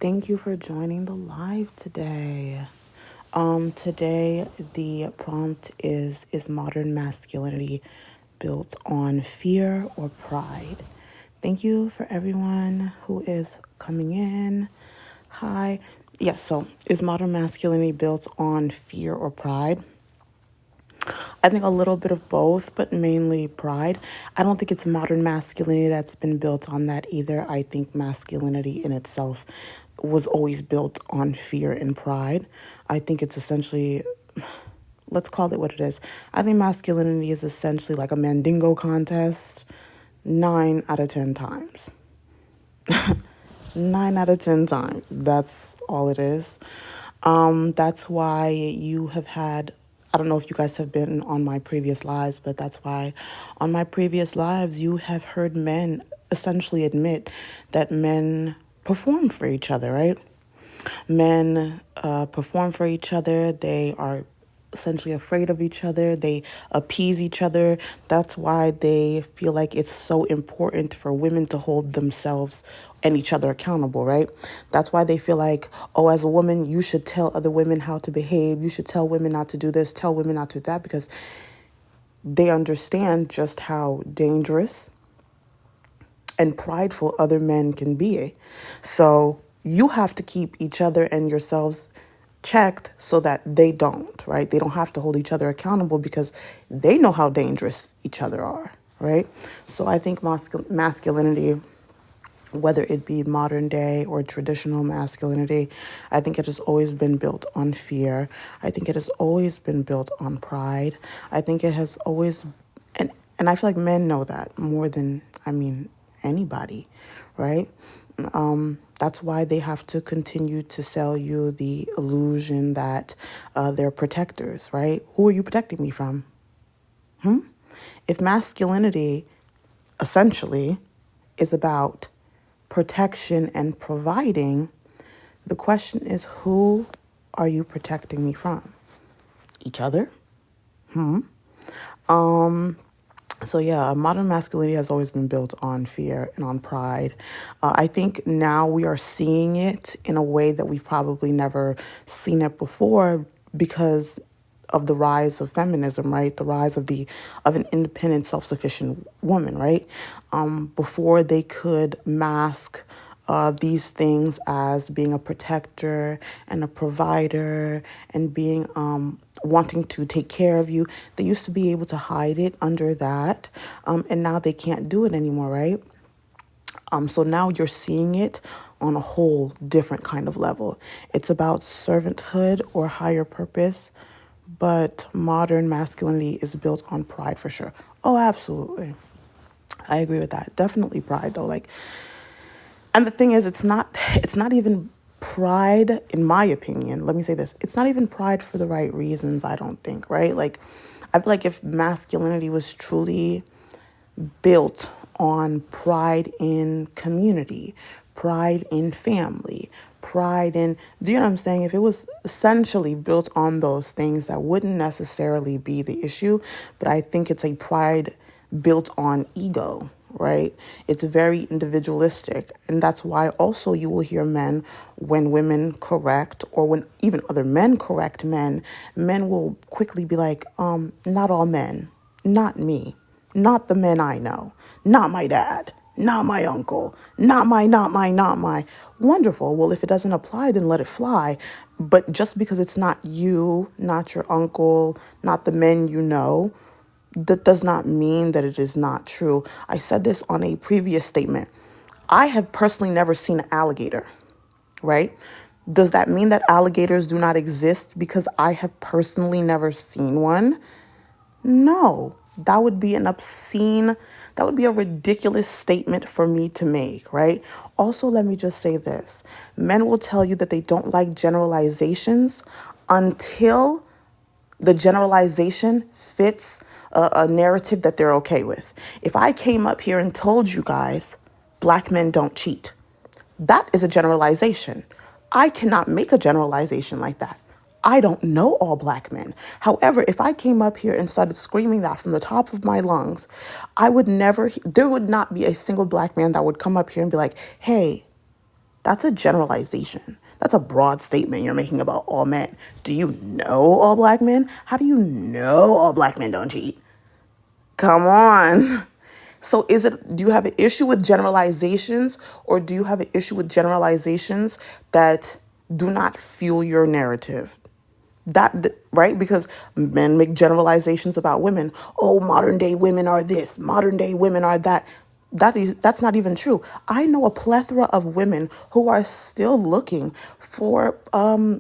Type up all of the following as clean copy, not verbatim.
Thank you for joining the live today. Today the prompt is modern masculinity built on fear or pride? Thank you for everyone who is coming in. Hi. Yes, so is modern masculinity built on fear or pride? I think a little bit of both, but mainly pride. I don't think it's modern masculinity that's been built on that either. I think masculinity in itself was always built on fear and pride. I think it's essentially, let's call it what it is. I think masculinity is essentially like a mandingo contest 9 out of 10 times. 9 out of 10 times. That's all it is. That's why you have had, I don't know if you guys have been on my previous lives, but that's why on my previous lives, you have heard men essentially admit that men perform for each other, right? Men perform for each other. They are essentially afraid of each other. They appease each other. That's why they feel like it's so important for women to hold themselves and each other accountable, right? That's why they feel like, oh, as a woman, you should tell other women how to behave. You should tell women not to do this, tell women not to do that, because they understand just how dangerous and prideful other men can be. So you have to keep each other and yourselves checked so that they don't, right? They don't have to hold each other accountable because they know how dangerous each other are, right? So I think masculinity, whether it be modern day or traditional masculinity, I think it has always been built on fear. I think it has always been built on pride. I think it has always, and I feel like men know that more than, anybody, right? That's why they have to continue to sell you the illusion that they're protectors, right? Who are you protecting me from? If masculinity essentially is about protection and providing, the question is, who are you protecting me from? Each other? So yeah, modern masculinity has always been built on fear and on pride. I think now we are seeing it in a way that we've probably never seen it before because of the rise of feminism, right? The rise of an independent, self-sufficient woman, right? Before they could mask these things as being a protector and a provider and being wanting to take care of you. They used to be able to hide it under that, and now they can't do it anymore, right? So now you're seeing it on a whole different kind of level. It's about servanthood or higher purpose, but modern masculinity is built on pride for sure. Oh, absolutely. I agree with that. Definitely pride though. And the thing is, it's not even pride, in my opinion. Let me say this. It's not even pride for the right reasons, I don't think, right? Like, I feel like if masculinity was truly built on pride in community, pride in family, pride in, do you know what I'm saying? If it was essentially built on those things, that wouldn't necessarily be the issue. But I think it's a pride built on ego, right? It's very individualistic. And that's why also you will hear men, when women correct or when even other men correct men, men will quickly be like, not all men, not me, not the men I know, not my dad, not my uncle, not my. Wonderful. Well, if it doesn't apply, then let it fly. But just because it's not you, not your uncle, not the men you know, that does not mean that it is not true. I said this on a previous statement. I have personally never seen an alligator, right? Does that mean that alligators do not exist because I have personally never seen one? No, that would be an obscene, that would be a ridiculous statement for me to make, right? Also, let me just say this. Men will tell you that they don't like generalizations until the generalization fits a narrative that they're okay with. If I came up here and told you guys black men don't cheat, that is a generalization. I cannot make a generalization like that. I don't know all black men. However, if I came up here and started screaming that from the top of my lungs, there would not be a single black man that would come up here and be like, hey, That's a generalization. That's a broad statement you're making about all men. Do you know all black men? How do you know all black men don't cheat? Come on. So do you have an issue with generalizations, or do you have an issue with generalizations that do not fuel your narrative? Right, because men make generalizations about women. Oh, modern day women are this, modern day women are that. That's not even true. I know a plethora of women who are still looking for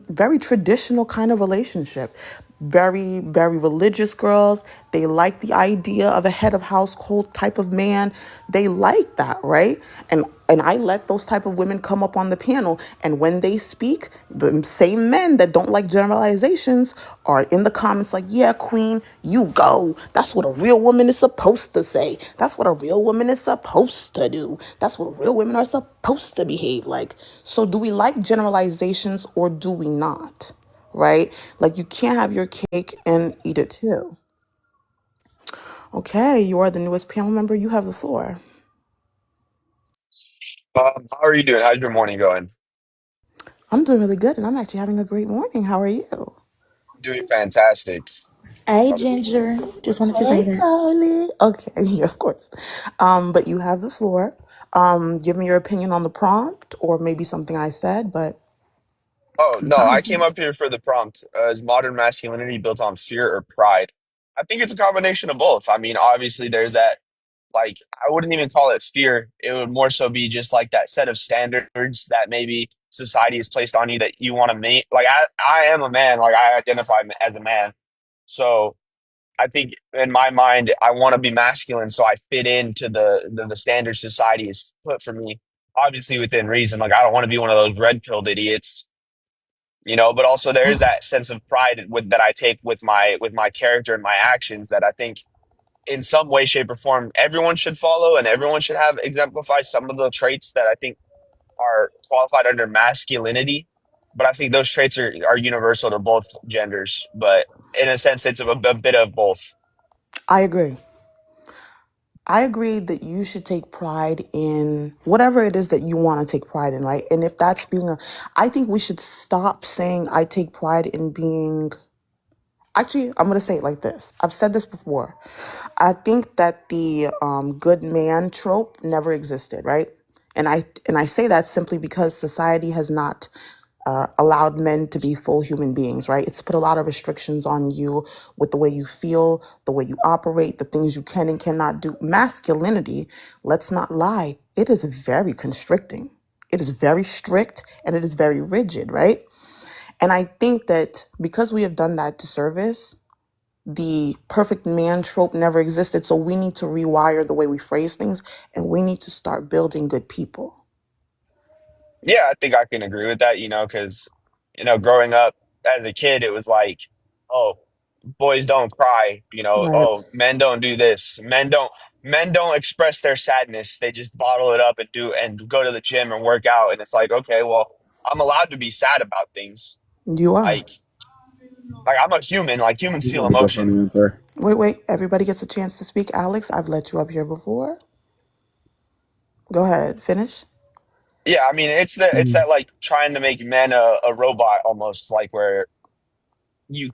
very traditional kind of relationship, very very religious girls. They like the idea of a head of household type of man. They like that, right? And I let those type of women come up on the panel, and when they speak, the same men that don't like generalizations are in the comments like, yeah, queen, you go. That's what a real woman is supposed to say. That's what a real woman is supposed to do. That's what real women are supposed to behave like. So do we like generalizations or do we not? Right? Like, you can't have your cake and eat it too. Okay, you are the newest panel member. You have the floor. How are you doing? How's your morning going? I'm doing really good, and I'm actually having a great morning. How are you? Doing fantastic. Hey, Uh, Ginger. Just wanted to Hey, say that. Carly. Okay, yeah, of course. But you have the floor. Give me your opinion on the prompt, or maybe something I said, but Oh, the no, time I is came yours. up here for the prompt. Is modern masculinity built on fear or pride? I think it's a combination of both. I mean, obviously, there's that, like, I wouldn't even call it fear. It would more so be just like that set of standards that maybe society has placed on you that you want to meet. Like, I am a man, like, I identify as a man. So, I think in my mind, I want to be masculine, so I fit into the standard society is put for me. Obviously, within reason. Like I don't want to be one of those red pilled idiots, But also there is that sense of pride that I take with my character and my actions that I think in some way, shape, or form everyone should follow, and everyone should have exemplify some of the traits that I think are qualified under masculinity. But I think those traits are universal to both genders. But in a sense, it's a bit of both. I agree. I agree that you should take pride in whatever it is that you want to take pride in, right? And if that's I think we should stop saying I take pride in being. Actually, I'm going to say it like this. I've said this before. I think that the good man trope never existed, right? And I say that simply because society has not allowed men to be full human beings, right? It's put a lot of restrictions on you with the way you feel, the way you operate, the things you can and cannot do. Masculinity, let's not lie, it is very constricting. It is very strict and it is very rigid, right? And I think that because we have done that disservice, the perfect man trope never existed. So we need to rewire the way we phrase things, and we need to start building good people. Yeah, I think I can agree with that, because, growing up as a kid, it was like, oh, boys don't cry, Right. oh, men don't do this. Men don't express their sadness. They just bottle it up and go to the gym and work out. And it's like, okay, well, I'm allowed to be sad about things. You are. Like like I'm a human, like humans This is feel a different emotion. answer. Wait. Everybody gets a chance to speak. Alex, I've let you up here before. Go ahead. Finish. Yeah, I mean, it's that like trying to make men a robot almost like where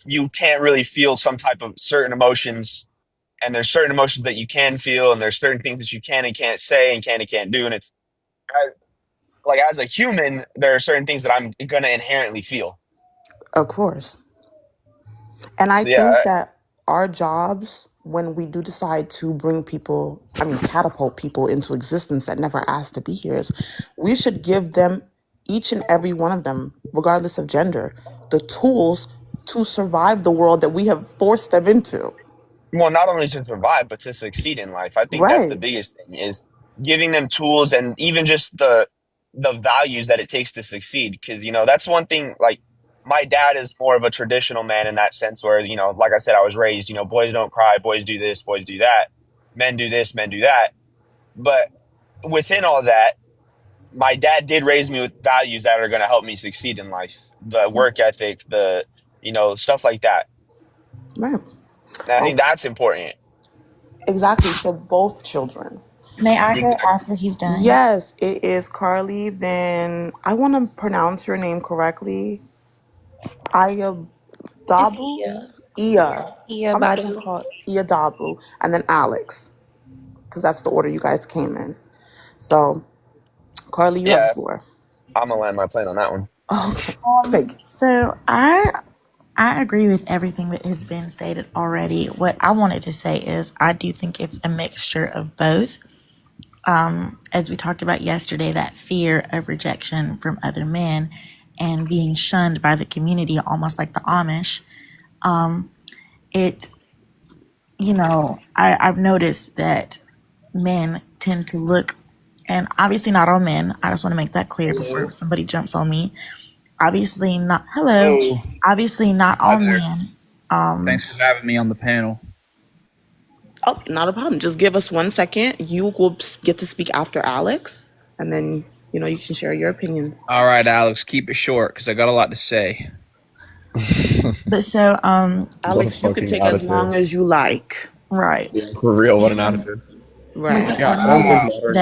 you can't really feel some type of certain emotions and there's certain emotions that you can feel and there's certain things that you can and can't say and can and can't do and it's I- like as a human there are certain things that I'm gonna inherently feel. Of course. And I So yeah, think that our jobs, when we do decide to bring people, catapult people into existence that never asked to be here, is we should give them, each and every one of them, regardless of gender, the tools to survive the world that we have forced them into. well, not only to survive but to succeed in life. I think that's the Right. biggest thing is giving them tools and even just the values that it takes to succeed because that's one thing like my dad is more of a traditional man in that sense where like I said I was raised boys don't cry, boys do this, boys do that, men do this, men do that. But within all that, my dad did raise me with values that are going to help me succeed in life. The work ethic, the stuff like that. Right. And I think Okay. that's important. Exactly. So both children. May I You go got after he's done? Yes, it is Carly. Then I want to pronounce your name correctly. It's Iyadabu? Ia. Iya. Ia I'm just gonna Badu. call it Iyadabu, and then Alex, because that's the order you guys came in. So, Carly, you have the yeah. floor. I'm gonna land my plane on that one. Okay, thank you. So I agree with everything that has been stated already. What I wanted to say is I do think it's a mixture of both. As we talked about yesterday, that fear of rejection from other men and being shunned by the community, almost like the Amish. It, I've noticed that men tend to look, and obviously not all men. I just want to make that clear before Hello. somebody jumps on me. Obviously not. Hello. Oh, Obviously not hi all there. men. Thanks for having me on the panel. Oh, not a problem. Just give us 1 second. You will get to speak after Alex, and then you can share your opinions. All right, Alex, keep it short because I got a lot to say. But so, What a Alex, you can fucking take as attitude. long as you like. right. Yeah, for real, what an So, attitude. but so Right. Yeah, I've I don't think noticed modern.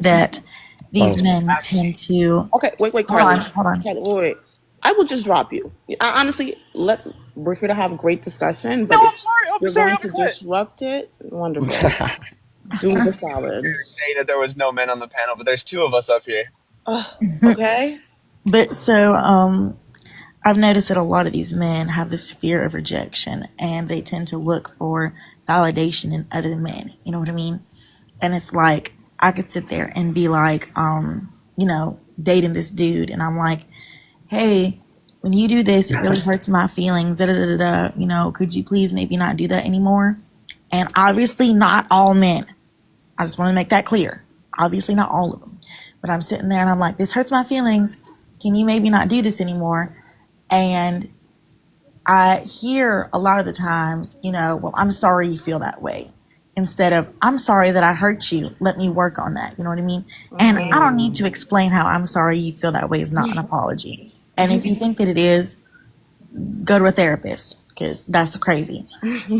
that Oh, these men tend to Okay, wait, hold on, Carly. hold on. Carly, wait. I will just drop you. Honestly, we're here to have a great discussion, No, but if I'm sorry. I'm you're sorry. going I'll be to quiet. disrupt it, wonderful. Do me the solid. You're saying that there was no men on the panel, but there's two of us up here. Okay. But so, I've noticed that a lot of these men have this fear of rejection and they tend to look for validation in other men. You know what I mean? And it's like, I could sit there and be like, dating this dude, and I'm like, hey, when you do this, it really hurts my feelings. Da, da, da, da, da. Could you please maybe not do that anymore? And obviously, not all men. I just want to make that clear. Obviously, not all of them. But I'm sitting there and I'm like, this hurts my feelings. Can you maybe not do this anymore? And I hear a lot of the times, well, I'm sorry you feel that way. Instead of, I'm sorry that I hurt you. Let me work on that. You know what I mean? And I don't need to explain how I'm sorry you feel that way is not an apology. And if you think that it is, go to a therapist because that's crazy.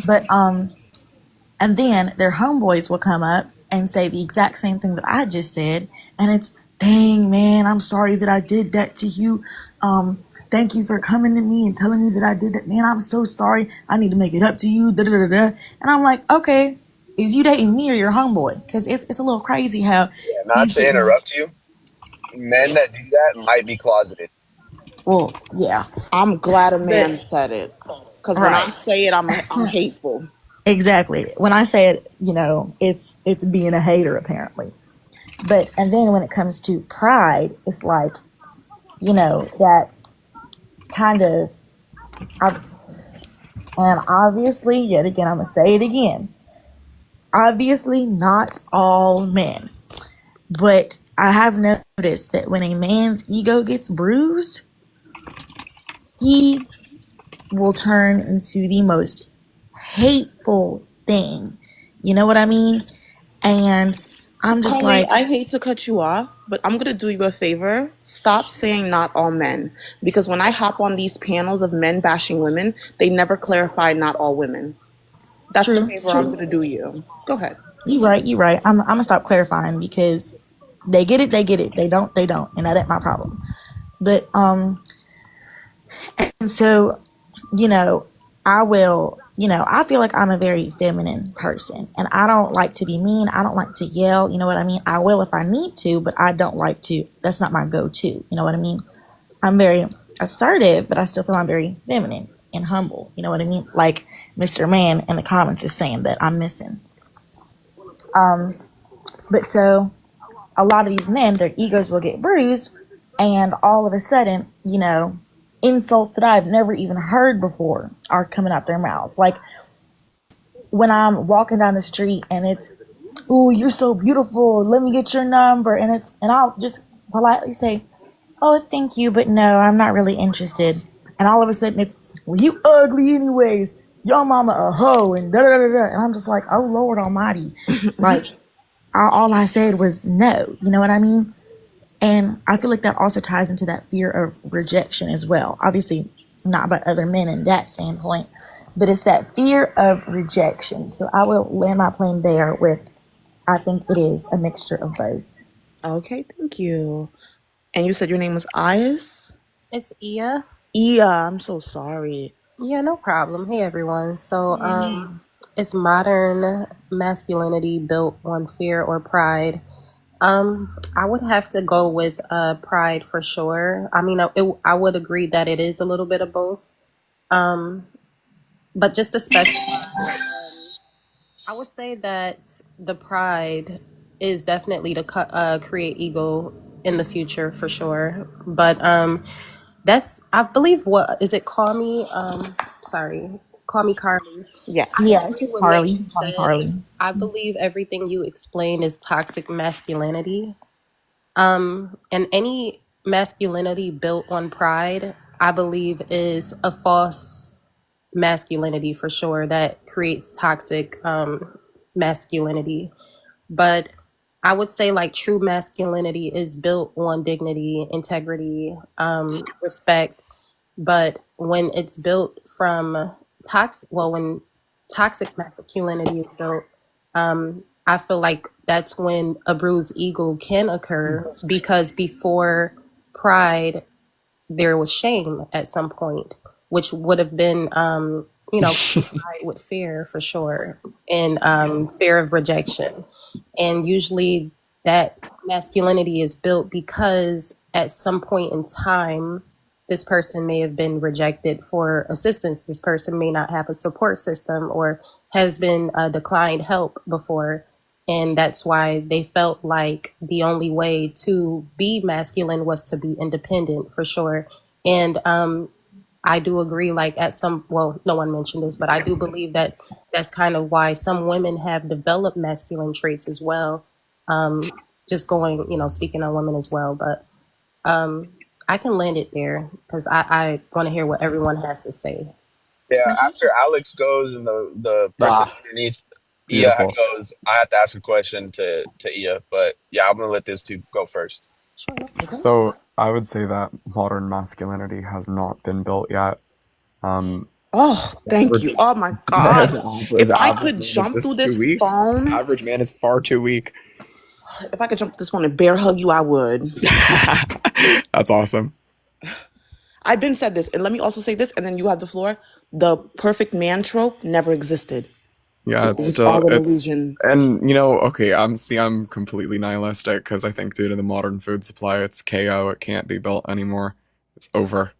But and then their homeboys will come up and say the exact same thing that I just said, and it's, dang man, I'm sorry that I did that to you. Thank you for coming to me and telling me that I did that. Man, I'm so sorry. I need to make it up to you. Da, da, da, da. And I'm like, okay, is you dating me or your homeboy? Because it's a little crazy how Yeah, not he's to getting. interrupt you, men that do that might be closeted. Well, yeah, I'm glad a but man said it. Because when I right, say it, I'm hateful. exactly. When I say it, it's being a hater apparently. But and then when it comes to pride, it's like, that kind of, I've, and obviously, yet again, I'm gonna say it again. Obviously, not all men, but I have noticed that when a man's ego gets bruised, he will turn into the most hateful thing. You know what I mean? And I'm just Carly, like, I hate to cut you off, but I'm going to do you a favor. Stop saying not all men. Because when I hop on these panels of men bashing women, they never clarify not all women. That's the true, favor I'm true. going to do you. Go ahead. You right, you right. I'm gonna stop clarifying because they get it, they get it. They don't, they don't, and that ain't my problem. But and so, you know, I will, I feel like I'm a very feminine person and I don't like to be mean. I don't like to yell. You know what I mean? I will if I need to, but I don't like to. That's not my go-to. You know what I mean? I'm very assertive, but I still feel I'm very feminine and humble. You know what I mean? Like Mr. Man in the comments is saying that I'm missing. But so a lot of these men, their egos will get bruised, and all of a sudden, insults that I've never even heard before are coming out their mouths. Like when I'm walking down the street and it's, "Ooh, you're so beautiful. Let me get your number," and I'll just politely say, "Oh, thank you, but no, I'm not really interested." And all of a sudden, it's, "Well, you ugly anyways. Your mama a hoe," and da da da da. And I'm just like, "Oh Lord Almighty!" Like all I said was no. You know what I mean? And I feel like that also ties into that fear of rejection as well. Obviously, not by other men in that standpoint, but it's that fear of rejection. So I will land my plane there with I think it is a mixture of both. Okay, thank you. And you said your name was Ayas? It's Ia. Ia, I'm so sorry. Yeah, no problem. Hey everyone. So, Hey. is modern masculinity built on fear or pride? I would have to go with pride for sure. I mean, I would agree that it is a little bit of both. Um, but just especially, I would say that the pride is definitely to create ego in the future for sure. But that's, I believe, what is it? Call me. Sorry, call me Carly. I Yes. Yes, agree it's with what Carly. you Call me said. Carly. I believe everything you explained is toxic masculinity. And any masculinity built on pride, I believe, is a false masculinity for sure that creates toxic masculinity. But I would say like true masculinity is built on dignity, integrity, respect. But when it's built from when toxic masculinity is built, I feel like that's when a bruised ego can occur because before pride, there was shame at some point, which would have been, combined with fear for sure, and fear of rejection. And usually that masculinity is built because at some point in time, this person may have been rejected for assistance. This person may not have a support system or has been declined help before. And that's why they felt like the only way to be masculine was to be independent for sure. And I do agree, like at some, well, no one mentioned this, but I do believe that that's kind of why some women have developed masculine traits as well. Just going, speaking on women as well. But I can land it there because I want to hear what everyone has to say. Yeah, after Alex goes and the person Ah, underneath Ia beautiful. goes, I have to ask a question to Ia. But yeah, I'm gonna let these two go first. Sure, no problem. So I would say that modern masculinity has not been built yet. Oh, The thank you. average, Oh my God. the If I average could man is jump through just too this weak. The phone, average man is far too weak. if I could jump through this phone and bear hug you, I would. That's awesome. I've been said this, and let me also say this, and then you have the floor. The perfect man trope never existed. Yeah, It it's was still all an it's illusion. and okay, I'm completely nihilistic because I think due to the modern food supply, it's KO. It can't be built anymore. It's over.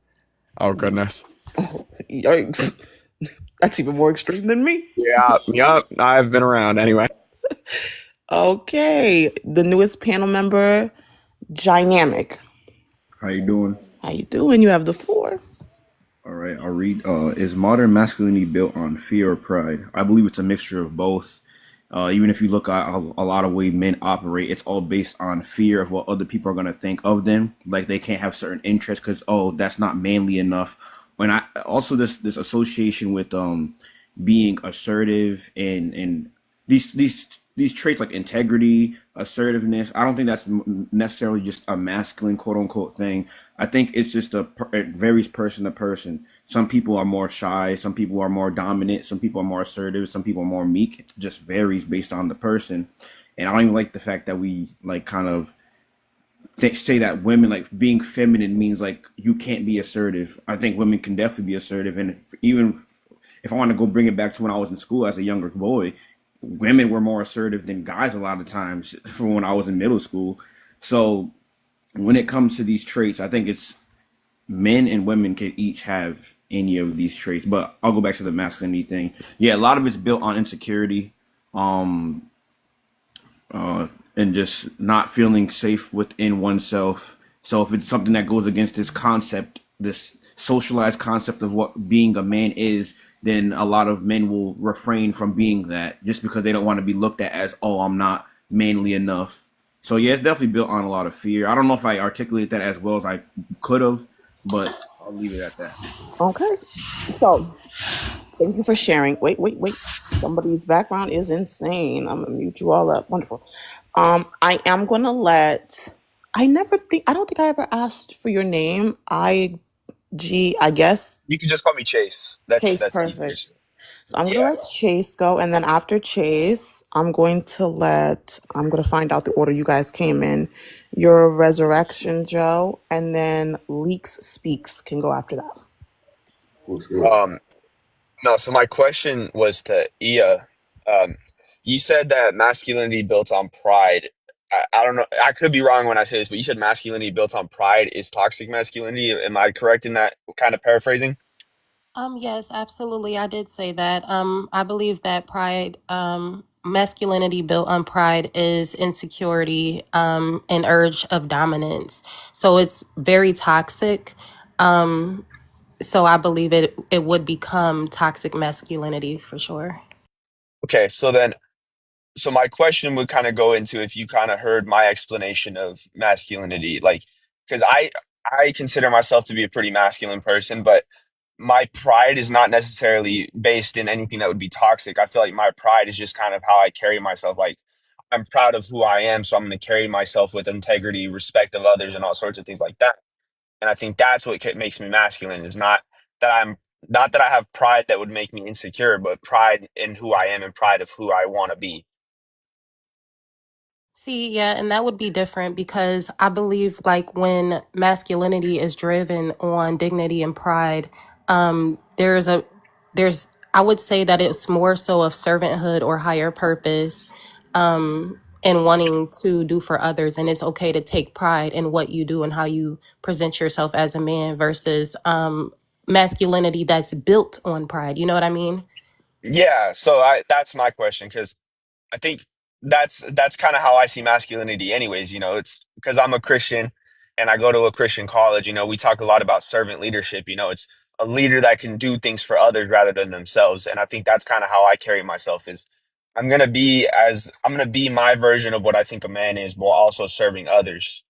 Oh goodness. Oh, yikes. That's even more extreme than me. Yeah, yep. I've been around anyway. Okay, the newest panel member, Dynamic. How you doing? How you doing? You have the floor. All right, I'll read. Is modern masculinity built on fear or pride? I believe it's a mixture of both. Even if you look at a lot of way men operate, it's all based on fear of what other people are gonna think of them. Like they can't have certain interests because that's not manly enough. When I also this association with being assertive and these traits like integrity, assertiveness. I don't think that's necessarily just a masculine quote unquote thing. I think it's just it varies person to person. Some people are more shy, some people are more dominant, some people are more assertive, some people are more meek. It just varies based on the person. And I don't even like the fact that we like kind of say that women like being feminine means like you can't be assertive. I think women can definitely be assertive, and even if I want to go bring it back to when I was in school as a younger boy, women were more assertive than guys a lot of times from when I was in middle school. So when it comes to these traits, I think it's men and women can each have any of these traits. But I'll go back to the masculinity thing. Yeah, a lot of it's built on insecurity, um, and just not feeling safe within oneself. So if it's something that goes against this concept, this socialized concept of what being a man is, then a lot of men will refrain from being that just because they don't want to be looked at as, oh, I'm not manly enough. So yeah, it's definitely built on a lot of fear. I don't know if I articulate that as well as I could have, but I'll leave it at that. Okay. So thank you for sharing. Wait, wait, wait. Somebody's background is insane. I'm gonna mute you all up. Wonderful. I am gonna let. I don't think I ever asked for your name. I guess. You can just call me Chase. Case That's easier. perfect. So I'm gonna Yeah. let Chase go, and then after Chase, I'm gonna find out the order you guys came in. Your resurrection, Joe, and then Leaks Speaks can go after that. What's good? Um, no, so my question was to Ia. Um, you said that masculinity built on pride. I don't know. I could be wrong when I say this, but you said masculinity built on pride is toxic masculinity. Am I correct in that kind of paraphrasing? Yes, absolutely. I did say that. I believe that pride, masculinity built on pride is insecurity, and urge of dominance. So it's very toxic. Um, so I believe it would become toxic masculinity for sure. Okay, so my question would kind of go into if you kind of heard my explanation of masculinity, like because I consider myself to be a pretty masculine person, but my pride is not necessarily based in anything that would be toxic. I feel like my pride is just kind of how I carry myself. Like I'm proud of who I am, so I'm going to carry myself with integrity, respect of others, and all sorts of things like that. And I think that's what makes me masculine. Is that I'm not that I have pride that would make me insecure, but pride in who I am and pride of who I want to be. See, yeah, and that would be different because I believe like when masculinity is driven on dignity and pride, there's I would say that it's more so of servanthood or higher purpose, and wanting to do for others, and it's okay to take pride in what you do and how you present yourself as a man versus masculinity that's built on pride. You know what I mean? Yeah, so I that's my question because I think that's kind of how I see masculinity anyways, it's because I'm a Christian and I go to a Christian college, we talk a lot about servant leadership, it's a leader that can do things for others rather than themselves. And I think that's kind of how I carry myself is I'm going to be my version of what I think a man is while also serving others.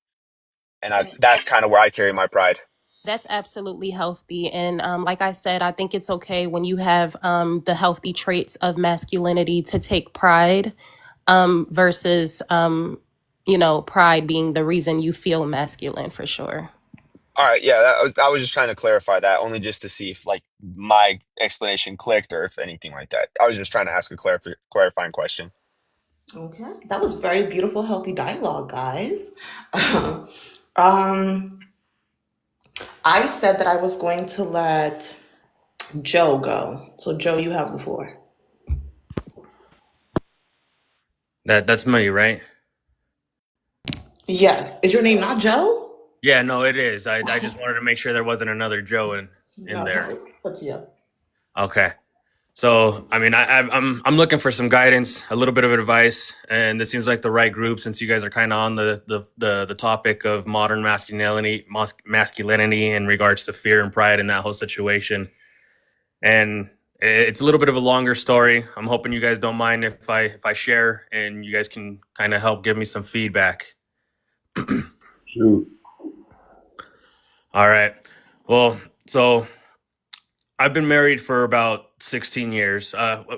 And that's kind of where I carry my pride. That's absolutely healthy. And like I said, I think it's okay when you have the healthy traits of masculinity to take pride versus, pride being the reason you feel masculine for sure. All right, yeah, I was just trying to clarify that only just to see if like my explanation clicked or if anything like that. I was just trying to ask a clarifying question. Okay, that was very beautiful, healthy dialogue, guys. um, I said that I was going to let Joe go. So, Joe, you have the floor. That's me, right? Yeah, is your name not Joe? Yeah, no, it is. I just wanted to make sure there wasn't another Joe in No, there. no, that's you. Okay. So, I mean, I'm looking for some guidance, a little bit of advice, and this seems like the right group since you guys are kind of on the topic of modern masculinity in regards to fear and pride in that whole situation. And it's a little bit of a longer story. I'm hoping you guys don't mind if I share and you guys can kind of help give me some feedback. Shoot. All right. Well, so I've been married for about 16 years,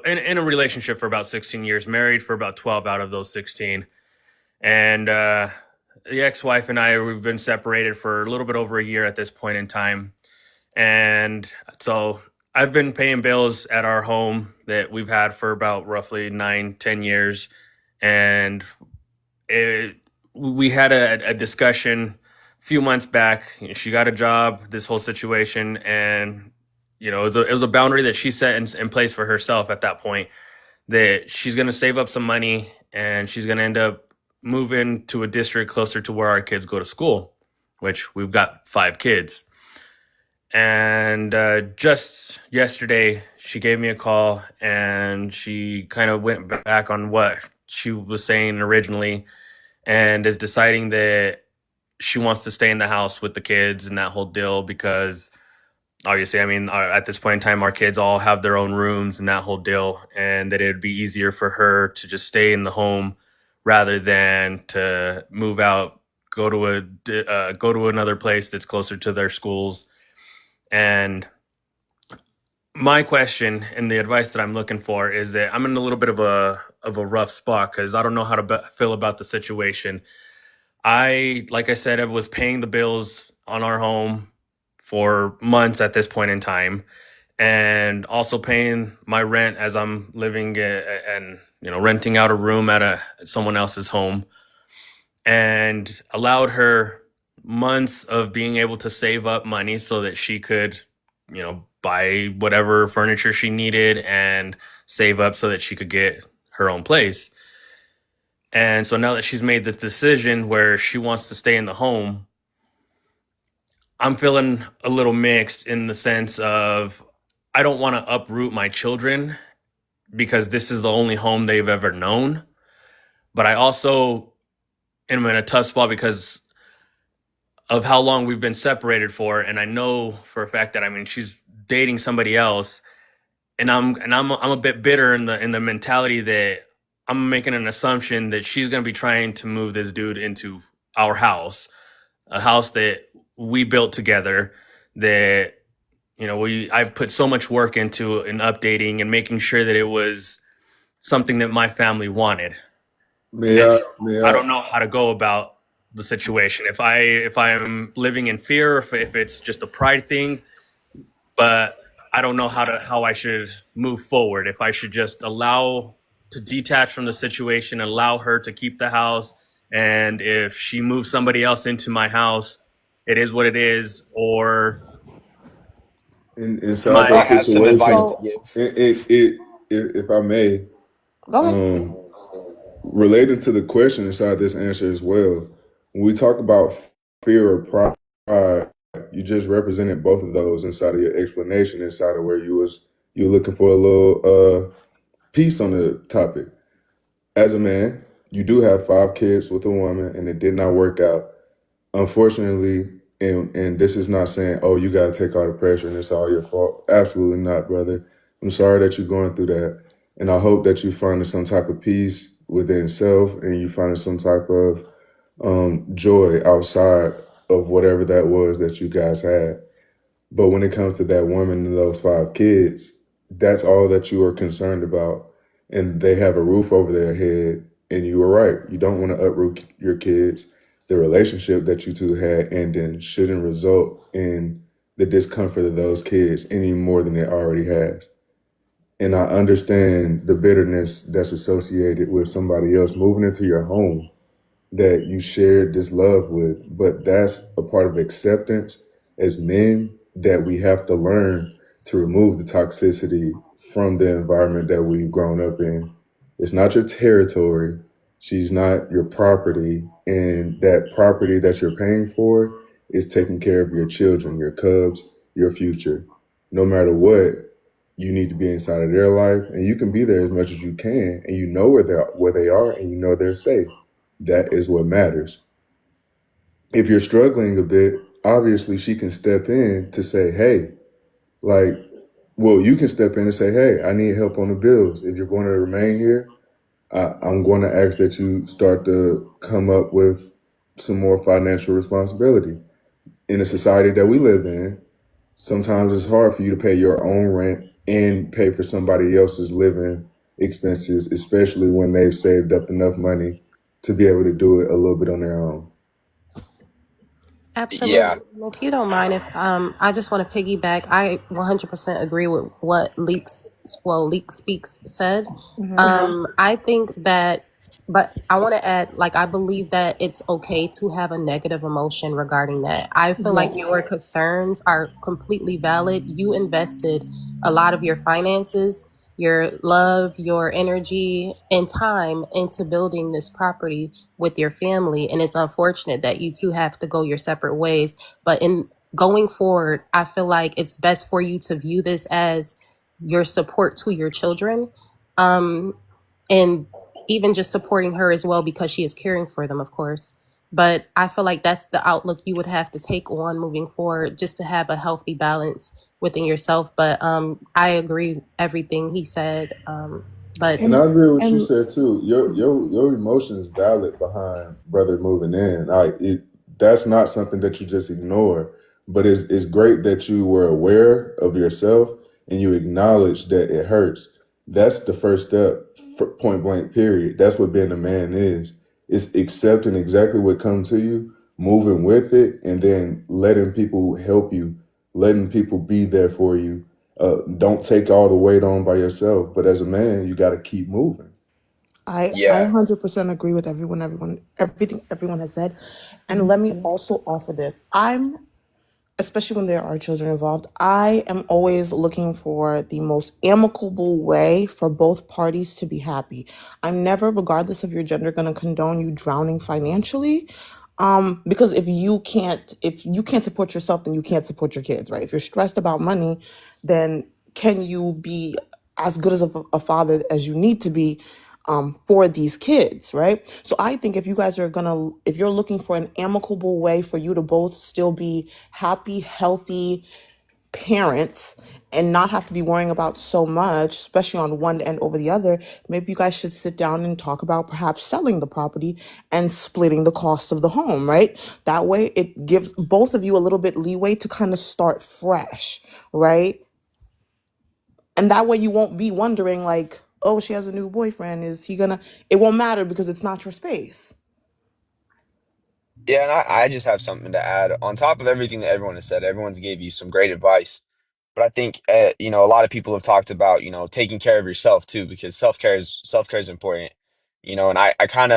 in a relationship for about 16 years, married for about 12 out of those 16. And the ex wife and I, we've been separated for a little bit over a year at this point in time. And so I've been paying bills at our home that we've had for about roughly 9, 10 years. And it, we had a discussion a few months back. She got a job, this whole situation, and it was a boundary that she set in place for herself at that point, that she's going to save up some money and she's going to end up moving to a district closer to where our kids go to school, which we've got 5 kids. And just yesterday, she gave me a call and she kind of went back on what she was saying originally and is deciding that she wants to stay in the house with the kids and that whole deal because obviously, I mean, at this point in time, our kids all have their own rooms and that whole deal, and that it would be easier for her to just stay in the home rather than to move out, go to another place that's closer to their schools. And my question and the advice that I'm looking for is that I'm in a little bit of a rough spot because I don't know how to feel about the situation. Like I said, I was paying the bills on our home for months at this point in time. and also paying my rent as I'm living and renting out a room at someone else's home, and allowed her months of being able to save up money so that she could buy whatever furniture she needed and save up so that she could get her own place. And so now that she's made the decision where she wants to stay in the home, I'm feeling a little mixed in the sense of I don't want to uproot my children because this is the only home they've ever known. But I also am in a tough spot because of how long we've been separated for. And I know for a fact that, she's dating somebody else. And I'm a bit bitter in the mentality that I'm making an assumption that she's going to be trying to move this dude into our house, a house that we built together, that I've put so much work into in updating and making sure that it was something that my family wanted. May And I? so May I I? don't know how to go about the situation. If I am living in fear, if it's just a pride thing, but I don't know how I should move forward. If I should just allow to detach from the situation, allow her to keep the house, and if she moves somebody else into my house, it is what it is. Or am Inside I that I? have some advice situation, to So give. if I may, go ahead. um, relating to the question inside this answer as well, when we talk about fear or pride, you just represented both of those inside of your explanation, inside of where you were looking for a little piece on the topic. As a man, you do have 5 kids with a woman, and it did not work out. Unfortunately, and this is not saying, oh, you got to take all the pressure and it's all your fault. Absolutely not, brother. I'm sorry that you're going through that. And I hope that you find some type of peace within self and you find some type of joy outside of whatever that was that you guys had. But when it comes to that woman and those 5 kids, that's all that you are concerned about. And they have a roof over their head. And you were right. You don't want to uproot your kids. The relationship that you two had ending shouldn't result in the discomfort of those kids any more than it already has. And I understand the bitterness that's associated with somebody else moving into your home that you shared this love with, but that's a part of acceptance as men that we have to learn to remove the toxicity from the environment that we've grown up in. It's not your territory. She's not your property. And that property that you're paying for is taking care of your children, your cubs, your future. No matter what, you need to be inside of their life and you can be there as much as you can and you know where they are and you know they're safe. That is what matters. If you're struggling a bit, obviously she can step in to say, hey, like, well, you can step in and say, hey, I need help on the bills. If you're going to remain here, I'm going to ask that you start to come up with some more financial responsibility. In the society that we live in, sometimes it's hard for you to pay your own rent and pay for somebody else's living expenses, especially when they've saved up enough money to be able to do it a little bit on their own. Yeah, Absolutely. And if you don't mind, if I just want to piggyback, I 100% agree with what Leak Speaks said. I think that, but I want to add, like, I believe that it's okay to have a negative emotion regarding that. I feel like Yes. your concerns are completely valid. You invested a lot of your finances, your love, your energy, and time into building this property with your family. And it's unfortunate that you two have to go your separate ways. But in going forward, I feel like it's best for you to view this as your support to your children. And even just supporting her as well because she is caring for them, of course. But I feel like that's the outlook you would have to take on moving forward, just to have a healthy balance within yourself. But I agree everything he said. But And I And agree with what you and said too. Your emotions valid behind brother moving in. That's not something that you just ignore. But it's great that you were aware of yourself and you acknowledge that it hurts. That's the first step, point blank. Period. That's what being a man is. It's accepting exactly what comes to you, moving with it, and then letting people help you, letting people be there for you, Don't take all the weight on by yourself. But as a man, you got to keep moving. I Yeah. 100% agree with everything everyone has said. And let me also offer this. Especially when there are children involved, I am always looking for the most amicable way for both parties to be happy. I'm never, regardless of your gender, going to condone you drowning financially. Because if you can't support yourself, then you can't support your kids, right? If you're stressed about money, then can you be as good as a father as you need to be for these kids, right? So I think if you're looking for an amicable way for you to both still be happy, healthy parents and not have to be worrying about so much, especially on one end over the other, maybe you guys should sit down and talk about perhaps selling the property and splitting the cost of the home, right? That way it gives both of you a little bit leeway to kind of start fresh, right? And that way you won't be wondering like, oh, she has a new boyfriend. Is he gonna? It won't matter because it's not your space. Yeah, and I just have something to add on top of everything that everyone has said. Everyone's gave you some great advice, but I think a lot of people have talked about taking care of yourself too, because self care is important. And I kind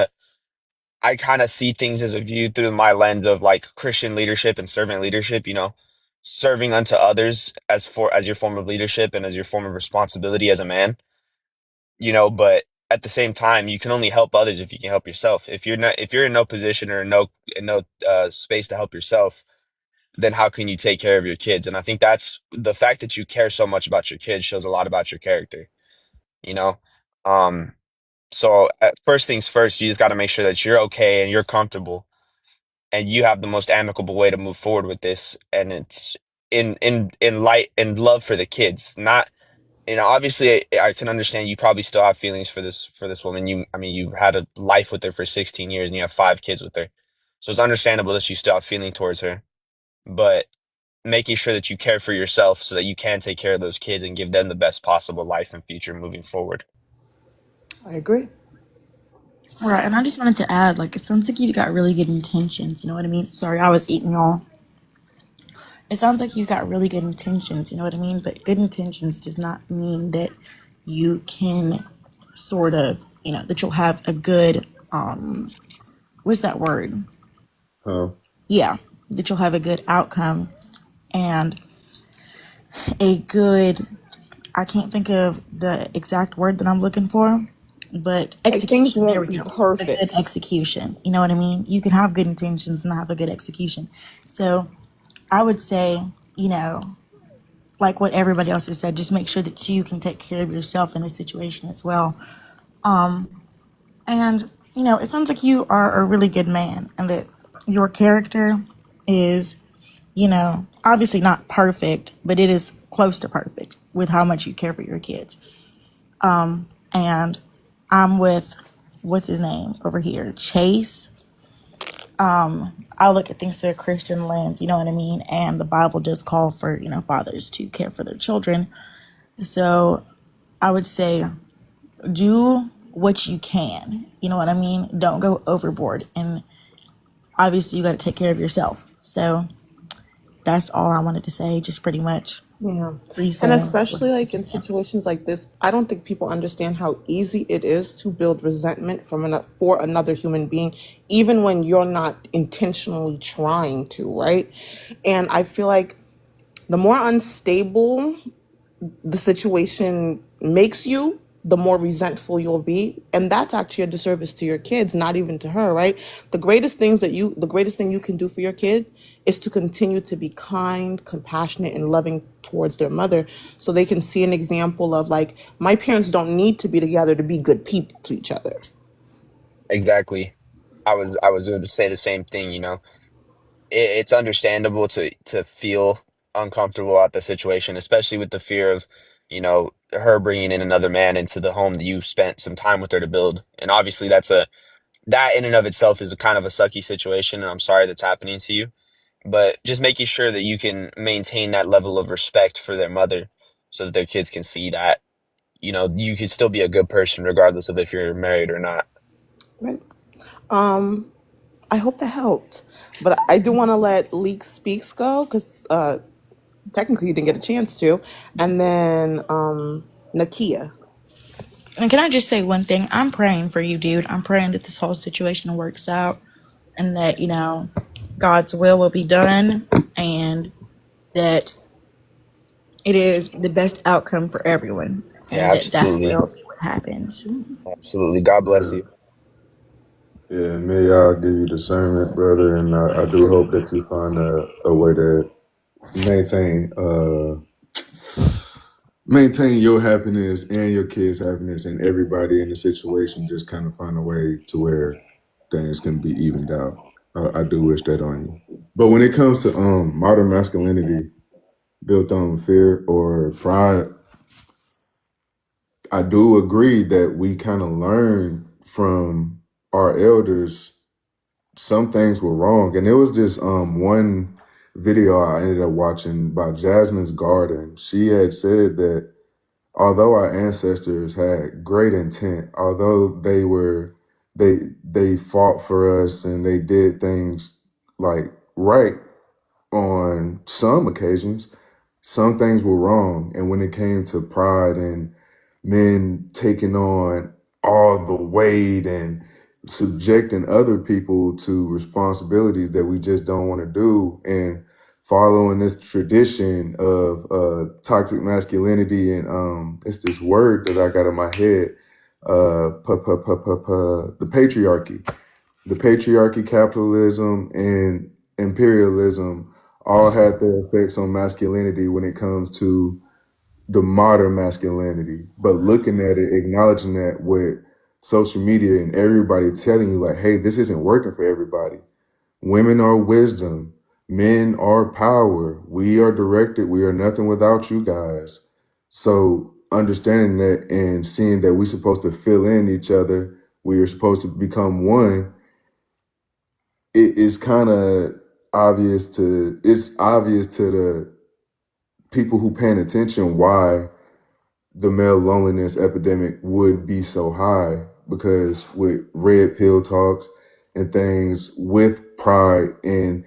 of see things as a view through my lens of like Christian leadership and servant leadership. Serving unto others as your form of leadership and as your form of responsibility as a man. But at the same time, you can only help others if you can help yourself. If you're in no position or in no space to help yourself, then how can you take care of your kids? And I think that's the fact that you care so much about your kids shows a lot about your character, you know? Um, so first things first, you just got to make sure that you're okay and you're comfortable and you have the most amicable way to move forward with this. And it's in light and love for the kids, not obviously, I can understand you probably still have feelings for this woman. I mean, you had a life with her for 16 years and you have 5 kids with her. So it's understandable that you still have feeling towards her, but making sure that you care for yourself so that you can take care of those kids and give them the best possible life and future moving forward. I agree. Right, and I just wanted to add, like, it sounds like you've got really good intentions, you know what I mean? Sorry, I was eating y'all. It sounds like you've got really good intentions, you know what I mean? But good intentions does not mean that you can sort of, that you'll have a good, what's that word? Yeah, that you'll have a good outcome and a good, I can't think of the exact word that I'm looking for, but I think execution. There won't we be go. A good perfect. execution. You know what I mean? You can have good intentions and have a good execution. So I would say, like what everybody else has said, just make sure that you can take care of yourself in this situation as well. And, it sounds like you are a really good man and that your character is, obviously not perfect, but it is close to perfect with how much you care for your kids. And I'm with, what's his name over here? Chase. I look at things through a Christian lens, you know what I mean? And the Bible does call for, fathers to care for their children. So I would say do what you can. You know what I mean? Don't go overboard. And obviously, you got to take care of yourself. So that's all I wanted to say, just pretty much Yeah. And re-saying what especially I like said. in situations like this, I don't think people understand how easy it is to build resentment for another human being, even when you're not intentionally trying to, right? And I feel like the more unstable the situation makes you, the more resentful you'll be. And that's actually a disservice to your kids, not even to her, right? The greatest thing you can do for your kid is to continue to be kind, compassionate, and loving towards their mother so they can see an example of like, my parents don't need to be together to be good people to each other. Exactly. I was going to say the same thing. It's understandable to feel uncomfortable at the situation, especially with the fear of, her bringing in another man into the home that you spent some time with her to build. And obviously that in and of itself is a kind of a sucky situation, and I'm sorry that's happening to you. But just making sure that you can maintain that level of respect for their mother so that their kids can see that, you can still be a good person regardless of if you're married or not. Right. I hope that helped. But I do want to let Leak Speaks go because technically you didn't get a chance to. And then Nakia. And can I just say one thing? I'm praying for you, dude. I'm praying that this whole situation works out and that, God's will be done and that it is the best outcome for everyone Yeah, and that absolutely. will be what happens. Absolutely. God bless Yeah. you. Yeah, may y'all give you discernment, brother, and I do hope that you find a way to maintain maintain your happiness and your kids' happiness, and everybody in the situation just kind of find a way to where things can be evened out. I do wish that on you. But when it comes to modern masculinity built on fear or pride, I do agree that we kind of learn from our elders some things were wrong. And there was this one video I ended up watching about Jasmine's garden. She had said that although our ancestors had great intent, although they fought for us and they did things like right on some occasions, some things were wrong. And when it came to pride and men taking on all the weight and subjecting other people to responsibilities that we just don't want to do, and following this tradition of toxic masculinity, and it's this word that I got in my head, the patriarchy, capitalism, and imperialism all had their effects on masculinity when it comes to the modern masculinity. But looking at it, acknowledging that with social media and everybody telling you like, hey, this isn't working for everybody. Women are wisdom. Men are power. We are directed. We are nothing without you guys. So understanding that and seeing that we're supposed to fill in each other, we are supposed to become one, it is kind of obvious to the people who paying attention why the male loneliness epidemic would be so high, because with red pill talks and things with pride and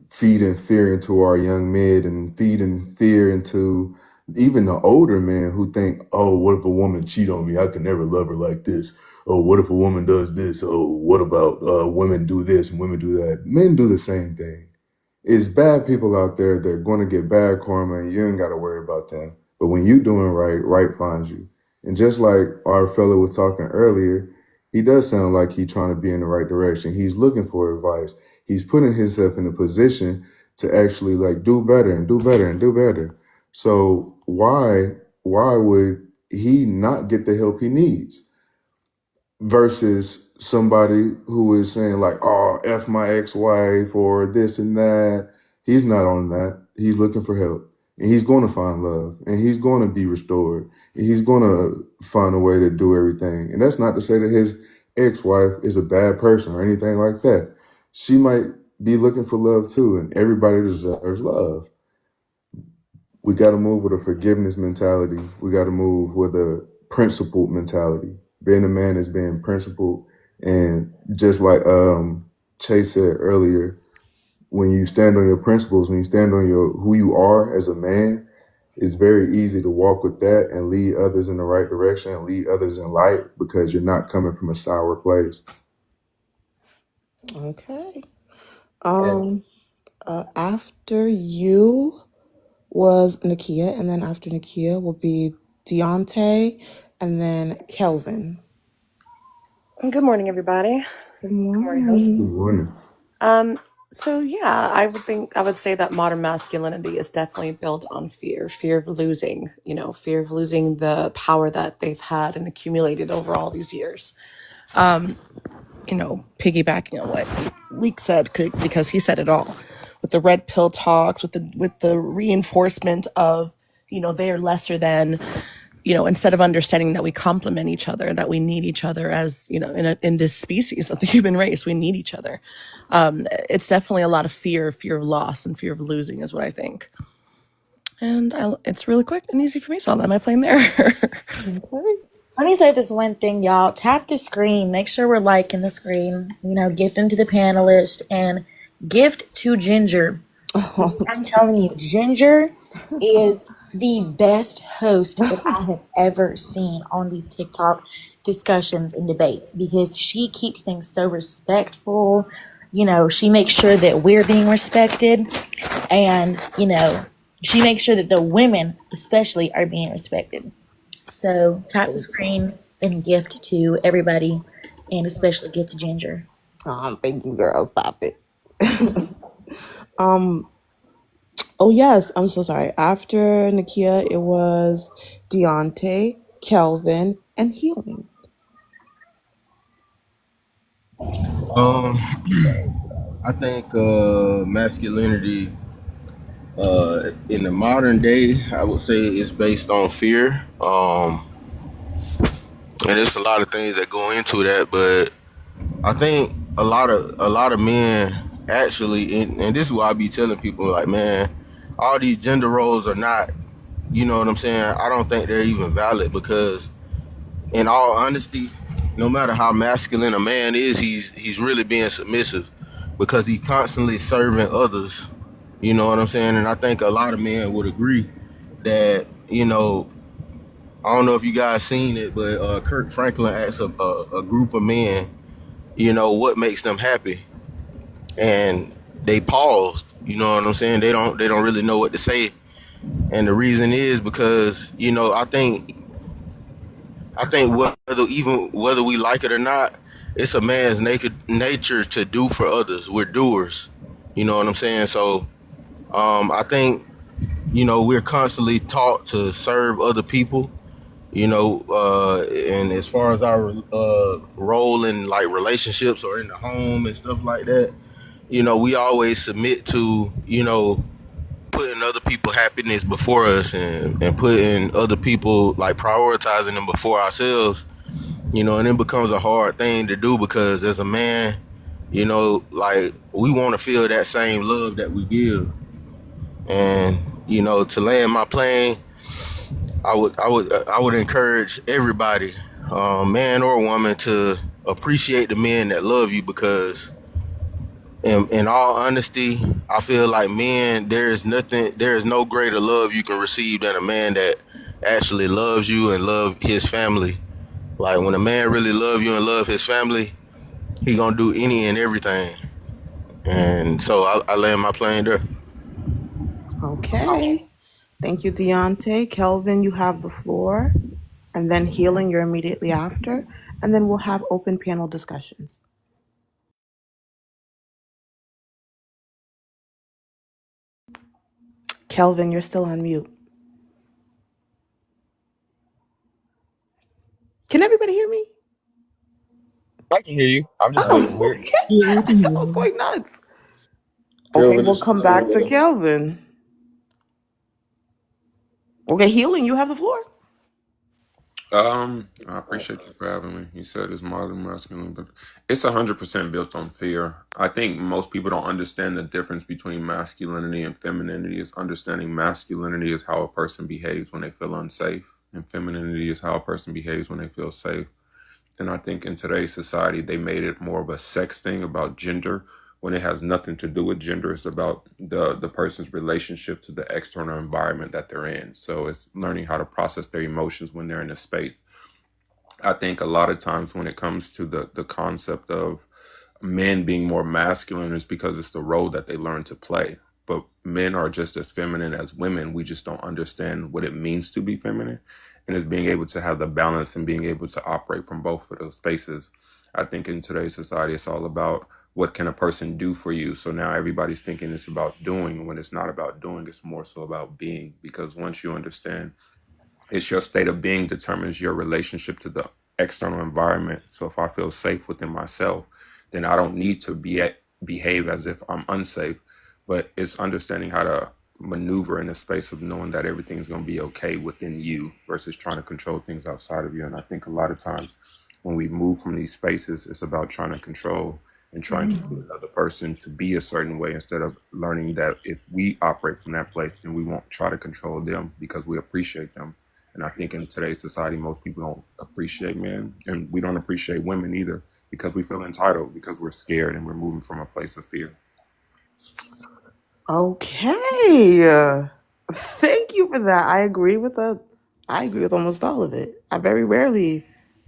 feeding fear into our young men and feeding fear into even the older men who think, oh, what if a woman cheat on me? I could never love her like this. Oh, what if a woman does this? Oh, what about women do this and women do that? Men do the same thing. It's bad people out there that are going to get bad karma, and you ain't got to worry about them. But when you doing right, right finds you. And just like our fellow was talking earlier, he does sound like he's trying to be in the right direction. He's looking for advice. He's putting himself in a position to actually like do better and do better and do better. So why would he not get the help he needs? Versus somebody who is saying like, oh, F my ex-wife or this and that. He's not on that. He's looking for help. And he's going to find love. And he's going to be restored. And he's going to find a way to do everything. And that's not to say that his ex-wife is a bad person or anything like that. She might be looking for love too. And everybody deserves love. We got to move with a forgiveness mentality. We got to move with a principled mentality. Being a man is being principled. And just like Chase said earlier, when you stand on your principles, when you stand on your who you are as a man, it's very easy to walk with that and lead others in the right direction and lead others in light, because you're not coming from a sour place. Okay. And After you was Nakia, and then after Nakia will be Deontay, and then Kelvin. Good morning, everybody. Good Good morning, host. Good morning. morning. So yeah, I would say that modern masculinity is definitely built on fear of losing, fear of losing the power that they've had and accumulated over all these years. Piggybacking on what Leek said, because he said it all, with the red pill talks, with the reinforcement of, they are lesser than, instead of understanding that we complement each other, that we need each other as, in this species of the human race, we need each other. It's definitely a lot of fear of loss and fear of losing is what I think. And it's really quick and easy for me, so I'll land my plane there. Okay. Let me say this one thing, y'all. Tap the screen. Make sure we're liking the screen. Gift into the panelists and gift to Ginger. I'm telling you, Ginger is the best host that I have ever seen on these TikTok discussions and debates because she keeps things so respectful. You know, she makes sure that we're being respected, and, you know, she makes sure that the women, especially, are being respected. So, tap the screen and gift to everybody, and especially gift to Ginger. Thank you, girl. Stop it. um, oh yes, I'm so sorry. After Nakia, it was Deontay, Kelvin, and Healing. Um, I think masculinity in the modern day, I would say, is based on fear. And there's a lot of things that go into that, but I think a lot of men actually, and this is why I be telling people like, man, all these gender roles are not, you know what I'm saying? I don't think they're even valid because, in all honesty, no matter how masculine a man is, he's really being submissive because he's constantly serving others. You know what I'm saying? And I think a lot of men would agree that, I don't know if you guys seen it, but Kirk Franklin asked a group of men, what makes them happy, and they paused. You know what I'm saying? They don't really know what to say, and the reason is because I think whether we like it or not, it's a man's naked nature to do for others. We're doers. You know what I'm saying? So I think we're constantly taught to serve other people. And as far as our role in like relationships or in the home and stuff like that, we always submit to putting other people's happiness before us, and putting other people, like prioritizing them before ourselves. And it becomes a hard thing to do because as a man, like we want to feel that same love that we give. And, to land my plane, I would encourage everybody, man or woman, to appreciate the men that love you because in all honesty, I feel like men, there is no greater love you can receive than a man that actually loves you and love his family. Like when a man really love you and love his family, he gonna do any and everything. And so I land my plane there. Okay. Thank you, Deontay. Kelvin, you have the floor. And then Healing, you're immediately after. And then we'll have open panel discussions. Kelvin, you're still on mute. Can everybody hear me? I can hear you. I'm just waiting Oh, here. okay. Yeah, we can hear I was you. going nuts. Okay, Kelvin we'll is come still back to there. Kelvin. Okay, Healing, you have the floor. I appreciate you for having me. You said it's modern masculine, but it's 100% built on fear. I think most people don't understand the difference between masculinity and femininity. Is understanding masculinity is how a person behaves when they feel unsafe, and femininity is how a person behaves when they feel safe. And I think in today's society, they made it more of a sex thing about gender when it has nothing to do with gender. It's about the person's relationship to the external environment that they're in. So it's learning how to process their emotions when they're in a space. I think a lot of times when it comes to the concept of men being more masculine is because it's the role that they learn to play. But men are just as feminine as women. We just don't understand what it means to be feminine. And it's being able to have the balance and being able to operate from both of those spaces. I think in today's society, it's all about what can a person do for you. So now everybody's thinking it's about doing when it's not about doing. It's more so about being. Because once you understand it's your state of being determines your relationship to the external environment. So if I feel safe within myself, then I don't need to behave as if I'm unsafe. But it's understanding how to maneuver in a space of knowing that everything's going to be okay within you versus trying to control things outside of you. And I think a lot of times when we move from these spaces, it's about trying to control and trying to get another person to be a certain way instead of learning that if we operate from that place, then we won't try to control them because we appreciate them. And I think in today's society, most people don't appreciate men, and we don't appreciate women either because we feel entitled, because we're scared and we're moving from a place of fear. Okay. Thank you for that. I agree with almost all of it. I very rarely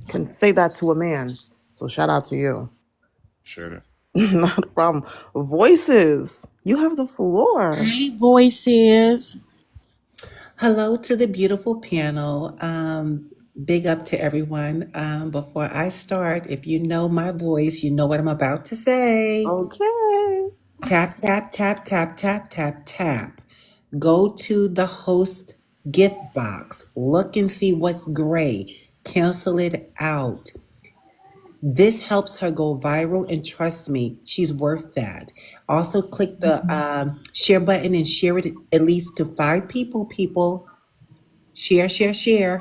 can say that to a man. So shout out to you. Sure. Not a problem. Voices. You have the floor. Hey, voices. Hello to the beautiful panel. Big up to everyone. Before I start, if you know my voice, you know what I'm about to say. Okay. Tap, tap, tap, tap, tap, tap, tap. Go to the host gift box. Look and see what's gray. Cancel it out. This helps her go viral, and trust me, she's worth that. Also, click the share button and share it at least to 5 people. People, share, share, share.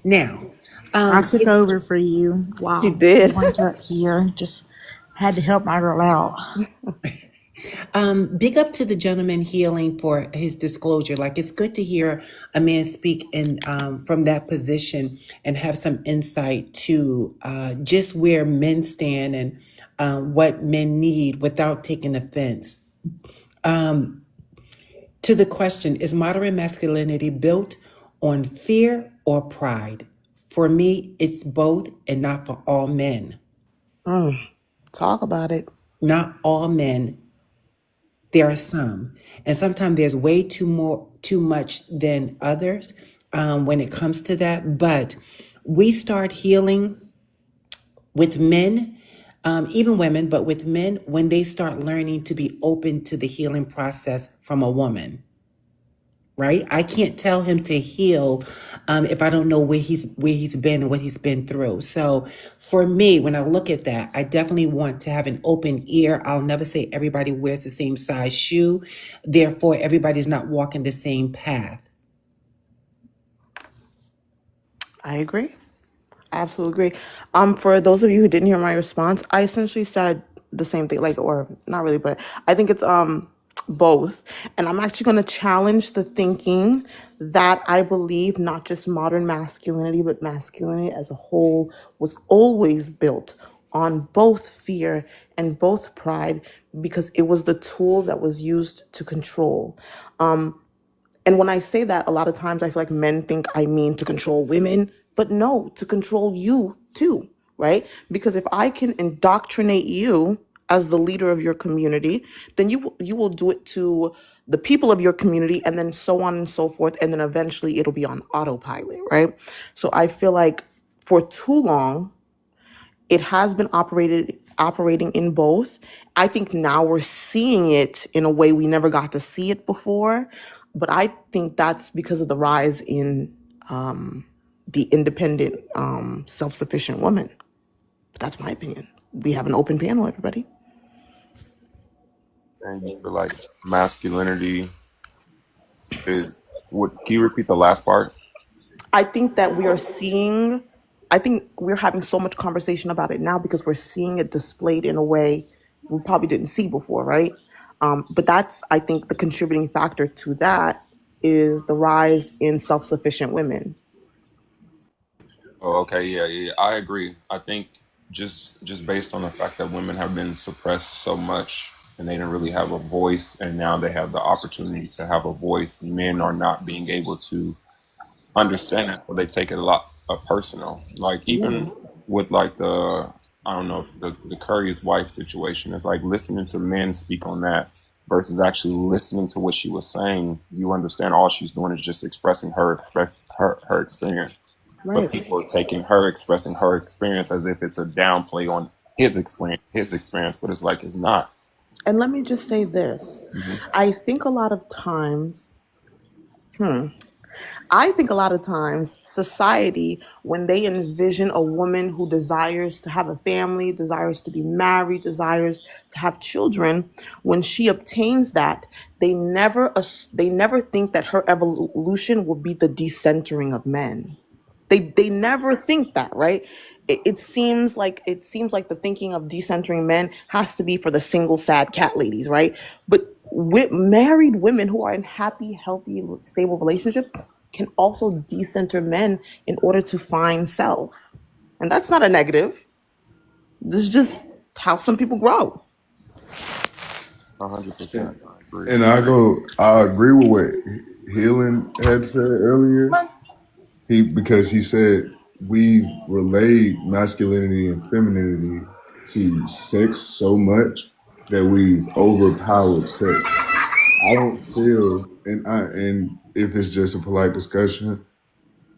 Now, I took over for you. She Wow. You did. weren't up here. Just had to help my girl out. big up to the gentleman healing for his disclosure. Like, it's good to hear a man speak in from that position and have some insight to just where men stand and what men need without taking offense. To the question, is modern masculinity built on fear or pride? For me, it's both, and not for all men. Talk about it. Not all men. There are some, and sometimes there's way too much than others when it comes to that. But we start healing with men, even women, but with men when they start learning to be open to the healing process from a woman. Right? I can't tell him to heal if I don't know where he's been and what he's been through. So for me, when I look at that, I definitely want to have an open ear. I'll never say everybody wears the same size shoe. Therefore, everybody's not walking the same path. I agree. Absolutely agree. For those of you who didn't hear my response, I essentially said the same thing, like, or not really, but I think it's both. And I'm actually going to challenge the thinking that I believe not just modern masculinity, but masculinity as a whole was always built on both fear and both pride because it was the tool that was used to control. And when I say that, a lot of times I feel like men think I mean to control women, but no, to control you too, right? Because if I can indoctrinate you as the leader of your community, then you will do it to the people of your community and then so on and so forth. And then eventually it'll be on autopilot, right? So I feel like for too long, it has been operating in both. I think now we're seeing it in a way we never got to see it before, but I think that's because of the rise in the independent, self-sufficient woman. But that's my opinion. We have an open panel, everybody. And you feel like masculinity is what? Can you repeat the last part? I think that I think we're having so much conversation about it now because we're seeing it displayed in a way we probably didn't see before, right? But that's, I think, the contributing factor to that is the rise in self-sufficient women. Oh, okay, yeah. I agree. I think just based on the fact that women have been suppressed so much and they didn't really have a voice, and now they have the opportunity to have a voice. Men are not being able to understand it, or they take it a lot personal. Like even with like the I don't know the Curry's wife situation. It's like listening to men speak on that versus actually listening to what she was saying. You understand all she's doing is just expressing her experience. But Right. people are taking her expressing her experience as if it's a downplay on his experience, but it's like it's not. And let me just say this. Hmm. I think a lot of times, I think a lot of times society, when they envision a woman who desires to have a family, desires to be married, desires to have children, when she obtains that, they never think that her evolution will be the decentering of men. They never think that, right? It seems like the thinking of decentering men has to be for the single sad cat ladies, right? But with married women who are in happy, healthy, stable relationships can also decenter men in order to find self. And that's not a negative. This is just how some people grow. 100%. I agree. And I agree with what Healing had said earlier. Because he said we relayed masculinity and femininity to sex so much that we've overpowered sex. I don't feel, and if it's just a polite discussion,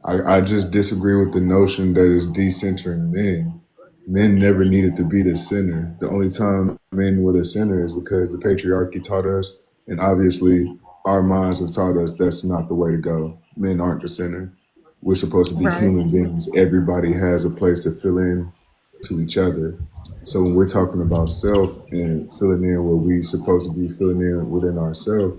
I just disagree with the notion that it's decentering men. Men never needed to be the center. The only time men were the center is because the patriarchy taught us, and obviously our minds have taught us that's not the way to go. Men aren't the center. We're supposed to be Right. human beings. Everybody has a place to fill in to each other. So when we're talking about self and filling in where we're supposed to be filling in within ourselves,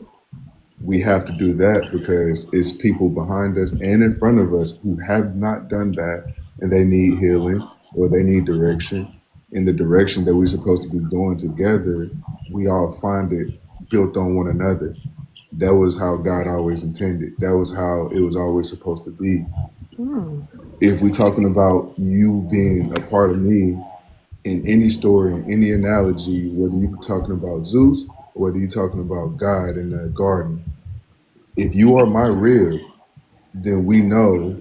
we have to do that because it's people behind us and in front of us who have not done that and they need healing or they need direction in the direction that we're supposed to be going together. We all find it built on one another. That was how God always intended. That was how it was always supposed to be. If we're talking about you being a part of me in any story, in any analogy, whether you're talking about Zeus or whether you're talking about God in the garden, if you are my rib, then we know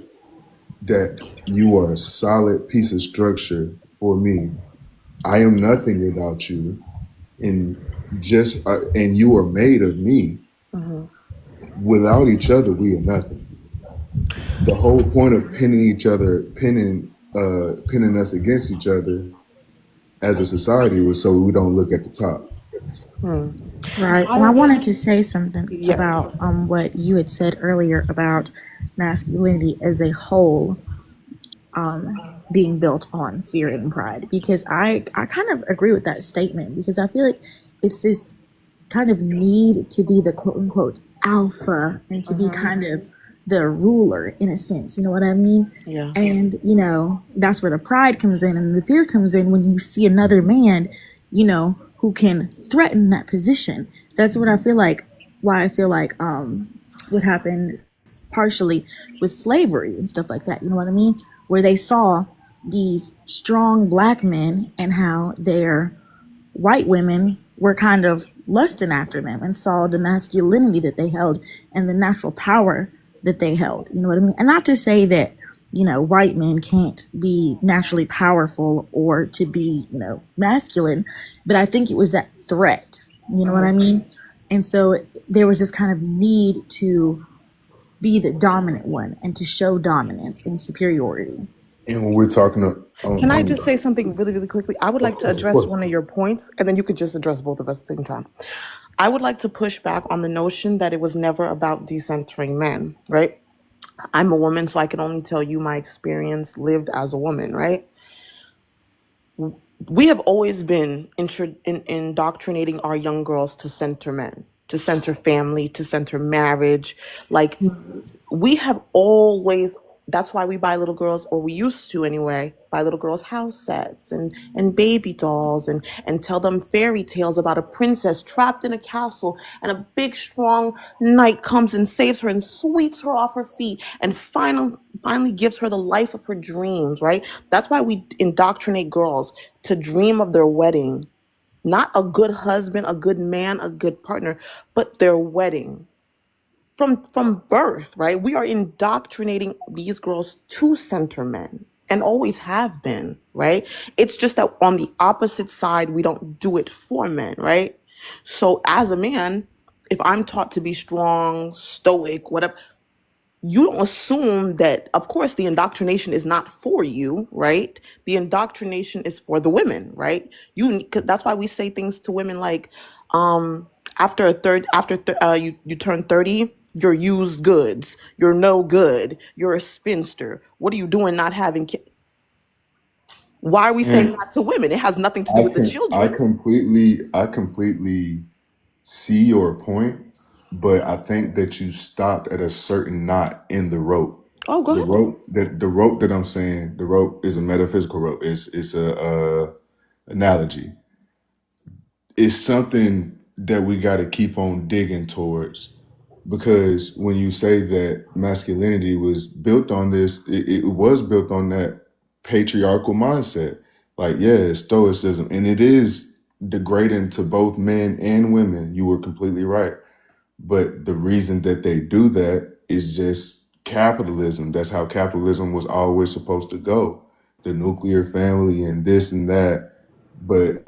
that you are a solid piece of structure for me. I am nothing without you, and and you are made of me. Without each other, we are nothing. The whole point of pinning us against each other as a society was so we don't look at the top. Right. I And I don't. wanted to say something Yeah. about what you had said earlier about masculinity as a whole being built on fear and pride, because I kind of agree with that statement, because I feel like it's this kind of need to be the quote unquote alpha and to be kind of the ruler in a sense, you know what I mean? Yeah. And, that's where the pride comes in and the fear comes in when you see another man, who can threaten that position. That's what I feel like, why I feel like what happened partially with slavery and stuff like that, you know what I mean? Where they saw these strong black men and how their white women were kind of lusting after them and saw the masculinity that they held and the natural power that they held. You know what I mean? And not to say that, white men can't be naturally powerful or to be, masculine, but I think it was that threat. You know what I mean? And so there was this kind of need to be the dominant one and to show dominance and superiority. And when we're talking, Can I just say something really, really quickly? I would like to of address course, one of your points, and then you could just address both of us at the same time. I would like to push back on the notion that it was never about decentering men, right? I'm a woman, so I can only tell you my experience lived as a woman, right? We have always been indoctrinating our young girls to center men, to center family, to center marriage. Like, we have always, that's why we buy little girls, or we used to anyway, buy little girls house sets and baby dolls and tell them fairy tales about a princess trapped in a castle and a big strong knight comes and saves her and sweeps her off her feet and finally gives her the life of her dreams, right? That's why we indoctrinate girls to dream of their wedding, not a good husband, a good man, a good partner, but their wedding from birth, right? We are indoctrinating these girls to center men and always have been, right? It's just that on the opposite side, we don't do it for men, right? So as a man, if I'm taught to be strong, stoic, whatever, you don't assume that, of course, the indoctrination is not for you, right? The indoctrination is for the women, right? 'Cause that's why we say things to women like, um you turn 30, you're used goods, you're no good, you're a spinster, what are you doing not having kids? Why are we saying and that to women? It has nothing to do with the children. I completely see your point, but I think that you stopped at a certain knot in the rope. Oh, go ahead. The rope that I'm saying, the rope is a metaphysical rope. It's a analogy. It's something that we got to keep on digging towards, because when you say that masculinity was built on this, it was built on that patriarchal mindset. Like, yeah, it's stoicism, and it is degrading to both men and women. You were completely right. But the reason that they do that is just capitalism. That's how capitalism was always supposed to go. The nuclear family and this and that. But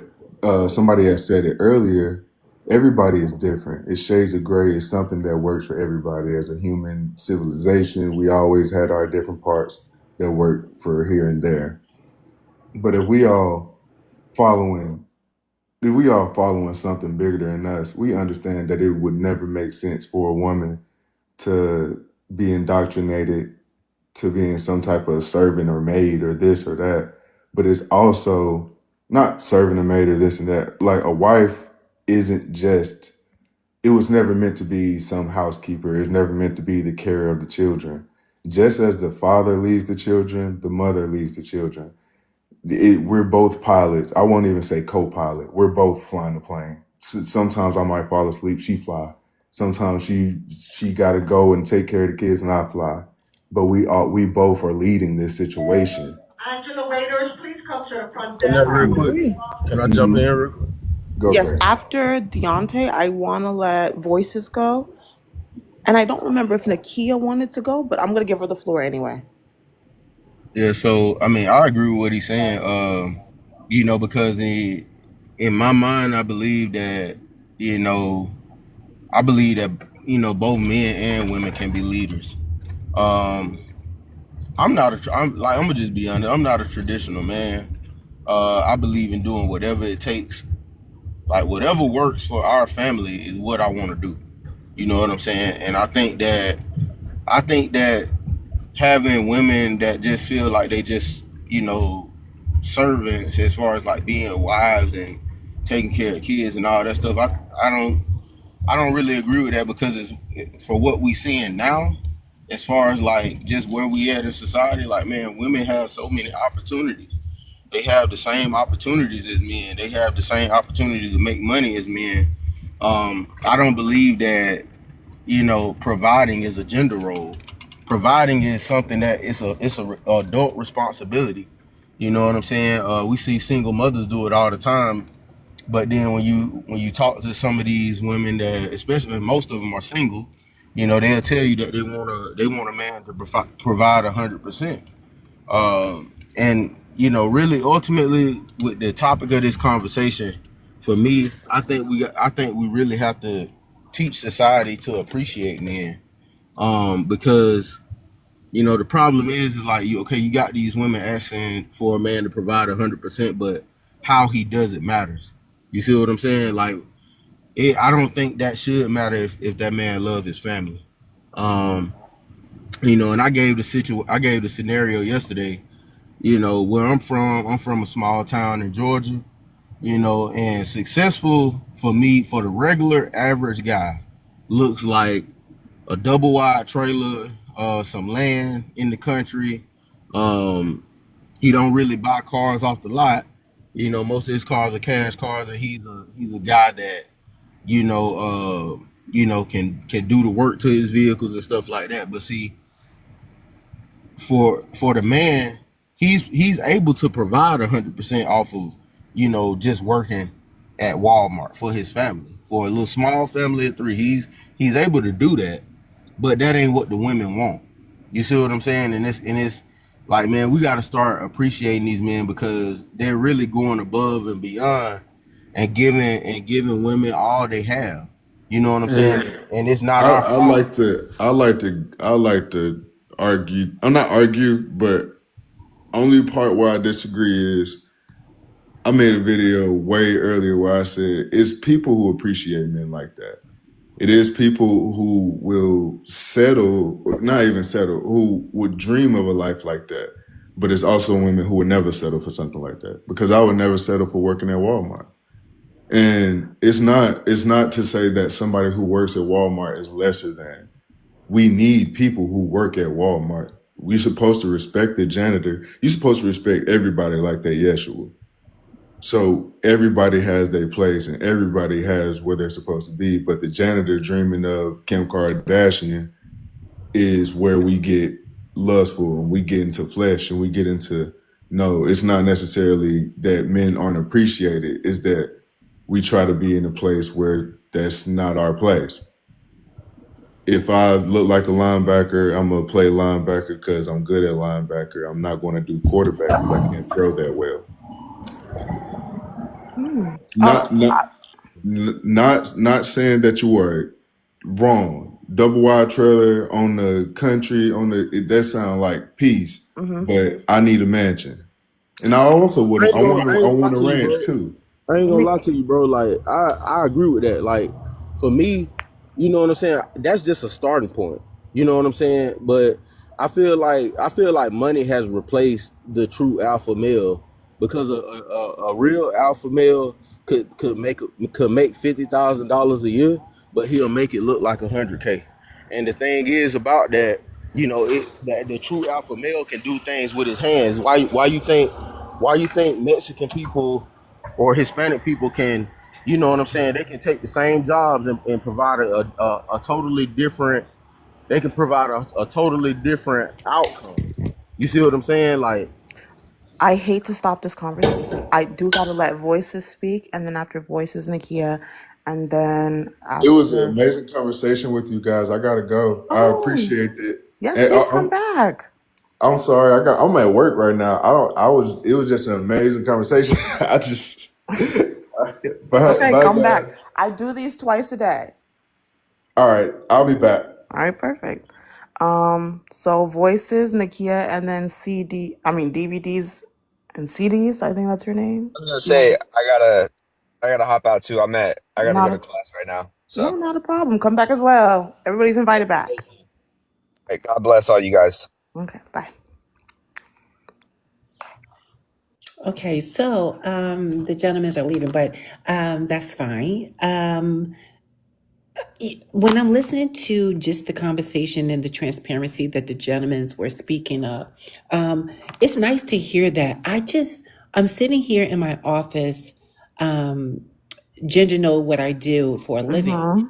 somebody has said it earlier. Everybody is different. It's shades of gray. It's something that works for everybody. As a human civilization, we always had our different parts that work for here and there. But following if we all following something bigger than us, we understand that it would never make sense for a woman to be indoctrinated to being some type of servant or maid or this or that. But it's also not serving a maid or this and that. Like a wife isn't just, it was never meant to be some housekeeper. It's never meant to be the carer of the children. Just as the father leads the children, the mother leads the children. We're both pilots. I won't even say co-pilot. We're both flying the plane. Sometimes I might fall asleep. She fly. Sometimes she got to go and take care of the kids, and I fly. But we both are leading this situation. Angela waiters, please come to the front And desk. that real I quick. agree. Can I jump in real quick? Go Yes, for it. after Deontay, I want to let Voices go. And I don't remember if Nakia wanted to go, but I'm going to give her the floor anyway. Yeah, so I mean, I agree with what he's saying. Because in my mind, I believe that you know, I believe that both men and women can be leaders. Um, I'm gonna just be honest. I'm not a traditional man. I believe in doing whatever it takes. Like whatever works for our family is what I want to do. You know what I'm saying? And I think that having women that just feel like they just servants as far as like being wives and taking care of kids and all that stuff. I don't really agree with that because it's for what we seeing now, as far as like just where we at in society. Like man, women have so many opportunities. They have the same opportunities as men. They have the same opportunities to make money as men. I don't believe that providing is a gender role. Providing is something that it's a adult responsibility. You know what I'm saying? We see single mothers do it all the time, but then when you talk to some of these women that, especially most of them are single, they'll tell you that they want a man to provide 100%. And really, ultimately, with the topic of this conversation, for me, I think we really have to teach society to appreciate men. Because the problem is like you got these women asking for a man to provide 100%, but how he does it matters. You see what I'm saying? Like, I don't think that should matter if that man love his family. Um, and I gave the scenario yesterday. Where I'm from a small town in Georgia. And successful for me, for the regular average guy, looks like a double wide trailer, some land in the country. He don't really buy cars off the lot. Most of his cars are cash cars, and he's a guy that can do the work to his vehicles and stuff like that. But see, for the man, he's able to provide 100% off of just working at Walmart for his family, for a little small family of three. He's able to do that, but that ain't what the women want. You see what I'm saying? And it's like, man, we got to start appreciating these men because they're really going above and beyond and giving women all they have. You know what I'm saying? And And it's not I, our I fault. like to I like to I like to argue. I'm not argue, but only part where I disagree is I made a video way earlier where I said it's people who appreciate men like that. It is people who will settle, or not even settle, who would dream of a life like that. But it's also women who would never settle for something like that because I would never settle for working at Walmart. And it's not to say that somebody who works at Walmart is lesser than. We need people who work at Walmart. We're supposed to respect the janitor. You're supposed to respect everybody like that Yeshua. So everybody has their place and everybody has where they're supposed to be. But the janitor dreaming of Kim Kardashian is where we get lustful and we get into flesh and we get into no, it's not necessarily that men aren't appreciated. It's that we try to be in a place where that's not our place. If I look like a linebacker, I'm gonna play linebacker because I'm good at linebacker. I'm not going to do quarterback because I can't throw that well. Um, Not not not saying that you are wrong. Double wide trailer on the country that sound like peace, but I need a mansion, and I also would I want I ain't I gonna lie want a to you, bro. ranch too. I ain't let gonna me. lie to you, bro. Like I agree with that. Like for me, you know what I'm saying. That's just a starting point. You know what I'm saying. But I feel like money has replaced the true alpha male because a real alpha male could make $50,000 a year, but he'll make it look like 100K. And the thing is about that, that the true alpha male can do things with his hands. Why you think Mexican people or Hispanic people can, you know what I'm saying? They can take the same jobs and provide a totally different. They can provide a totally different outcome. You see what I'm saying? Like, I hate to stop this conversation. I do gotta let voices speak, and then after voices, Nakia, and then It was an after. amazing conversation with you guys. I gotta go. I Oh, appreciate it. yes, And please come back. I'm sorry. I'm at work right now. I don't. I was. It was just an amazing conversation. I just. It's Bye, okay. bye, Come back. guys. I do these twice a day. All right. I'll be back. All right, perfect. So voices, Nakia, and then CD. I mean DVDs and CDs. I think that's your name. I was gonna You say want I gotta hop out too. I gotta go not to a class right now. no, So not a problem. Come back as well. Everybody's invited thank back. you. Hey, God bless all you guys. Okay, bye. Okay, so the gentlemen are leaving, but that's fine. When I'm listening to just the conversation and the transparency that the gentlemen were speaking of, it's nice to hear that. I'm sitting here in my office. Ginger know what I do for a living. Mm-hmm.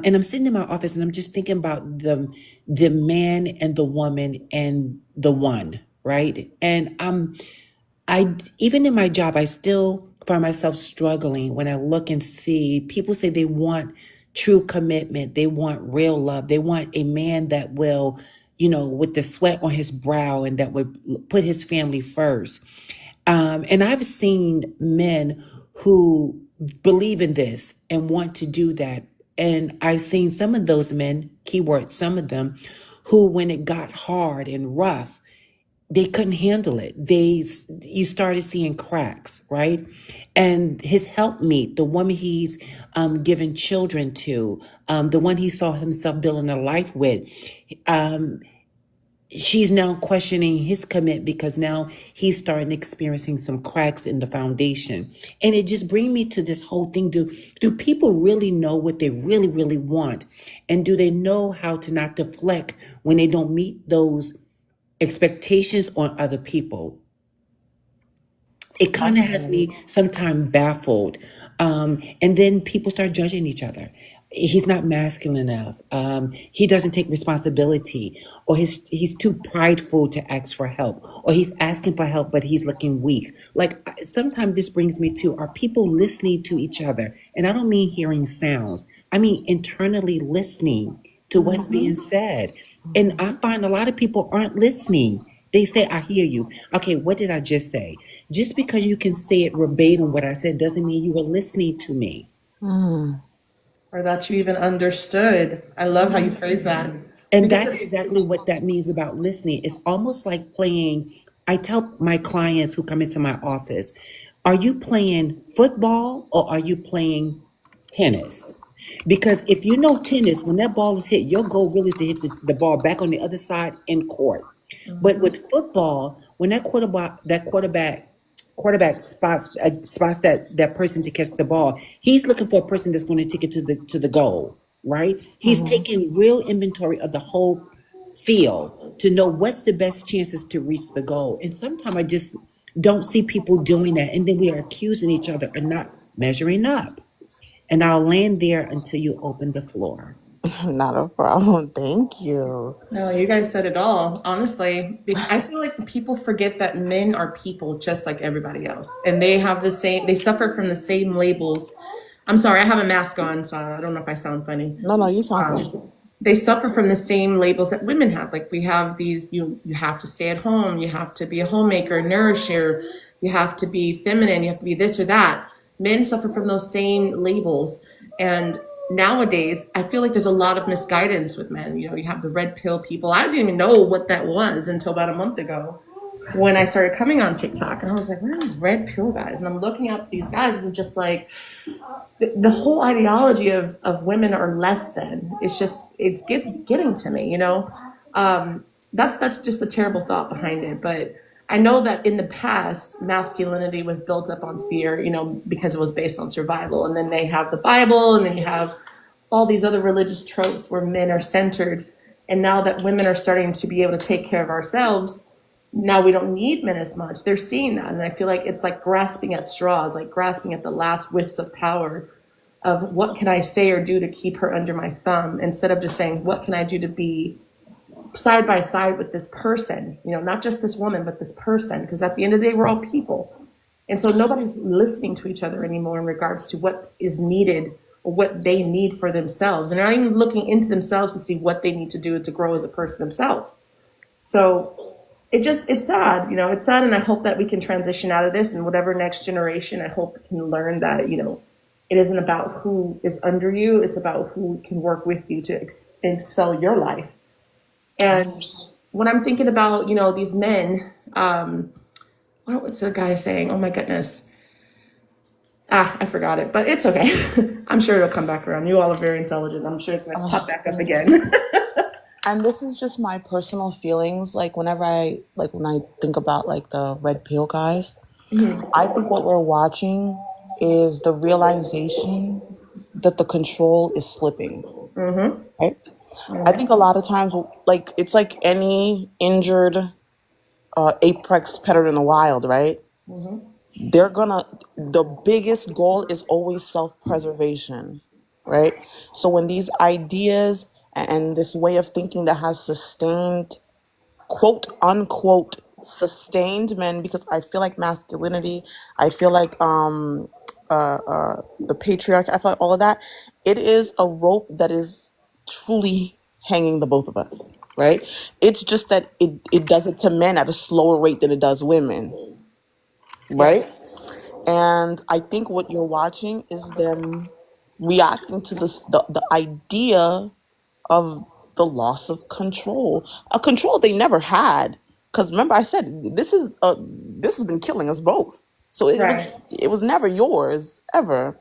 And I'm sitting in my office and I'm just thinking about the man and the woman and the one, right? And I even in my job, I still find myself struggling when I look and see people say they want true commitment, they want real love, they want a man that will, with the sweat on his brow and that would put his family first. And I've seen men who believe in this and want to do that. And I've seen some of those men, keyword, some of them, who, when it got hard and rough, they couldn't handle it. You started seeing cracks, right? And his helpmeet, the woman he's given children to, the one he saw himself building a life with, um, she's now questioning his commit because now he's starting experiencing some cracks in the foundation. And it just brings me to this whole thing. Do people really know what they really, really want? And do they know how to not deflect when they don't meet those expectations on other people? It kind of has Definitely. me sometimes baffled. And then people start judging each other. He's not masculine enough. He doesn't take responsibility, or he's too prideful to ask for help, or he's asking for help but he's looking weak. Like sometimes this brings me to: are people listening to each other? And I don't mean hearing sounds. I mean internally listening to what's Mm-hmm. being said. And I Mm-hmm. find a lot of people aren't listening. They say, I hear you. Okay, what did I just say? Just because you can say it verbatim what I said doesn't mean you were listening to me. Mm-hmm. Or that you even understood. I love how you phrase that. And Because that's exactly what that means about listening. It's almost like playing. I tell my clients who come into my office, are you playing football or are you playing tennis? Because if you know tennis, when that ball is hit, your goal really is to hit the ball back on the other side in court. But with football, when that quarterback spots that person to catch the ball, he's looking for a person that's going to take it to the goal, right? He's Mm-hmm. taking real inventory of the whole field to know what's the best chances to reach the goal. And sometimes I just don't see people doing that, and then we are accusing each other of not measuring up. And I'll land there until you open the floor. Not a problem. Thank you. no, you guys said it all. Honestly, I feel like like people forget that men are people just like everybody else, and they suffer from the same labels. I'm sorry, I have a mask on, so I don't know if I sound funny. No, you sound fine. They suffer from the same labels that women have. Like we have these, you have to stay at home, you have to be a homemaker, nourisher, you have to be feminine, you have to be this or that. Men suffer from those same labels. And nowadays, I feel like there's a lot of misguidance with men. You have the red pill people. I didn't even know what that was until about a month ago when I started coming on TikTok. And I was like, what are these red pill guys? And I'm looking at these guys and just like, the whole ideology of women are less than. It's getting to me, that's just a terrible thought behind it. But I know that in the past, masculinity was built up on fear, because it was based on survival. And then they have the Bible, and then you have all these other religious tropes where men are centered. And now that women are starting to be able to take care of ourselves, now we don't need men as much. They're seeing that. And I feel like it's like grasping at straws, like grasping at the last whiffs of power of what can I say or do to keep her under my thumb, instead of just saying, what can I do to be side by side with this person, not just this woman, but this person. Because at the end of the day, we're all people. And so nobody's listening to each other anymore in regards to what is needed or what they need for themselves. And they're not even looking into themselves to see what they need to do to grow as a person themselves. So it's sad, it's sad. And I hope that we can transition out of this, and whatever next generation, I hope can learn that, it isn't about who is under you. It's about who can work with you to excel your life. And when I'm thinking about, these men, what's the guy saying? Oh my goodness. I forgot it, but it's okay. I'm sure it'll come back around. You all are very intelligent. I'm sure it's going to pop back up again. And this is just my personal feelings. Like when I think about like the red pill guys, I think what we're watching is the realization that the control is slipping. Right? I think a lot of times, like it's like any injured apex predator in the wild, right? The biggest goal is always self-preservation, right? So when these ideas and this way of thinking that has sustained, quote unquote, sustained men, because I feel like masculinity, I feel like the patriarchy, I feel like all of that, it is a rope that is truly hanging the both of us, right? It's just that it does it to men at a slower rate than it does women, right? Yes. And I think what you're watching is them reacting to the idea of the loss of control, a control they never had. Because remember, I said this has been killing us both. So Right. it was never yours ever.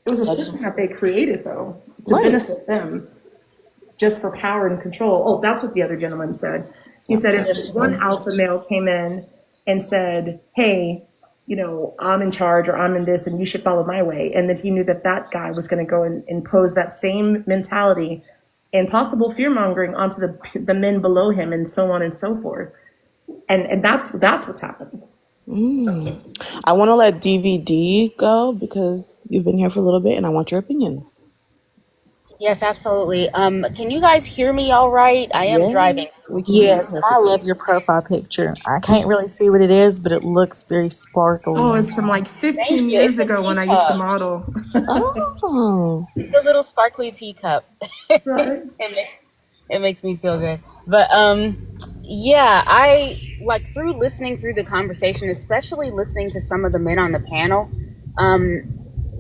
It was a So I just, system that they created, though, to right. benefit them, just for power and control. Oh, that's what the other gentleman said. He said if one alpha male came in and said, hey, I'm in charge, or I'm in this, and you should follow my way. And that he knew that guy was going to go and impose that same mentality and possible fear mongering onto the men below him, and so on and so forth. And that's what's happening. I want to let DVD go because you've been here for a little bit and I want your opinions. Yes, absolutely. Can you guys hear me all right? I am driving. Yes, we can hear you Yes, and I perfectly. love your profile picture. I can't really see what it is, but it looks very sparkly. Oh, it's from like Thank 15 you. years It's a ago when I used to teacup. model. Oh, It's a little sparkly teacup. Right. It makes me feel good. But yeah, I like through listening through the conversation, especially listening to some of the men on the panel,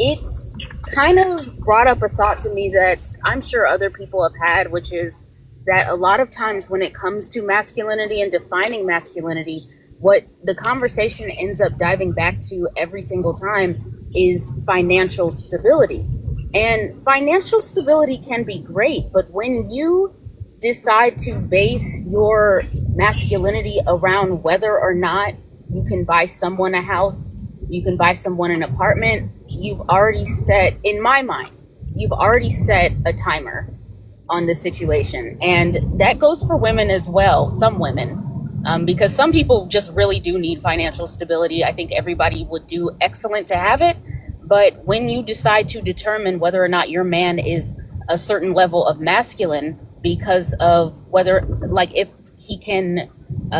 it's kind of brought up a thought to me that I'm sure other people have had, which is that a lot of times when it comes to masculinity and defining masculinity, what the conversation ends up diving back to every single time is financial stability. And financial stability can be great, but when you decide to base your masculinity around whether or not you can buy someone a house, you can buy someone an apartment, you've already set, in my mind, you've already set a timer on the situation. And that goes for women as well, some women, because some people just really do need financial stability. I think everybody would do excellent to have it. But when you decide to determine whether or not your man is a certain level of masculine because of whether, like, if he can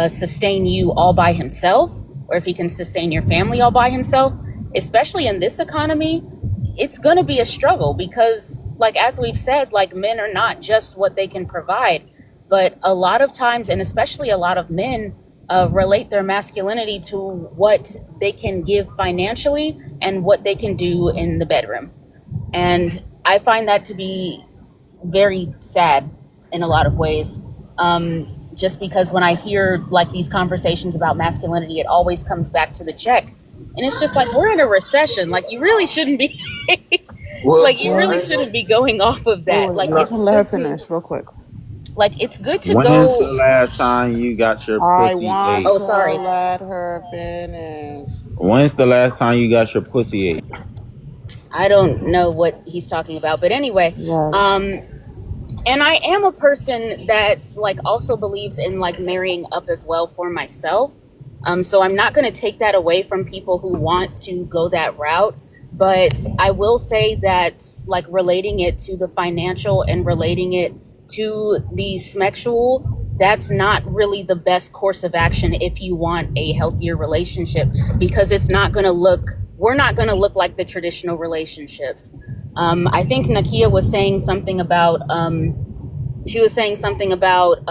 sustain you all by himself, or if he can sustain your family all by himself, especially in this economy, it's going to be a struggle because, like, as we've said, like, men are not just what they can provide, but a lot of times, and especially a lot of men, relate their masculinity to what they can give financially and what they can do in the bedroom. And I find that to be very sad in a lot of ways. Just because when I hear like these conversations about masculinity, it always comes back to the check. And it's just like, we're in a recession. Like, you really shouldn't be Well, like, you I really ain't gonna, shouldn't be going off of that. Wait, Like, I just it's want to let her good to, finish real quick. like, it's good to When's go. the last time you got your I pussy want ate? Oh, to sorry. let her finish. When's the last time you got your pussy ate? I don't know what he's talking about, but anyway, Right. um, and I am a person that like also believes in like marrying up as well for myself. So I'm not going to take that away from people who want to go that route. But I will say that like relating it to the financial and relating it to the sexual, that's not really the best course of action if you want a healthier relationship, because it's not going to look, we're not going to look like the traditional relationships. I think Nakia was saying something about she was saying something about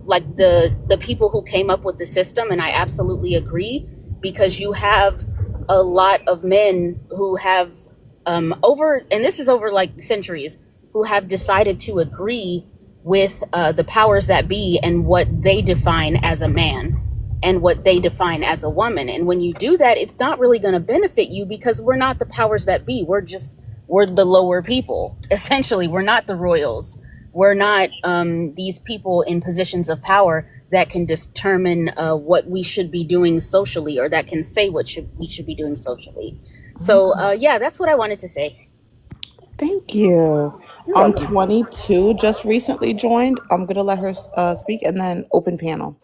like the people who came up with the system, and I absolutely agree, because you have a lot of men who have over, and this is over like centuries, who have decided to agree with the powers that be and what they define as a man and what they define as a woman. And when you do that, it's not really going to benefit you, because we're not the powers that be. We're the lower people. Essentially, we're not the royals. We're not these people in positions of power that can determine what we should be doing socially, or that can say what we should be doing socially. So yeah, that's what I wanted to say. Thank you. You're welcome. 22 just recently joined. I'm gonna let her speak and then open panel.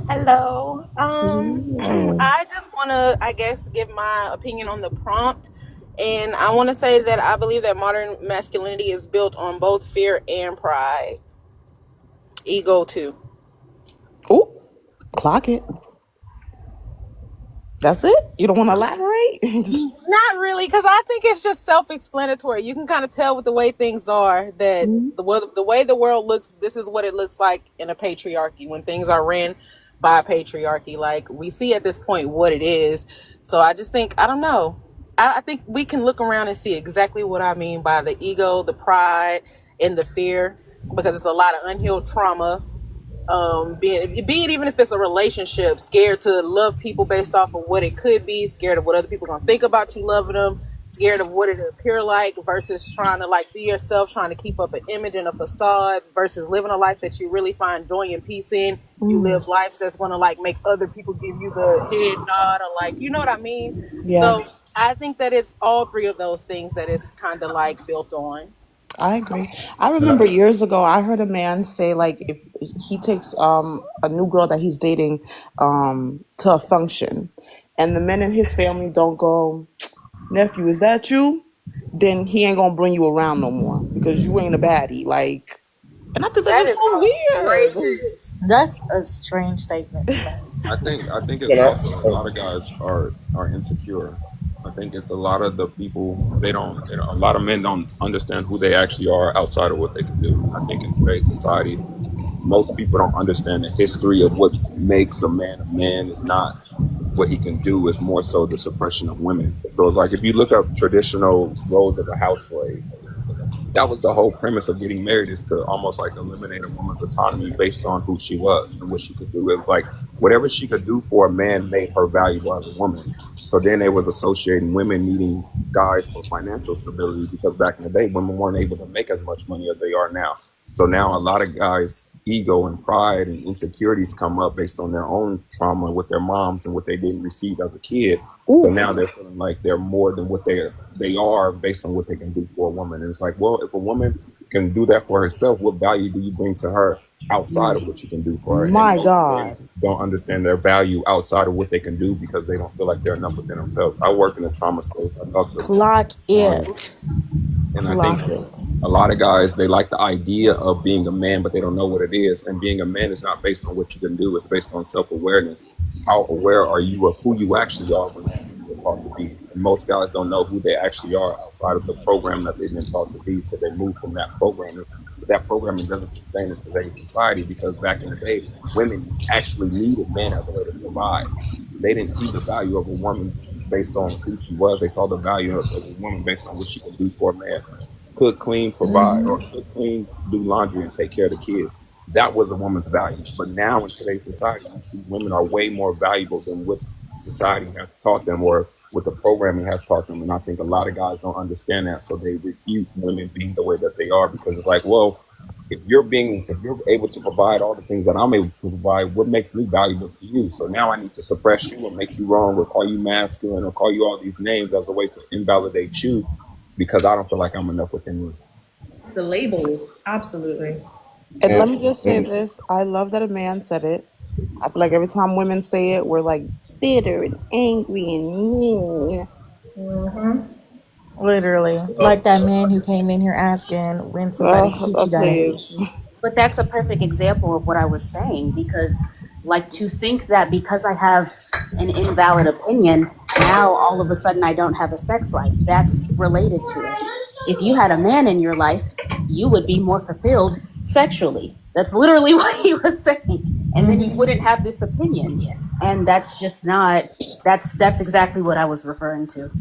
Hello. Yeah. I just want to, I guess, give my opinion on the prompt. And I want to say that I believe that modern masculinity is built on both fear and pride. Ego, too. Oh, clock it. That's it? You don't want to elaborate? Not really, because I think it's just self-explanatory. You can kind of tell with the way things are that the way the world looks, this is what it looks like in a patriarchy, when things are ran by a patriarchy. Like, we see at this point what it is. So I just think, I don't know. I think we can look around and see exactly what I mean by the ego, the pride, and the fear, because it's a lot of unhealed trauma. Be it even if it's a relationship, scared to love people based off of what it could be, scared of what other people are gonna think about you loving them, scared of what it appear like, versus trying to like be yourself, trying to keep up an image and a facade, versus living a life that you really find joy and peace in. You live lives that's gonna like make other people give you the head nod, or like, you know what I mean? Yeah, So I think that it's all three of those things that it's kind of like built on. I agree. I remember years ago, I heard a man say like if he takes a new girl that he's dating to a function, and the men in his family don't go, nephew, is that you? Then he ain't gonna bring you around no more because you ain't a baddie. Like, and I think that That is is so weird. outrageous. That's a strange statement to make. I think it's Can also a I? lot of guys are insecure. I think it's a lot of the people a lot of men don't understand who they actually are outside of what they can do. I think in today's society, most people don't understand the history of what makes a man a man is not what he can do, is more so the suppression of women. So it's like if you look up traditional roles of a house slave, that was the whole premise of getting married, is to almost like eliminate a woman's autonomy based on who she was and what she could do. It was like whatever she could do for a man made her valuable as a woman. So then they was associating women needing guys for financial stability, because back in the day women weren't able to make as much money as they are now. So now a lot of guys ego and pride and insecurities come up based on their own trauma with their moms and what they didn't receive as a kid. So now they're feeling like they're more than what they are based on what they can do for a woman. And it's like, well, if a woman can do that for herself, what value do you bring to her outside of what you can do for her? And My most men God. don't understand their value outside of what they can do because they don't feel like they're enough within themselves. I work in the trauma space. I talk to Clock clients, it. and I think Clock it. A lot of guys, they like the idea of being a man, but they don't know what it is. And being a man is not based on what you can do, it's based on self awareness. How aware are you of who you actually are versus who you're taught to be? And most guys don't know who they actually are outside of the program that they've been taught to be. So they move from that programming. But that programming doesn't sustain in today's society because back in the day, women actually needed men as a way to survive. They didn't see the value of a woman based on who she was. They saw the value of a woman based on what she could do for a man: cook, clean, provide, or cook, clean, do laundry, and take care of the kids. That was a woman's value. But now in today's society, you see women are way more valuable than what society has taught them or what the programming has taught them. And I think a lot of guys don't understand that, so they refute women being the way that they are because it's like, well, if you're able to provide all the things that I'm able to provide, what makes me valuable to you? So now I need to suppress you or make you wrong or call you masculine or call you all these names as a way to invalidate you because I don't feel like I'm enough within you. The labels, absolutely. And let And, me just say and this. I love that a man said it. I feel like every time women say it, we're like bitter and angry and mean. Literally. Like that man who came in here asking when somebody's coochie got Please. ate. But that's a perfect example of what I was saying because, like, to think that because I have an invalid opinion, now all of a sudden I don't have a sex life, that's related to it. If you had a man in your life, you would be more fulfilled sexually. That's literally what he was saying. And then you wouldn't have this opinion. And that's just not, that's exactly what I was referring to.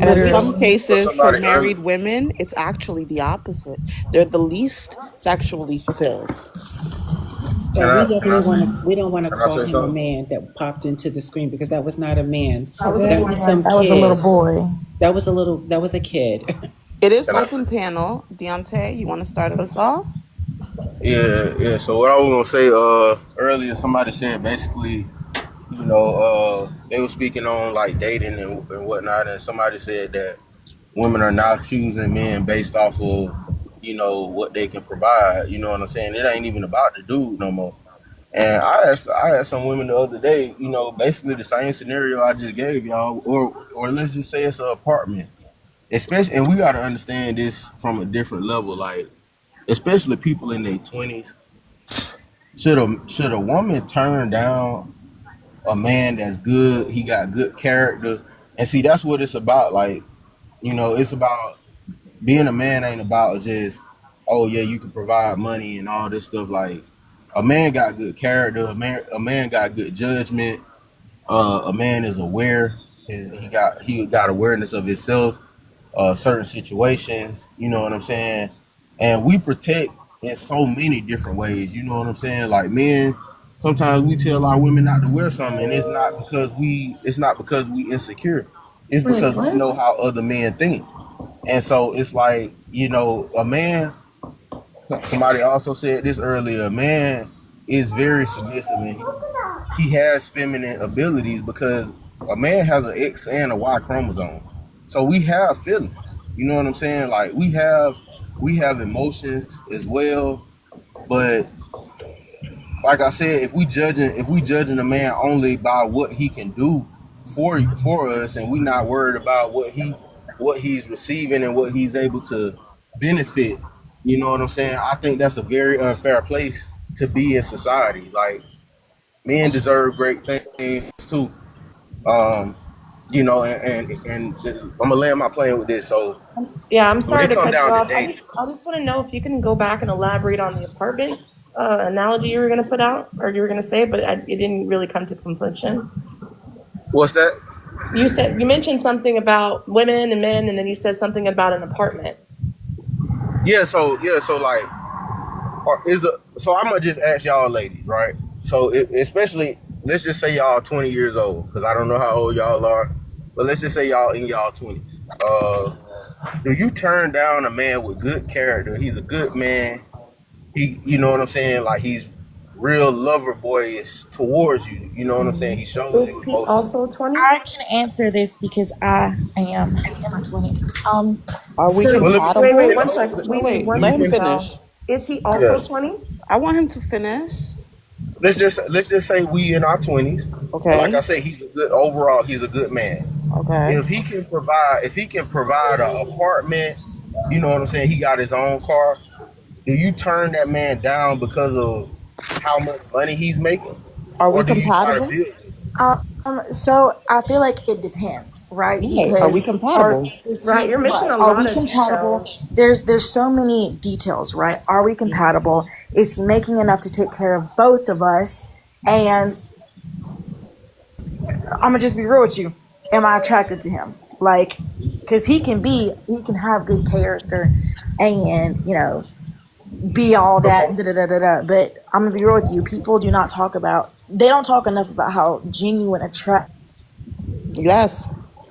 And in some Literally. but cases, for somebody early, married women, it's actually the opposite. They're the least sexually fulfilled. But we can definitely I want to. We don't want to can I call say him a something? man that popped into the screen because that was not a man. That was a That boy. was some That was a little kid. boy. That was a little. That was a kid. It is Can I? open panel. Deontay, you want to start us off? Yeah, yeah. So what I was gonna say earlier, somebody said basically, they were speaking on like dating and whatnot, and somebody said that women are now choosing men based off of what they can provide. You know what I'm saying? It ain't even about the dude no more. And I asked some women the other day, basically the same scenario I just gave y'all, or let's just say it's an apartment. Especially, and we got to understand this from a different level, like especially people in their 20s. Should a woman turn down a man that's good? He got good character, and see that's what it's about. Like it's about being a man. Ain't about just oh yeah, you can provide money and all this stuff. Like a man got good character. A man got good judgment. A man is aware. He got awareness of himself. Certain situations. You know what I'm saying? And we protect in so many different ways. You know what I'm saying? Like men, sometimes we tell our women not to wear something, and it's not because we insecure. It's Wait, because we what? know how other men think. And so it's like, a man, somebody also said this earlier, a man is very submissive and he has feminine abilities because a man has an X and a Y chromosome. So we have feelings. You know what I'm saying? Like we have emotions as well. But like I said, if we judging a man only by what he can do for us, and we not worried about what he's receiving and what he's able to benefit, you know what I'm saying? I think that's a very unfair place to be in society. Like men deserve great things too. Um, and I'm gonna land my plane with this. So Yeah, I'm when sorry it to come cut you down to off. I dating, just I just want to know if you can go back and elaborate on the apartment analogy you were going to put out or you were going to say, but it didn't really come to completion. what's that? You mentioned something about women and men, and then you said something about an apartment. So like, so I'm gonna just ask y'all ladies, right? So especially, let's just say y'all 20 years old, because I don't know how old y'all are, but let's just say y'all in y'all 20s. Do you turn down a man with good character? He's a good man. You know what I'm saying? Like he's real lover boyish towards you. You know what I'm saying? He shows you Is he emotion. also 20? I can answer this because I am in my 20s. Are we So Well, let me Wait, compatible? one second. Wait, One let him second, finish. y'all. finish. Is he Yeah. also 20? I want him to finish. Let's just say we in our 20s. Like I Okay. say, he's a good man. Okay. If he can provide an apartment, You know what I'm saying? He got his own car. Do you turn that man down because of how much money he's making, Are we or do you try to compatible? build with So I feel like it depends, right? Yeah. Are we Because are compatible? is Right, he you're missing right? a Are we lot of compatible? details. There's so many details, right? Are we compatible? Is he making enough to take care of both of us? And I'm gonna just be real with you. Am I attracted to him? Like, because he can have good character, and be all him? that. Da, da, da, da, da. But I'm gonna be real with you. People do not talk about. They don't talk enough about how genuine attract. Yes.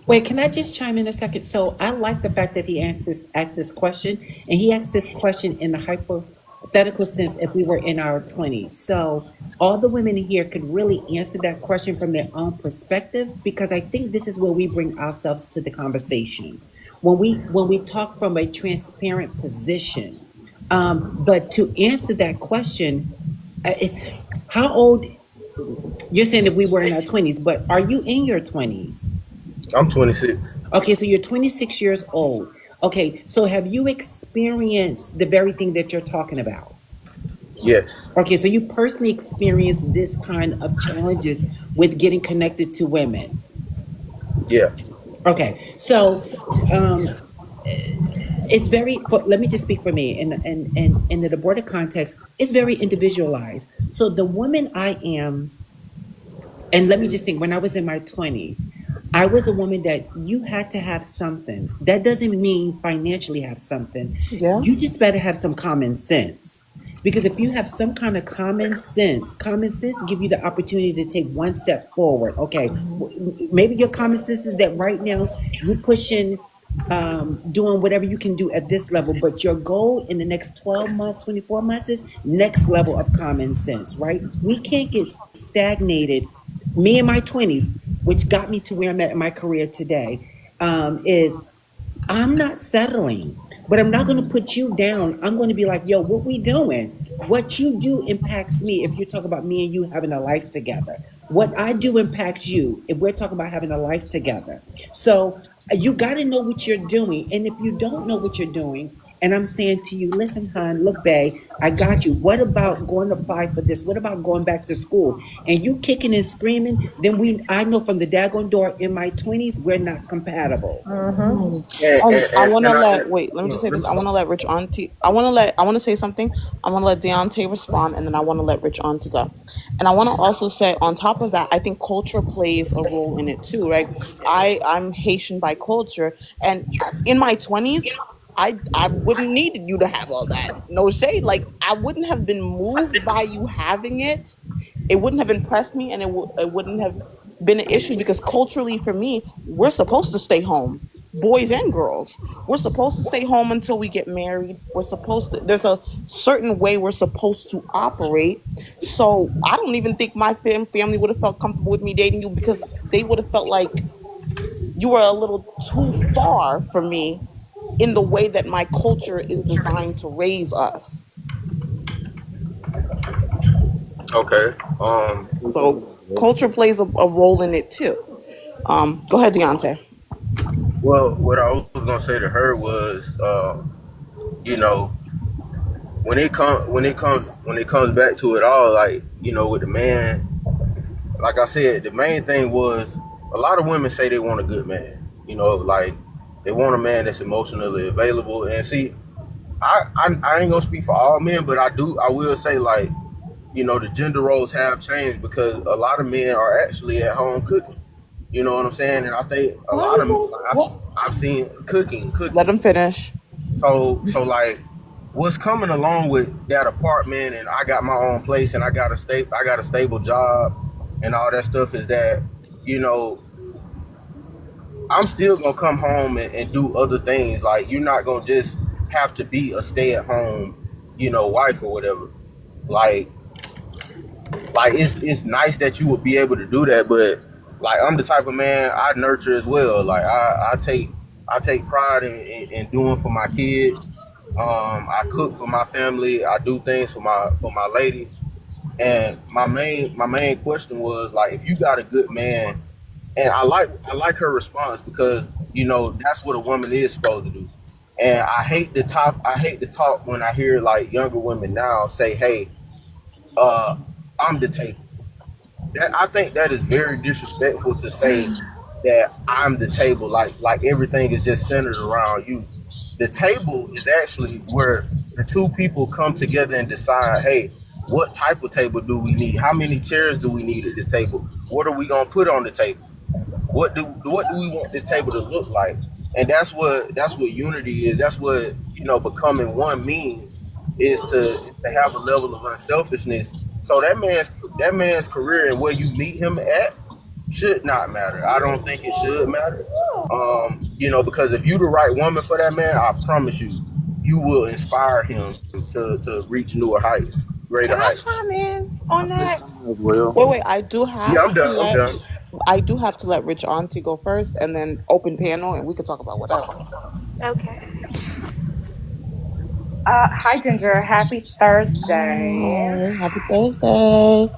Wait, can I just chime in a second? So I like the fact that he asked this question, and he asked this question in the hypothetical sense if we were in our 20s. So all the women here could really answer that question from their own perspective, because I think this is where we bring ourselves to the conversation. When we talk from a transparent position. But to answer that question, it's how old, you're saying that we were in our 20s, but are you in your 20s? I'm 26. Okay, so you're 26 years old. Okay, so have you experienced the very thing that you're talking about? Yes. Okay, so you personally experienced this kind of challenges with getting connected to women. Yeah. Okay, so um, it's very, but let me just speak for me. In the aborted context, it's very individualized. So the woman I am, and let me just think, when I was in my 20s, I was a woman that you had to have something. That doesn't mean financially have something. Yeah. You just better have some common sense. Because if you have some kind of common sense give you the opportunity to take one step forward. Okay, maybe your common sense is that right now you're pushing, doing whatever you can do at this level, but your goal in the next 12 months, 24 months is next level of common sense, right? We can't get stagnated. Me in my 20s, which got me to where I'm at in my career today, is I'm not settling, but I'm not going to put you down. I'm going to be like, yo, what we doing? What you do impacts me. If you talk about me and you having a life together, what I do impacts you. If we're talking about having a life together, so you got to know what you're doing. And if you don't know what you're doing, and I'm saying to you, listen, hon, look, babe, I got you. What about going to apply for this? What about going back to school? And you kicking and screaming, then I know from the daggone door in my 20s, we're not compatible. Mm. And I want to and I let, wait, let me just no, say let this. me I want to let Rich Auntie, I want to say something. I want to let Deontay respond, and then I want to let Rich Auntie go. And I want to also say, on top of that, I think culture plays a role in it too, right? I'm Haitian by culture, and in my 20s, I wouldn't need you to have all that. No shade. Like, I wouldn't have been moved by you having it. It wouldn't have impressed me, and it wouldn't have been an issue, because culturally for me, we're supposed to stay home, boys and girls. We're supposed to stay home until we get married. We're supposed to, there's a certain way we're supposed to operate. So I don't even think my family would have felt comfortable with me dating you, because they would have felt like you were a little too far from me in the way that my culture is designed to raise us. Okay. So culture plays a role in it too. Go ahead, Deontay. Well, what I was gonna say to her was, you know, when it comes back to it all, like, with the man, like I said, the main thing was a lot of women say they want a good man. Like they want a man that's emotionally available. And see, I ain't gonna speak for all men, but I will say, like, the gender roles have changed because a lot of men are actually at home cooking. You know what I'm saying? And I think a Why lot is of, that? like, What? I've seen Let cooking. them finish. So like, what's coming along with that apartment, and I got my own place, and I got a stable job, and all that stuff is that, you know, I'm still gonna come home and do other things. Like, you're not gonna just have to be a stay at home, wife or whatever. Like, it's nice that you would be able to do that, but like, I'm the type of man I nurture as well. Like, I take pride in doing for my kid. I cook for my family. I do things for my lady. And my main question was, like, if you got a good man, and I like her response, because that's what a woman is supposed to do. And I hate to talk when I hear like younger women now say, "Hey, I'm the table." I think that is very disrespectful to say that I'm the table, like everything is just centered around you. The table is actually where the two people come together and decide, hey, what type of table do we need? How many chairs do we need at this table? What are we gonna put on the table? What do we want this table to look like? And that's what unity is. That's what becoming one means, is to have a level of unselfishness. So that man's career and where you meet him at should not matter. I don't think it should matter. Because if you the right woman for that man, I promise you, you will inspire him to reach newer heights, greater Can I heights. chime in I on say that? something as well. Wait, Yeah, I'm done. I'm done. I do have to let Rich Auntie go first, and then open panel, and we could talk about whatever. Okay. Hi, Ginger. Happy Thursday. Hi, happy Thursday.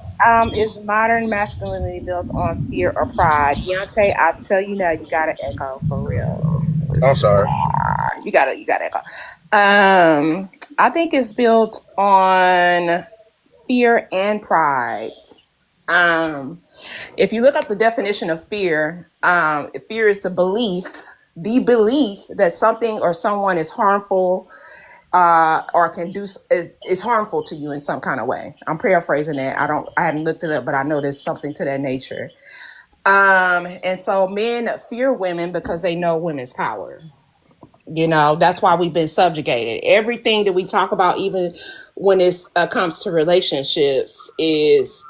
Is modern masculinity built on fear or pride? Deontay, I tell you now, you got to echo for real. For I'm sorry. sure. You gotta echo. I think it's built on fear and pride. If you look up the definition of fear, fear is the belief that something or someone is harmful, or can do is harmful to you in some kind of way. I'm paraphrasing that. I hadn't looked it up, but I know there's something to that nature. And so men fear women because they know women's power. That's why we've been subjugated. Everything that we talk about, even when it comes to relationships, is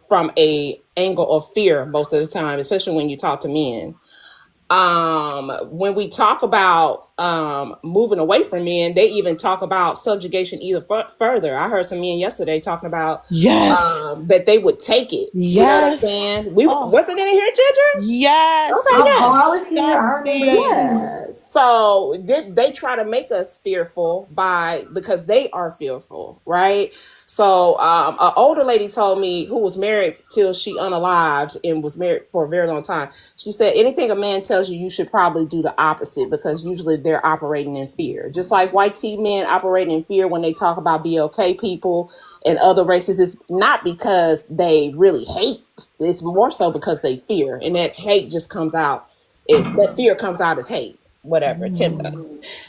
from a angle of fear most of the time, especially when you talk to men. When we talk about moving away from men, they even talk about subjugation even further. I heard some men yesterday talking about Yes, that they would take it. You know what I'm yes. saying? We Oh, wasn't in here, Ginger. yes, Okay, I, it's yes. oh, I was here. I remember that disgusting. too. Yeah. So they try to make us fearful because they are fearful, right? So an older lady told me, who was married till she unalived and was married for a very long time. She said anything a man tells you, you should probably do the opposite, because usually they're operating in fear. Just like white tea men operating in fear when they talk about BLK people and other races, it's not because they really hate. It's more so because they fear, and that hate just comes out. That fear comes out as hate, whatever, timber.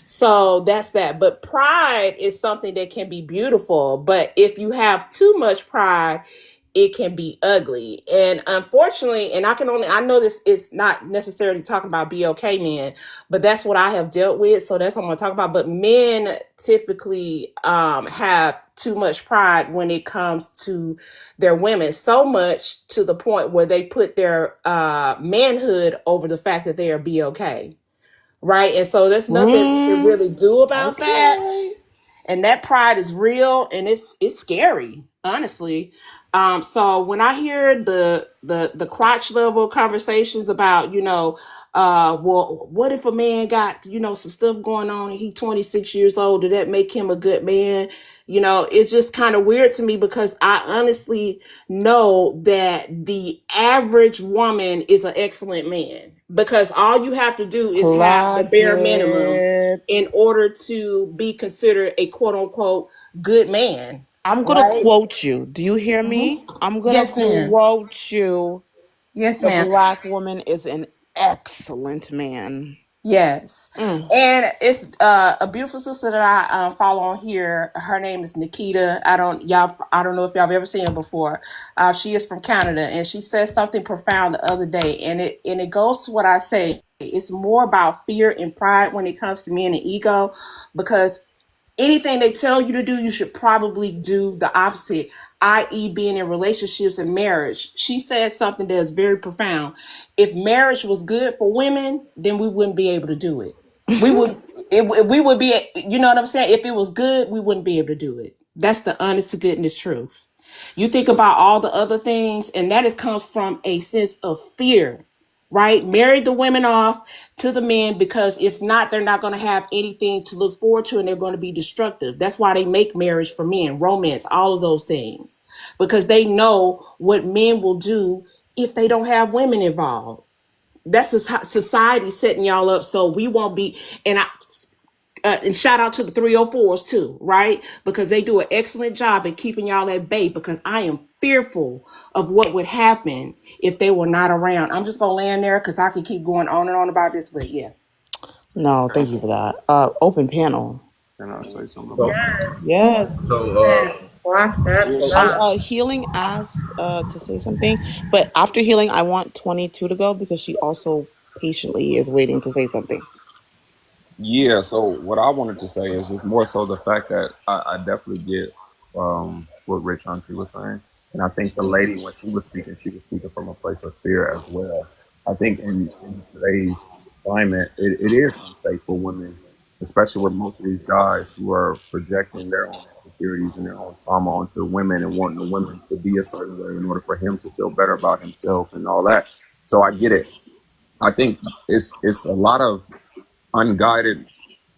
So that's that. But pride is something that can be beautiful. But if you have too much pride, it can be ugly. And unfortunately, and I know this, it's not necessarily talking about BOK men, but that's what I have dealt with. So that's what I'm going to talk about. But men typically have too much pride when it comes to their women, so much to the point where they put their manhood over the fact that they are BOK. Right. And so there's nothing we can really do about that. Okay. And that pride is real, and it's scary, honestly. So when I hear the crotch level conversations about, well, what if a man got, some stuff going on and he's 26 years old, did that make him a good man? It's just kind of weird to me, because I honestly know that the average woman is an excellent man, because all you have to do is have the Clock bare minimum it. in order to be considered a quote unquote good man, I'm gonna right? quote you. Do you hear me? I'm gonna Yes, ma'am. quote you. Yes, The ma'am. black woman is an excellent man. Yes. Mm. And it's a beautiful sister that I follow on here. Her name is Nikita. I don't know if y'all have ever seen her before. She is from Canada, and she said something profound the other day, and it goes to what I say. It's more about fear and pride when it comes to men and ego, because anything they tell you to do, you should probably do the opposite, i.e., being in relationships and marriage. She said something that is very profound. If marriage was good for women, then we wouldn't be able to do it. We would, we would be, you know what I'm saying? If it was good, we wouldn't be able to do it. That's the honest to goodness truth. You think about all the other things, and comes from a sense of fear, right? Marry the women off to the men, because if not, they're not going to have anything to look forward to, and they're going to be destructive. That's why they make marriage for men, romance, all of those things, because they know what men will do if they don't have women involved. That's just how society setting y'all up, so we won't be. And and shout out to the 304s too, right? Because they do an excellent job at keeping y'all at bay, because I am fearful of what would happen if they were not around. I'm just gonna land there because I could keep going on and on about this, but yeah. No, thank you for that. Open panel. Can I say something So, about that? Yes. Yes. Yes. Block that yeah, stuff. Healing asked to say something, but after Healing, I want 22 to go because she also patiently is waiting to say something. Yeah, so what I wanted to say is just more so the fact that I definitely get what Rich Auntie was saying. And I think the lady, when she was speaking from a place of fear as well. I think in today's climate, it is unsafe for women, especially with most of these guys who are projecting their own insecurities and their own trauma onto women and wanting the women to be a certain way in order for him to feel better about himself and all that. So I get it. I think it's a lot of unguided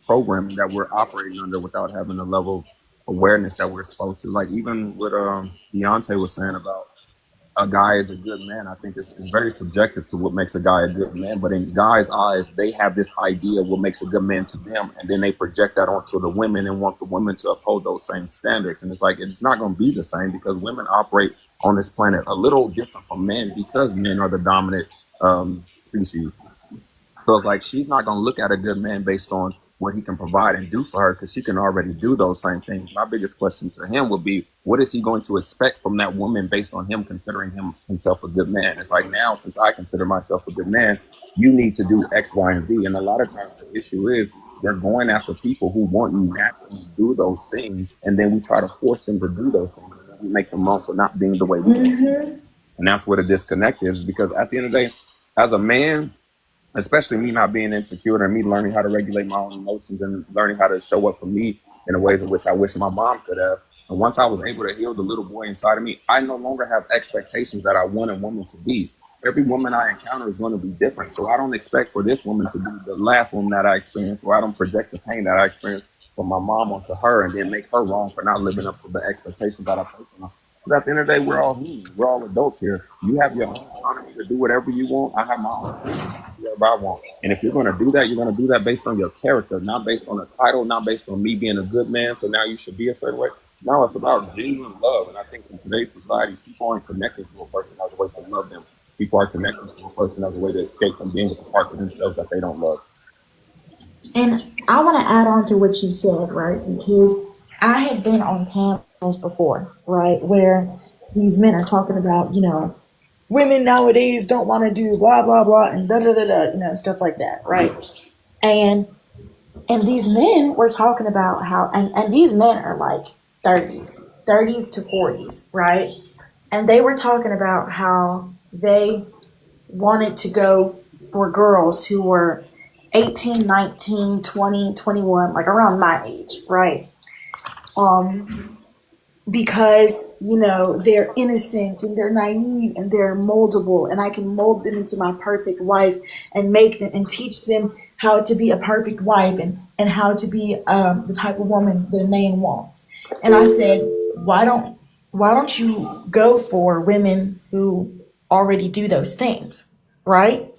programming that we're operating under without having the level of awareness that we're supposed to. Like even what Deontay was saying about a guy is a good man, I think it's very subjective to what makes a guy a good man. But in guys' eyes, they have this idea of what makes a good man to them, and then they project that onto the women and want the women to uphold those same standards. And it's like it's not going to be the same because women operate on this planet a little different from men because men are the dominant species. So it's like she's not going to look at a good man based on what he can provide and do for her because she can already do those same things. My biggest question to him would be, what is he going to expect from that woman based on him considering himself a good man? It's like now, since I consider myself a good man, you need to do X, Y, and Z. And a lot of times the issue is we're going after people who want you naturally to do those things, and then we try to force them to do those things. And then we make them wrong for not being the way we want. And that's where the disconnect is, because at the end of the day, as a man, especially me not being insecure and me learning how to regulate my own emotions and learning how to show up for me in the ways in which I wish my mom could have. And once I was able to heal the little boy inside of me, I no longer have expectations that I want a woman to be. Every woman I encounter is going to be different. So I don't expect for this woman to be the last woman that I experienced, or I don't project the pain that I experienced from my mom onto her and then make her wrong for not living up to the expectations that I place on her. But at the end of the day, we're all human. We're all adults here. You have your own autonomy to do whatever you want. I have my own whatever I want. And if you're going to do that, you're going to do that based on your character, not based on a title, not based on me being a good man. So now you should be a certain way. No, it's about genuine love. And I think in today's society, people aren't connected to a person as a way to love them. People are connected to a person as a way to escape from being with the parts of themselves that they don't love. And I want to add on to what you said, right? Because I have been on panels before, right, where these men are talking about, women nowadays don't want to do blah blah blah and da da da da, stuff like that, right? And these men were talking about how, and these men are like 30s to 40s, right? And they were talking about how they wanted to go for girls who were 18, 19, 20, 21, like around my age, right? Because, they're innocent and they're naive and they're moldable, and I can mold them into my perfect wife and make them and teach them how to be a perfect wife and how to be the type of woman their man wants. And I said, why don't you go for women who already do those things, right?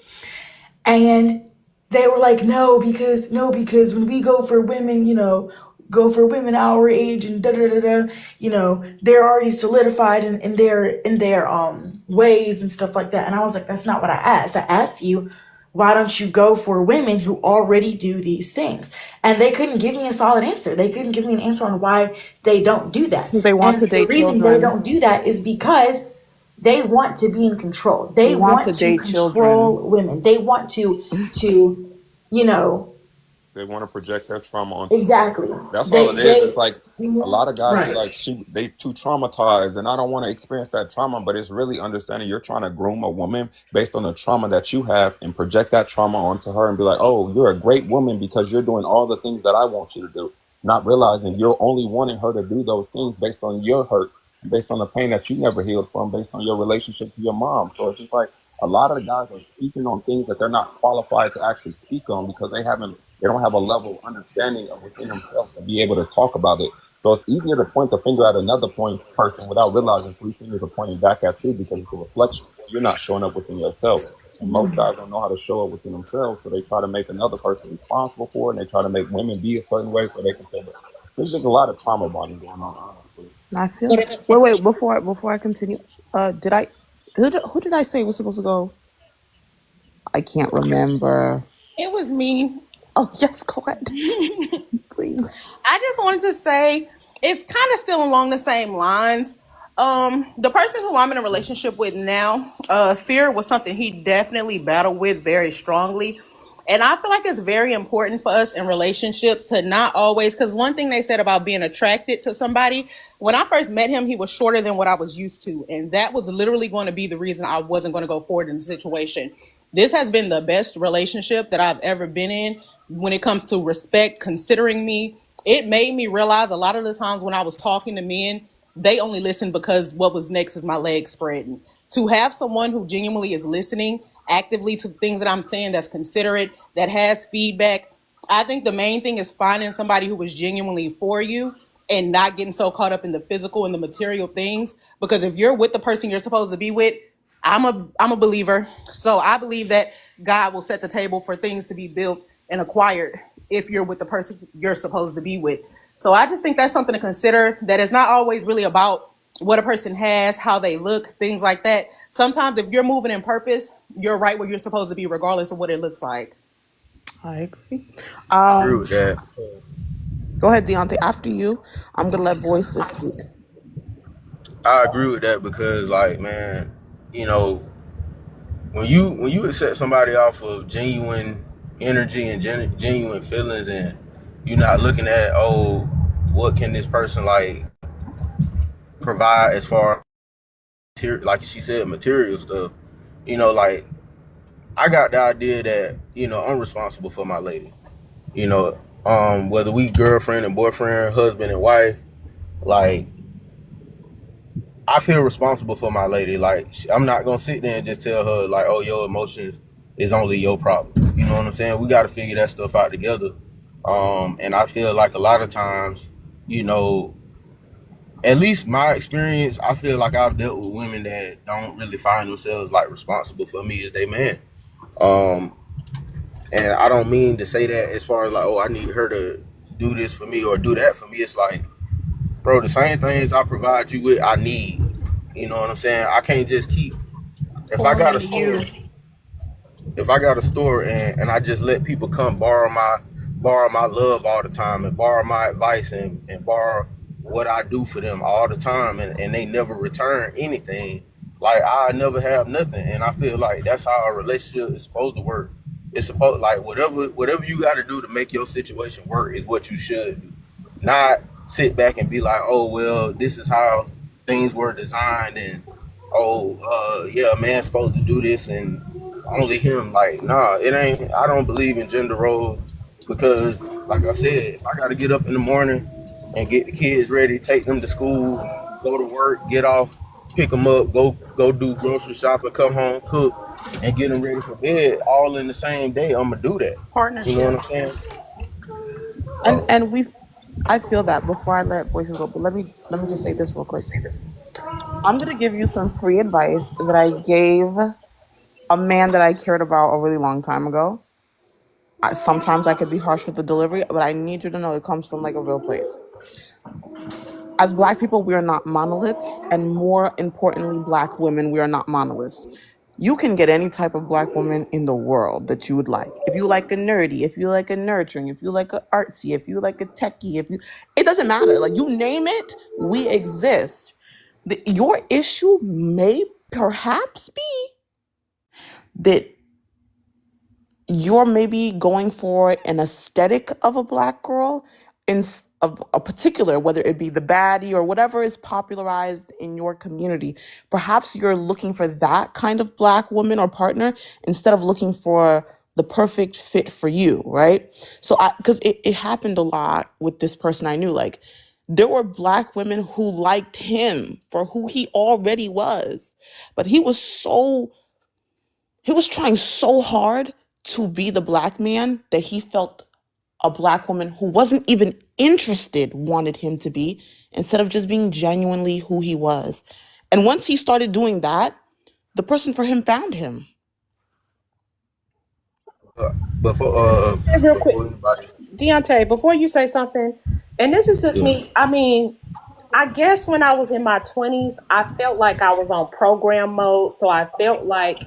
And they were like, no, because when we go for women, our age and da da da da, they're already solidified in their ways and stuff like that. And I was like, that's not what I asked. I asked you, why don't you go for women who already do these things? And they couldn't give me a solid answer. They couldn't give me an answer on why they don't do that. Because they want And to the date reason they children. don't do that is because they want to be in control. They They want want to to date control children. women. They want to, you know, They want to project their trauma onto the woman. exactly. That's all it is. They It's like a lot of guys be right. like, they too traumatized, and I don't want to experience that trauma. But it's really understanding you're trying to groom a woman based on the trauma that you have and project that trauma onto her and be like, oh, you're a great woman because you're doing all the things that I want you to do. Not realizing you're only wanting her to do those things based on your hurt, based on the pain that you never healed from, based on your relationship to your mom. So it's just like a lot of the guys are speaking on things that they're not qualified to actually speak on because they don't have a level of understanding of within themselves to be able to talk about it. So it's easier to point the finger at another person without realizing three fingers are pointing back at you because it's a reflection. You're not showing up within yourself. And most guys don't know how to show up within themselves, so they try to make another person responsible for it, and they try to make women be a certain way so they can feel better. There's just a lot of trauma bonding going on, honestly. I feel that. Wait, before I continue, did I who did I say was supposed to go? I can't remember. It was me. Oh yes, go ahead, please. I just wanted to say it's kind of still along the same lines. The person who I'm in a relationship with now, fear was something he definitely battled with very strongly. And I feel like it's very important for us in relationships to not always, because one thing they said about being attracted to somebody, when I first met him, he was shorter than what I was used to. And that was literally going to be the reason I wasn't going to go forward in the situation. This has been the best relationship that I've ever been in when it comes to respect, considering me. It made me realize a lot of the times when I was talking to men, they only listen because what was next is my legs spreading. To have someone who genuinely is listening actively to things that I'm saying, that's considerate, that has feedback. I think the main thing is finding somebody who is genuinely for you and not getting so caught up in the physical and the material things. Because if you're with the person you're supposed to be with, I'm a believer. So I believe that God will set the table for things to be built and acquired if you're with the person you're supposed to be with. So I just think that's something to consider, that it's not always really about what a person has, how they look, things like that. Sometimes if you're moving in purpose, you're right where you're supposed to be, regardless of what it looks like. I agree. I agree with that. Go ahead, Deontay. After you, I'm gonna let Voiceless speak. I agree with that because, like, man, you know, when you accept somebody off of genuine energy and genuine feelings, and you're not looking at, oh, what can this person like provide as far as, like she said, material stuff. Like, I got the idea that I'm responsible for my lady. Whether we girlfriend and boyfriend, husband and wife, like, I feel responsible for my lady. Like, I'm not gonna sit there and just tell her like, "Oh, your emotions is only your problem." You know what I'm saying? We got to figure that stuff out together. And I feel like a lot of times, at least my experience, I feel like I've dealt with women that don't really find themselves like responsible for me as they man. Um, and I don't mean to say that as far as like, oh, I need her to do this for me or do that for me. It's like, bro, the same things I provide you with, I need. You know what I'm saying? I can't just keep if I Pouring got a into store, you. and I just let people come borrow my love all the time and borrow my advice and borrow what I do for them all the time, and they never return anything, like, I never have nothing. And I feel like that's how a relationship is supposed to work. It's supposed, like, whatever you got to do to make your situation work is what you should do. Not sit back and be like, oh, well, this is how things were designed, and yeah, a man's supposed to do this and only him. Like, nah, it ain't. I don't believe in gender roles because, like I said, if I got to get up in the morning and get the kids ready, take them to school, go to work, get off, pick them up, go do grocery shopping, come home, cook, and get them ready for bed all in the same day, I'm gonna do that. You know Partnership. what I'm saying? And So and we, I feel that before I let Voices go, but let me just say this real quick. I'm gonna give you some free advice that I gave a man that I cared about a really long time ago. Sometimes I could be harsh with the delivery, but I need you to know it comes from like a real place. As Black people, we are not monoliths, and more importantly, Black women, we are not monoliths. You can get any type of Black woman in the world that you would like. If you like a nerdy, if you like a nurturing, if you like a artsy, if you like a techie, it doesn't matter. Like, you name it, we exist. Your issue may perhaps be that you're maybe going for an aesthetic of a Black girl of a particular, whether it be the baddie or whatever is popularized in your community. Perhaps you're looking for that kind of Black woman or partner instead of looking for the perfect fit for you, right? So because it happened a lot with this person I knew. Like, there were Black women who liked him for who he already was, but he was trying so hard to be the Black man that he felt a Black woman who wasn't even interested wanted him to be, instead of just being genuinely who he was. And once he started doing that, the person for him found him. before Hey, real quick, before anybody, Deontay, before you say something, and this is just yeah. me. I mean, I guess when I was in my 20s, I felt like I was on program mode. So I felt like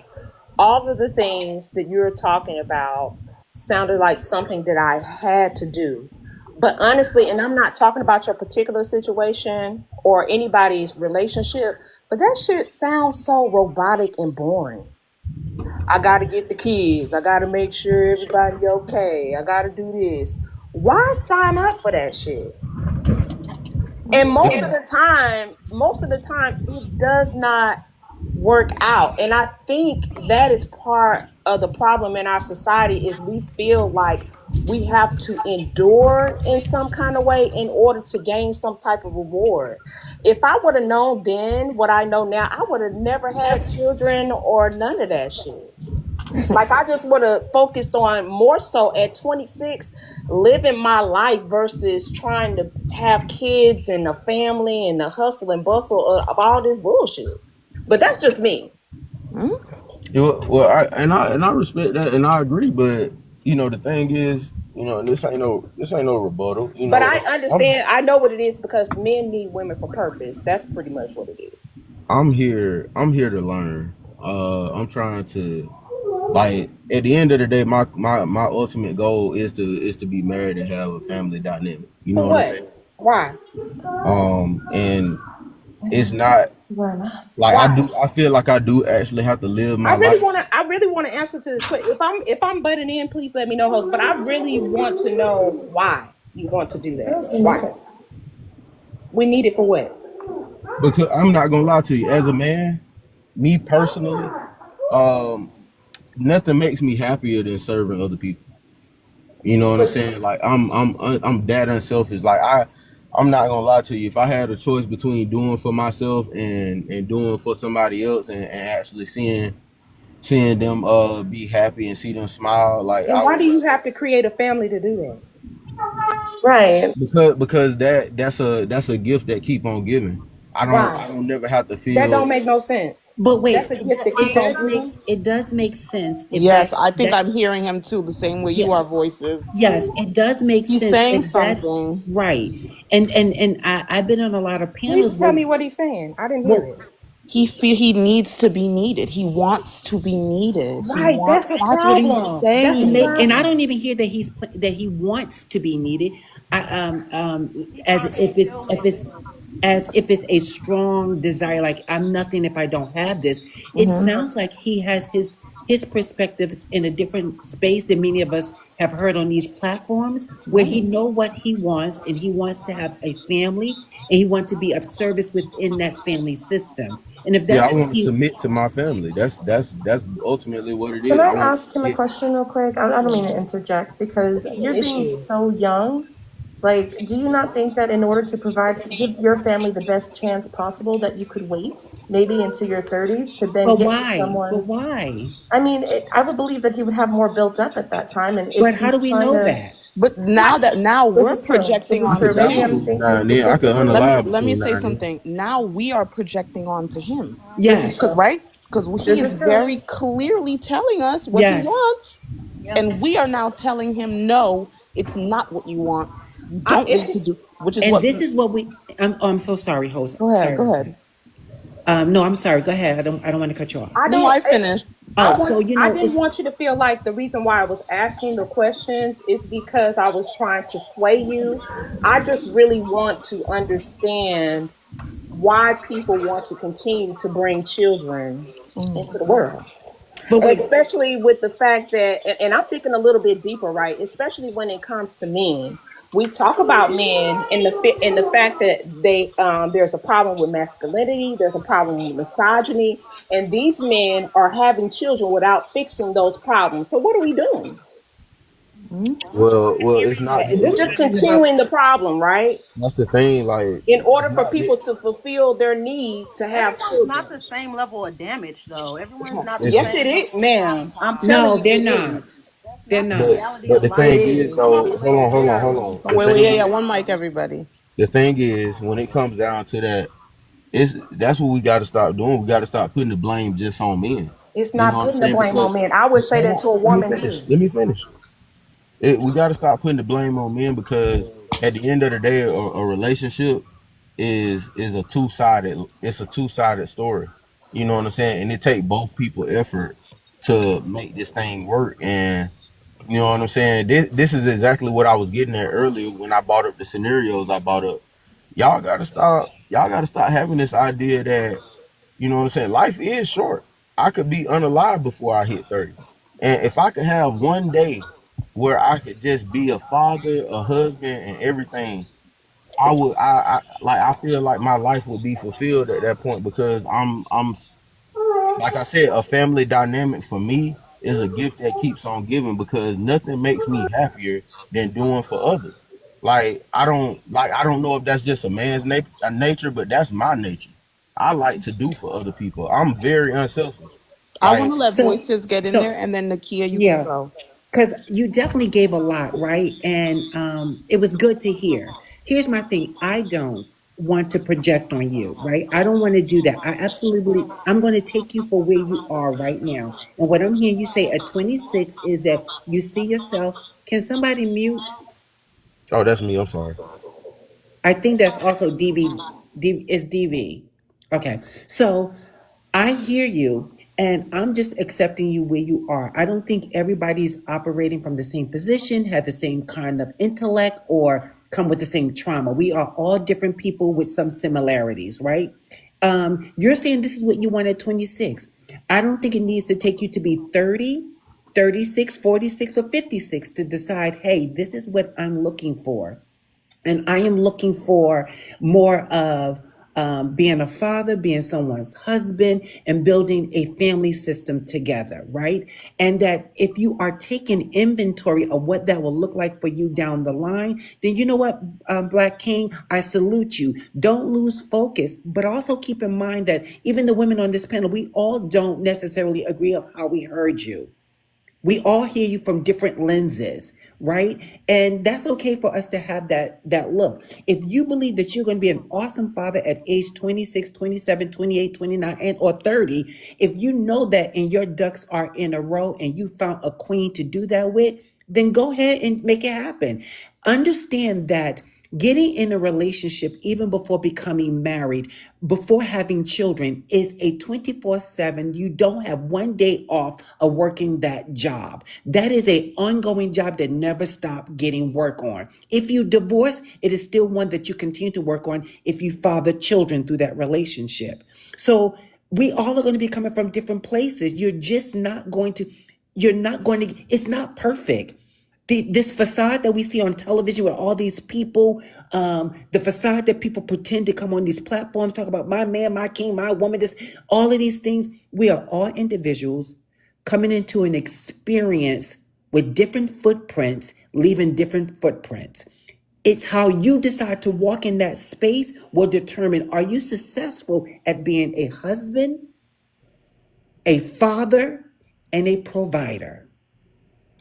all of the things that you're talking about sounded like something that I had to do. But honestly, and I'm not talking about your particular situation or anybody's relationship, but that shit sounds so robotic and boring. I got to get the kids. I got to make sure everybody okay. I got to do this. Why sign up for that shit? And most of the time it does not work out. And I think that is part of the problem in our society is we feel like we have to endure in some kind of way in order to gain some type of reward. If I would have known then what I know now, I would have never had children or none of that shit. Like I just would have focused on more so at 26, living my life versus trying to have kids and a family and the hustle and bustle of all this bullshit. But that's just me. Well, I respect that and I agree, but the thing is, and this ain't no rebuttal. But I I'm understand. I know what it is because men need women for purpose. That's pretty much what it is. I'm here to learn. I'm trying to, like, at the end of the day, my ultimate goal is to be married and have a family dynamic. You For know what I'm saying? what? Why? And it's not like Why? I feel like I do actually have to live my life. I really want to answer to this question. If I'm butting in, please let me know, host. But I really want to know why you want to do that. Why? We need it for what? Because I'm not gonna lie to you, as a man, me personally, um, nothing makes me happier than serving other people. You know what I'm saying? Like I'm that unselfish. Like I'm not gonna lie to you. If I had a choice between doing for myself and doing for somebody else and actually seeing them be happy and see them smile, like And I why would do you rather, have to create a family to do that? Right. because that's a gift that keep on giving. I don't Why? I don't never have to That don't feel. make no sense. But That's wait, a gift that it keep on does make giving. it does make sense if Yes, that's I think that. I'm hearing him too, the same way Yeah, you are, voices. yes, it does make He's sense saying if that something. right. And I've been on a lot of panels Please tell where me what he's saying. I didn't hear well, it. He needs to be needed. He wants to be needed. Right. That's a That's what he's problem. That's a saying. and I problem. don't even hear that that he wants to be needed. I as if it's a strong desire, like I'm nothing if I don't have this. It sounds like he has his perspectives in a different space than many of us have heard on these platforms, where he Right. know what he wants and he wants to have a family and he wants to be of service within that family system. And if Yeah, that's I what want to he submit to my family. That's ultimately what it Can is. I I want to ask him a submit. question real quick? I don't mean to interject because It's an you're being issue. so young. Like, do you not think that in order to give your family the best chance possible, that you could wait maybe into your 30s to then but get with why? But someone? why? I mean, I would believe that he would have more built up at that time. And if But how he's do we trying know to, that? But now this we're is true. This projecting is I true. could onto die Maybe I'm him. between now thinking and then. I could statistically. Let me unalive let me between say now and then. something. Now we are projecting onto him. This is Yes. true. Right? Because he This is is true. very clearly telling us what he Yes. wants, and we are now telling him no, it's not what you want. You I don't need to it's do, which is And what. this is what we I'm so sorry, host. Go ahead. Sorry Go about ahead. that. No, I'm sorry. Go ahead. I don't want to cut you off. I No, don't I finished. I Oh, want so you I know didn't it's want you to feel like the reason why I was asking the questions is because I was trying to sway you. I just really want to understand why people want to continue to bring children into the world. but wait, Especially with the fact that and I'm thinking a little bit deeper, right? Especially when it comes to men. We talk about men in the fact that there's a problem with masculinity, there's a problem with misogyny, and these men are having children without fixing those problems. So what are we doing? Well, it's not. We're just continuing the problem, right? That's the thing. Like, In it's order for not. people to fulfill their need to have Everyone's not children. the same level of damage, though. Everyone's not the It's, Yes, same it level is, of ma'am. I'm telling no, traumatized. you, they're it not. is. That's They're not the not. reality but of the It life. thing It's is, is. just not though. the Hold way on, it hold on, is. hold on. Oh, wait, yeah, yeah. One mic, everybody. The thing is, when it comes down to that, that's what we got to stop doing. We got to stop putting the blame just on men. It's You not know what I'm putting the saying? blame Because on men. I would say hold that on, to a let me woman finish. too. Let me finish. We got to stop putting the blame on men because at the end of the day, a relationship is a two sided story. You know what I'm saying? And it take both people effort to make this thing work. And you know what I'm saying? This is exactly what I was getting at earlier when I brought up the scenarios I brought up. Y'all gotta stop having this idea that, you know what I'm saying, life is short. I could be unalive before I hit 30. And if I could have one day where I could just be a father, a husband, and everything, I feel like my life would be fulfilled at that point because I'm like I said, a family dynamic for me is a gift that keeps on giving because nothing makes me happier than doing for others. I don't know if that's just a man's nature, but that's my nature. I like to do for other people. I'm very unselfish. I want Like to let So, voices get in there, so and then Nakia, you can yeah, go. because you definitely gave a lot, right? And it was good to hear. Here's my thing: I don't want to project on you, right? I don't want to do that. I absolutely, I'm going to take you for where you are right now. And what I'm hearing you say at 26 is that you see yourself. Can somebody mute? oh, that's me. I'm sorry. I think that's also DV. It's DV. Okay. So I hear you, and I'm just accepting you where you are. I don't think everybody's operating from the same position, have the same kind of intellect, or come with the same trauma. We are all different people with some similarities, right? You're saying this is what you want at 26. I don't think it needs to take you to be 30, 36, 46, or 56 to decide, hey, this is what I'm looking for. And I am looking for more of being a father, being someone's husband, and building a family system together, right? And that if you are taking inventory of what that will look like for you down the line, then you know what, Black King, I salute you. Don't lose focus, but also keep in mind that even the women on this panel, we all don't necessarily agree of how we heard you. We all hear you from different lenses, right? And that's okay for us to have that look. If you believe that you're going to be an awesome father at age 26, 27, 28, 29, and or 30, if you know that and your ducks are in a row and you found a queen to do that with, then go ahead and make it happen. Understand that getting in a relationship, even before becoming married, before having children, is a 24/7. You don't have one day off of working that job. That is a ongoing job that never stop getting work on. If you divorce, it is still one that you continue to work on if you father children through that relationship. So we all are going to be coming from different places. You're not going to, it's not perfect. This facade that we see on television with all these people, the facade that people pretend to come on these platforms, talk about my man, my king, my woman, this, all of these things. We are all individuals coming into an experience with different footprints, leaving different footprints. It's how you decide to walk in that space will determine, are you successful at being a husband, a father, and a provider?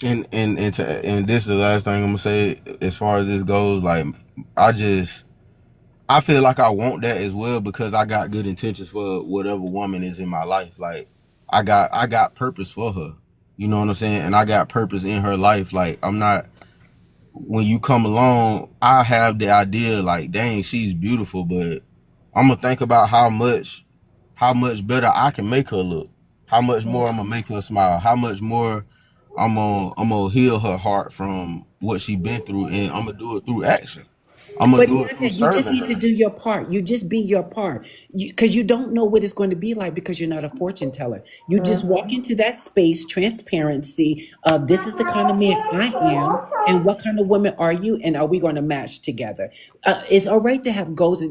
And this is the last thing I'm gonna say as far as this goes. Like, I just I feel like I want that as well because I got good intentions for whatever woman is in my life. Like, I got purpose for her. You know what I'm saying? And I got purpose in her life. Like, I'm not, when you come along, I have the idea like, dang, she's beautiful, but I'm gonna think about how much better I can make her look. How much more I'm gonna make her smile. How much more I'm gonna heal her heart from what she been through, and I'm gonna do it through action. I'm gonna But do it through Monica, you just serving need to her. do your part. You just be your part. Because you don't know what it's going to be like because you're not a fortune teller. You just walk into that space, transparency of this is the kind of man I am, and what kind of woman are you, and are we going to match together? It's all right to have goals,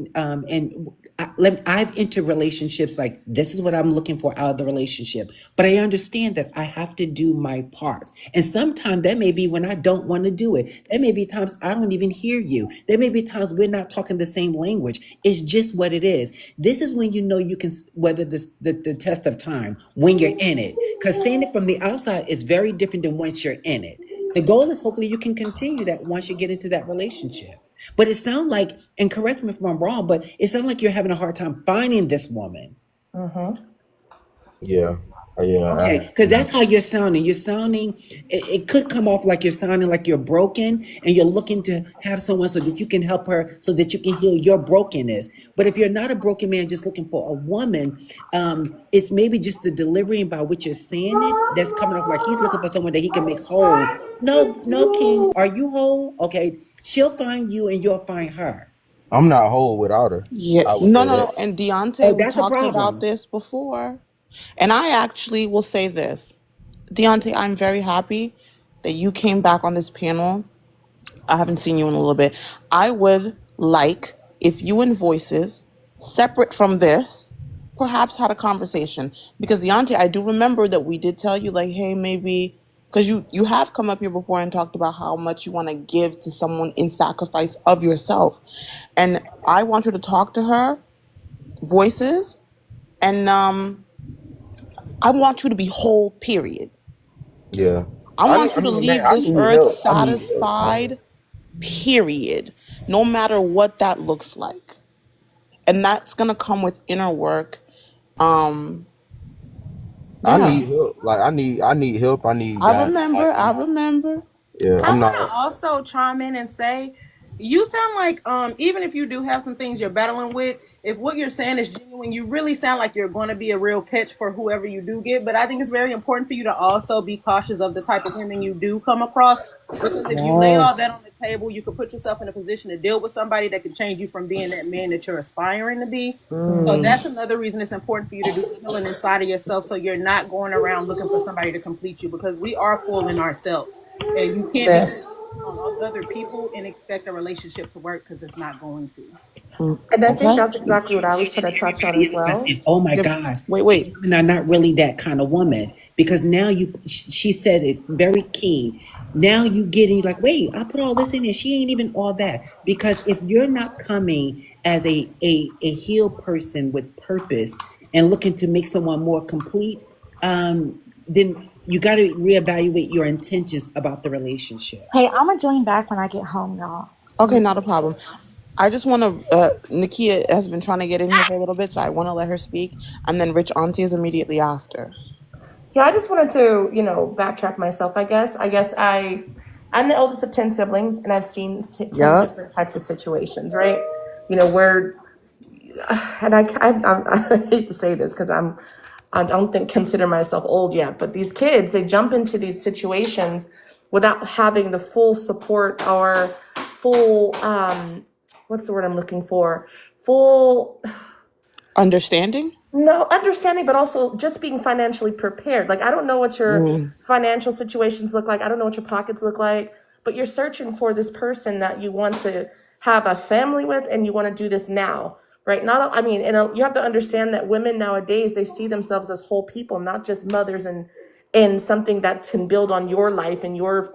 I've entered relationships like this is what I'm looking for out of the relationship, but I understand that I have to do my part. And sometimes that may be when I don't want to do it. There may be times I don't even hear you. There may be times we're not talking the same language. It's just what it is. This is when you know you can weather the test of time when you're in it. Because seeing it from the outside is very different than once you're in it. The goal is hopefully you can continue that once you get into that relationship. But it sounds like, and correct me if I'm wrong, but it sounds like you're having a hard time finding this woman. Mm-hmm. Yeah. Yeah, Okay, because that's how you're sounding. You're sounding, it could come off like you're sounding like you're broken and you're looking to have someone so that you can help her, so that you can heal your brokenness. But if you're not a broken man just looking for a woman, it's maybe just the delivery and by which you're saying it that's coming off like he's looking for someone that he can make whole. No, no, King, are you whole? Okay, she'll find you and you'll find her. I'm not whole without her. Yeah, I would no, say no, that. no. And Deontay, Oh, we that's a talked about problem. this before. And I actually will say this. Deontay, I'm very happy that you came back on this panel. I haven't seen you in a little bit. I would like if you and Voices, separate from this, perhaps had a conversation. Because Deontay, I do remember that we did tell you, like, hey, maybe because you have come up here before and talked about how much you want to give to someone in sacrifice of yourself. And I want you to talk to her, Voices, and I want you to be whole, period. Yeah. I want I you to mean, man, leave I this need earth help. I need help, man. satisfied, period. No matter what that looks like. And that's gonna come with inner work. Um, I yeah. need help. Like I need help. I need I guys to remember, fight I me. remember. Yeah, I I'm want not. to also chime in and say, you sound like, even if you do have some things you're battling with, if what you're saying is genuine, you really sound like you're going to be a real catch for whoever you do get. But I think it's very important for you to also be cautious of the type of women you do come across. Because if you lay all that on Yes. the table, you could put yourself in a position to deal with somebody that could change you from being that man that you're aspiring to be. So Mm, that's another reason it's important for you to do the healing inside of yourself, so you're not going around looking for somebody to complete you, because we are full in ourselves. And you can't be This. focusing on other people and expect a relationship to work, because it's not going to. mm, And I think okay. that's exactly what I was trying to touch on Everybody as else that's well. saying, oh my Give, gosh, wait, these wait. women are not really that kind of woman. Because now she said it very keen. Now you getting like, wait, I put all this in and she ain't even all that. Because if you're not coming as a healed person with purpose and looking to make someone more complete, then you got to reevaluate your intentions about the relationship. Hey, I'm gonna join back when I get home, y'all. Okay, not a problem. I just want to. Nakia has been trying to get in here for a little bit, so I want to let her speak, and then Rich Auntie is immediately after. Yeah, I just wanted to, backtrack myself, I guess. I'm the oldest of 10 siblings, and I've seen 10 Yep. different types of situations, right? Where, and I hate to say this because I don't think consider myself old yet, but these kids, they jump into these situations without having the full support or full, what's the word I'm looking for? Full, Understanding. no, understanding, but also just being financially prepared. Like, I don't know what your Mm, financial situations look like. I don't know what your pockets look like, but you're searching for this person that you want to have a family with, and you want to do this now, right? Not, I mean, you have to understand that women nowadays, they see themselves as whole people, not just mothers, and something that can build on your life and your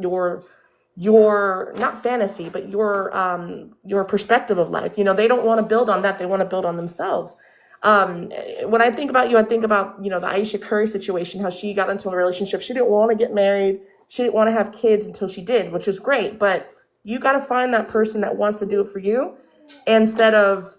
not fantasy, but your perspective of life. They don't want to build on that. They want to build on themselves. When I think about you, I think about, the Aisha Curry situation, how she got into a relationship. She didn't want to get married. She didn't want to have kids until she did, which is great. But you got to find that person that wants to do it for you, instead of,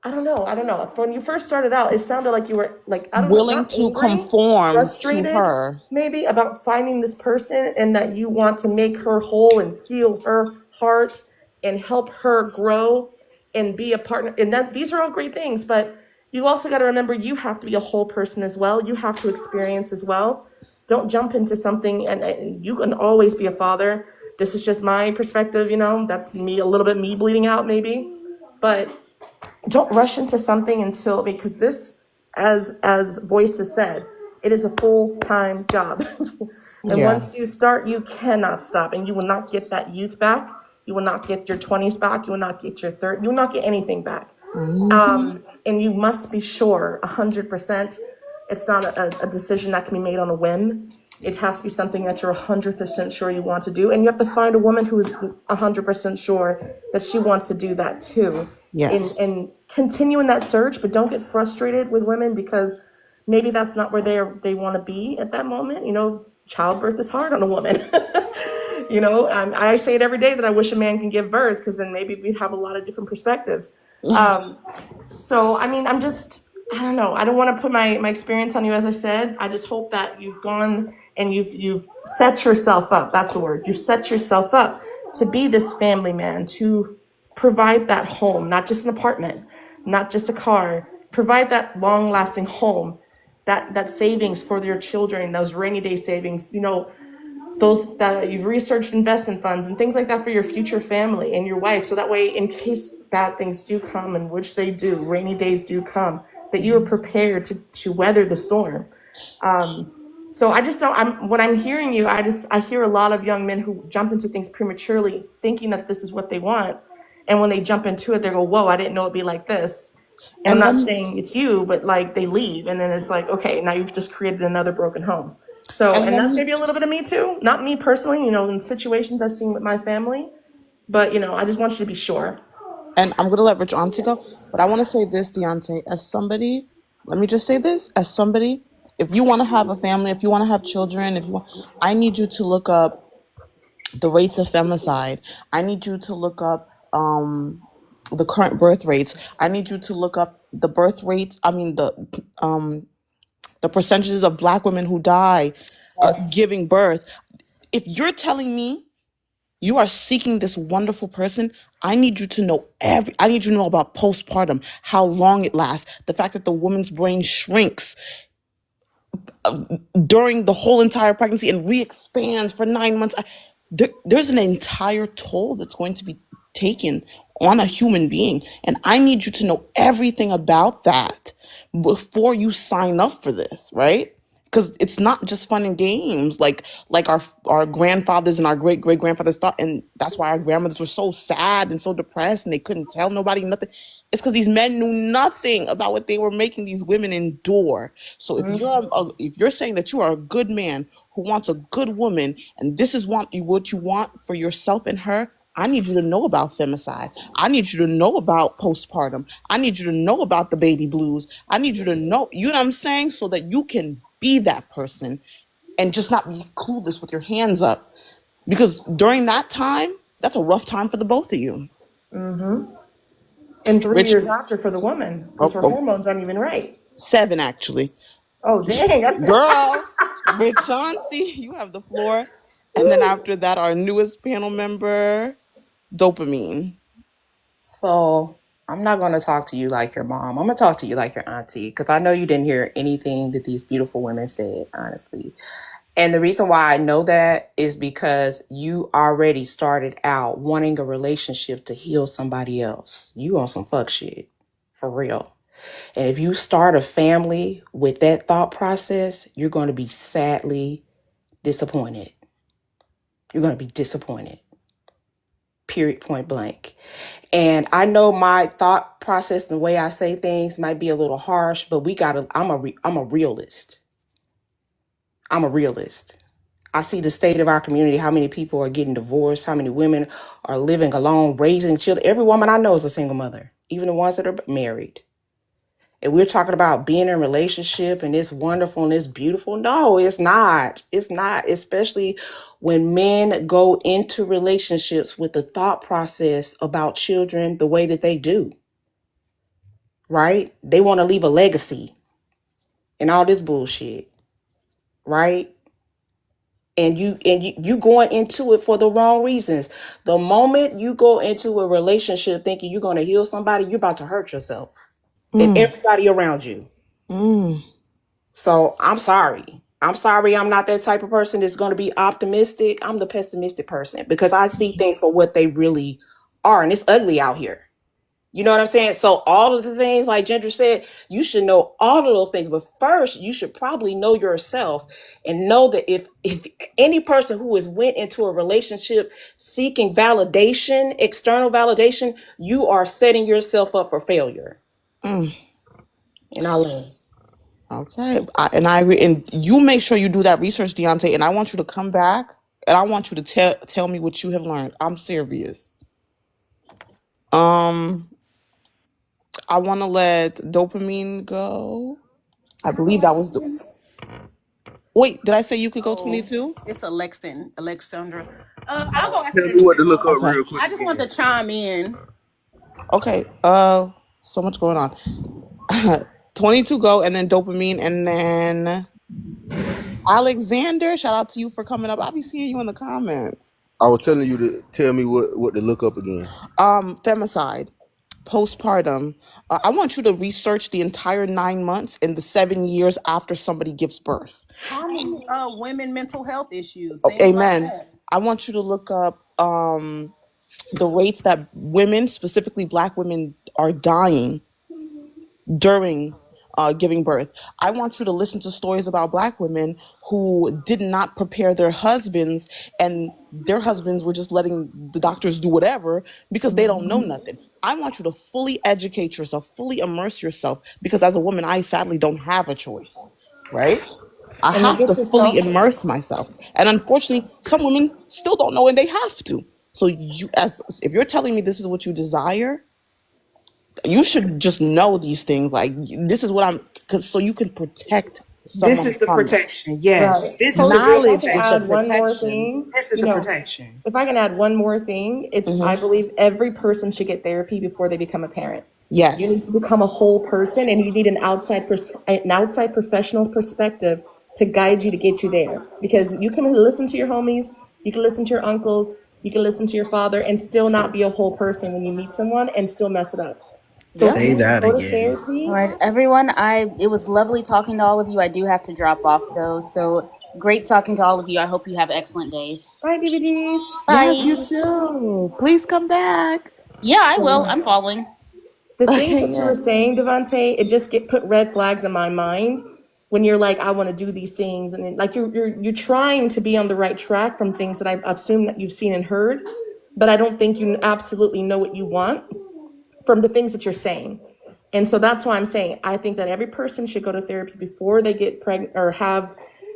I don't know. I don't know. When you first started out, it sounded like you were like, I don't know, willing not to angry, conform to frustrated, her. maybe about finding this person, and that you want to make her whole and heal her heart and help her grow and be a partner. And that these are all great things, but you also got to remember you have to be a whole person as well. You have to experience as well. Don't jump into something, and you can always be a father. This is just my perspective, that's me, a little bit me bleeding out maybe. But don't rush into something until, because this, as Voices said, it is a full-time job. And Yeah. once you start, you cannot stop, and you will not get that youth back. You will not get your 20s back. You will not get your third. You will not get anything back. Hmm. And you must be sure 100%. It's not a decision that can be made on a whim. It has to be something that you're 100% sure you want to do. And you have to find a woman who is 100% sure that she wants to do that too. Yes. And continue in that search, but don't get frustrated with women, because maybe that's not where they want to be at that moment. Childbirth is hard on a woman. I say it every day that I wish a man can give birth, because then maybe we'd have a lot of different perspectives. So, I mean, I'm just, I don't know. I don't want to put my experience on you, as I said. I just hope that you've gone and you've set yourself up. That's the word. You've set yourself up to be this family man, to provide that home, not just an apartment, not just a car. Provide that long lasting home, that savings for your children, those rainy day savings. Those that you've researched investment funds and things like that for your future family and your wife. So that way, in case bad things do come, and which they do, rainy days do come, that you are prepared to weather the storm. So I just don't, when I'm hearing you, I hear a lot of young men who jump into things prematurely thinking that this is what they want. And when they jump into it, they go, whoa, I didn't know it'd be like this. And I'm And let not me saying it's you, but like they leave and then it's like, okay, now you've just created another broken home. So, and and let that's me maybe a little bit of me too. Not me personally, in situations I've seen with my family, but I just want you to be sure. and I'm gonna let Rich Auntie go, but I want to say this, Deontay, as somebody. Let me just say this, as somebody. If you want to have a family, if you want to have children, if you want, I need you to look up the rates of femicide. I need you to look up the current birth rates. I need you to look up the birth rates. I mean the percentages of Black women who die Yes. giving birth. If you're telling me you are seeking this wonderful person, I need you to know I need you to know about postpartum, how long it lasts, the fact that the woman's brain shrinks during the whole entire pregnancy and re-expands for 9 months. There's an entire toll that's going to be taken on a human being, and I need you to know everything about that before you sign up for this, right? Because it's not just fun and games like our grandfathers and our great grandfathers thought, and that's why our grandmothers were so sad and so depressed and they couldn't tell nobody nothing. It's because these men knew nothing about what they were making these women endure. So if you're saying that you are a good man who wants a good woman, and this is what you want for yourself and her, I need you to know about femicide. I need you to know about postpartum. I need you to know about the baby blues. I need you to know, you know what I'm saying, so that you can be that person and just not be clueless with your hands up. Because during that time, that's a rough time for the both of you. And three Rich, years after for the woman, because oh, her oh, hormones aren't even right. 7 actually. Oh, dang. Girl, Rich Chauncey, you have the floor. And then after that, our newest panel member, Dopamine. So I'm not going to talk to you like your mom. I'm going to talk to you like your auntie because I know you didn't hear anything that these beautiful women said, honestly. And the reason why I know that is because you already started out wanting a relationship to heal somebody else. You on some fuck shit, for real. And if you start a family with that thought process, you're going to be sadly disappointed. You're going to be disappointed. Period, point blank. And I know my thought process and the way I say things might be a little harsh, but I'm a realist. I'm a realist. I see the state of our community, how many people are getting divorced, how many women are living alone, raising children. Every woman I know is a single mother, even the ones that are married. And we're talking about being in a relationship and it's wonderful and it's beautiful. No, it's not. It's not, especially when men go into relationships with the thought process about children the way that they do, right? They want to leave a legacy and all this bullshit, right? And you going into it for the wrong reasons. The moment you go into a relationship thinking you're going to heal somebody, you're about to hurt yourself and Mm, everybody around you. mm. So I'm sorry. I'm sorry I'm not that type of person that's going to be optimistic. I'm the pessimistic person because I see things for what they really are. And it's ugly out here. You know what I'm saying? So all of the things like Ginger said, you should know all of those things. But first, you should probably know yourself and know that if any person who has went into a relationship seeking validation, external validation, you are setting yourself up for failure. Mm. And I'll learn. Okay, and I agree. And you make sure you do that research, Deontay. And I want you to come back, and I want you to tell me what you have learned. I'm serious. Um, I want to let Dopamine go. I believe that was the. Wait, did I say you could go Oh, 22? it's Alexandra. I'll go after Tell the me what to look general. up Okay. real quick I just want again. to chime in. Okay. So much going on. 22 go, and then dopamine, and then Alexander. Shout out to you for coming up. I'll be seeing you in the comments. I was telling you to tell me what to look up again. Femicide, postpartum. I want you to research the entire 9 months and the 7 years after somebody gives birth. Common women mental health issues, Oh, things like amen. that. I want you to look up the rates that women, specifically Black women, are dying during giving birth. I want you to listen to stories about Black women who did not prepare their husbands, and their husbands were just letting the doctors do whatever because they don't know nothing. I want you to fully educate yourself, fully immerse yourself, because as a woman, I sadly don't have a choice, right? I And then have to get fully yourself. immerse myself. And unfortunately, some women still don't know and they have to. So you, as if you're telling me this is what you desire, you should just know these things. Like, this is what I'm, because so you can protect This someone is the from it. protection. Yes, Right. this is the Coach, real if I Knowledge can is the protection. add one more protection. thing, This is the protection. if I can add one more thing, it's I Hmm. believe every person should get therapy before they become a parent. You Yes. need to become a whole person, and you need an outside professional perspective to guide you to get you there. Because you can listen to your homies, you can listen to your uncles, you can listen to your father, and still not be a whole person when you meet someone and still mess it up. So if Yeah. you Say need to that go to again. All therapy, right, everyone. It was lovely talking to all of you. I do have to drop off though, so great talking to all of you. I hope you have excellent days. right, DVDs. Yes, you Bye. too. Please come back. Yeah, I will. So I'm following. the things Okay, that you were yeah. saying, Devante, it just get put red flags in my mind when you're like, I want to do these things, and like you're trying to be on the right track from things that I've assumed that you've seen and heard, but I don't think you absolutely know what you want from the things that you're saying. And so that's why I'm saying I think that every person should go to therapy before they get pregnant or have,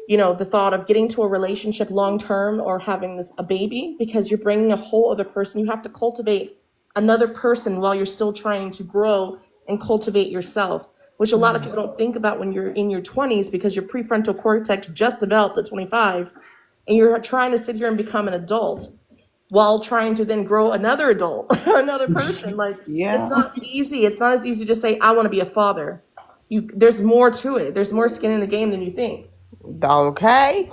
the thought of getting to a relationship long term or having a baby, because you're bringing a whole other person. You have to cultivate another person while you're still trying to grow and cultivate yourself, which a lot of people don't think about when you're in your 20s, because your prefrontal cortex just developed at 25 and you're trying to sit here and become an adult while trying to then grow another adult or another person. Like, it's Yeah. not easy. It's not as easy to say, I want to be a father. There's more to it. There's more skin in the game than you think. Okay.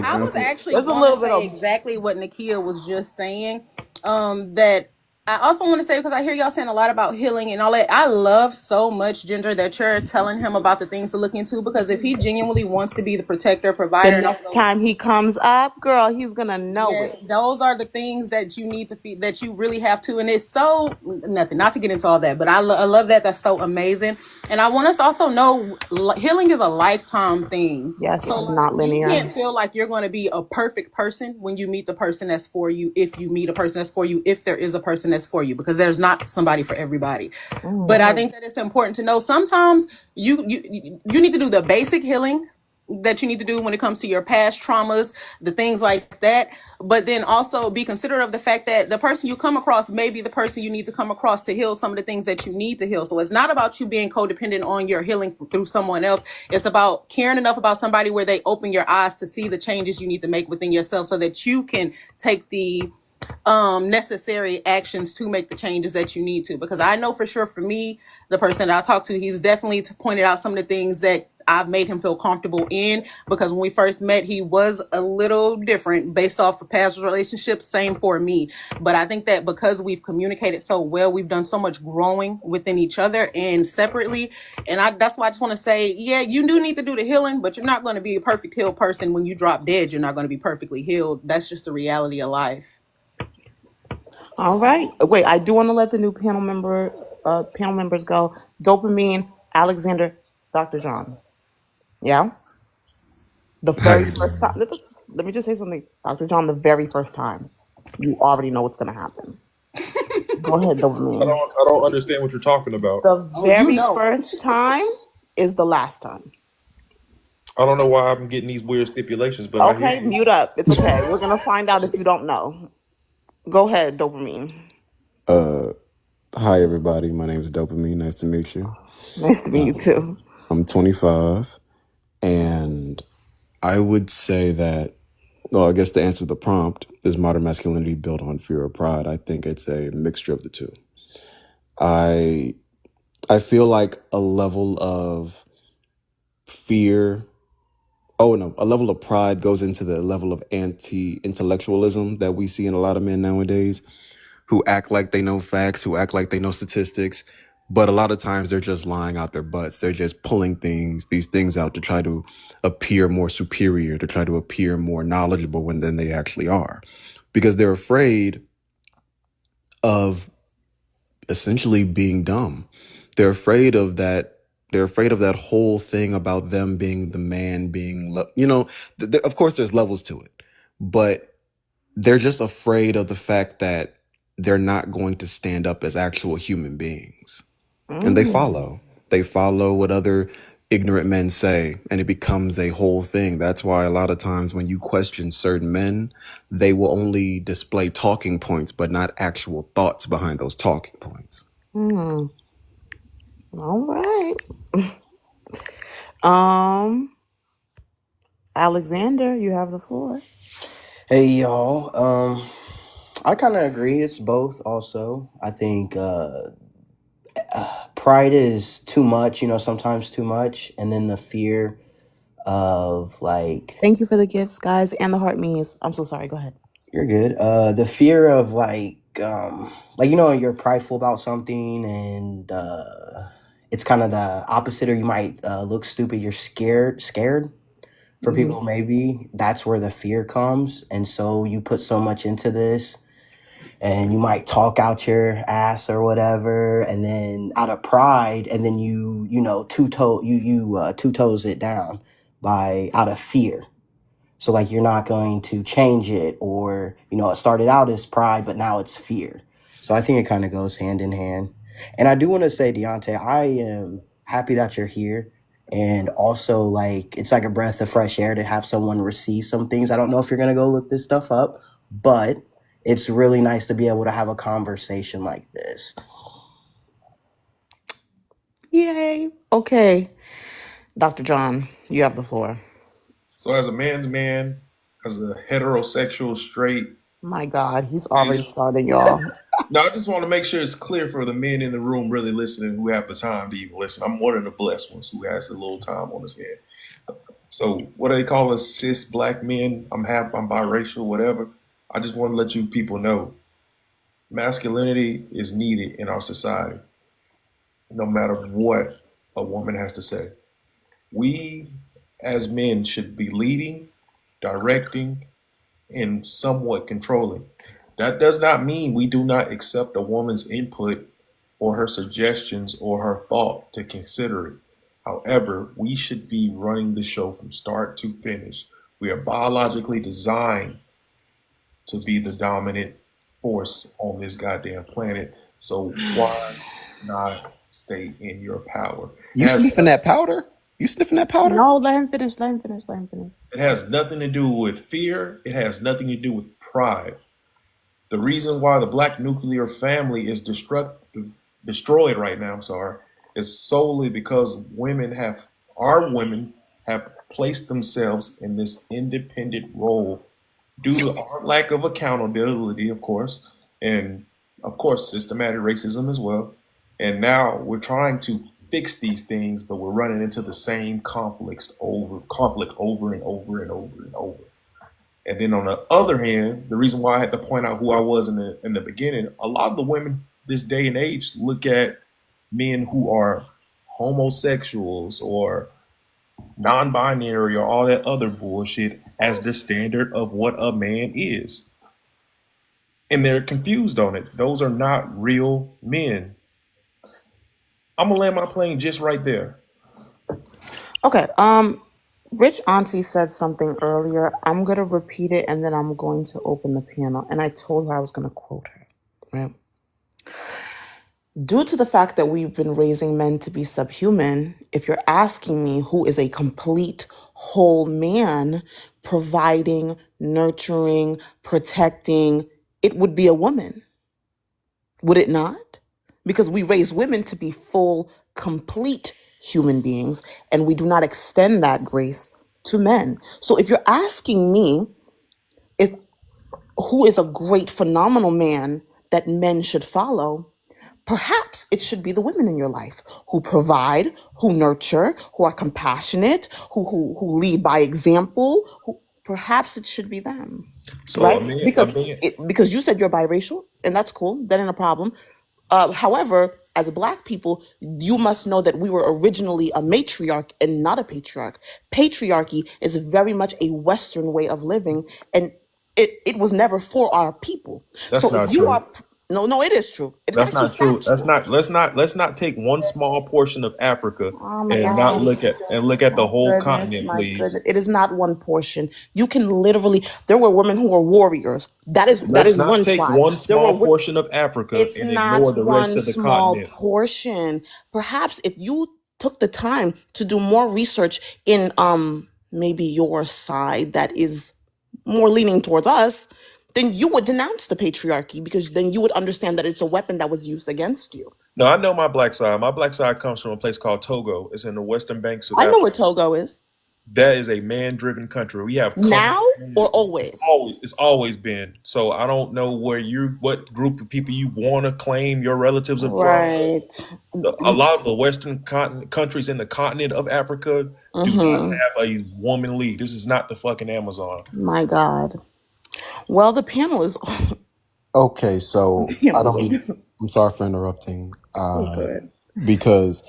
I was actually There's a going to little bit say of, exactly what Nakia was just saying. That I also want to say, because I hear y'all saying a lot about healing and all that. I love so much, Ginger, that you're telling him about the things to look into, because if he genuinely wants to be the protector, the provider, and all next those, time he comes up, girl, he's gonna know yes, it. those are the things that you need to feed, that you really have to. And it's so nothing, not to get into all that, but I love that. That's so amazing. And I want us to also know healing is a lifetime thing. Yes, So it's like, not you linear. can't feel like you're going to be a perfect person when you meet the person that's for you. If you meet a person that's for you, if there is a person that's for you, because there's not somebody for everybody. But I think that it's important to know sometimes you need to do the basic healing that you need to do when it comes to your past traumas, the things like that. But then also be considerate of the fact that the person you come across may be the person you need to come across to heal some of the things that you need to heal. So it's not about you being codependent on your healing through someone else. It's about caring enough about somebody where they open your eyes to see the changes you need to make within yourself so that you can take the necessary actions to make the changes that you need to. Because I know for sure, for me, the person that I talked to, he's definitely pointed out some of the things that I've made him feel comfortable in, because when we first met, he was a little different based off of past relationships. Same for me. But I think that because we've communicated so well, we've done so much growing within each other and separately. And that's why I just want to say, yeah, you do need to do the healing, but you're not going to be a perfect healed person. When you drop dead, you're not going to be perfectly healed. That's just the reality of life. All right. Wait, I do want to let the new panel members go. Dopamine, Alexander, Dr. John. Yeah. The How very you first time. doing? Let me just say something, Dr. John. The very first time, you already know what's gonna happen. Go ahead, Dopamine. I don't understand what you're talking about. The Oh, you very know. first time is the last time. I don't know why I'm getting these weird stipulations, but I hear Okay, you. mute up. It's okay. We're gonna find out if you don't know. Go ahead, Dopamine. Uh, Hi everybody. My name is Dopamine. Nice to meet you. Nice to meet you Um, too. I'm 25, and I would say that. Well, I guess to answer the prompt, is modern masculinity built on fear or pride? I think it's a mixture of the two. I I feel like a level of fear, oh no, a level of pride goes into the level of anti-intellectualism that we see in a lot of men nowadays, who act like they know facts, who act like they know statistics, but a lot of times they're just lying out their butts. They're just pulling these things out to try to appear more superior, to try to appear more knowledgeable than they actually are, because they're afraid of essentially being dumb. They're afraid of that. They're afraid of that whole thing about them being the man, of course there's levels to it, but they're just afraid of the fact that they're not going to stand up as actual human beings. And they follow what other ignorant men say, and it becomes a whole thing. That's why a lot of times when you question certain men, they will only display talking points, but not actual thoughts behind those talking points. All right. Alexander, you have the floor. Hey y'all. I kind of agree. It's both. Also, I think pride is too much. Sometimes too much, and then the fear of like. Thank you for the gifts, guys, and the heart me's. I'm so sorry. Go ahead. You're good. The fear of you're prideful about something, and it's kind of the opposite, or you might look stupid. You're scared. For people, maybe that's where the fear comes, and so you put so much into this, and you might talk out your ass or whatever, and then out of pride, and then two toes it down by out of fear. So like you're not going to change it, or it started out as pride, but now it's fear. So I think it kind of goes hand in hand. And I do want to say, Deontay, I am happy that you're here. And also, like, it's like a breath of fresh air to have someone receive some things. I don't know if you're going to go look this stuff up, but it's really nice to be able to have a conversation like this. Yay. Okay. Dr. John, you have the floor. So as a man's man, as a heterosexual straight. My God, he's already starting, y'all. No, I just want to make sure it's clear for the men in the room really listening who have the time to even listen. I'm one of the blessed ones who has a little time on his head. So what do they call us, cis black men? I'm biracial, whatever. I just want to let you people know masculinity is needed in our society, no matter what a woman has to say. We as men should be leading, directing, and somewhat controlling. That does not mean we do not accept a woman's input or her suggestions or her thought to consider it. However, we should be running the show from start to finish. We are biologically designed to be the dominant force on this goddamn planet. So why not stay in your power? You sniffing that powder? No, let him finish. It has nothing to do with fear. It has nothing to do with pride. The reason why the black nuclear family is destroyed right now, is solely because our women have placed themselves in this independent role due to our lack of accountability, of course, and of course, systematic racism as well. And now we're trying to fix these things, but we're running into the same conflict over and over and over and over. And then on the other hand, the reason why I had to point out who I was in the beginning, a lot of the women this day and age look at men who are homosexuals or non-binary or all that other bullshit as the standard of what a man is. And they're confused on it. Those are not real men. I'm gonna land my plane just right there. Okay. Rich Auntie said something earlier. I'm gonna repeat it, and then I'm going to open the panel. And I told her I was gonna quote her. Right. Due to the fact that we've been raising men to be subhuman, if you're asking me who is a complete whole man, providing, nurturing, protecting, it would be a woman. Would it not? Because we raise women to be full, complete human beings, and we do not extend that grace to men. So if you're asking me who is a great, phenomenal man that men should follow, perhaps it should be the women in your life who provide, who nurture, who are compassionate, who lead by example. Perhaps it should be them, So right? Because you said you're biracial, and that's cool. That ain't a problem. However, as Black people, you must know that we were originally a matriarch and not a patriarch. Patriarchy is very much a Western way of living, and it was never for our people. that's So if not you true. are, no, it is true. It is That's actually not true. That's factual. not. Let's not take one small portion of Africa Oh my and not God. look at the whole continent, My please. goodness. It is not one portion. You can literally, there were women who were warriors. That Let's is not one take tribe. one There were small portion of Africa It's and ignore not the rest one of the small continent. portion. Perhaps if you took the time to do more research in maybe your side that is more leaning towards us, then you would denounce the patriarchy, because then you would understand that it's a weapon that was used against you. No, I know my black side. My black side comes from a place called Togo. It's in the western banks of I know where Africa. Togo is. That is a man-driven country. We have Now or always? it's always been. So I don't know what group of people you want to claim your relatives are from. Right. A lot of the western countries in the continent of Africa do not have a woman lead. This is not the fucking Amazon. My God. Well, the panel is Okay, so I don't Panel. mean. I'm sorry for interrupting. Okay. Because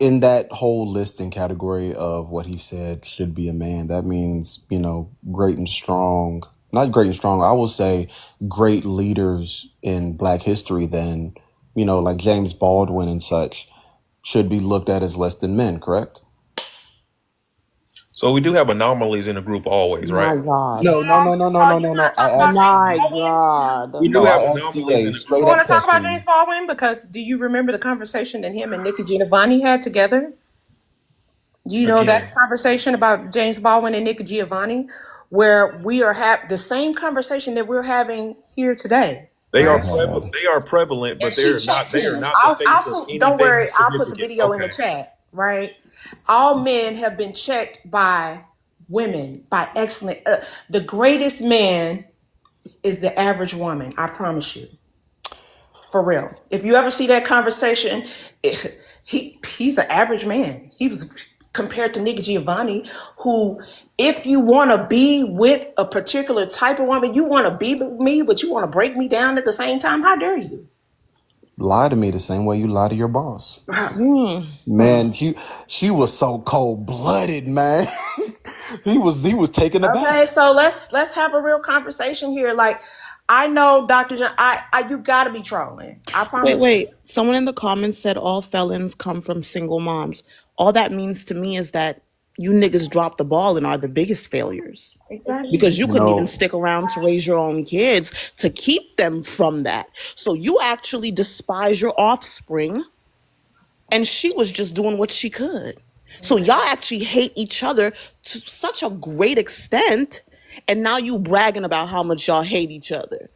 in that whole listing category of what he said should be a man, that means, great and strong. Not great and strong. I will say great leaders in Black history. Then, like James Baldwin and such, should be looked at as less than men. Correct? So we do have anomalies in the group always, right? My God. No. So you want to talk about James My Baldwin? God. We do No, have I asked you anomalies a in the straight group. You want up to talk about question. James Baldwin? Because do you remember the conversation that him and Nikki Giovanni had together? Do you know Again, that conversation about James Baldwin and Nikki Giovanni, where we are the same conversation that we're having here today, they Go are right? ahead. prevalent, And but she they checked are him. not the face of Don't anything worry, I'll put the significant. video in the Okay. chat, right? All men have been checked by women, by excellent. The greatest man is the average woman. I promise you, for real. If you ever see that conversation, he's the average man. He was compared to Nikki Giovanni, who, if you want to be with a particular type of woman, you want to be with me, but you want to break me down at the same time. How dare you? Lie to me the same way you lie to your boss. Mm. Man, she was so cold blooded, man. he was taken aback. Okay, so let's have a real conversation here. Like, I know, Dr. John, you gotta be trolling. I promise you. Wait. Someone in the comments said all felons come from single moms. All that means to me is that you niggas dropped the ball and are the biggest failures. Exactly. Because you You couldn't even know, stick around to raise your own kids to keep them from that. So you actually despise your offspring, and she was just doing what she could. So y'all actually hate each other to such a great extent, and now you bragging about how much y'all hate each other.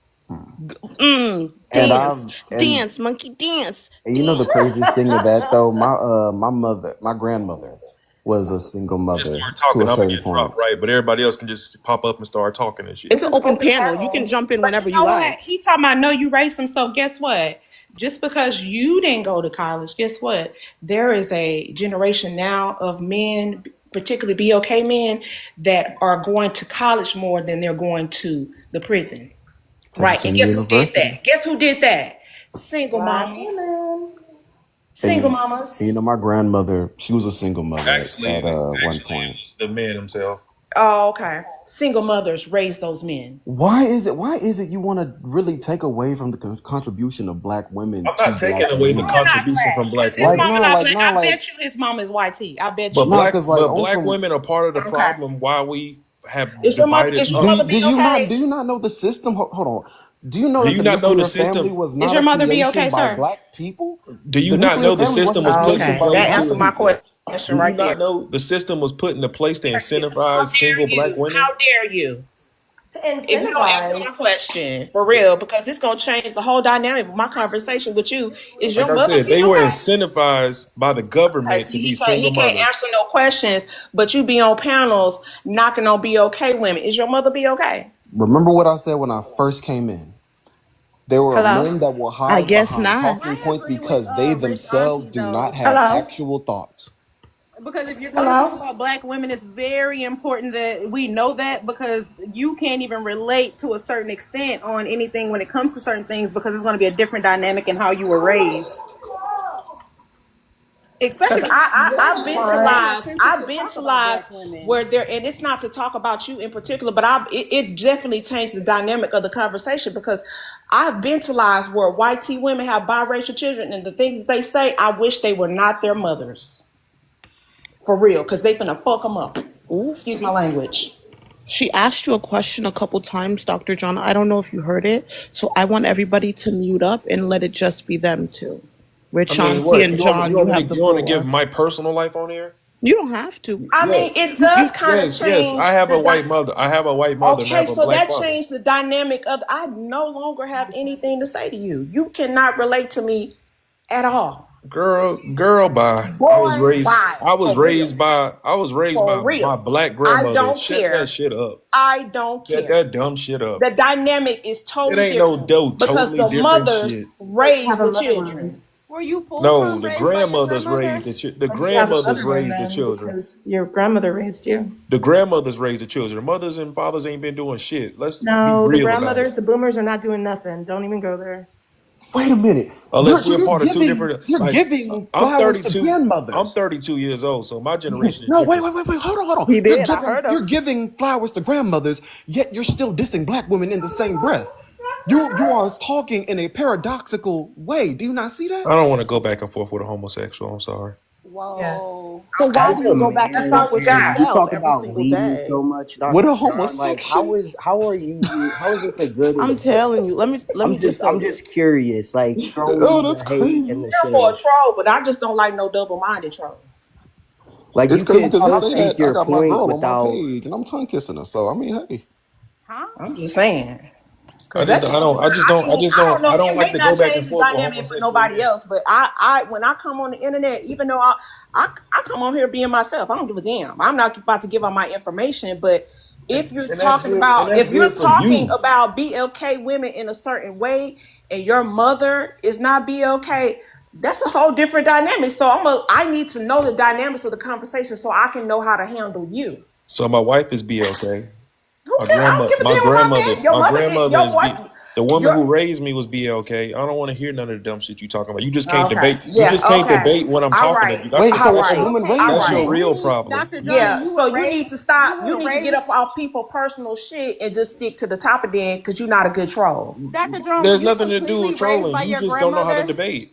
and Dance, I've dance, monkey, dance, and you know the dance. craziest thing of that though, my grandmother was a single Just mother start to a talking, I'm gonna certain get dropped, point. right? But everybody else can just pop up and start talking and shit. It's This an is open open panel. You can panel. jump in But whenever you you know what? like. He talking about, no, you raised him. So guess what? Just because you didn't go to college, guess what? There is a generation now of men, particularly BOK men, that are going to college more than they're going to the prison. Texas Right. And Senior guess who did University. that? Guess who did that? Single Black mamas. women. Single And you mamas. know, my grandmother, she was a single mother Actually, at one actually, it point. was the man himself. Oh, okay. Single mothers raise those men. Why is it you want to really take away from the contribution of Black women I'm to not taking Black away the Who men? not contribution black? from black His Like women, mama no, not like black. no, I like bet you his mom is YT. I bet but you. no, because like on black some. women are part of the Okay. problem. Why we have Is your mother divided Do up. be okay? do you not know the system? Hold on. Do you know Do that you the not know the nuclear family system? was Is not your a mother be creation okay, by sir? Black people? Do you The not nuclear know the family system wasn't was a put creation into Okay. by That place Black answered my to? people. question Do you right not there. know the system was put into place to How incentivize dare single black you? women? How dare you? To If you don't answer incentivize. my question for real, because it's gonna change the whole dynamic of my conversation with you. Is Like your I mother said, be they were okay? incentivized by the Okay, government see, to be he single can't mothers. answer no questions, but you be on panels knocking on be okay women. Is your mother be okay? Remember what I said when I first came in. There are Hello? men that will I hide guess behind not. talking I points agree with because they Rich themselves Auntie do not though. have Hello? actual thoughts. Because if you're going to talk Hello? about black women, it's very important that we know that, because you can't even relate to a certain extent on anything when it comes to certain things, because it's going to be a different dynamic in how you were raised. Because Especially because I've women been don't to have a lot of lives, attention I've to been talk to about lives black women. where there, and it's not to talk about you in particular, but it definitely changed the dynamic of the conversation, because I've been to lives where white tea women have biracial children, and the things they say, I wish they were not their mothers. For real, because they finna fuck them up. Ooh. Excuse my language. She asked you a question a couple times, Dr. John. I don't know if you heard it. So I want everybody to mute up and let it just be them two. I Rich, mean, Chauncey, what and John, you you want me have to the you want to give floor. my personal life on here? You don't have to. I Yeah. mean, it does kind of Yes. I change have the a white mother. I have a white mother and I okay, have a so black that father. changed the dynamic of I no longer have anything to say to you. You cannot relate to me at all. Girl, bye. Boy, bye. For real. I was raised For by my real. black I grandmother. don't Shut that care. shit up. I don't Shut care. that dumb shit up. The dynamic is It totally ain't no different dope, because totally the different mothers shit. So you raise have a the motherline. children. Were you full No, term the raised by your grandmothers grandmother? raised the But you have a grandmothers motherline raised the then children. because your grandmother raised you. The grandmothers raised the children. The mothers and fathers ain't been doing shit. Let's be No, the real about it. grandmothers, the boomers are not doing nothing. Don't even go there. Wait a minute. Unless So we're part of two different. you're Like giving I'm flowers to 32. I'm grandmothers. 32 years old, so my generation is No, different. wait. Hold on. He did. I heard You're him. giving flowers to grandmothers, yet you're still dissing black women in the same breath. You are talking in a paradoxical way. Do you not see that? I don't want to go back and forth with a homosexual. I'm sorry. Yeah. Whoa. So why Okay. do As you a go back and That's man, forth all we with got. and you yourself talk every about single leading so day? much, With Dr. a John, like homosection? how are you how is this a good I'm telling you. Let me just say I'm this. just curious, like Oh, throwing that's the hate and crazy. the Here for a shade. troll, but I just don't like no double-minded troll. Like It's you crazy can because still it I'll say say speak that I your got my point girl on my without page and I'm tongue kissing her. So I mean, hey. Huh? I'm just saying. I Cause just that I shit, don't I just I don't I mean, just I don't don't know. I don't It like may to go not back and change the forth with dynamic for homosexual nobody men. else, but when I come on the internet, even though I come on here being myself, I don't give a damn. I'm not about to give out my information, but And that's good and that's if you're good for talking you. about BLK women in a certain way, and your mother is not BLK, that's a whole different dynamic. So I need to know the dynamics of the conversation so I can know how to handle you. So my wife is BLK. Who cares? I don't give a damn about that. Your My mother get grandmother your is B. wife. The woman who Your raised me was BLK. I don't want to hear none of the dumb shit you talking about. You just can't okay, debate. You yeah, just can't okay, debate when I'm all talking to right, you. That's Wait, the all so that's a your right, woman all raised that's your right. you. real problem. Dr. John, Yeah, you so were you need raised to stop. you You were need to get up raised off people personal shit and just stick to the topic then, because you're not a good troll. Dr. John, were There's you nothing to do completely with raised trolling. by You your just don't know how to grandmother? debate.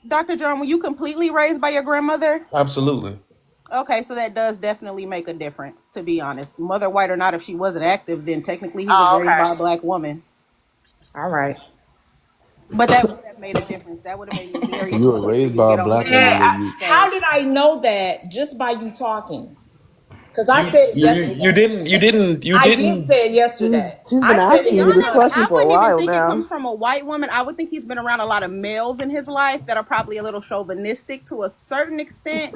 Dr. John, were you completely raised by your grandmother? Absolutely. Okay, so that does definitely make a difference, to be honest. Mother white or not, if she wasn't active, then technically he was Oh, raised okay, by a black woman. all right. But that would have made a difference. That would have made me very you were interested for raised you to by a get on black here And and woman and you how say, did I know that just by you talking? Because I You said it you yesterday. you I did didn't. say it yesterday. She's I been said to it be asking you this honest, yesterday. question I for a wouldn't even while think it now. comes from a white woman. I would think he's been around a lot of males in his life that are probably a little chauvinistic to a certain extent.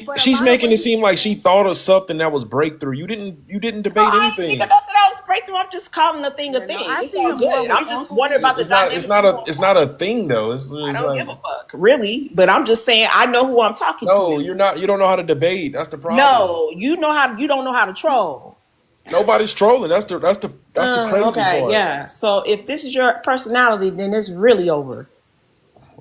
But a She's lot of making what it he's seem like she saying, thought of something that was breakthrough. You didn't No, debate I ain't thinking anything. nothing else breakthrough. I'm just calling a thing a yeah, no, thing. I It's see all him more good. with I'm just Uncle wondering about the Ruby. dynamics of who I'm It's not a talking. thing though. I It's don't like give a fuck, really. But I'm just saying I know who I'm talking to no, now. you're not. You don't know how to debate. That's the problem. No, you don't know how to troll. Nobody's trolling. That's the crazy Okay, part. yeah. So if this is your personality, then it's really over.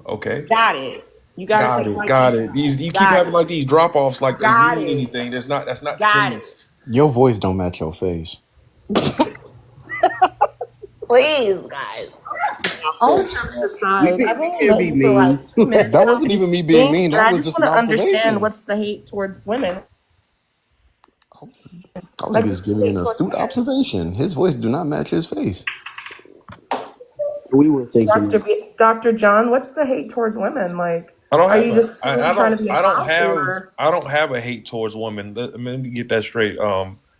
Okay, Got it. You got it from the white tea got it. side. You keep Got having it. like these drop offs, like they Got mean it. anything. That's not the Got it. case. Your voice don't match your face. Please, guys. All jokes aside, I've you only can't known be you for like mean. 2 minutes That now. wasn't Can you even me speak being to me? mean. And That I was just just an want to understand observation. what's the hate towards women. I was Like, just what's the giving an hate towards astute women? observation. His voice do not match his face. We were thinking Dr. John, what's the hate towards women? Like, I don't are have you a. just truly trying to be a cop or? I don't have a hate towards women. Let me get that straight.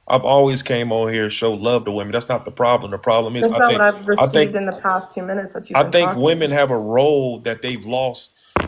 I've always came on here to show love to women. That's not the problem. The problem is That's not what I've I received think in the past 2 minutes that you've I been think talking. women have a role that they've lost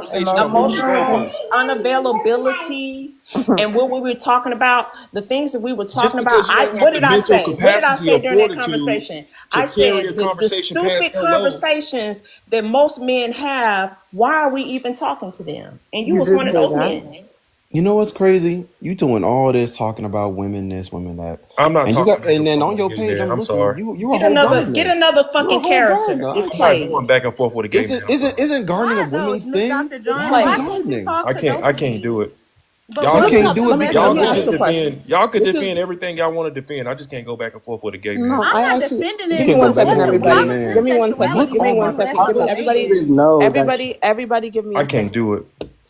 conversation is moving the emotional goalposts. unavailability, and what we were talking about, the things that we were Just talking about. because you don't have the mental What did I capacity say or during that fortitude conversation? to I carry a said the conversation past stupid hello. conversations that most men have. Why are we even talking to them? And you You was did one of say those that. men. You know what's crazy? You doing all this talking about women this, women that, I'm not and you talking got, back and and then forth on with a your gay page man. I'm I'm looking. sorry. You're a Get whole get gardener. another You're a fucking whole character. gardener. It's I'm not played. going back and forth with a gay man. I'm sorry. Isn't gardening a Why though, woman's thing? Dr. It's John? Why Why played. can't you gardening? talk to those I can't do men? it. But Y'all You what could can't about do the it men because that Let y'all me could ask just you a do? question. defend y'all could This is defend everything y'all want to defend. I just can't go back and forth with a gay No, man. I'm I I'm not sorry. actually. defending You it, Give me can't go one but back second, and what's forth with a everybody. wrong with Give man. me one sexuality second. Look, Give me oh being one my second. molested Give me with goodness. everybody. men? Know that Everybody. Everybody. Give me I a can't second. do it.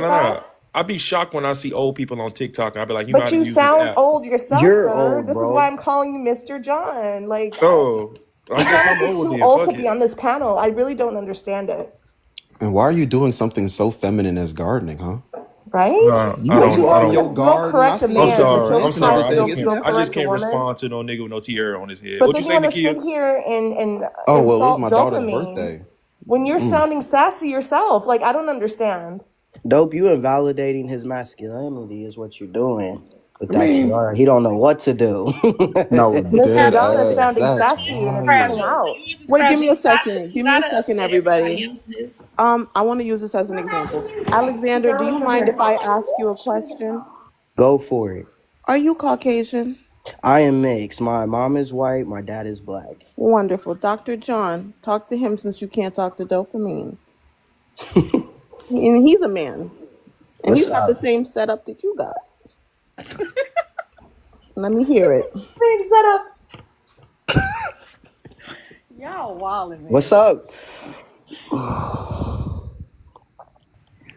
No, with no, that? no. I'd be shocked when I see old people on TikTok. I'd be like, you know how But to you use this sound app. old yourself, You're sir. old, This is why bro. I'm calling you Mr. John. Like, Oh, I you guess sound like I'm you're old too then. old Fuck to be it. on this panel. I really don't understand it. And why are you doing something so feminine as gardening, huh? Right? I Would you don't. I Water real, your don't. real garden. I correct a see I'm you man, putting but sorry. you'll I'm plants and sorry. try, I you'll, just everything. can't. you'll Isn't I that just correct a can't woman. respond to no nigga with no tiara on his head. But What you then you say, want to Nakia? sit here and Oh, well, it was insult my daughter's dopamine birthday. when you're Mm. sounding sassy yourself. Like, I don't understand. Dope, you invalidating his masculinity is what you're doing with I that mean, TR. He don't know what to do. No, Mr. dead John is ass. sounding That's sassy and it's coming wild. out. You just Wait, grab give me a second. you Give me a gotta second, upset everybody everybody. else's. I want to use this as an example. Alexander, do you mind if I ask you a question? Go for it. Are you Caucasian? I am mixed. My mom is white, my dad is black. Wonderful. Dr. John, talk to him since you can't talk to dopamine. And he's a man. And he's What's got the up? same setup that you got. Let me hear it. Same setup. Y'all wildin', What's man. up?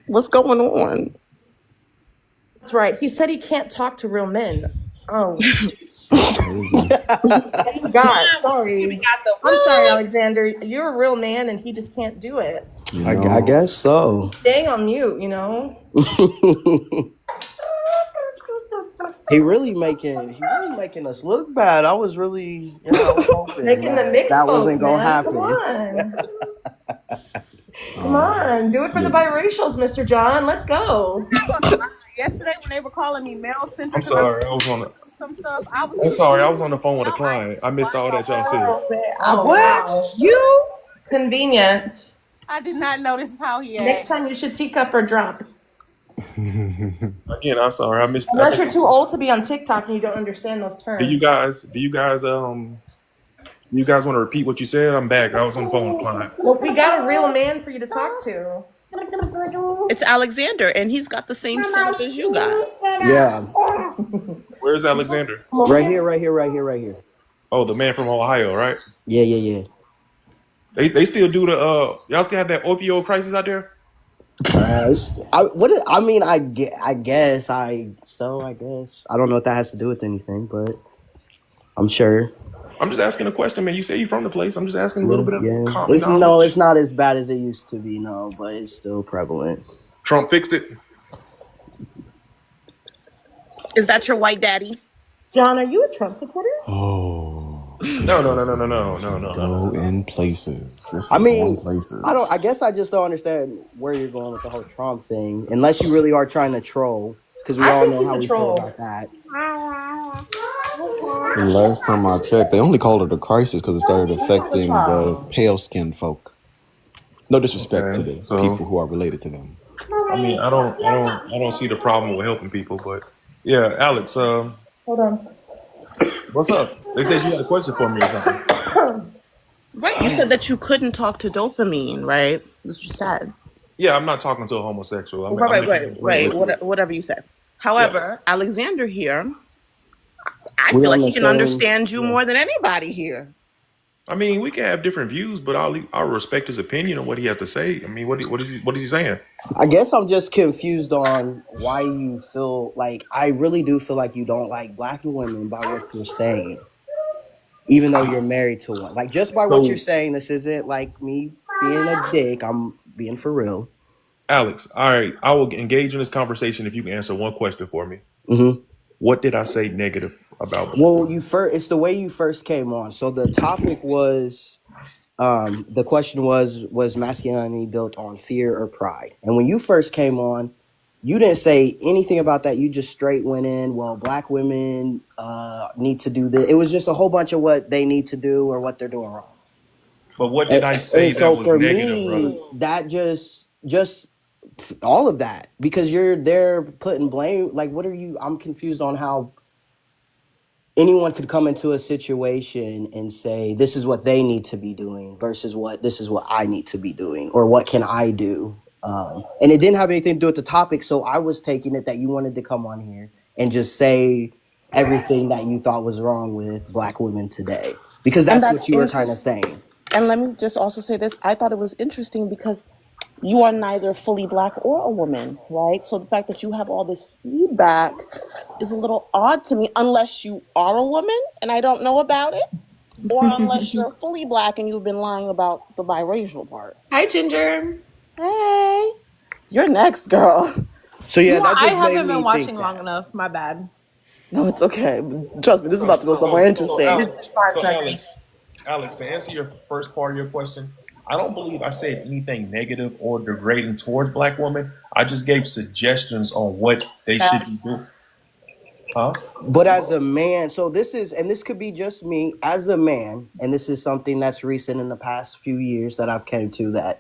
What's going on? That's right. He said he can't talk to real men. Oh, Crazy. I forgot. We Sorry. got the I'm sorry, Alexander. You're a real man and he just can't do it. You I know, guess so. Staying on mute, you know? he really making us look bad. I was hoping Making the that mixed that folk, wasn't gonna man. Come happen. on. Come um, on. Do it for the yeah. biracials, Mr. John. Let's go. Yesterday when they were calling me male centered I'm because I sorry. said some stuff, I was I'm getting sorry. I was on the confused. phone with a Y'all client. asked I missed why all y'all that y'all said said. Oh, What? wow. You? Convenient. I did not know this is how he Next asked. time you should teacup or drop. Again, I'm sorry. I Unless missed. you're too old to be on TikTok and you don't understand those Do you terms. guys? You guys want to repeat what you said? I'm back. I was on the phone with a client. Well, we got a real man for you to talk to. It's Alexander, and he's got the same setup as you got. Yeah. Where's Alexander? Right here, right here, right here, right here. Oh, the man from Ohio, right? Yeah, yeah, yeah. They still do the y'all still have that opioid crisis out there? I mean, I guess I guess I don't know what that has to do with anything, but I'm sure. I'm just asking a question, man. You say you're from the place. I'm just asking a little Yeah, bit of yeah. common It's no, knowledge. it's not as bad as it used to be, no, but it's still prevalent. Trump fixed it. Is that your white daddy? John, are you a Trump supporter? Oh, No, this no, no, is no, no, going no, to no, no, no, no, go no. in places. This I is going mean, places. I guess I just don't understand where you're going with the whole Trump thing, unless you really are trying to troll, because we I all think know he's how a we feel troll. about that. The last time I checked, they only called it a crisis because it started What's the affecting the problem? pale skinned folk. No disrespect to Okay, the so people who are related to them. I mean, I don't see the problem with helping people, but yeah, Alex, Hold on. what's up? They said you had a question for me or something. Right. You said that you couldn't talk to dopamine, right? That's what you said. Yeah, I'm not talking to a homosexual. Right, I'm right, making right, an agreement right. with you. Whatever you said. Yeah. However, Alexander here, I We feel on like he the can same, understand you yeah. more than anybody here. I mean, we can have different views, but I'll respect his opinion on what he has to say. I mean, what is he saying? I guess I'm just confused on why you feel like I really do feel like you don't like black women by what you're saying, even though you're married to one. Like just by what you're So, saying, this isn't like me being a dick. I'm being for real. Alex, all right, I will engage in this conversation if you can answer one question for me. Mm-hmm. What did I say negative about black Well, women? it's the way you first came on. So the topic was the question was masculinity built on fear or pride? And when you first came on, you didn't say anything about that. You just straight went in, well, black women need to do this. It was just a whole bunch of what they need to do or what they're doing wrong. But what did And, I say and that so was for negative, brother? me, that just all of that, because they're putting blame, like what are you, I'm confused on how anyone could come into a situation and say this is what they need to be doing versus what this is what I need to be doing or what can I do. And it didn't have anything to do with the topic, so I was taking it that you wanted to come on here and just say everything that you thought was wrong with black women today, because And that's that's what you were kind of interesting. saying. And let me just also say this. I thought it was interesting because you are neither fully black or a woman, right? So the fact that you have all this feedback is a little odd to me, unless you are a woman and I don't know about it, or unless you're fully black and you've been lying about the biracial part. Hi, Ginger. Hey, you're next, girl. So yeah, that I just made haven't been me think watching long that. enough. My bad. No, it's okay. Trust me, this is about So to go somewhere so so interesting. Alex, 5 so seconds. Alex, Alex, to answer your first part of your question, I don't believe I said anything negative or degrading towards black women. I just gave suggestions on what they should be doing. Huh? But as a man, so this is, and this could be just me as a man, and this is something that's recent in the past few years that I've came to, that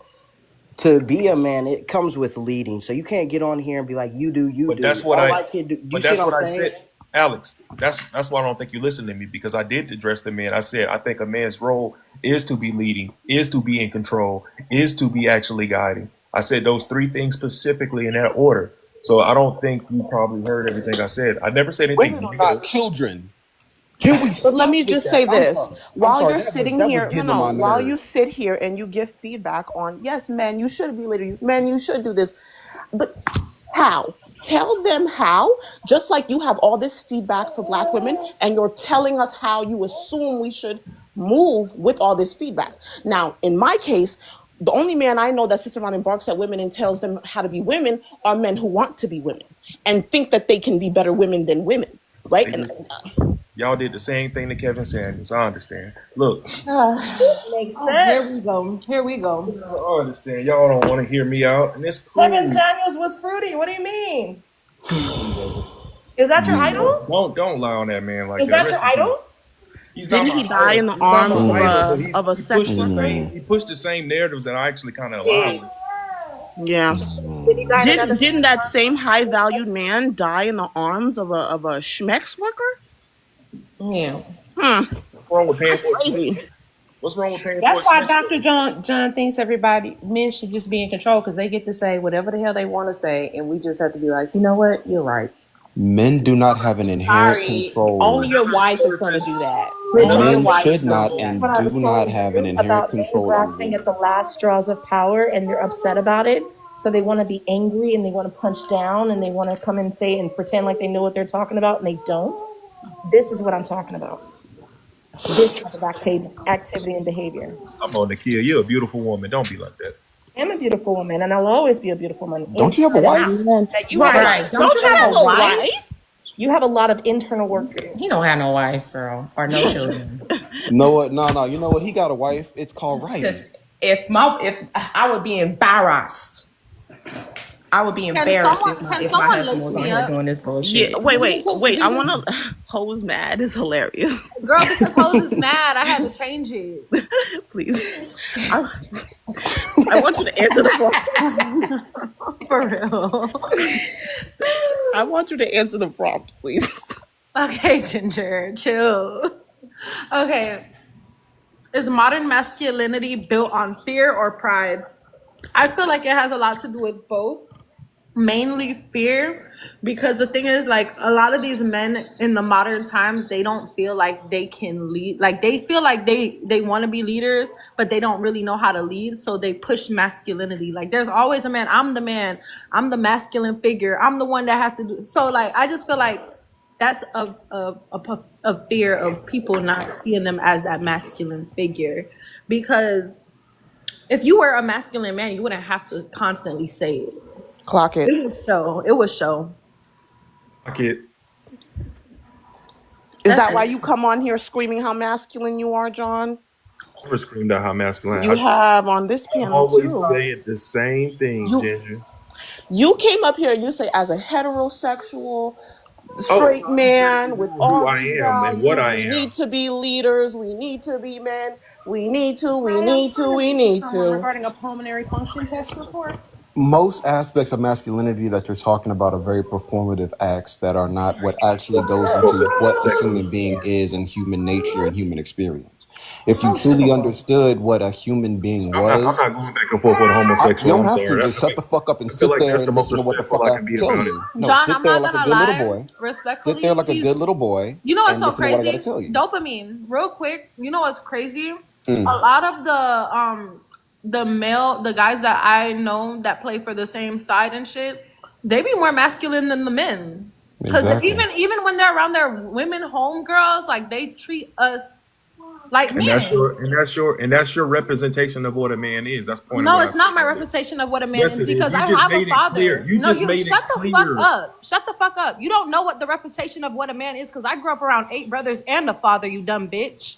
to be a man, it comes with leading. So you can't get on here and be like, you do, you But do. that's what All I. I can do. Do you But see that's what what I I'm saying? said, Alex. That's why I don't think you listen to me, because I did address the men. I said I think a man's role is to be leading, is to be in control, is to be actually guiding. I said those three things specifically in that order. So I don't think you probably heard everything I said. I never said anything Women are not negative. children. Can we But let stop me with just that? say I'm this. sorry. I'm While sorry. you're sitting That was here, no, getting on no, my while you nerves. sit here and you give feedback on, yes, men, you should be leaders, men, you should do this. But how? Tell them how, just like you have all this feedback for black women and you're telling us how you assume we should move with all this feedback. Now, in my case, the only man I know that sits around and barks at women and tells them how to be women are men who want to be women and think that they can be better women than women, right? They And just, y'all did the same thing to Kevin Samuels. I understand. Look, Makes Oh, here we sense. go. Here we go. I understand. Y'all don't want to hear me out, and it's Kevin cool. Samuels was fruity. What do you mean? He's cool, baby. Is that your Mm. idol? Don't lie on that man like Is that. that Rest your in peace. idol? He's not didn't my he die in idol. the He's not arms my idol, but of a he sex pushed the worker? same. He pushed the same narratives that I actually kind of align with. Yeah. Did he die in another? Didn't that same high valued man die in the arms of a schmex worker? Yeah. Hmm. What's wrong with paying That's for it? crazy. What's wrong with paying for That's it? why Dr. John thinks everybody men should just be in control because they get to say whatever the hell they want to say, and we just have to be like, you know what, you're right. Men do not have an inherent Sorry, only control. your wife is going to do that. Which Only your Men honestly wife is should going to not do is that. and what I do was telling not have an you inherent about men control over grasping at women. the last straws of power and they're upset about it. So they want to be angry and they want to punch down and they want to come and say and pretend like they know what they're talking about and they don't. This is what I'm talking about. This type of activity and behavior. I'm on the kill. You're a beautiful woman. Don't be like that. I'm a beautiful woman and I'll always be a beautiful woman Don't you have a inside and wife? out. Man. Now you have Right. Right. a Don't Don't you you have have a a wife? wife? you have a lot of internal work to do. He don't have no wife, girl, or no children. No, what? No, no. You know what? He got a wife. It's called writing. Because if I would be embarrassed. I would be Can embarrassed someone can if my someone husband lift was me on You're here. up? doing this Yeah. bullshit. Wait. I want to. Hoes mad is hilarious. Girl, because Pose is mad, I had to change it. Please. I, I want you to answer the prompt. For real. I want you to answer the prompt, please. Okay, Ginger, chill. Okay. Is modern masculinity built on fear or pride? I feel like it has a lot to do with both. Mainly fear, because the thing is, like, a lot of these men in the modern times, they don't feel like they can lead. Like, they feel like they want to be leaders, but they don't really know how to lead, so they push masculinity. Like, there's always a man. I'm the masculine figure, I'm the one that has to do. So, like, I just feel like that's a fear of people not seeing them as that masculine figure. Because if you were a masculine man, you wouldn't have to constantly say it. Clock it. It was show. It was show. I kid. Is That's that why it. you come on here screaming how masculine you are, John? I never screamed out how masculine. You have on this I'm panel always too. saying the same thing, You Ginger. you came up here and you say, as a heterosexual Oh, straight you said man with who all I these am and what values, I we am. need to be leaders, we need to be men, we need to, we I am need to, trying to we speak to need someone to. regarding a pulmonary function test report. Most aspects of masculinity that you're talking about are very performative acts that are not what actually goes Spoke into up what a second. human being Sorry. is in human nature and human experience. If you Oh, truly typical. understood what a human being I'm was, not going back and forth with a you homosexual. don't I'm have to. sorry. Just shut the fuck up and I feel sit like there that's the and most listen to what the respectful fuck I I can have to be tell about it. you. No, John, sit I'm there not like a gonna good little lie. boy. Sit there Respectfully, like a he's. good little boy You know what's and so listen to what I got to crazy? tell you. Dopamine. Real quick. You know what's crazy? A Mm, lot of the guys that I know that play for the same side and shit, they be more masculine than the men. Cause exactly. even when they're around their women homegirls, like they treat us like And men. that's your representation of what a man is. That's the point of No, what I it's not said my earlier. representation of what a man Yes, is it is. because You I just have a made it clear. father. You No, just you made it shut the fuck clear. up. Shut the fuck up. You don't know what the representation of what a man is because I grew up around 8 brothers and a father, you dumb bitch.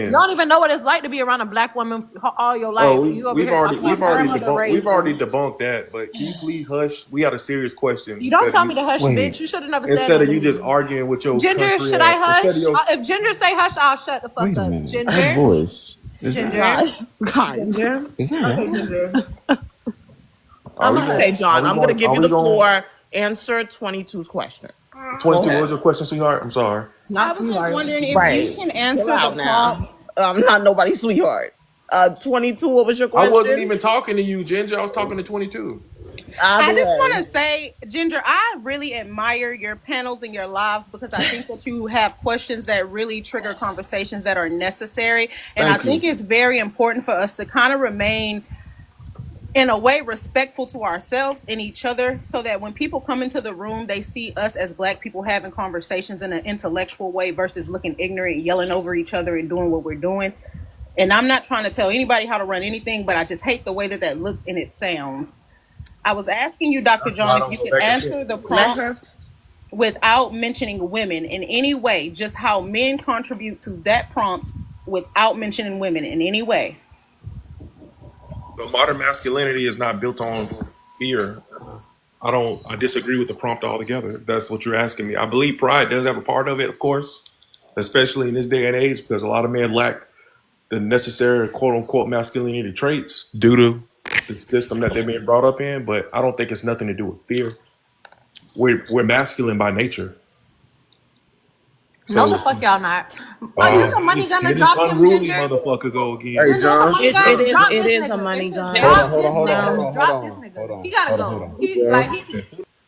again, don't even know what it's like to be around a black woman all your life. oh, You over here talking we've about already grandmother raised. debunked that. But can you please hush? We had a serious question You don't tell me to hush, Wait, bitch. You should have never said instead of you just nothing. arguing with your Ginger, country should I ass. Instead of hush? your If Ginger say hush, I'll shut the fuck wait a up. minute. That Ginger, voice. Is that Ginger, Guys. Ginger. is that Okay, wrong? Ginger. are I'm we a going? Okay, hush. John, I'm going to give Are you we the going? floor. Answer 22's question. Go 22. What ahead. was your question, sweetheart? I'm sorry. Not I was just sweetheart. wondering if you Right. can Chill answer the out now. part. I'm not nobody's sweetheart. 22, what was your I wasn't question? even talking to you, Ginger. I was talking to 22. Either I just want to way. say, Ginger, I really admire your panels and your lives because I think that you have questions that really trigger conversations that are necessary. And I Thank think you. it's very important for us to kind of remain, in a way, respectful to ourselves and each other so that when people come into the room, they see us as Black people having conversations in an intellectual way versus looking ignorant, yelling over each other and doing what we're doing. And I'm not trying to tell anybody how to run anything, but I just hate the way that looks and it sounds. I was asking you, Dr. That's why John, I if don't you go could back and forth answer with the you. Let prompt her. without mentioning women in any way, just how men contribute to that prompt without mentioning women in any way. So modern masculinity is not built on fear. I disagree with the prompt altogether. If that's what you're asking me. I believe pride does have a part of it, of course, especially in this day and age, because a lot of men lack the necessary quote unquote masculinity traits due to the system that they're being brought up in. But I don't think it's nothing to do with fear. We're masculine by nature. No, So the fuck y'all not. Oh, oh, this a money gonna here this drop him, unruly Ginger? motherfucker go again. Hey, Ginger, it's a John. money It gun. John. Drop it this is a nigga. money It says gun. Hold on, drop hold on, this hold on, hold nigga. Now, on, hold Drop this on, hold nigga. He on, gotta hold on, go. hold on. He John. like he.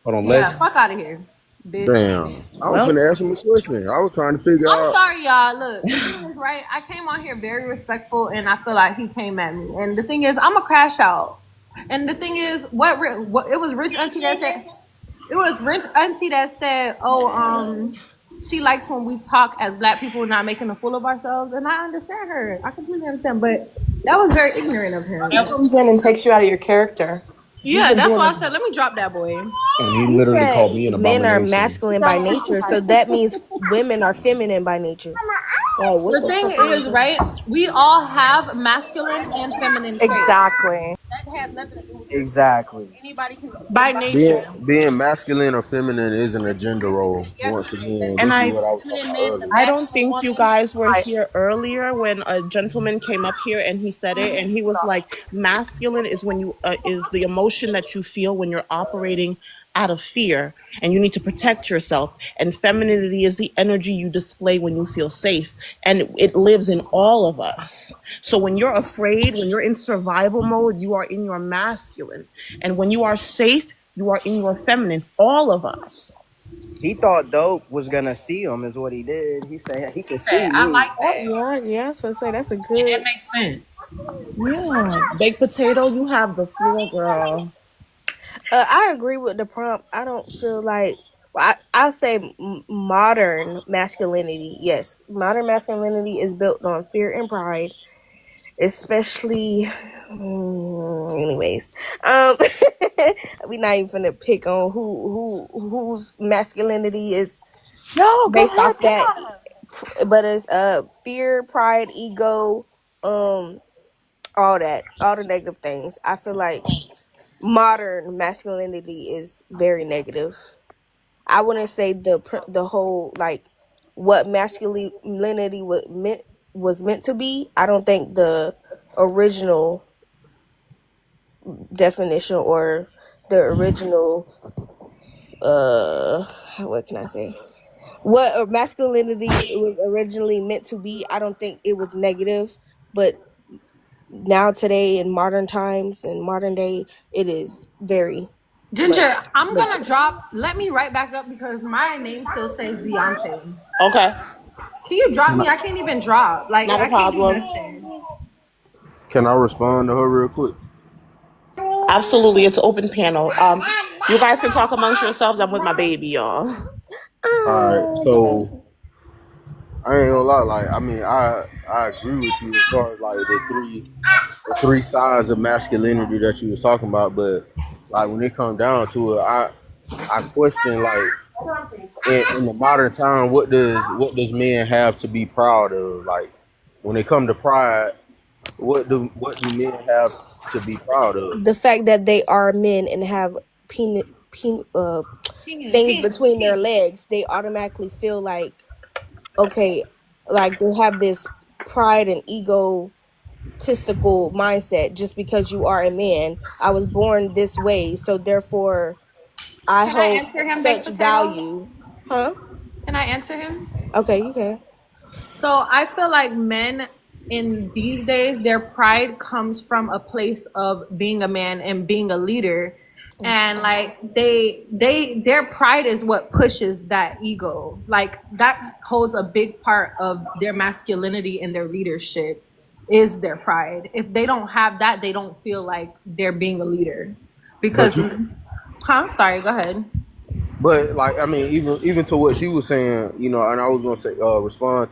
Hold on. Yeah, fuck out Let's. of here, bitch. Damn. I was well, finna ask him a question. I was trying to figure I'm out. sorry, y'all. Look, the thing is, right? I came on here very respectful, and I feel like he came at me. And the thing is, I'm a crash out. And the thing is, what it was Rich Auntie that said. It was Rich Auntie that said, "Oh, she likes when we talk as Black people, not making a fool of ourselves." And I understand her. I completely understand. But that was very ignorant of he him. comes in and takes you out of your character. He's Yeah, been that's doing why it. I said, let me drop that boy. And he He literally said called me an men are abomination. masculine by nature, so that means women are feminine by nature. Like, what The the thing fuck are we is, doing? right? We all have masculine and feminine traits Exactly. That has nothing to do with your sex. Exactly. by Being nature. being masculine or feminine isn't a gender role. Yes, Once it is. again, And this is I what I was talking Feminine about men, the earlier. I don't masculine think you woman. guys were Like, here earlier when a gentleman came up here and he said it, and he was like, masculine is when you is the emotion that you feel when you're operating out of fear and you need to protect yourself, and femininity is the energy you display when you feel safe, and it lives in all of us. So when you're afraid, when you're in survival mode, you are in your masculine, and when you are safe, you are in your feminine, all of us. He thought Dope was gonna see him, is what he did. He said he could see I me. like Oh, that. yeah. So I say that's a And it good. makes sense. Yeah, baked potato, you have the floor, girl. I agree with the prompt. I don't feel like. I'll say modern masculinity. Yes, modern masculinity is built on fear and pride, especially. Anyways, um, we not even gonna pick on whose masculinity is No, go based ahead, off pick that, on her. but it's fear, pride, ego, um, all the negative things. I feel like modern masculinity is very negative. I wouldn't say the whole like what masculinity was meant to be. I don't think the original definition or the original what can I say? What masculinity was originally meant to be, I don't think it was negative, but now today in modern times and modern day, it is very much Ginger, I'm gonna negative. drop. Let me right back up because my name still says Beyonce. Okay, Can you drop me? I can't even drop. Like not a I can't do problem. nothing. Can I respond to her real quick? Absolutely, it's open panel. You guys can talk amongst yourselves. I'm with my baby, y'all. All right. Oh, the So baby. I ain't gonna lie. Like, I mean, I agree with you as far as like the three sides of masculinity that you was talking about. But like when it comes down to it, I question like in the modern time, what does men have to be proud of? Like when it come to pride, what do men have to be proud of? The fact that they are men and have things between their legs, they automatically feel like, okay, like they have this pride and egotistical mindset. Just because you are a man, I was born this way, so therefore I Can I hold answer him, baked such potato? value. Huh? Can I answer him? Okay, you can. So I feel like men in these days, their pride comes from a place of being a man and being a leader. And like their pride is what pushes that ego. Like that holds a big part of their masculinity and their leadership is their pride. If they don't have that, they don't feel like they're being a leader. But Because, you, huh? Sorry, go ahead. but like I mean, even to what she was saying, and I was gonna say respond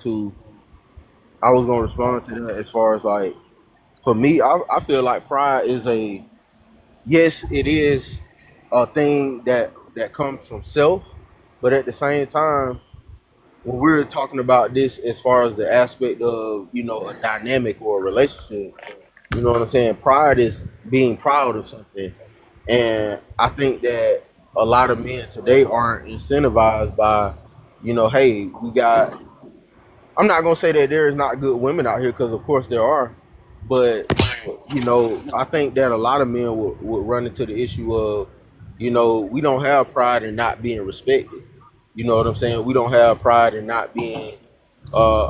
to that as far as like for me, I feel like pride is a yes, it is a thing that comes from self, but at the same time, when we're talking about this as far as the aspect of a dynamic or a relationship, you know what I'm saying? Pride is being proud of something, and I think that a lot of men today aren't incentivized by, hey, we got. I'm not gonna say that there is not good women out here because of course there are, but I think that a lot of men would run into the issue of, we don't have pride in not being respected. You know what I'm saying? We don't have pride in not being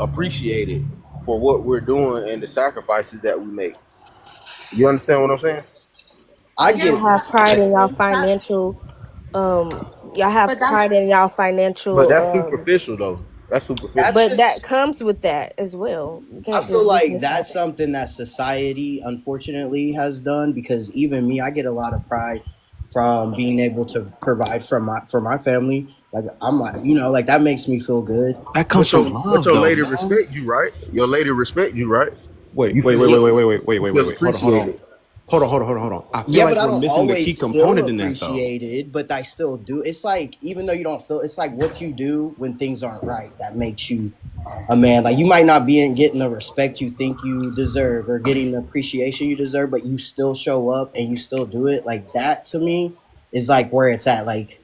appreciated for what we're doing and the sacrifices that we make. You understand what I'm saying? I Yeah, get Y'all have pride in y'all that, financial y'all but have that's pride in y'all But financial that's superficial though. That's that's superficial. but that just. comes with that as well. You I can't feel just like dismiss that. that's something that society unfortunately has done because even me, I get a lot of pride from being able to provide for my family. Like I'm like, like that makes me feel good. That comes But from but love, your though, lady man. respect you, right? Your lady respect you, right? Wait, You wait, feel wait, wait, Yeah, wait, wait, wait, wait, you wait, wait, feel wait. Hold on, hold on. appreciated. Hold on. I feel yeah, but like I we're don't missing the key always feel component in that, though. appreciated, but I still do. It's like even though you don't feel, it's like what you do when things aren't right that makes you a man. Like you might not be in getting the respect you think you deserve or getting the appreciation you deserve, but you still show up and you still do it. Like that to me is like where it's at. Like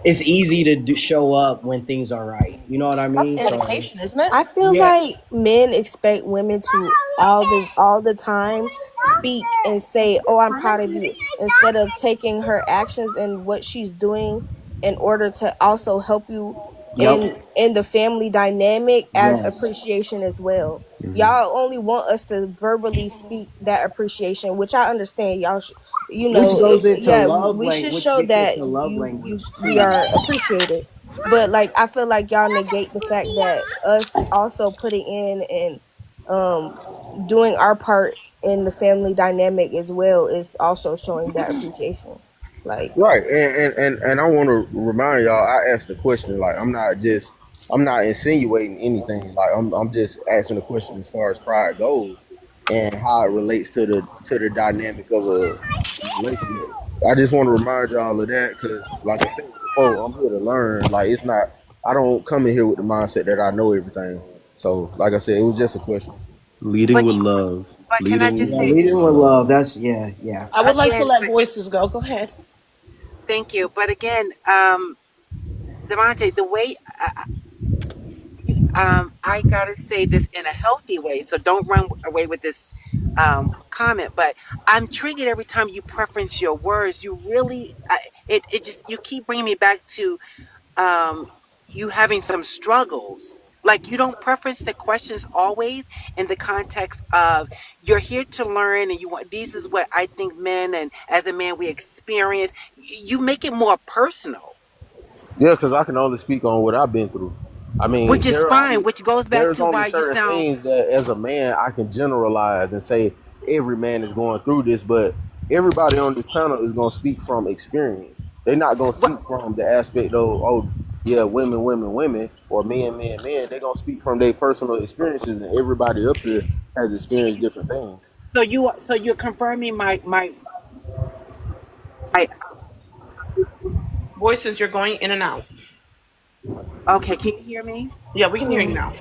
it's easy to show up when things are right. You know what I That's mean? So dedication, isn't it? I feel yeah, like men expect women to all the time speak and say, "Oh, I'm proud of you," instead of taking her actions and what she's doing in order to also help you yep, in the family dynamic as yes. appreciation as well. Hmm. Y'all only want us to verbally speak that appreciation, which I understand. Which goes into Yeah, love we language, should which show gets that into love language we too. are appreciated, but like I feel like y'all negate the fact that us also putting in and doing our part in the family dynamic as well is also showing that appreciation. Like Right, and I want to remind y'all. I asked the question. Like, I'm not insinuating anything. Like, I'm just asking the question as far as pride goes and how it relates to the dynamic of a relationship. I just want to remind y'all of that because, like I said before, I'm here to learn. Like, it's not. I don't come in here with the mindset that I know everything. So, like I said, it was just a question. Leading But with love. but can I just Yeah, say leading with Love. love. That's yeah. I would like to again? let But voices go. Go ahead. thank you. But again, Devontae, the way I gotta say this in a healthy way, so don't run away with this comment. But I'm triggered every time you preference your words. You really, it just you keep bringing me back to um, you having some struggles. Like you don't preference the questions always in the context of you're here to learn and you want this is what I think men and as a man we experience. You make it more personal, Yeah, because I can only speak on what I've been through. I mean, which is fine, which goes back there's to only why you certain sound things that as a man I can generalize and say every man is going through this, but everybody on this panel is gonna speak from experience. They're not gonna what. speak from the aspect of yeah, women, or men. They're gonna speak from their personal experiences, and everybody up here has experienced different things. So you're confirming my Voices, you're going in and out. okay, can you hear me? Yeah, we can hear you now.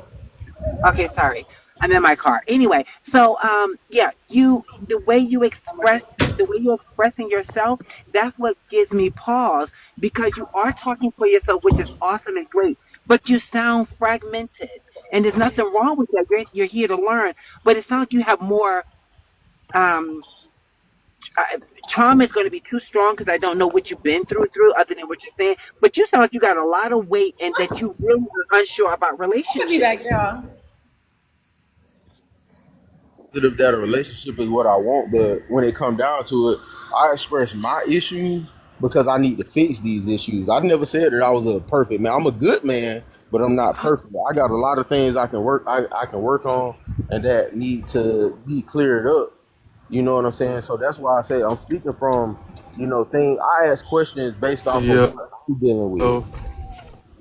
Okay, sorry. I'm in my car. Anyway, so yeah, the way you express the way you're expressing yourself, that's what gives me pause because you are talking for yourself, which is awesome and great, but you sound fragmented. And there's nothing wrong with that. You're here to learn, but it sounds like you have more um trauma is going to be too strong because I don't know what you've been through other than what you're saying. But you sound like you got a lot of weight and that you really are unsure about could be back relationships. there. That a relationship is what I want, but when it come down to it, I express my issues because I need to fix these issues. I never said that I was a perfect man. I'm a good man, but I'm not perfect. I got a lot of things I can work on and that need to be cleared up. You know what I'm saying? So that's why I say I'm speaking from, thing I ask questions based off of Yeah. what I'm dealing with.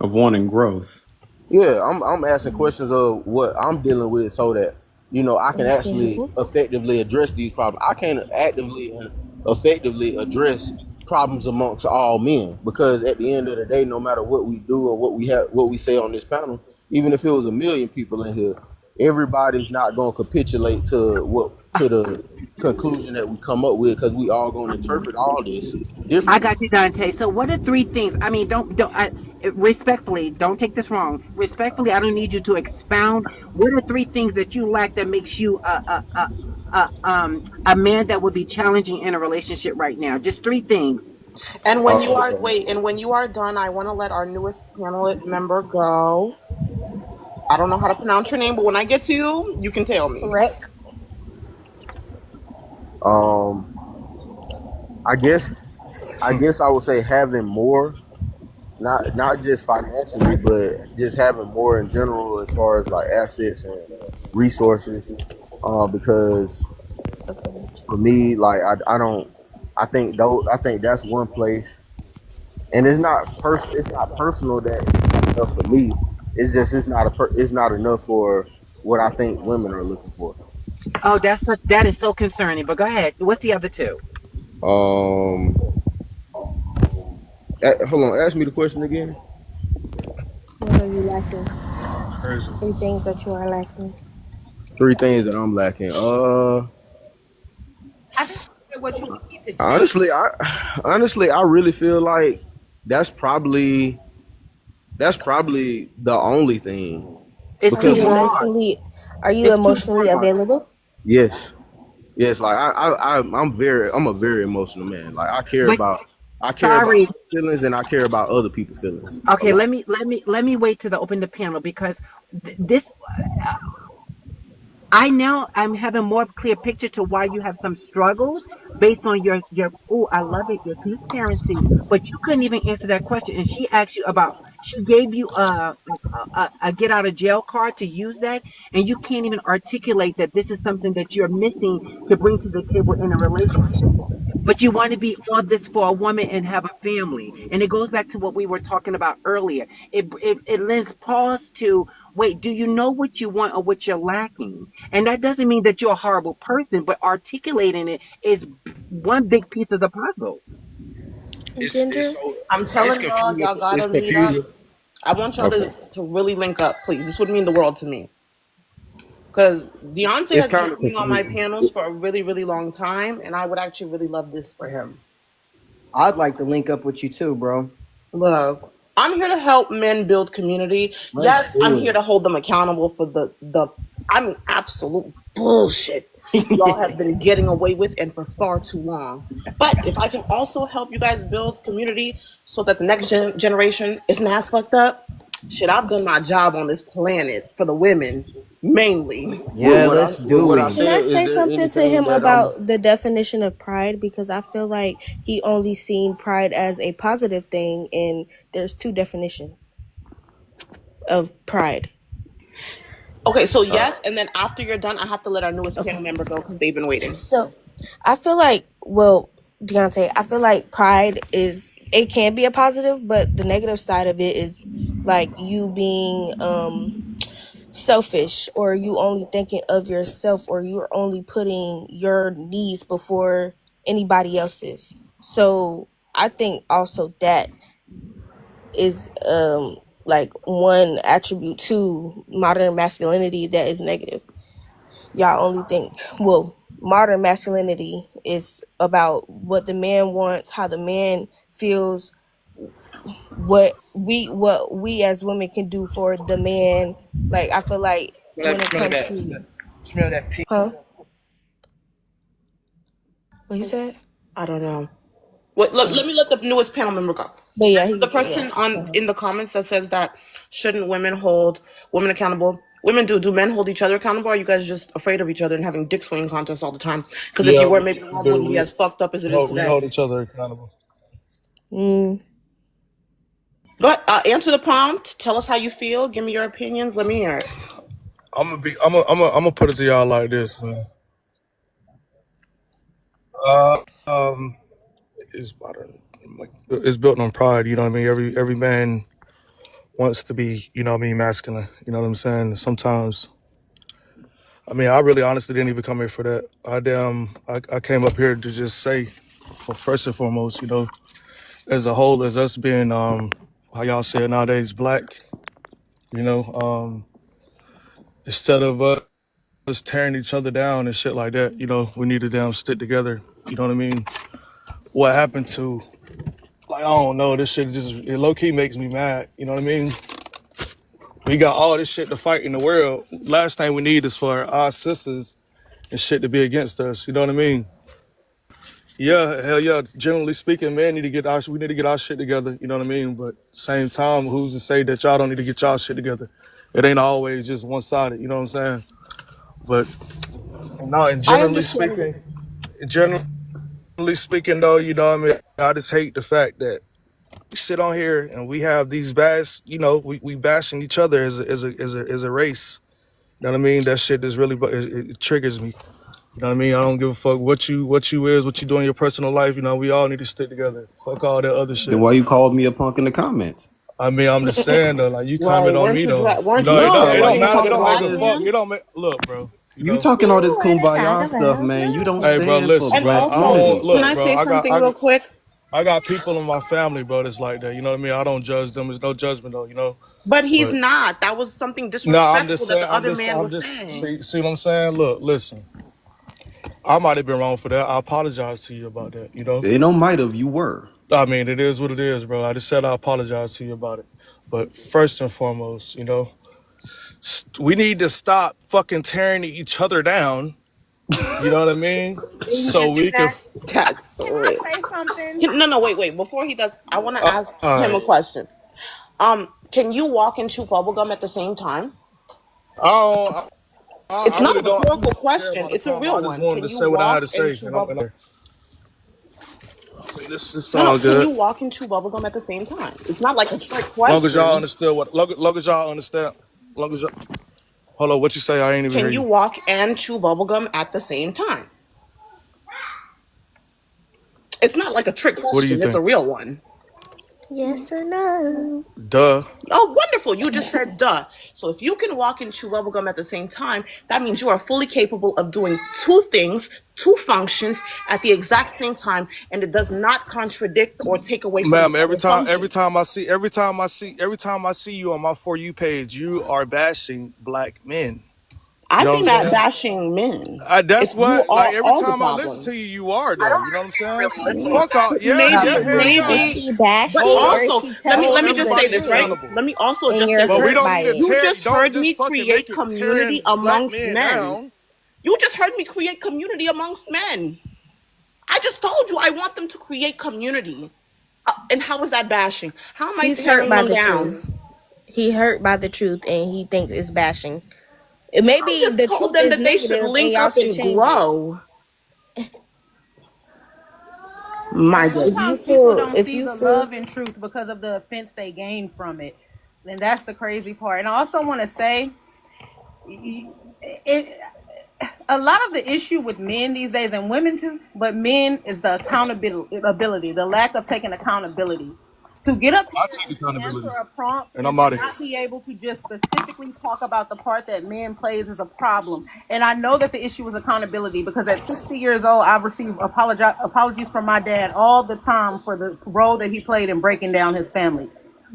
Of wanting growth. Yeah, I'm asking questions of what I'm dealing with so that I can actually Understandable. effectively address these problems. I can't actively effectively address problems amongst all men. Because at the end of the day, no matter what we do or what we say on this panel, even if it was a million people in here, everybody's not going to capitulate to the conclusion that we come up with, because we all going to interpret all this I differently. got you, Dante. So, what are three things? I mean, respectfully, don't take this wrong. Respectfully, I don't need you to expound. What are three things that you lack that makes you a man that would be challenging in a relationship right now? Just three things. And when you are Okay. wait, and when you are done, I want to let our newest panel member go. I don't know how to pronounce your name, but when I get to you, you can tell me. Rick. Um, I guess I would say having more, not just financially, but just having more in general as far as like assets and resources. Because for me, like I don't, I think that's one place, and it's not personal that it's not enough for me. It's just it's not enough for what I think women are looking for. Oh, that is so concerning. But go ahead. What's the other two? Um, hold on, ask me the question again. What are you lacking? Crazy. 3 things that you are lacking. 3 things that I'm lacking. I think what you need to change. Honestly, I really feel like that's probably the only thing. It's Are too Because you for me, broad. emotionally are you It's too emotionally broad. available? yes, yes, like I'm a very emotional man. Like But I care about sorry. my feelings, and I care about other people's feelings a Okay, lot. let me wait to the open the panel because this I now I'm having more clear picture to why you have some struggles based on your oh I love it, your transparency, but you couldn't even answer that question, and she asked you about she gave you a get out of jail card to use that, and you can't even articulate that this is something that you're missing to bring to the table in a relationship. But you want to be all this for a woman and have a family, and it goes back to what we were talking about earlier. It lends pause to wait. Do you know what you want or what you're lacking? And that doesn't mean that you're a horrible person, but articulating it is one big piece of the puzzle. It's Ginger? so I'm it's telling y'all, confusing. y'all It's gotta meet up. confusing. I want y'all Okay, to really link up, please. This would mean the world to me. Because Deontay it's has been kind of coming on my confusing. panels for a really, really long time, and I would actually really love this for him. I'd like to link up with you too, bro. Look, I'm here to help men build community. Let's Yes, I'm do here to hold them accountable for the I mean absolute bullshit y'all have it. been getting away with and for far too long. But if I can also help you guys build community so that the next generation isn't as fucked up, shit, I've done my job on this planet for the women mainly. With Yeah, let's do what I it. Can I said, is say there something to anything him that I'm? about the definition of pride? Because I feel like he only seen pride as a positive thing, and there's 2 definitions of pride. Okay, so Uh, yes, and then after you're done, I have to let our newest panel Okay. member go because they've been waiting. So I feel like, well, Deontay, I feel like pride is, it can be a positive, but the negative side of it is like you being selfish, or you only thinking of yourself, or you're only putting your needs before anybody else's. So I think also that is like one attribute to modern masculinity that is negative. Y'all only think, well, modern masculinity is about what the man wants, how the man feels, what we as women can do for the man. Like I feel like when it Smell comes that. to, Smell that pee. huh? What you said? I don't know. Wait, let me let the newest panel member go. But yeah, The he, yeah. person on in the comments that says that shouldn't women hold women accountable? Women do. Do men hold each other accountable? Or are you guys just afraid of each other and having dick swinging contests all the time? Because if Yeah, you were, we maybe the world do. wouldn't be as fucked up as it is We today. hold each other accountable. Mm. Go ahead, answer the prompt. Tell us how you feel. Give me your opinions. Let me hear it. I'm gonna put it to y'all like this, man. Uh, um, it's modern. Like, it's built on pride. You know what I mean? Every man wants to be, you know what I mean, masculine. You know what I'm saying? Sometimes, I mean, I really honestly didn't even come here for that. I came up here to just say for first and foremost, as a whole, as us being how y'all say it nowadays, black, instead of us tearing each other down and shit like that, we need to damn stick together. You know what I mean? What happened to, like, I don't know, this shit just, it low key makes me mad. You know what I mean? We got all this shit to fight in the world. Last thing we need is for our sisters and shit to be against us. You know what I mean? Yeah, hell yeah. Generally speaking, man, we need to get our shit together. You know what I mean? But same time, who's to say that y'all don't need to get y'all shit together? It ain't always just one sided. You know what I'm saying? But no, and I understand. generally speaking, though, you know what I mean? I just hate the fact that we sit on here and we have these bash. We bashing each other as a race. You know what I mean? That shit is really, it triggers me. You know what I mean? I don't give a fuck what you is, what you do in your personal life. We all need to stick together. Fuck all that other Then shit. why you called me a punk in the comments? I mean, I'm just saying though, like you Right? comment on me though. Weren't you It just don't, No, it why don't you defending matter. It the talking don't all make black a this? fuck. man? It don't make. Look, bro. You talking all this What to talk kumbaya stuff, about? man. You don't Hey, bro. stand for Listen, And bro. black I also, don't unity. can look, I bro. say something real quick? I got people in my family, bro, that's like that. You know what I mean? I don't judge them. There's no judgment though. But he's But not. That was something no, I'm disrespectful just that saying. the other man I'm was just. saying. See what I'm saying? Look, listen. I might have been wrong for that. I apologize to you about that. They no might have. You were. I mean, it is what it is, bro. I just said I apologize to you about it. But first and foremost, we need to stop fucking tearing each other down. You know what I mean? Did you So just do we can. that? That's Can I real. say something? No, wait. Before he does, I want to All ask him right. a question. Can you walk and chew bubblegum at the same time? I It's not really a don't rhetorical care question. about the It's a comment. I real just one. wanted Can to you say what I had walk to and say. chew bubble? I mean, it's No. all Can good. you walk and chew bubblegum at the same time? It's not like a trick Long as y'all question. understood long as y'all understand. Long as y'all, hold on, what you say? I ain't even hear Can you you. walk and chew bubblegum at the same time? It's not like a trick What do you question. It's a think? real one. Yes or no? Duh. Oh, wonderful. You just said duh. So if you can walk and chew bubblegum at the same time, that means you are fully capable of doing two things, two functions at the exact same time, and it does not contradict or take away from the Ma'am, other function. every time I see you on my For You page, you are bashing black men. You I'd know what be I'm not saying? bashing men. That's It's you what, like, every all the time I listen problem. to you, you are I though. don't You know what I'm saying? necessarily listen Fuck all, yeah, Maybe, hell Is yeah. maybe, she but bashing Hold, or is also she let me telling hold let me you just the say everybody this, right? truth accountable. Let me also and just say you're But this. we hurt don't by need to it? You tear. just Don't heard just me fucking create make it community tearing black amongst men men. down. You just heard me create community amongst men. I just told you I want them to create community. And how is that bashing? How am I He's hurt tearing by them the down? truth. He hurt by the truth and he thinks it's bashing. I Maybe just the told truth them is that they should negative and link y'all up should and change it. grow. My If goodness. you Sometimes people feel don't if see you the feel love and truth because of the offense they gain from it. And that's the crazy part. And I also want to say, it, a lot of the issue with men these days and women too, but men is the accountability, the lack of taking accountability. To get up I here take and to answer accountability, a prompt and and I'm to out of here. not be able to just specifically talk about the part that men plays is a problem. And I know that the issue is accountability because at 60 years old, I've received apologies from my dad all the time for the role that he played in breaking down his family.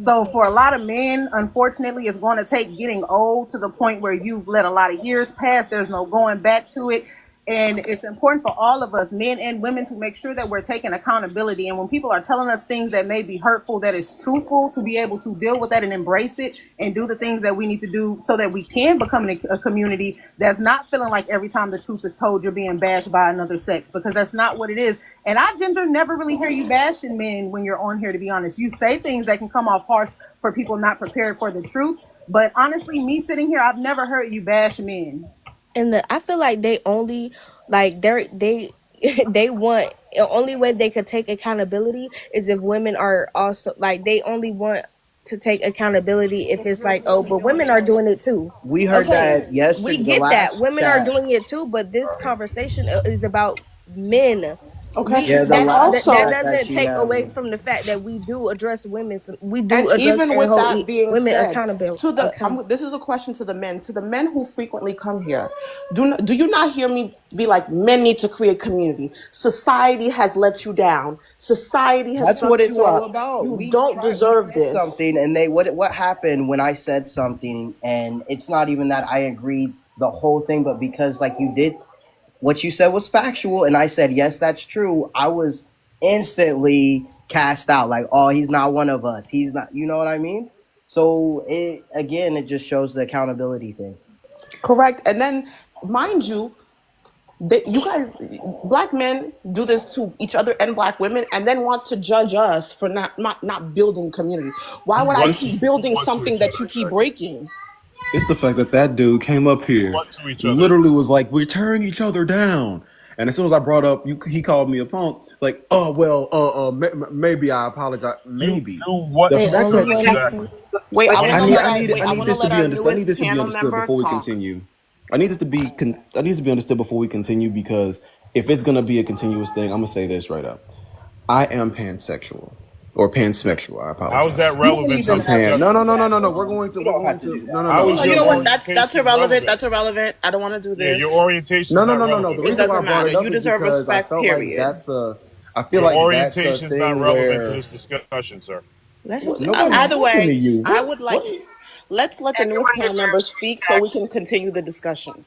So for a lot of men, unfortunately, it's going to take getting old to the point where you've let a lot of years pass. There's no going back to it. And it's important for all of us, men and women, to make sure that we're taking accountability. And when people are telling us things that may be hurtful, that is truthful, to be able to deal with that and embrace it and do the things that we need to do so that we can become a community that's not feeling like every time the truth is told, you're being bashed by another sex, because that's not what it is. And I, Ginger, never really hear you bashing men when you're on here, to be honest. You say things that can come off harsh for people not prepared for the truth. But honestly, me sitting here, I've never heard you bash men. and I feel like they only like they they want the only way they could take accountability is if women are also like they only want to take accountability if it's like, oh, but women are doing it too. We heard Okay, that yesterday, we the get that last women are chat. doing it too, but this conversation is about men. Okay. We Yeah, the And last that also, chat that doesn't she take had away was. from the fact that we do and address even and with hold that being women said, accountable. this is a question to the men who frequently come here. Do you not hear me be like, men need to create community? Society has let you down. Society has That's what fucked it's you all up. about. You don't We deserve said this. something, and they what happened when I said something, and it's not even that I agreed the whole thing, but because like you did what you said was factual, and I said yes, that's true. I was instantly cast out, like, oh, he's not one of us. He's not. You know what I mean? So it just shows the accountability thing. Correct. And then, mind you, you guys, black men do this to each other and black women, and then want to judge us for not building community. Why would I What keep building what to something each that other, you keep sir? breaking? It's the fact that that dude came up here, What to each other? literally was like, "We're tearing each other down." And as soon as I brought up, he called me a punk. Like, oh well, maybe I apologize. You Maybe do what the to They fact each that other overlook. exactly? Wait, but I this want I to is need, let I our need, wait. I I need want to this to let be our understood. I need newest this to be panel understood member before we talk. continue. I need this to be, I need this to be understood before we continue because if it's gonna be a continuous thing, I'm gonna say this right up. I am pansexual or pansexual. I How is that apologize. you don't relevant to even the have to No, discussion? no, do no, no, that, no, no. We're bro. going to, You we're don't have going to do to, no, that. no, How no. is Oh, you your know We're what? going. That's orientation irrelevant. relevant? That's irrelevant. I don't want to do Yeah, this. your orientation is No, no, not no, no, no. The relevant. It reason why I doesn't brought matter. it up You is deserve because I respect. felt like Period. that's a, I feel Your like that's a orientation is not thing relevant to where this discussion, sir. Let him nobody's Either finish. talking to way, you. I What? would like. What? Let's let the newest Everyone panel member deserves speak so we respect. can continue the discussion.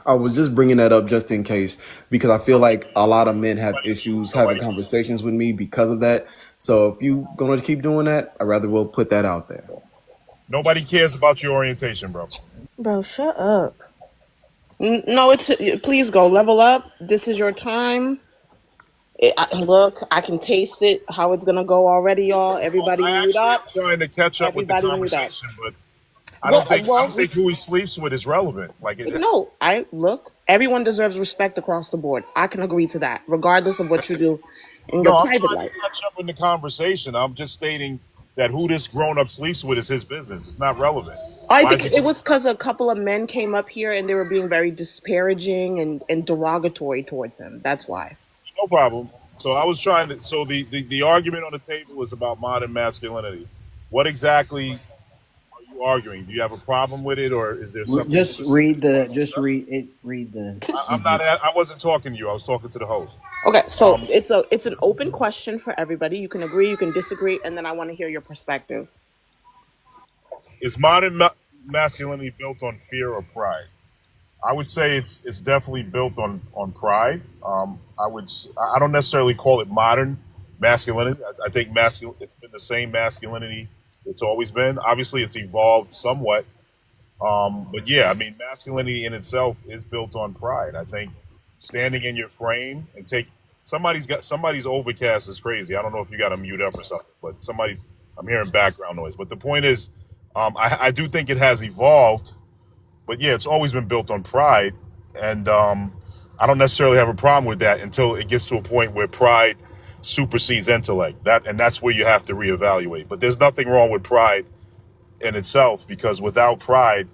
I was just bringing that up just in case because I feel like a lot of men have issues having Nobody conversations with me because of that. So if you gonna keep doing that, I rather we'll put that out there. nobody cares about your orientation, bro. Bro, shut up. No, it's please go level up. This is your time. Look, I can taste it. How it's gonna go already, y'all. Well, Everybody I mute actually up. am trying to catch up with the Everybody mute up. conversation, but Well, I don't think who he sleeps with is relevant. Like no. I look. Everyone deserves respect across the board. I can agree to that, regardless of what you do in your no, I'm private trying life. to catch up in the conversation. I'm just stating that who this grown up sleeps with is his business. It's not relevant. I Why think is it it going was to because a couple of men came up here and they were being very disparaging and derogatory towards him. That's why. no problem? So I was trying to. So the argument on the table was about modern masculinity. What exactly are you arguing? Do you have a problem with it, or is there something Just specific read you want the. to Just discuss? read it. Read the. I'm not. I wasn't talking to you. I was talking to the host. Okay, so Um, it's an open question for everybody. You can agree, you can disagree, and then I want to hear your perspective. is masculinity built on fear or pride? I would say it's definitely built on pride. I don't necessarily call it modern masculinity. I think it's been the same masculinity it's always been. Obviously, it's evolved somewhat. But yeah, I mean, masculinity in itself is built on pride. I think standing in your frame and somebody's overcast is crazy. I don't know if you got to mute up or something, but I'm hearing background noise. But the point is, I do think it has evolved, but yeah, it's always been built on pride, and I don't necessarily have a problem with that until it gets to a point where pride supersedes intellect. That's where you have to reevaluate. But there's nothing wrong with pride in itself because without pride,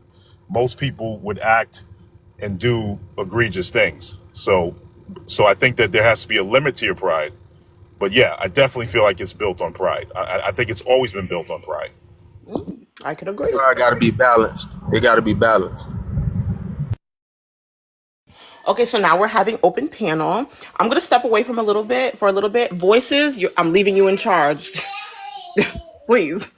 most people would act and do egregious things. So I think that there has to be a limit to your pride. But yeah, I definitely feel like it's built on pride. I think it's always been built on pride. I can agree. I got to be balanced. It got to be balanced. Okay, so now we're having open panel. I'm gonna step away from for a little bit. Voices, I'm leaving you in charge. Please.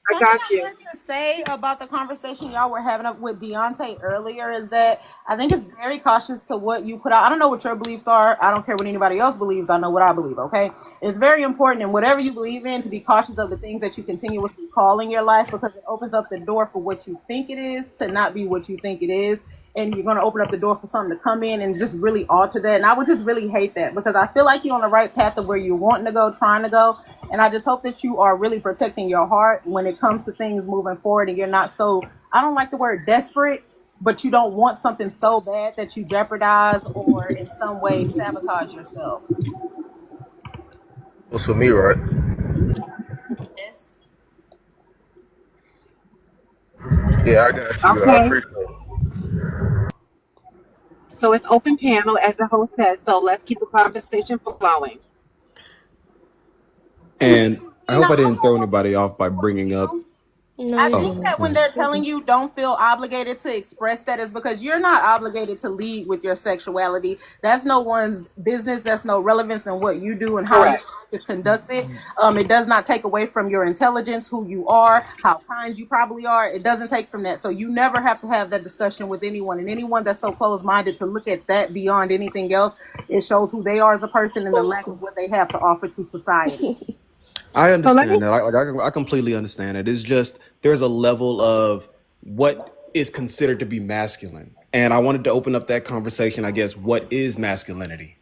I Something got I you. wanted to say about the conversation y'all were having up with Deontay earlier is that I think it's very cautious to what you put out. I don't know what your beliefs are. I don't care what anybody else believes. I know what I believe, okay? It's very important in whatever you believe in to be cautious of the things that you continuously call in your life because it opens up the door for what you think it is to not be what you think it is. And you're going to open up the door for something to come in and just really alter that. And I would just really hate that because I feel like you're on the right path of where you're wanting to go, trying to go. And I just hope that you are really protecting your heart when it comes to things moving forward and you're not so, I don't like the word desperate, but you don't want something so bad that you jeopardize or in some way sabotage yourself. What's for me, right? Yes. Yeah, I got you. I Okay. appreciate it. So it's open panel, as the host says. So let's keep the conversation flowing. And I You know, hope I I didn't have throw one anybody more off by thing bringing up. too. No, I you think Oh, didn't. that go when ahead. they're telling you don't feel obligated to express that is because you're not obligated to lead with your sexuality. That's no one's business. That's no relevance in what you do and how your Correct. life is conducted. It does not take away from your intelligence, who you are, how kind you probably are. It doesn't take from that. So you never have to have that discussion with anyone. And anyone that's so closed-minded to look at that beyond anything else, it shows who they are as a person and the lack of what they have to offer to society. I So let me understand that. I completely understand it. It's just there's a level of what is considered to be masculine. And I wanted to open up that conversation, I guess, what is masculinity?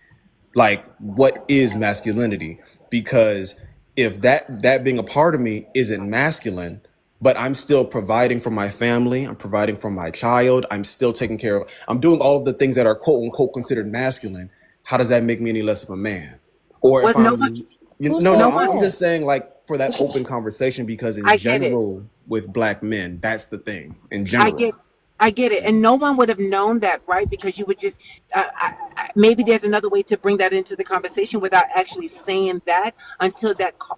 Like, what is masculinity? Because if that being a part of me isn't masculine, but I'm still providing for my family, I'm providing for my child, I'm still taking care of, I'm doing all of the things that are quote unquote considered masculine, how does that make me any less of a man? Or if what no one I'm Who no, no no, said one I'm that? just saying, like, for that open conversation, because in I get it. general with black men, that's the thing in I general. get I get it. And no one would have known that, right? Because you would just maybe there's another way to bring that into the conversation without actually saying that until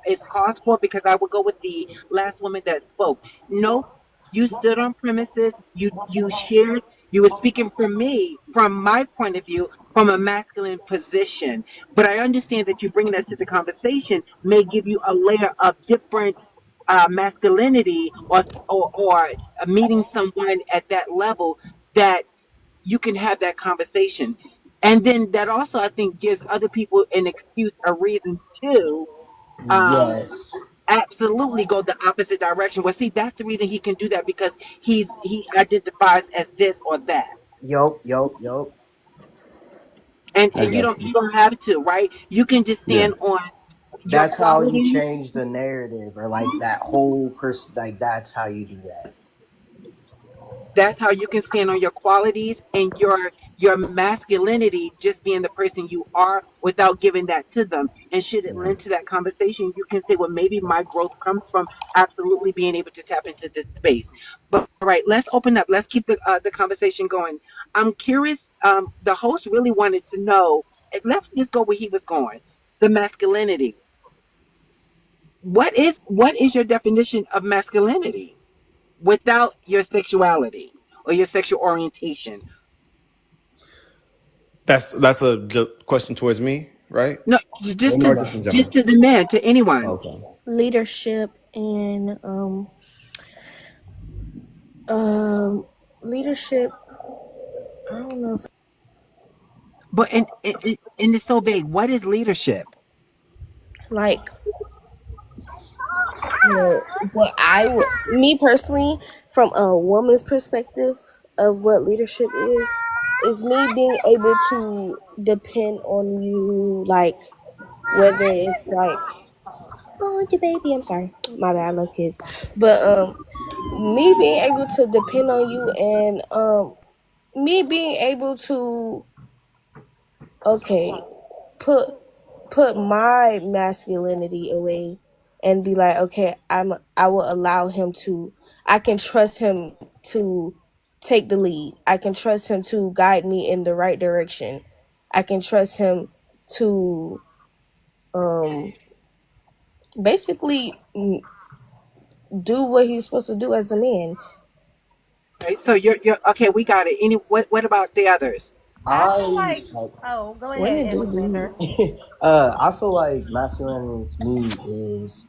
is called for. Because I would go with the last woman that spoke. No, you stood on premises. You shared. You were speaking for me from my point of view from a masculine position. But I understand that you bring that to the conversation may give you a layer of different masculinity or meeting someone at that level that you can have that conversation. And then that also, I think, gives other people an excuse, a reason to um, Yes. absolutely go the opposite direction. Well, see, that's the reason he can do that because he identifies as this or that. Yup. Yup. Yup. I And got you you. don't have to, right? You can just Yeah. stand on your That's how you qualities. change the narrative, or like that whole person. Like that's how you do that. That's how you can stand on your qualities and your masculinity, just being the person you are without giving that to them. And should it Yeah. lend to that conversation, you can say, well, maybe my growth comes from absolutely being able to tap into this space. But all right, let's open up. Let's keep the conversation going. I'm curious. The host really wanted to know. Let's just go where he was going. The masculinity. What is your definition of masculinity without your sexuality or your sexual orientation? That's a question towards me, right? No, Or just in just general? to the man, to anyone. Okay. Leadership and um leadership. I don't know if But in the so vague, what is leadership? like what I would, me personally, from a woman's perspective of what leadership is me being able to depend on you, like whether it's like, oh, your baby, I'm sorry, my bad, I love kids, but me being able to depend on you and me being able to, okay, put put my masculinity away and be like, okay, I will allow him to, I can trust him to take the lead. I can trust him to guide me in the right direction. I can trust him to um basically do what he's supposed to do as a man. Right, so you're okay. We got it. What about the others? I I feel like, like, oh, go ahead, Women do lead. Alexander. I feel like masculinity to me is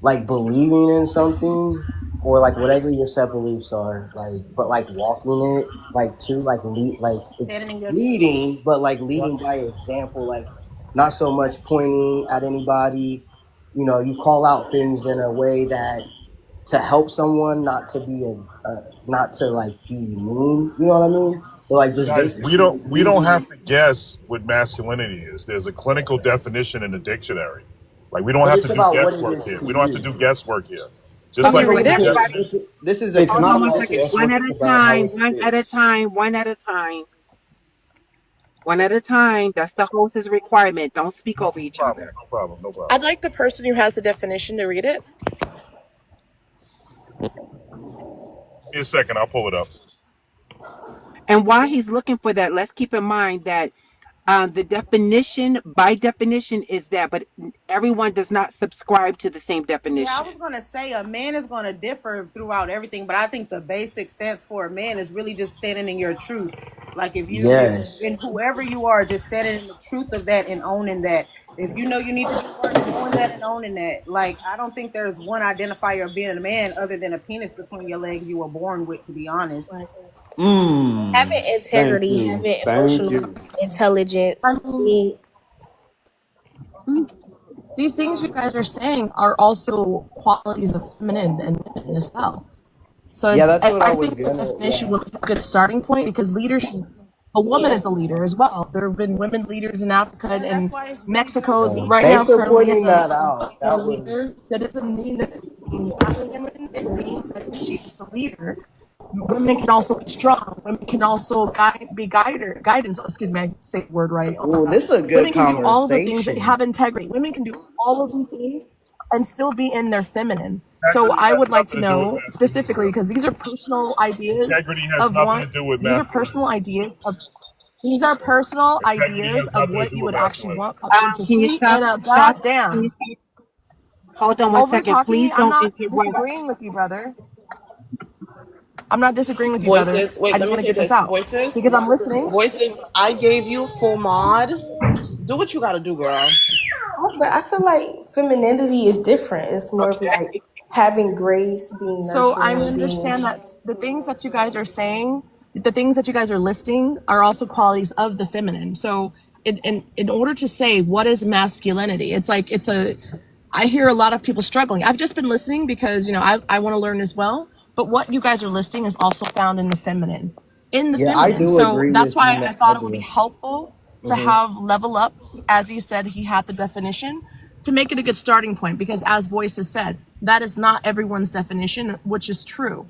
like believing in something, or like whatever your set beliefs are, like, but like walking it, like too, like lead, like it's Standing in your truth. leading, but like leading by example, like not so much pointing at anybody. You know, you call out things in a way that to help someone, not to be not to like be mean. You know what I mean? But like just Guys, basically we don't leading. have to guess what masculinity is. There's a clinical definition in the dictionary. Like we don't But have to it's do about what it guesswork is here. to We don't have to you. do guesswork here. Just Can I we like feel there's read like a it? because Right. definition. this is a It's Hold on not one about second. conversation One guesswork. at It's a about how time. it One at a fits. time. One at a time. One at a time. That's the host's requirement. Don't speak No over each problem. other. No problem. No problem. I'd like the person who has the definition to read it. Give me a second. I'll pull it up. And while he's looking for that, let's keep in mind that the definition, by definition, is that, but everyone does not subscribe to the same See, I definition. was gonna say a man is gonna differ throughout everything, but I think the basic stance for a man is really just standing in your truth. Like if you, Yes. and whoever you are, just standing in the truth of that and owning that. If you know you need to do work, doing that and owning that. Like I don't think there's one identifier of being a man other than a penis between your legs you were born with. To be honest, Right. Having Thank integrity, you. having Thank emotional you. I intelligence, mean, being these things you guys are saying are also qualities of feminine and women as well. So Yeah, it's, that's what I I was think the gonna. definition Yeah. would be a good starting point because leadership, a woman yeah. is a leader as well. There have been women leaders in Africa and that's and why it's really just Mexico is a right now Thanks for currently pointing that out. a That leader. was. That doesn't mean that it's being feminine. It means that she's a leader. Women can also be strong. Women can also guidance. Excuse me, I say the word right. Oh my Ooh, God. this is a good Women can do all of the things that conversation. have integrity. Women can do all of these things and still be in their feminine. So Integrity I has would like to nothing to do with know masculinity, specifically though. because these are personal ideas Integrity has of nothing what to do with these are masculinity. personal ideas of these are personal Integrity ideas has of nothing to what do you with would actually masculinity. want women to Can you see stop? in a Stop. Can you goddamn stop? Hold on one over second. talking me. Please I'm don't not interrupt. disagreeing with you, brother. I'm not disagreeing with you, brother. Voices, wait, I let just me want to say get this this. out Voices, because I'm listening. voices, I gave you full mod. Do what you gotta do, girl. But I feel like femininity is different. It's more of like having grace, being So I nurturing, understand being that the things that you guys are saying, the things that you guys are listing are also qualities of the feminine. So in order to say what is masculinity, it's like I hear a lot of people struggling. I've just been listening because, I want to learn as well. But what you guys are listing is also found in the feminine. In the Yeah, I feminine. do So agree that's with you, why I man. I thought it would be do. helpful to Hmm. have level up, as he said, he had the definition to make it a good starting point because as Voice has said, that is not everyone's definition, which is true.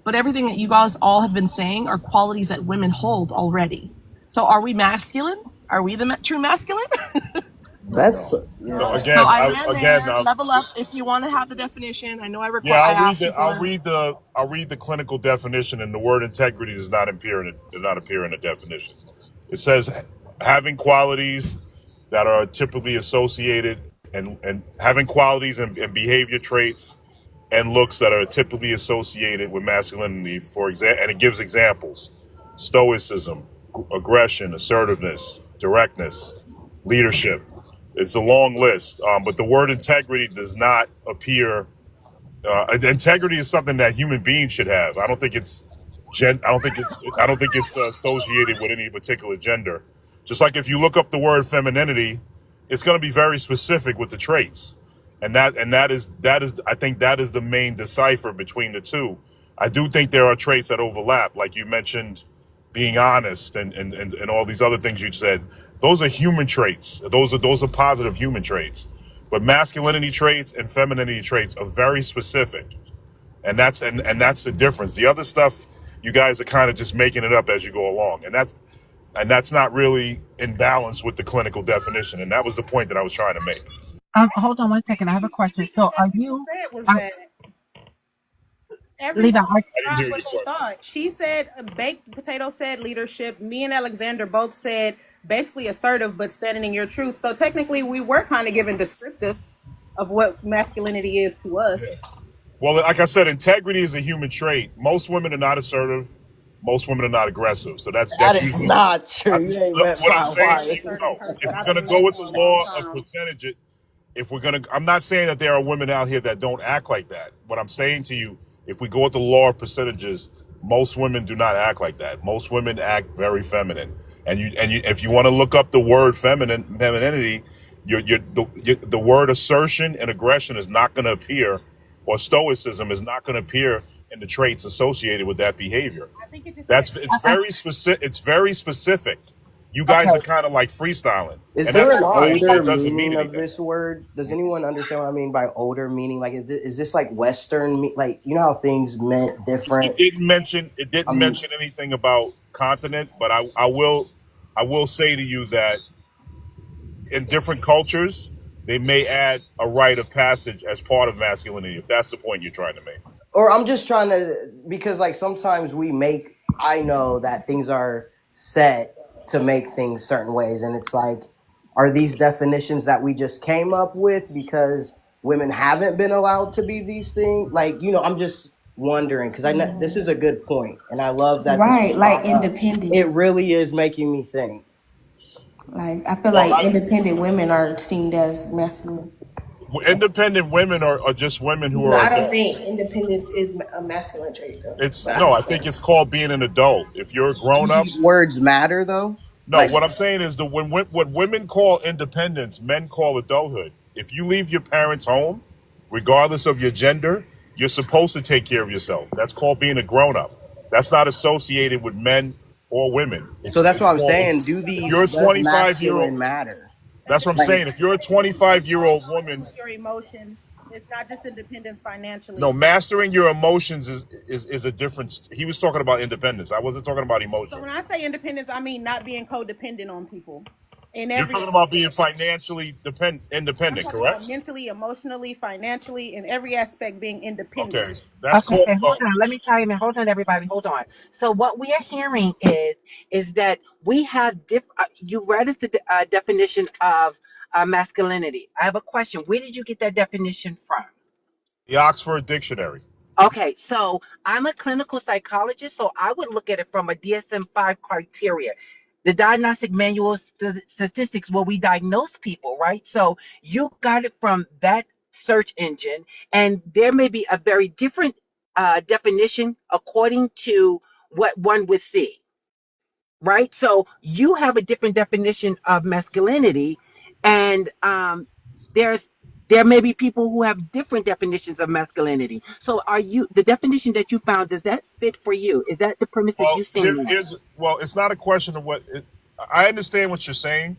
But everything that you guys all have been saying are qualities that women hold already. So are we masculine? Are we the true masculine? That's So yeah. So again, I land there. again, Level up if you want to have the definition. I know yeah, I asked you for the. I'll read the clinical definition, and the word integrity does not appear in the definition. It says having qualities that are typically associated and having qualities and behavior traits and looks that are typically associated with masculinity. For example, and it gives examples: stoicism, aggression, assertiveness, directness, leadership. It's a long list, but the word integrity does not appear. Integrity is something that human beings should have. I don't think it's associated with any particular gender. Just like if you look up the word femininity, it's going to be very specific with the traits, and that is I think that is the main decipher between the two. I do think there are traits that overlap, like you mentioned, being honest and all these other things you said. Those are human traits. Those are positive human traits. But masculinity traits and femininity traits are very specific. And that's the difference. The other stuff you guys are kind of just making it up as you go along. And that's not really in balance with the clinical definition. And that was the point that I was trying to make. Hold on one second. I have a question. So, what are people you, said was uh, that Levi? everyone I didn't thought hear what your they question. thought. She said baked potato said leadership. Me and Alexander both said basically assertive, but standing in your truth. So technically, we were kind of giving descriptive of what masculinity is to us. Yeah. Well, like I said, integrity is a human trait. Most women are not assertive. Most women are not aggressive. So that's That that's is usually not true. You ain't I'm met what I'm my a saying very to wife. you. assertive No, person. if I've we're gonna been go married with for the a long law of time. percentage, if we're gonna, I'm not saying that there are women out here that don't act like that. What I'm saying to you, if we go with the law of percentages, most women do not act like that. Most women act very feminine. If you want to look up the word femininity, the word assertion and aggression is not going to appear, or stoicism is not going to appear in the traits associated with that behavior. I think it just said That's it's very specific. It's very specific. You okay? guys are kind of like freestyling, Is and there that's an fine, but older it doesn't mean meaning of anything. this word? Does anyone understand what I mean by older meaning? Like, is this like Western? Like, you know how things meant different? It I didn't mean, mention anything about continent, but I will say to you that in different cultures they may add a rite of passage as part of masculinity. If that's the point you're trying to make. or I'm just trying to, because like sometimes we make I know that things are set to make things certain ways, and it's like, are these definitions that we just came up with because women haven't been allowed to be these things? Like, I'm just wondering because I know this is a good point, and I love that this was Right, like brought up. It independence. really is making me think. Like I feel Well, like independent women are seen as masculine. independent women are just women who No, are I don't think adults. independence is a masculine trait, though. It's But I no, I understand. think it's called being an adult. If you're a Do grown up, these words matter though? no, Like, what I'm saying is what women call independence, men call adulthood. If you leave your parents' home, regardless of your gender, you're supposed to take care of yourself. That's called being a grown up. That's not associated with men or women. so that's It's what I'm called saying. if you're a Does 25-year old. masculine matter? That's what I'm Like, saying. If you're a 25-year-old woman, Your emotions. It's not just independence no, financially. mastering your emotions is a difference. He was talking about independence. I wasn't talking about So emotion. when I say independence, I mean not being codependent on people in You're every talking about being aspect. financially I'm independent, talking about correct? mentally, emotionally, financially, in every aspect being Okay, independent. that's Okay, called. and hold on. Let me chime in. Hold on, everybody. Hold on. So what we are hearing is that we have you read us the definition of masculinity. I have a question. Where did you get that definition from? The Oxford Dictionary. Okay, so I'm a clinical psychologist, so I would look at it from a DSM-5 criteria, the diagnostic manual statistics where we diagnose people, right? So you got it from that search engine, and there may be a very different definition according to what one would see, right? So you have a different definition of masculinity, and there's there may be people who have different definitions of masculinity. So are you the definition that you found, does that fit for you? Is that the premises Well, you stand on? it's not a question of what. I understand what you're saying,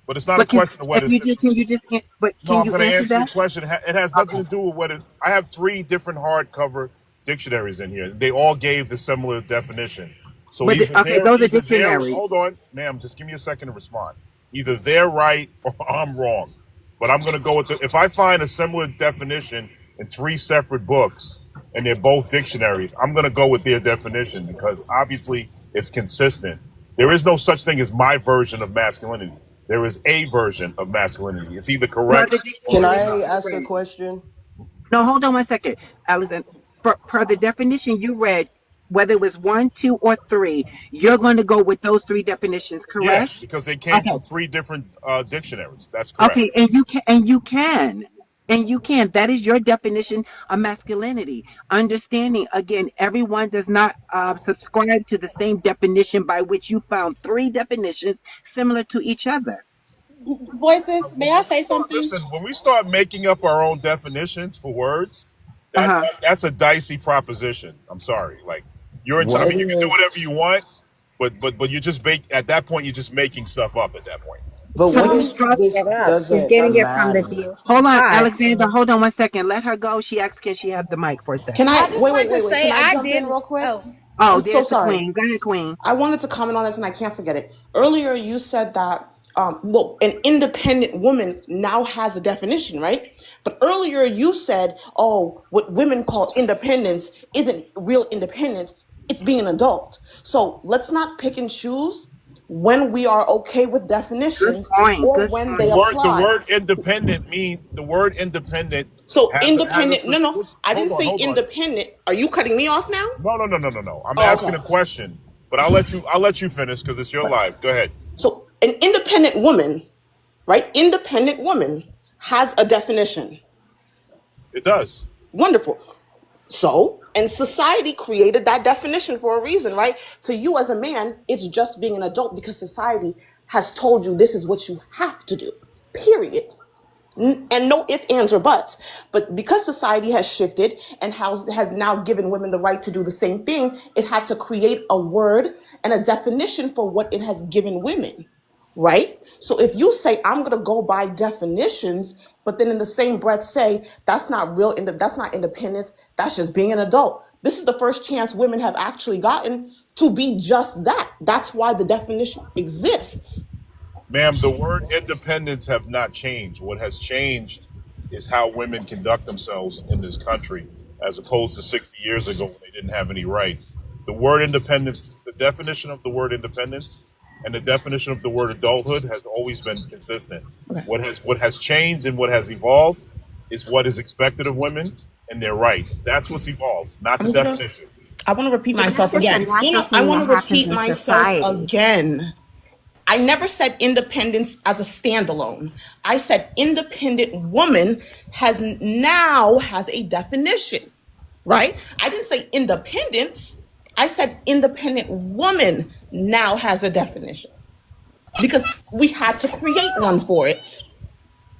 but it's not a But question of what if it you fits. just can you just but No, can I'm you going to answer answer your that? question. It has Okay. nothing to do with what it. I have three different hardcover dictionaries in here. They all gave the similar definition. So Okay, those are either they're. dictionaries. Hold on, ma'am. Just give me a second to respond. Either they're right or I'm wrong. But I'm going to go with the. If I find a similar definition in three separate books and they're both dictionaries, I'm going to go with their definition because obviously it's consistent. There is no such thing as my version of masculinity. There is a version of masculinity. It's either Per correct the or can it's dictionary I not. you ask a read. question? No, hold on one second, Alexander. Per the definition you read, whether it was one, two, or three, you're going to go with those three definitions, Yeah, correct? because they came Okay. from three different dictionaries. That's correct. Okay, and you can. That is your definition of masculinity. Understanding again, everyone does not subscribe to the same definition by which you found three definitions similar to each other. Voices, may I say something? Listen, when we start making up our own definitions for words, Uh-huh. that's a dicey proposition. I'm sorry. Like I What mean, you can do if? whatever you want, but you're just at that point. You're just making stuff up at that point. But So what the if struggle. this It up. It's doesn't getting it from the matter? Hold on, DSM-5. Alexander. Hold on one second. Let her go. She asked, can she have the mic for a Can second? I I just wait, like wait, to wait, wait? say Can I I jump in didn't. real quick? Oh, Oh, I'm so there's the sorry. queen. Go ahead, queen. I wanted to comment on this and I can't forget it. Earlier, you said that, well, an independent woman now has a definition, right? But earlier, you said, oh, what women call independence isn't real independence, it's being an adult. So let's not pick and choose when we are okay with Good definitions point. or Good when The they point. word the apply. word independent means the word independent So has a independent, no, no, I didn't say hold on. independent. Are you cutting me off now? No. I'm Oh, asking okay. a question, but I'll let you finish because it's your Right. life. Go ahead. So an independent woman, right? Independent woman has a definition. It does. Wonderful. So, and society created that definition for a reason, right? To you as a man, it's just being an adult because society has told you this is what you have to do. Period. And no ifs, ands, or buts. But because society has shifted and has now given women the right to do the same thing, it had to create a word and a definition for what it has given women, right? So if you say I'm going to go by definitions, but then in the same breath say that's not independence, that's just being an adult. This is the first chance women have actually gotten to be just that. That's why the definition exists. Ma'am, the word independence have not changed. What has changed is how women conduct themselves in this country, as opposed to 60 years ago when they didn't have any rights. The word independence, the definition of the word independence and the definition of the word adulthood has always been consistent. Okay. What has changed and what has evolved is what is expected of women and their rights. That's what's evolved, not the I'm gonna. definition. I want to repeat But that's myself just a again. No, natural no. I thing want that to happens repeat in myself society. again. I never said independence as a standalone. I said independent woman now has a definition, right? I didn't say independence. I said independent woman now has a definition because we had to create one for it.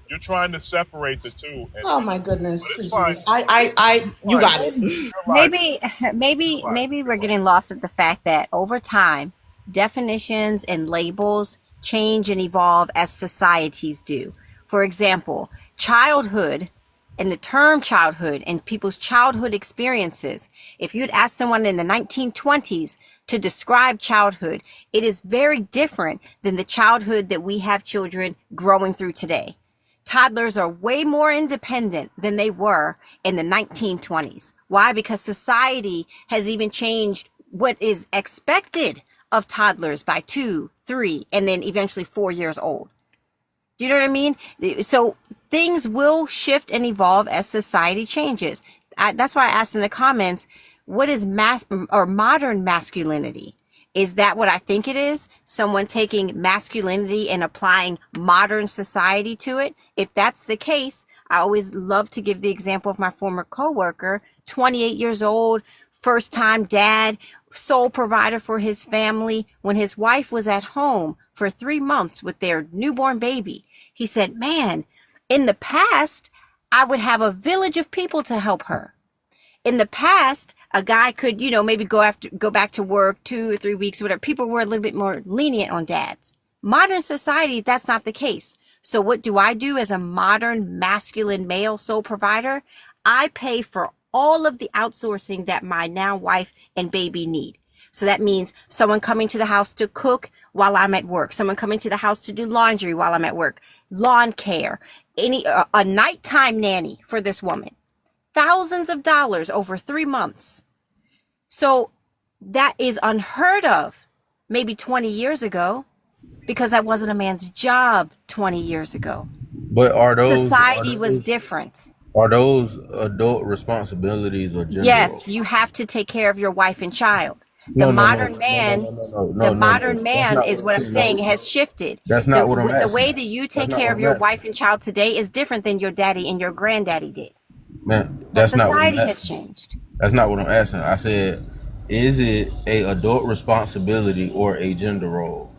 You're trying to separate the two, Oh and my but goodness, it's sweet fine. Jesus. You Fine. got it. You're alive. Maybe You're maybe alive. maybe we're getting lost at the fact that over time definitions and labels change and evolve as societies do. For example, childhood and the term childhood and people's childhood experiences. If you'd ask someone in the 1920s to describe childhood, it is very different than the childhood that we have children growing through today. Toddlers are way more independent than they were in the 1920s. Why? Because society has even changed what is expected of toddlers by 2, 3, and then eventually 4 years old. Do you know what I mean? So things will shift and evolve as society changes. That's why I asked in the comments, what is modern masculinity? Is that what I think it is? Someone taking masculinity and applying modern society to it? If that's the case, I always love to give the example of my former coworker, 28 years old, first time dad, sole provider for his family. When his wife was at home for 3 months with their newborn baby, he said, man, in the past, I would have a village of people to help her. In the past, a guy could, maybe go back to work 2 or 3 weeks, whatever. People were a little bit more lenient on dads. Modern society, that's not the case. So what do I do as a modern masculine male sole provider? I pay for all of the outsourcing that my now wife and baby need. So that means someone coming to the house to cook while I'm at work, someone coming to the house to do laundry while I'm at work, lawn care, a nighttime nanny for this woman. Thousands of dollars over 3 months. So that is unheard of maybe 20 years ago because that wasn't a man's job 20 years ago. But Society was different. Are those adult responsibilities or gender Yes, roles? you have to take care of your wife and child. No, no, no, no, no, no, no, no, The no, no. modern That's man not is what I'm what I'm saying. saying No, has shifted. that's not what I'm The asking. way that you That's take not care what of I'm your asking. wife and child today is different than your daddy and your granddaddy did. Man, Because that's not what I'm society has asking. changed. That's not what I'm asking. I said, is it a adult responsibility or a gender role?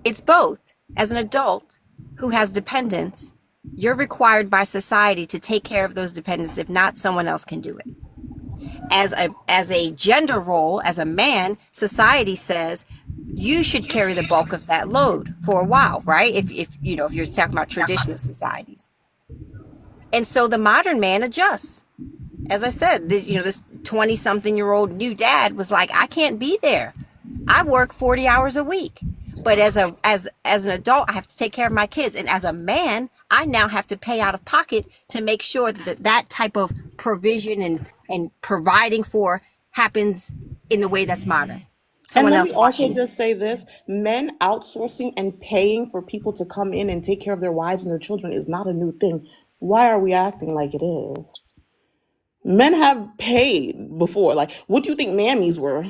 It's both. As an adult who has dependents, you're required by society to take care of those dependents. If not, someone else can do it. As a gender role, as a man, society says you should carry the bulk of that load for a while, right? If you're talking about traditional societies. And so the modern man adjusts. As I said, this 20-something-year-old new dad was like, I can't be there. I work 40 hours a week. But as an adult, I have to take care of my kids. And as a man, I now have to pay out of pocket to make sure that type of provision and providing for happens in the way that's modern. And Someone let else me also watching. just say this, men outsourcing and paying for people to come in and take care of their wives and their children is not a new thing. Why are we acting like it is? Men have paid before. Like, what do you think mammies were?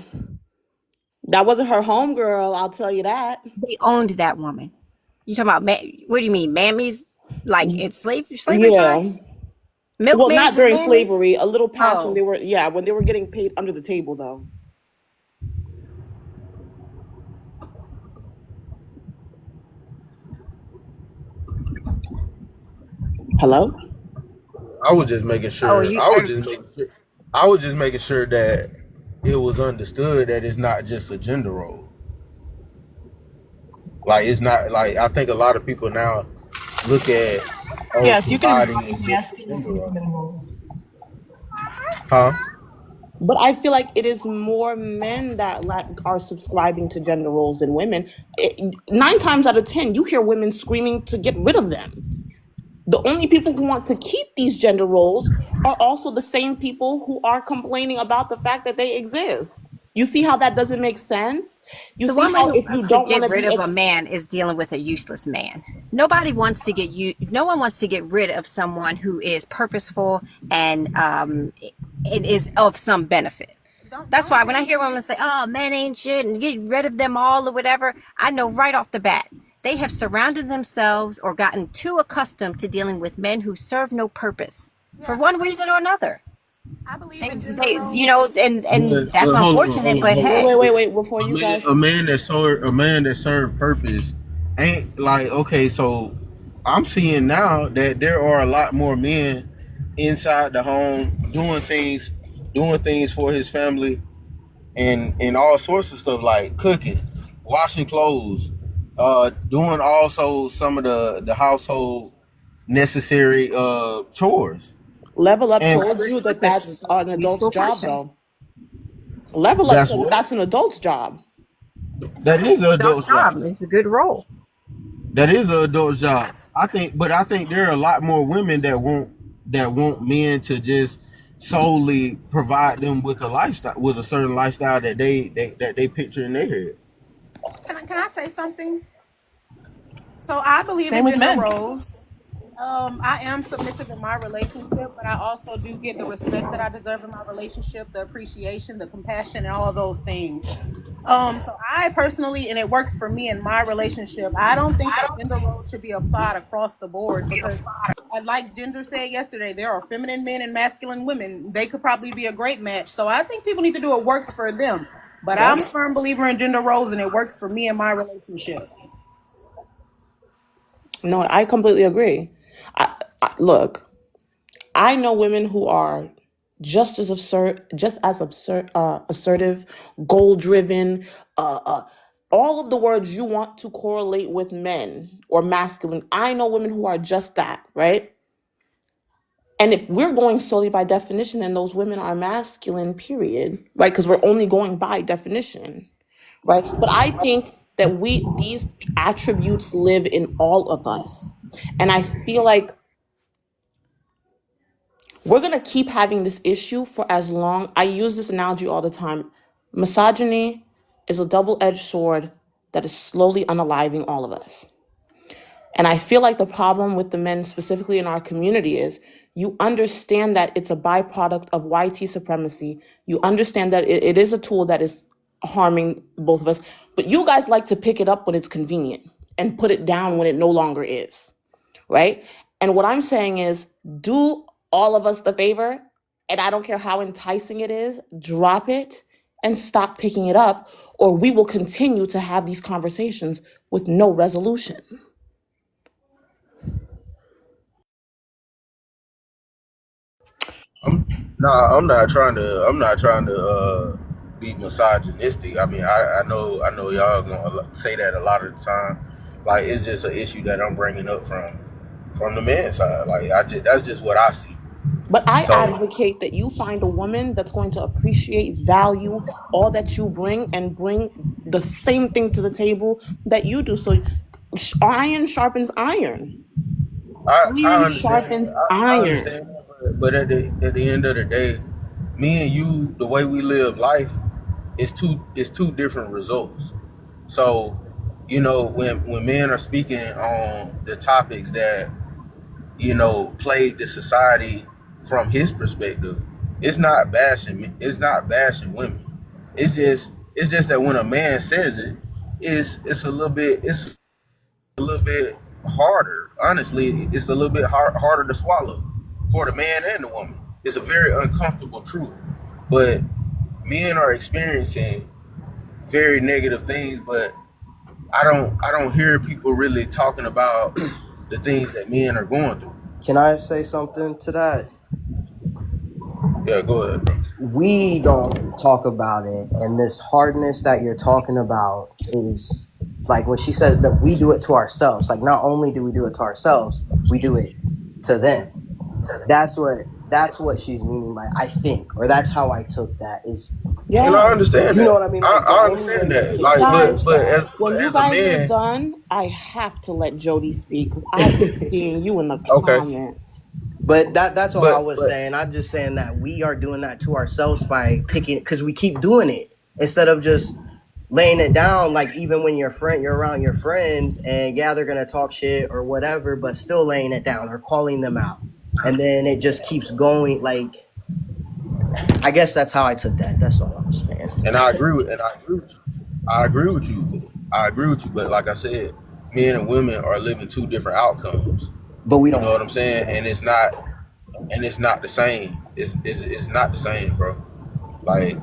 That wasn't her homegirl, I'll tell you that. They owned that woman. You talking about, what do you mean, mammies? Like it's slavery Yeah. times? Well, not Milkmaids and during mammies? slavery, a little past when Oh, when they were getting paid under the table though. Hello? I was just making oh, sure. I was just making sure that it was understood that it's not just a gender role. Like it's not like I think a lot of people now look at Yes, you can providing embody is just a masculine gender and role. feminine roles. Huh? But I feel like it is more men that are subscribing to gender roles than women. 9 times out of 10, you hear women screaming to get rid of them. The only people who want to keep these gender roles are also the same people who are complaining about the fact that they exist. You see how that doesn't make sense? You The see woman how who if you wants to don't want get to rid be of a man is dealing with a useless man. Nobody wants to get you. No one wants to get rid of someone who is purposeful and it is of some benefit. That's why when I hear women say, "Oh, men ain't shit," and get rid of them all or whatever, I know right off the bat they have surrounded themselves or gotten too accustomed to dealing with men who serve no purpose for one reason or another. I believe in gender They, roles. you know, and that's But unfortunate, but wait, hey. wait, wait, wait. Before you guys, a man that served purpose ain't like okay. So I'm seeing now that there are a lot more men inside the home doing things for his family, and all sorts of stuff like cooking, washing clothes, doing also some of the household necessary chores. Level Up And told you that Purpose that's is a an adult's useful job, person. though. Level Up that's said that what that's an adult's job. that is an Adult adult job. job. It's a good role. That is an adult job. I think there are a lot more women that want men to just solely provide them with a lifestyle, with a certain lifestyle that they picture in their head. Can I say something? So I believe Same in with gender men. roles. I am submissive in my relationship, but I also do get the respect that I deserve in my relationship, the appreciation, the compassion, and all of those things. So I personally, and it works for me in my relationship, I don't think that gender roles should be applied across the board because, like Ginger said yesterday, there are feminine men and masculine women. They could probably be a great match. So I think people need to do what works for them. But I'm Yep. a firm believer in gender roles, and it works for me in my relationship. No, I completely agree. Look, I know women who are assertive, goal driven, all of the words you want to correlate with men or masculine. I know women who are just that, right? And if we're going solely by definition, then those women are masculine, period, right? Because we're only going by definition, right? But I think that these attributes live in all of us. And I feel like we're going to keep having this issue for as long. I use this analogy all the time. Misogyny is a double-edged sword that is slowly unaliving all of us. And I feel like the problem with the men specifically in our community is you understand that it's a byproduct of YT supremacy. You understand that it is a tool that is harming both of us, but you guys like to pick it up when it's convenient and put it down when it no longer is, right? And what I'm saying is do all of us the favor, and I don't care how enticing it is, drop it and stop picking it up, or we will continue to have these conversations with no resolution. I'm not trying to. I'm not trying to be misogynistic. I mean, I know y'all gonna say that a lot of the time. Like, it's just an issue that I'm bringing up from the men's side. Like, that's just what I see. But I So advocate that you find a woman that's going to appreciate, value all that you bring and bring the same thing to the table that you do. So iron sharpens iron. I Iron understand. sharpens I iron. understand. But at the end of the day, me and you, the way we live life, is two different results. So, you know, when men are speaking on the topics that plague the society from his perspective, it's not bashing women. It's just that when a man says it, it's a little bit harder. Honestly, it's a little bit harder to swallow for the man and the woman. It's a very uncomfortable truth, but men are experiencing very negative things. But I don't hear people really talking about the things that men are going through. Can I say something to that? Yeah, go ahead, bro. We don't talk about it, and this hardness that you're talking about is like when she says that we do it to ourselves. Like, not only do we do it to ourselves, we do it to them. That's what she's meaning by, I think, or that's how I took that, is, And I Yeah. understand you know that. what I mean? Like, the I only way understand you that. can Like, change Guys, that. when but you as a guys are man, done, I have to let Jody speak because I've been seeing you in the okay. comments. But that's all I But was saying. I'm just saying that we are doing that to ourselves by picking, because we keep doing it. instead of just laying it down. Like even when you're around your friends, and yeah, they're gonna talk shit or whatever, but still laying it down or calling them out, and then it just keeps going. Like I guess that's how I took that. That's all I was saying. And I agree with you. I agree with you. I agree with you. But like I said, men and women are living two different outcomes. But we You don't know what have I'm to. saying? And it's not the same. It's not the same, bro. Like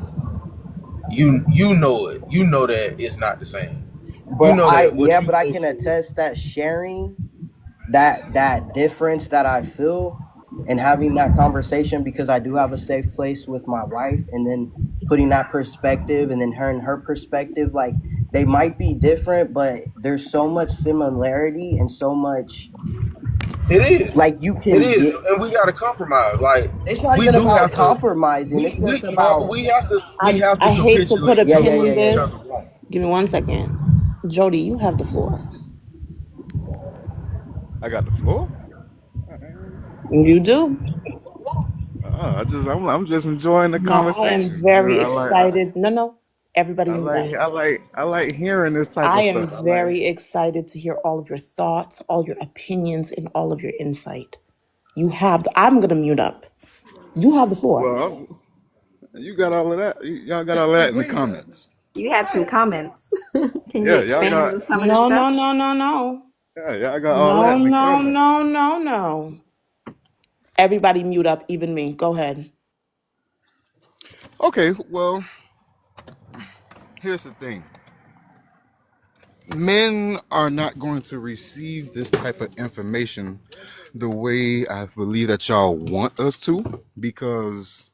you know it. You know that it's not the same. You But know that what you but I think. can attest that sharing that difference that I feel and having that conversation, because I do have a safe place with my wife, and then putting that perspective and then her and her perspective, like they might be different, but there's so much similarity and so much It is. like you It can is, get. and we got to compromise. Like It's not we even do about have to. compromising. It's We just no. about We have to I hate to put capitulate a yeah, to yeah, pin yeah, in what yeah, each yeah. this. other want. Give me 1 second. Jody, you have the floor. I got the floor. You do. I'm just enjoying the No, I am conversation. You know, very excited. No, no. Everybody mute up. I like hearing this type I of stuff. am very excited to hear all of your thoughts, all your opinions, and all of your insight. I'm going to mute up. You have the floor. well, you got all of that. Y'all got all of that in the comments. You had some comments. Can you Yeah, y'all expand got on some of this No, stuff? no, no, no, no. yeah, y'all got all that No, in the no, comments. no, no, no. Everybody mute up, even me. Go ahead. Okay, well, here's the thing. Men are not going to receive this type of information the way I believe that y'all want us to, because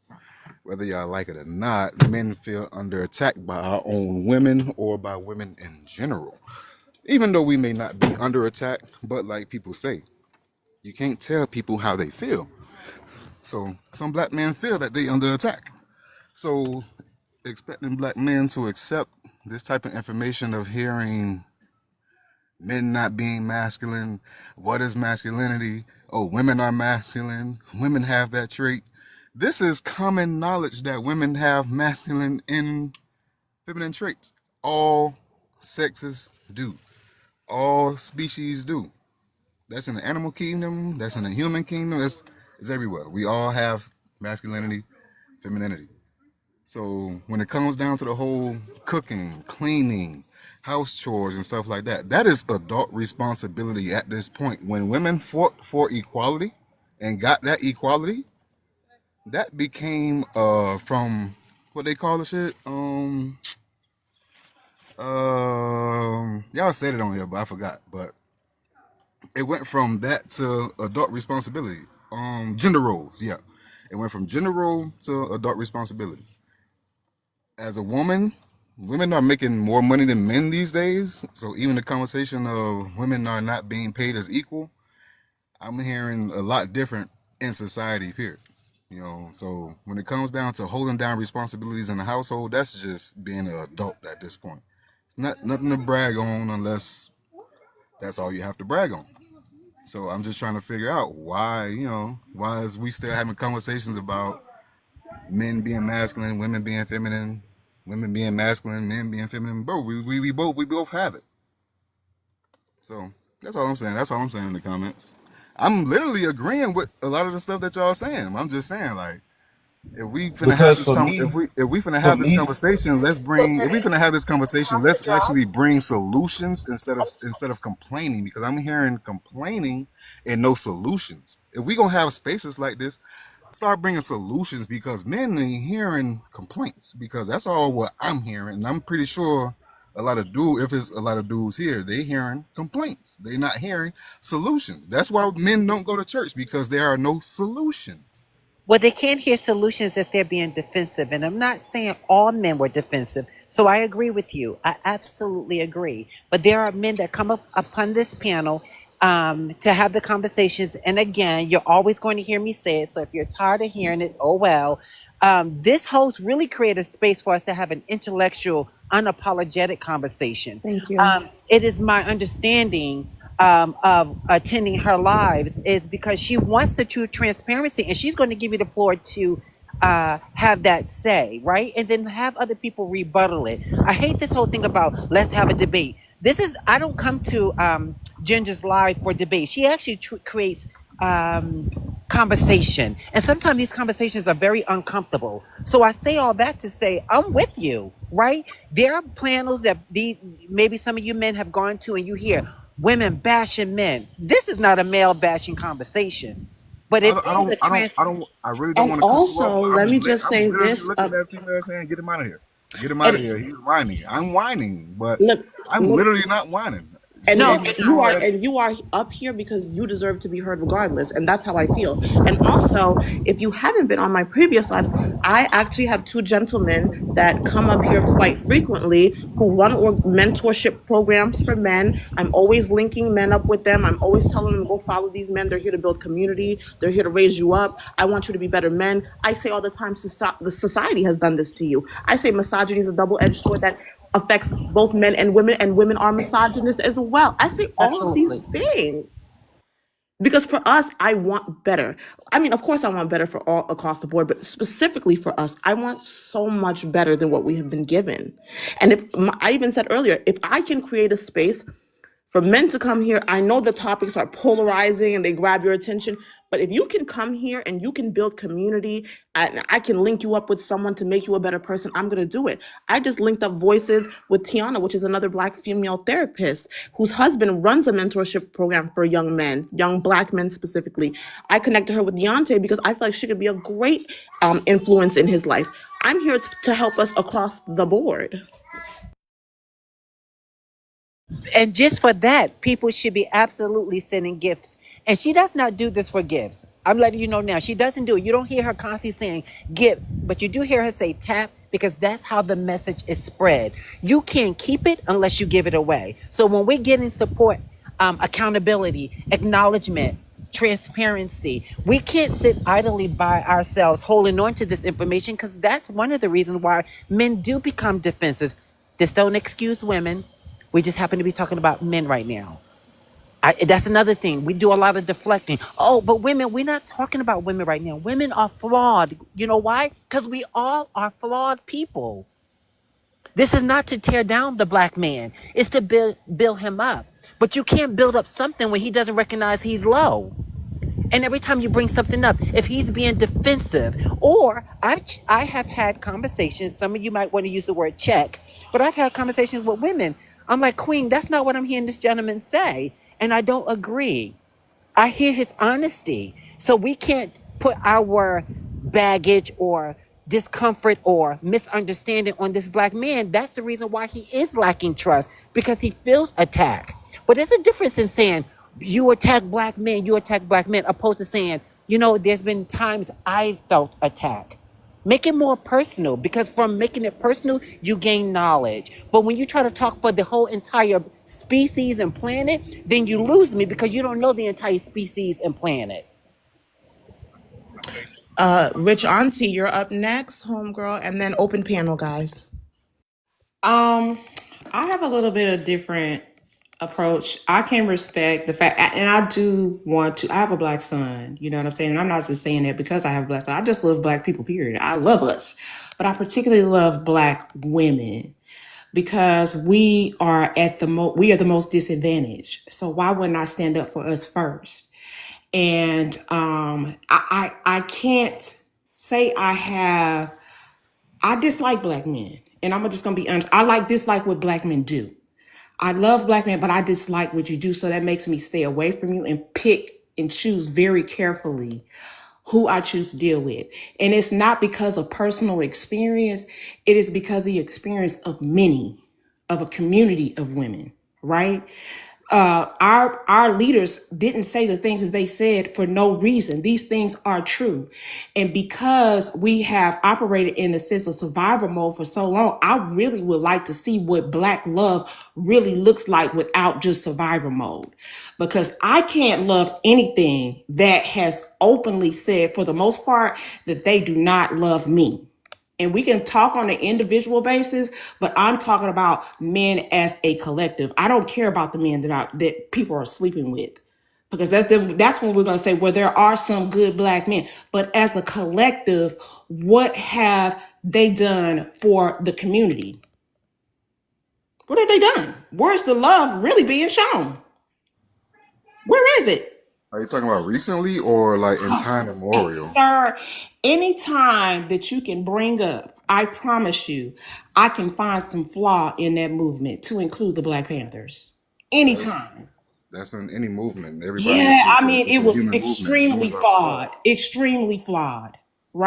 whether y'all like it or not, men feel under attack by our own women or by women in general. Even though we may not be under attack, but like people say, you can't tell people how they feel. So some black men feel that they under attack. So expecting black men to accept this type of information of hearing men not being masculine, what is masculinity? Oh, women are masculine, women have that trait. This is common knowledge that women have masculine and feminine traits. All sexes do. All species do. That's in the animal kingdom, that's in the human kingdom, it's everywhere. We all have masculinity, femininity. So when it comes down to the whole cooking, cleaning, house chores and stuff like that, that is adult responsibility at this point. When women fought for equality and got that equality, that became from what they call the shit. Y'all said it on here, but I forgot. But it went from that to adult responsibility. Gender roles, yeah. It went from gender role to adult responsibility. As a woman, women are making more money than men these days. So even the conversation of women are not being paid as equal, I'm hearing a lot different in society, period. You know, so when it comes down to holding down responsibilities in the household, that's just being an adult at this point. It's not nothing to brag on unless that's all you have to brag on. So I'm just trying to figure out why, why is we still having conversations about men being masculine, women being feminine, women being masculine, men being feminine. Bro, we both have it. So that's all I'm saying. That's all I'm saying in the comments. I'm literally agreeing with a lot of the stuff that y'all saying. I'm just saying, like, if we finna have Because this if we finna for have this me, conversation, if we finna have this conversation, let's actually bring solutions instead of complaining, because I'm hearing complaining and no solutions. If we gonna have spaces like this, start bringing solutions, because men ain't hearing complaints, because that's all what I'm hearing, and I'm pretty sure if it's a lot of dudes here, they hearing complaints. They not hearing solutions. That's why men don't go to church, because there are no solutions. Well, they can't hear solutions if they're being defensive. And I'm not saying all men were defensive. So I agree with you. I absolutely agree. But there are men that come up upon this panel to have the conversations. And again, you're always going to hear me say it. So if you're tired of hearing it, oh well. This host really created a space for us to have an intellectual, unapologetic conversation. Thank you. It is my understanding of attending her lives is because she wants the true transparency, and she's going to give you the floor to have that say, right? And then have other people rebuttal it. I hate this whole thing about let's have a debate. I don't come to Ginger's Live for debate. She actually creates um, conversation. And sometimes these conversations are very uncomfortable. So I say all that to say, I'm with you, right? There are panels that maybe some of you men have gone to and you hear women bashing men. This is not a male bashing conversation, but it is a trans. I really don't And want to cut you off. also, let me just I'm say literally this. looking at that female saying, "Get him out of here, get him out of And here." He's whining. I'm whining, but look, I'm look, literally not whining. and So No, you and can you're not. you go are ahead. and you are up here because you deserve to be heard regardless, and that's how I feel. And also, if you haven't been on my previous lives, I actually have two gentlemen that come up here quite frequently who run mentorship programs for men. I'm always linking men up with them. I'm always telling them to go follow these men. They're here to build community. They're here to raise you up. I want you to be better men. I say all the time, the society has done this to you. I say misogyny is a double-edged sword that affects both men and women are misogynist as well. I say all of these Absolutely. things because for us, I want better. I mean, of course, I want better for all across the board, but specifically for us, I want so much better than what we have been given. And I even said earlier, if I can create a space for men to come here, I know the topics are polarizing and they grab your attention, but if you can come here and you can build community, and I can link you up with someone to make you a better person, I'm going to do it. I just linked up voices with Tiana, which is another Black female therapist whose husband runs a mentorship program for young men, young Black men specifically. I connected her with Deontay because I feel like she could be a great influence in his life. I'm here to help us across the board. And just for that, people should be absolutely sending gifts. And she does not do this for gifts. I'm letting you know now. She doesn't do it. You don't hear her constantly saying gifts, but you do hear her say tap because that's how the message is spread. You can't keep it unless you give it away. So when we're getting support, accountability, acknowledgement, transparency, we can't sit idly by ourselves holding on to this information because that's one of the reasons why men do become defensive. This don't excuse women. We just happen to be talking about men right now. That's another thing. We do a lot of deflecting. Oh, but women, we're not talking about women right now. Women are flawed. You know why? Because we all are flawed people. This is not to tear down the Black man. It's to build him up. But you can't build up something when he doesn't recognize he's low. And every time you bring something up, if he's being defensive, or I have had conversations, some of you might want to use the word check, but I've had conversations with women. I'm like, Queen, that's not what I'm hearing this gentleman say. And I don't agree. I hear his honesty. So we can't put our baggage or discomfort or misunderstanding on this Black man. That's the reason why he is lacking trust because he feels attacked. But there's a difference in saying you attack Black men, opposed to saying, there's been times I felt attacked. Make it more personal because from making it personal, you gain knowledge. But when you try to talk for the whole entire species and planet, then you lose me because you don't know the entire species and planet. Rich Auntie, you're up next, homegirl, and then open panel, guys. Um, I have a little bit of different approach. I can respect the fact, and I do want to. I have a Black son, you know what I'm saying? And I'm not just saying that because I have a Black son. I just love Black people, period. I love us. But I particularly love Black women because we are the most disadvantaged. So why wouldn't I stand up for us first? And I can't say I dislike Black men. And I'm just gonna be honest. I dislike what Black men do. I love Black men, but I dislike what you do. So that makes me stay away from you and pick and choose very carefully who I choose to deal with. And it's not because of personal experience. It is because of the experience of many, of a community of women, right? Our leaders didn't say the things that they said for no reason. These things are true. And because we have operated in a sense of survival mode for so long, I really would like to see what Black love really looks like without just survival mode. Because I can't love anything that has openly said, for the most part, that they do not love me. And we can talk on an individual basis, but I'm talking about men as a collective. I don't care about the men that people are sleeping with. because that's when we're going to say, well, there are some good black men. But as a collective, what have they done for the community? What have they done? Where's the love really being shown? Where is it? Are you talking about recently or like in time immemorial? Sir, anytime that you can bring up, I promise you, I can find some flaw in that movement to include the Black Panthers. Anytime. That's in any movement. Everybody Yeah, is I mean, it's it a was human movement. extremely Humans are flawed. flawed, extremely flawed,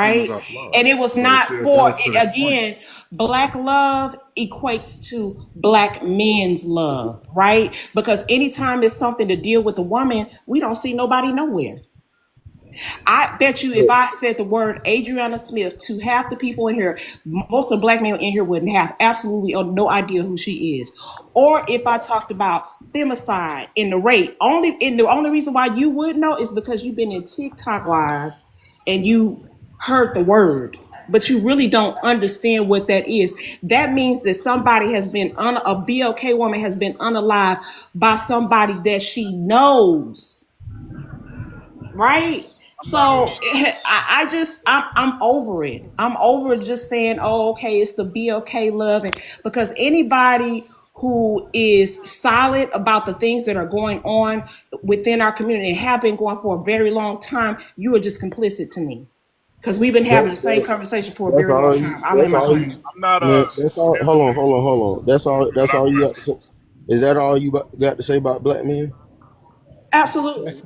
Humans right? are flawed. And it was But it not still for, goes to this point. again, black love equates to black men's love, right? Because anytime it's something to deal with a woman, we don't see nobody nowhere. I bet you if I said the word Adriana Smith to half the people in here, most of the black men in here wouldn't have absolutely no idea who she is. Or if I talked about femicide and the rape, the only reason why you would know is because you've been in TikTok lives and you heard the word, but you really don't understand what that is. That means that somebody has been a BLK woman has been unalived by somebody that she knows, right? So I'm over it. I'm over just saying, oh, okay, it's the BLK love, and because anybody who is solid about the things that are going on within our community and have been going for a very long time, you are just complicit to me. Because we've been having the same conversation for a That's very long all you. time. I lay That's my all plane. you. I'm not Man, that's all. here's the Hold on, thing. hold on, hold on. That's all. But That's all you got to say. Is that all you got to say about black men? Absolutely.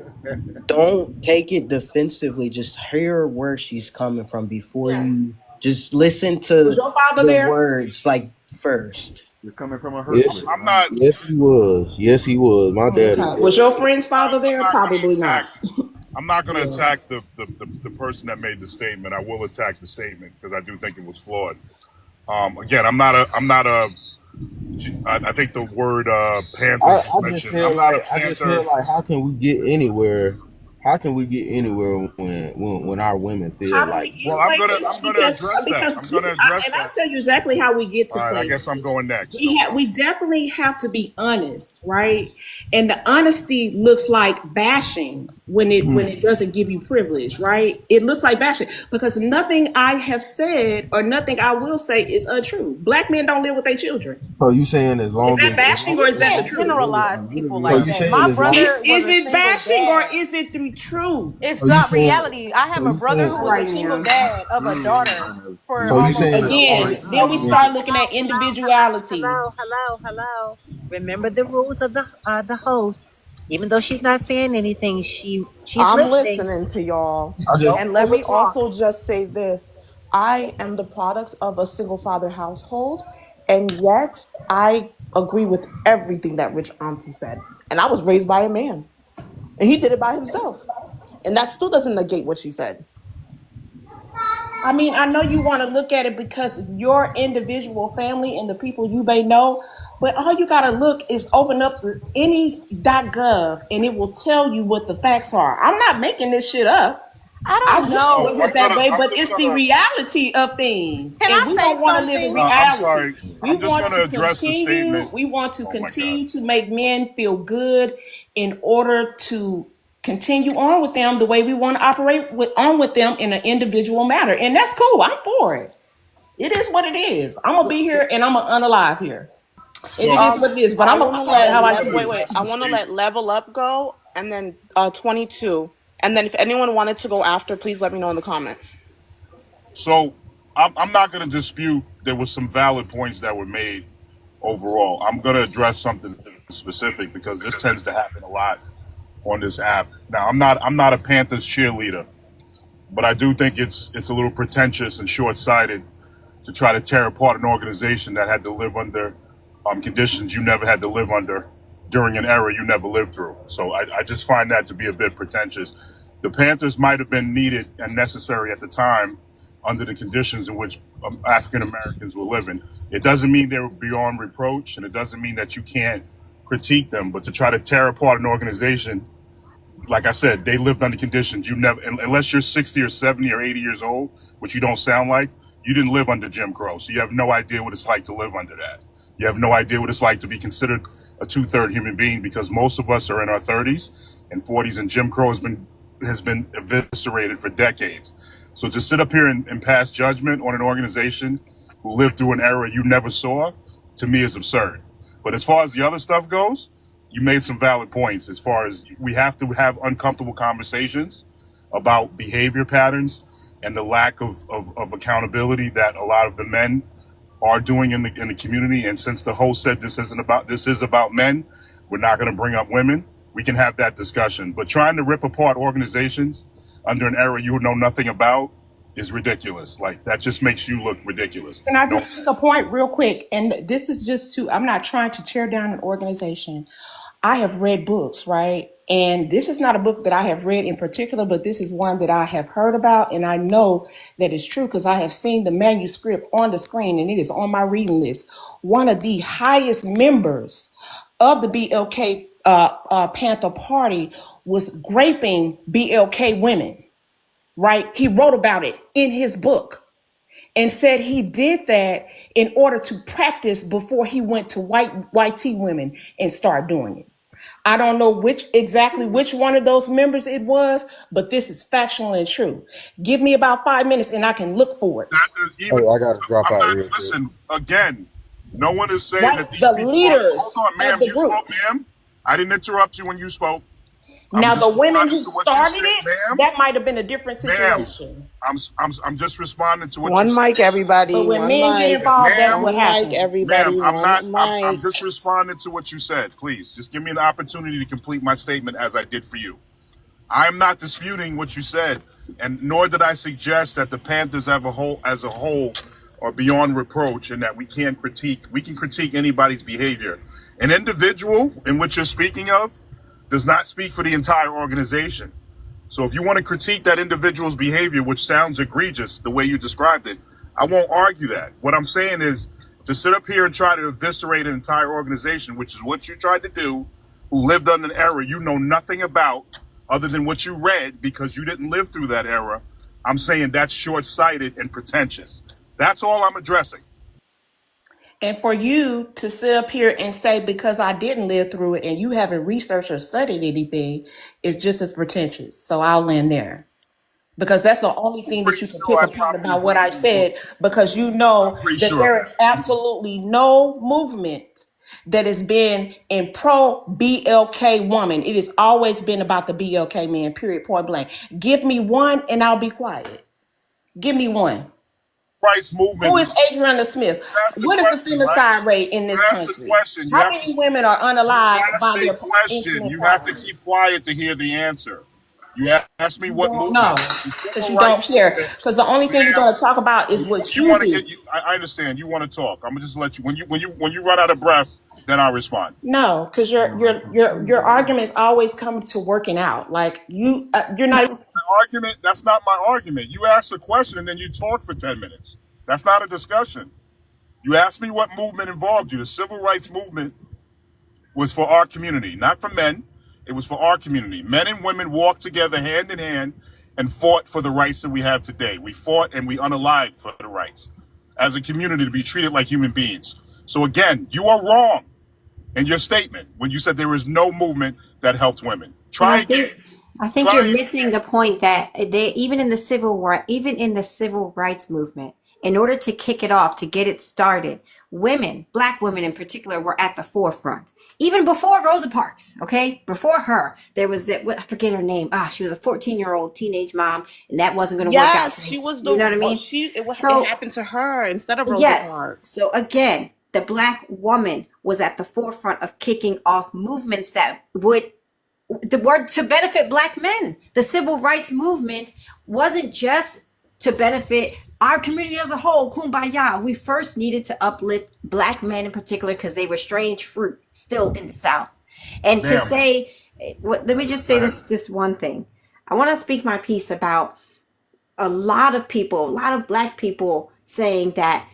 Don't take it defensively. Just hear where she's coming from before Yeah. you just listen Was to your father the there? words like first. You're coming from a hurt Yes. place. I'm not Yes, he was. Yes, he was. My daddy Okay. Was was. your friend's father I'm there? not going to Probably attack. not. I'm not going to Yeah. attack the person that made the statement. I will attack the statement because I do think it was flawed. Again, I'm not a. I think the word Panthers was I just mentioned. I'm feel not like a Panther. how can we get anywhere? How can we get anywhere when our women feel How do like we Well, get places? I'm gonna address that. Because I'm gonna people, address and I'll that. tell you exactly how we get All to right, I places. guess I'm going next. No problem. We definitely have to be honest, right? And the honesty looks like bashing when it doesn't give you privilege, right? It looks like bashing because nothing I have said or nothing I will say is untrue. Black men don't live with their children. so you saying as Is long that bashing or You is that the can't truth? generalize I'm people literally so like about you to that. say saying My as that. long brother was Is a it single bashing or dad. is it the truth? It's so you not saying reality. I have so a you brother saying who All was a right, single now. dad of a True daughter and for so you true almost saying 10 Again, years. then we as, start looking at individuality. Hello. Remember the rules of the host. Even though she's not saying anything, she's I'm listening. listening to y'all. I just Don't And let me overtalk. also just say this. I am the product of a single father household, and yet I agree with everything that Rich Auntie said. And I was raised by a man, and he did it by himself. And that still doesn't negate what she said. I mean, I know you want to look at it because your individual family and the people you may know, but all you got to look is open up any.gov and it will tell you what the facts are. I'm not making this shit up. I I don't wish it So know. wasn't that way, I'm but just it's the gonna. reality of things. Can And I we say don't want to live in something? I'm reality. sorry. We I'm just want gonna to address the continue, statement. we want to Oh my god. continue to make men feel good in order to continue on with them the way we want to operate with them in an individual matter. And that's cool. I'm for it. It is what it is. I'm gonna be here and I'm gonna unalive here. And it So is what it is. But I I'm gonna want to say it let how I'm I just see gonna it. wait. address I the want to statement. let Level Up go, and then 22, and then if anyone wanted to go after, please let me know in the comments. So I'm not gonna dispute there was some valid points that were made overall. I'm gonna address something specific because this tends to happen a lot on this app. Now I'm not a Panthers cheerleader, but I do think it's a little pretentious and short sighted to try to tear apart an organization that had to live under conditions you never had to live under during an era you never lived through. So I just find that to be a bit pretentious. The Panthers might have been needed and necessary at the time under the conditions in which African Americans were living. It doesn't mean they were beyond reproach, and it doesn't mean that you can't critique them, but to try to tear apart an organization, like I said, they lived under conditions you never, unless you're 60 or 70 or 80 years old, which you don't sound like, you didn't live under Jim Crow. So you have no idea what it's like to live under that. You have no idea what it's like to be considered a two-third human being, because most of us are in our 30s and 40s, and Jim Crow has been eviscerated for decades. So to sit up here and pass judgment on an organization who lived through an era you never saw, to me is absurd. But as far as the other stuff goes, you made some valid points. As far as we have to have uncomfortable conversations about behavior patterns and the lack of accountability that a lot of the men are doing in the community. And since the host said this is about men, we're not going to bring up women. We can have that discussion. But trying to rip apart organizations under an era you know nothing about is ridiculous. Like, that just makes you look ridiculous. Can I No, just make a point real quick? And this is just to, I'm not trying to tear down an organization. I have read books, right? And this is not a book that I have read in particular, but this is one that I have heard about. And I know that it's true because I have seen the manuscript on the screen and it is on my reading list. One of the highest members of the BLK Panther Party was raping BLK women, right? He wrote about it in his book and said he did that in order to practice before he went to white tea women and start doing it. I don't know which one of those members it was, but this is factual and true. Give me about 5 minutes and I can look for it. that is Hey, even. I gotta drop I'm out not. real quick. Listen again. No one is saying Right? that these The people are. Hold leaders on, of ma'am. the You spoke, group. ma'am. I didn't interrupt you when you spoke. I'm Now, just the women responding who to what you started said, it, ma'am. that might have been a different Ma'am, situation. I'm just responding to what you One said. mic, But everybody. when One men get mic. involved, that's Ma'am, what One mic, happens. ma'am, everybody. I'm One not. I'm mic. just responding to what you said. Please, just give me an opportunity to complete my statement as I did for you. I am not disputing what you said, and nor did I suggest that the Panthers as a whole are beyond reproach and that we can critique anybody's behavior. An individual in which you're speaking of does not speak for the entire organization. So if you want to critique that individual's behavior, which sounds egregious the way you described it, I won't argue that. What I'm saying is, to sit up here and try to eviscerate an entire organization, which is what you tried to do, who lived under an era you know nothing about other than what you read because you didn't live through that era, I'm saying that's short-sighted and pretentious. That's all I'm addressing. And for you to sit up here and say, because I didn't live through it and you haven't researched or studied anything, is just as pretentious. So I'll land there. Because that's the only I'm thing that pretty you can sure pick I apart probably about what agree I with you. said, because you I'm know pretty that sure of there is that. absolutely no movement that has been in pro BLK woman. It has always been about the BLK man, period, point blank. Give me one and I'll be quiet. Give me one. Rights Who movement. is Adriana Smith? You asked a What is the question, right? femicide rate in You this asked a country? question. How many women are You unalived asked by a their question. intimate You have to keep partners? quiet to hear the answer. You asked me You what don't know movement. The because civil you don't rights share. movement, Because the only thing you're ma'am. going to talk about is what You you want to do. get you. I understand. You want to talk. I'm gonna just let you. When you run out of breath, then I'll respond. No, because your arguments always come to working out. Like you're not. My argument. That's not my argument. You asked a question and then you talk for 10 minutes. That's not a discussion. You asked me what movement involved you. The civil rights movement was for our community, not for men. It was for our community. Men and women walked together hand in hand and fought for the rights that we have today. We fought and we unalived for the rights as a community to be treated like human beings. So again, you are wrong in your statement when you said there is no movement that helped women. And Try again. I think you're Try missing again. the point that they even in the civil rights movement, in order to kick it off, to get it started, women, black women in particular, were at the forefront. Even before Rosa Parks, okay? Before her, there was I forget her name. She was a 14-year-old teenage mom, and that wasn't going to work out. Yes, So, she was you know what I the mean? she. It So happened to her instead of Rosa yes. Parks. So again, the black woman was at the forefront of kicking off movements that would the word to benefit black men. The civil rights movement wasn't just to benefit our community as a whole. Kumbaya. We first needed to uplift black men in particular because they were strange fruit still in the South. And to Damn. say, let me just say this one thing. I want to speak my piece about a lot of black people saying that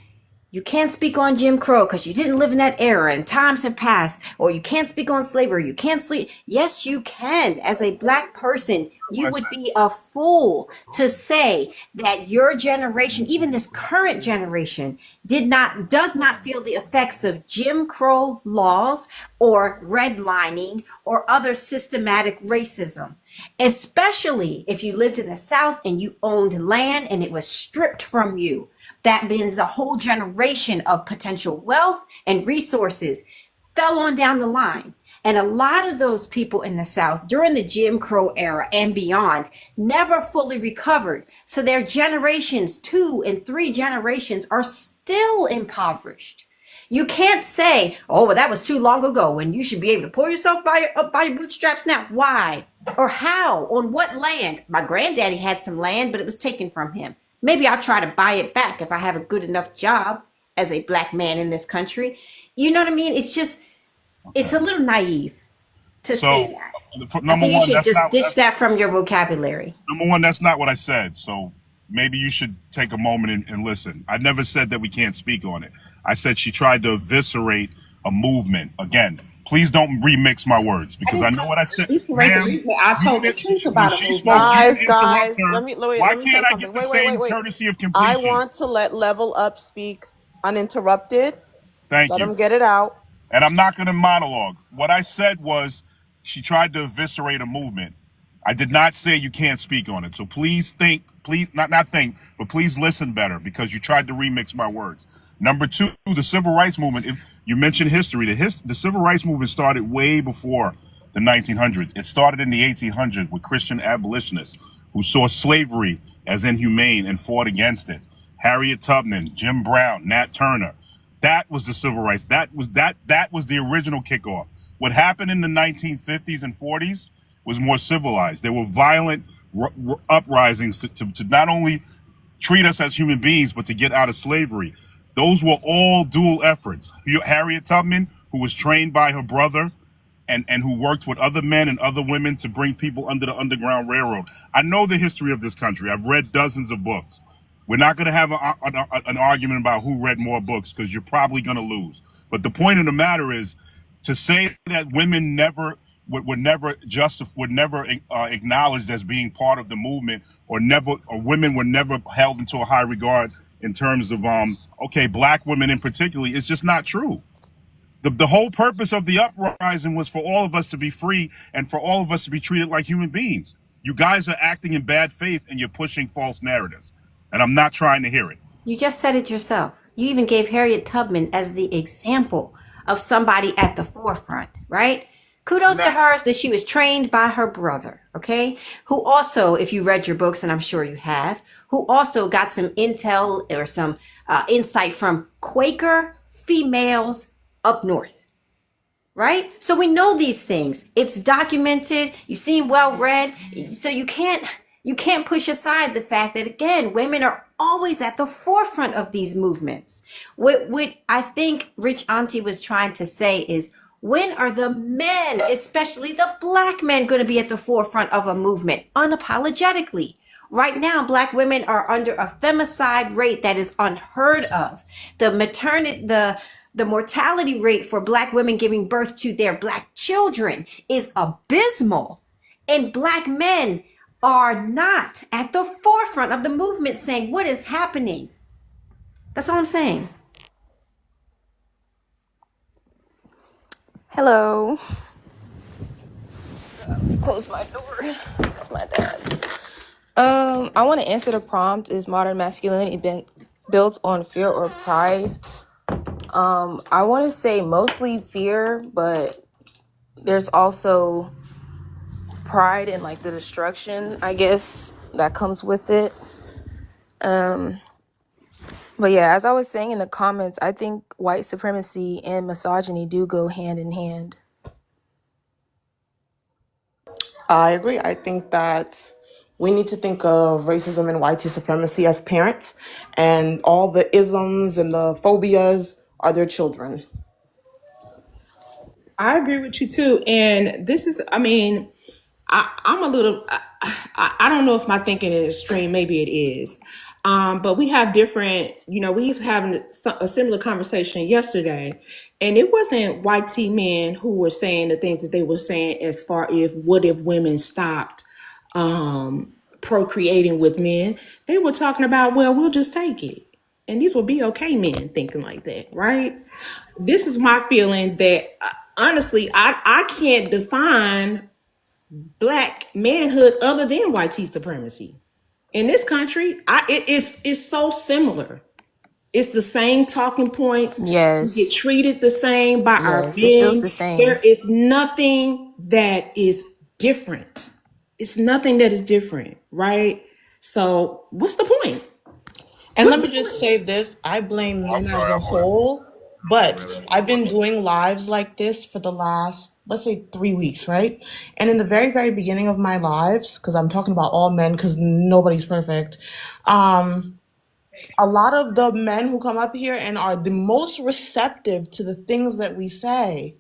You can't speak on Jim Crow because you didn't live in that era and times have passed, or you can't speak on slavery. You can't sleep. Yes, you can. As a black person, you would be a fool to say that your generation, even this current generation, does not feel the effects of Jim Crow laws or redlining or other systematic racism. Especially if you lived in the South and you owned land and it was stripped from you. That means a whole generation of potential wealth and resources fell on down the line. And a lot of those people in the South during the Jim Crow era and beyond never fully recovered. So their generations, 2 and 3 generations, are still impoverished. You can't say, oh, well, that was too long ago when you should be able to pull yourself up by your bootstraps now. Why? Or how? On what land? My granddaddy had some land, but it was taken from him. Maybe I'll try to buy it back if I have a good enough job as a black man in this country. You know what I mean? It's a little naive to say that. I Number think you one, should just ditch that from your vocabulary. number one, that's not what I said. So maybe you should take a moment and listen. I never said that we can't speak on it. I said she tried to eviscerate a movement. Again, please don't remix my words because I know what I said. Ma'am, I told the truth when about she it. spoke, you didn't Guys, interrupt her. let me Why say can't I something. get the same courtesy of I completion? want to let Level Up speak uninterrupted. Thank Let you. him get it out. And I'm not going to monologue. What I said was she tried to eviscerate a movement. I did not say you can't speak on it. So please not think, but please listen better because you tried to remix my words. Number 2, the civil rights movement. If you mentioned history, the civil rights movement started way before the 1900s. It started in the 1800s with Christian abolitionists who saw slavery as inhumane and fought against it. Harriet Tubman, Jim Brown, Nat Turner. That was the civil rights. That was the original kickoff. What happened in the 1950s and 40s was more civilized. There were violent uprisings to not only treat us as human beings, but to get out of slavery. Those were all dual efforts. Harriet Tubman, who was trained by her brother and who worked with other men and other women to bring people under the Underground Railroad. I know the history of this country. I've read dozens of books. We're not going to have an argument about who read more books because you're probably going to lose. But the point of the matter is to say that women were never acknowledged as being part of the movement, or women were never held into a high regard in terms of black women in particular. It's just not true. The whole purpose of the uprising was for all of us to be free and for all of us to be treated like human beings. You guys are acting in bad faith and you're pushing false narratives. And I'm not trying to hear it. You just said it yourself. You even gave Harriet Tubman as the example of somebody at the forefront, right? Kudos to her that she was trained by her brother, okay? Who also, if you read your books, and I'm sure you have, who also got some intel or some insight from Quaker females up north, right? So we know these things. It's documented. You seem well read. So you can't push aside the fact that, again, women are always at the forefront of these movements. What I think Rich Auntie was trying to say is, when are the men, especially the black men, going to be at the forefront of a movement unapologetically? Right now, black women are under a femicide rate that is unheard of. The mortality rate for black women giving birth to their black children is abysmal. And black men are not at the forefront of the movement saying what is happening. That's all I'm saying. Hello. Close my door. It's my dad. I want to answer the prompt: is modern masculinity been built on fear or pride? I want to say mostly fear, but there's also pride in like the destruction, I guess, that comes with it. But yeah, as I was saying in the comments, I think white supremacy and misogyny do go hand in hand. I agree. I think that we need to think of racism and white supremacy as parents, and all the isms and the phobias are their children. I agree with you too. And this is, I mean, I'm a little, I don't know if my thinking is extreme. Maybe it is. But we have different, we was having a similar conversation yesterday, and it wasn't white tea men who were saying the things that they were saying as far if what if women stopped procreating with men. They were talking about, well, we'll just take it. And these will be okay men thinking like that, right? This is my feeling that honestly, I can't define black manhood other than white tea supremacy. In this country, it's so similar. It's the same talking points. We get Yes. treated the same by our Yes, it feels men. the same. There is nothing that is different. It's nothing that is different, right? So what's the point? And What's let the me just point? say this, I blame I'm men as sorry. a whole, but I've Go been ahead. doing lives like this for the last, let's say, 3 weeks, right? And in the very, very beginning of my lives, because I'm talking about all men, because nobody's perfect, a lot of the men who come up here and are the most receptive to the things that we say,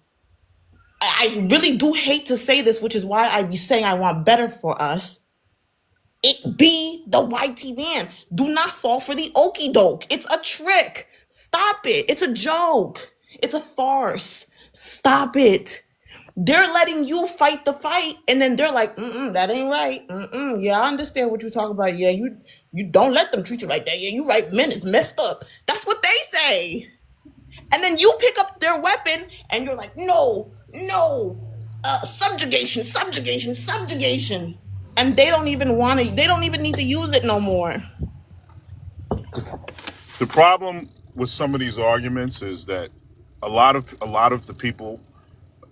I really do hate to say this, which is why I be saying I want better for us. It be the whitey man. Do not fall for the okey doke. It's a trick. Stop it. It's a joke. It's a farce. Stop it. They're letting you fight the fight, and then they're like, that ain't right. Yeah, I understand what you're talking about. Yeah, you don't let them treat you like that. Yeah, you right. Men is messed up. That's what they say. And then you pick up their weapon, and you're like, no, no, subjugation, subjugation, subjugation. And they don't even want to. They don't even need to use it no more. The problem with some of these arguments is that a lot of the people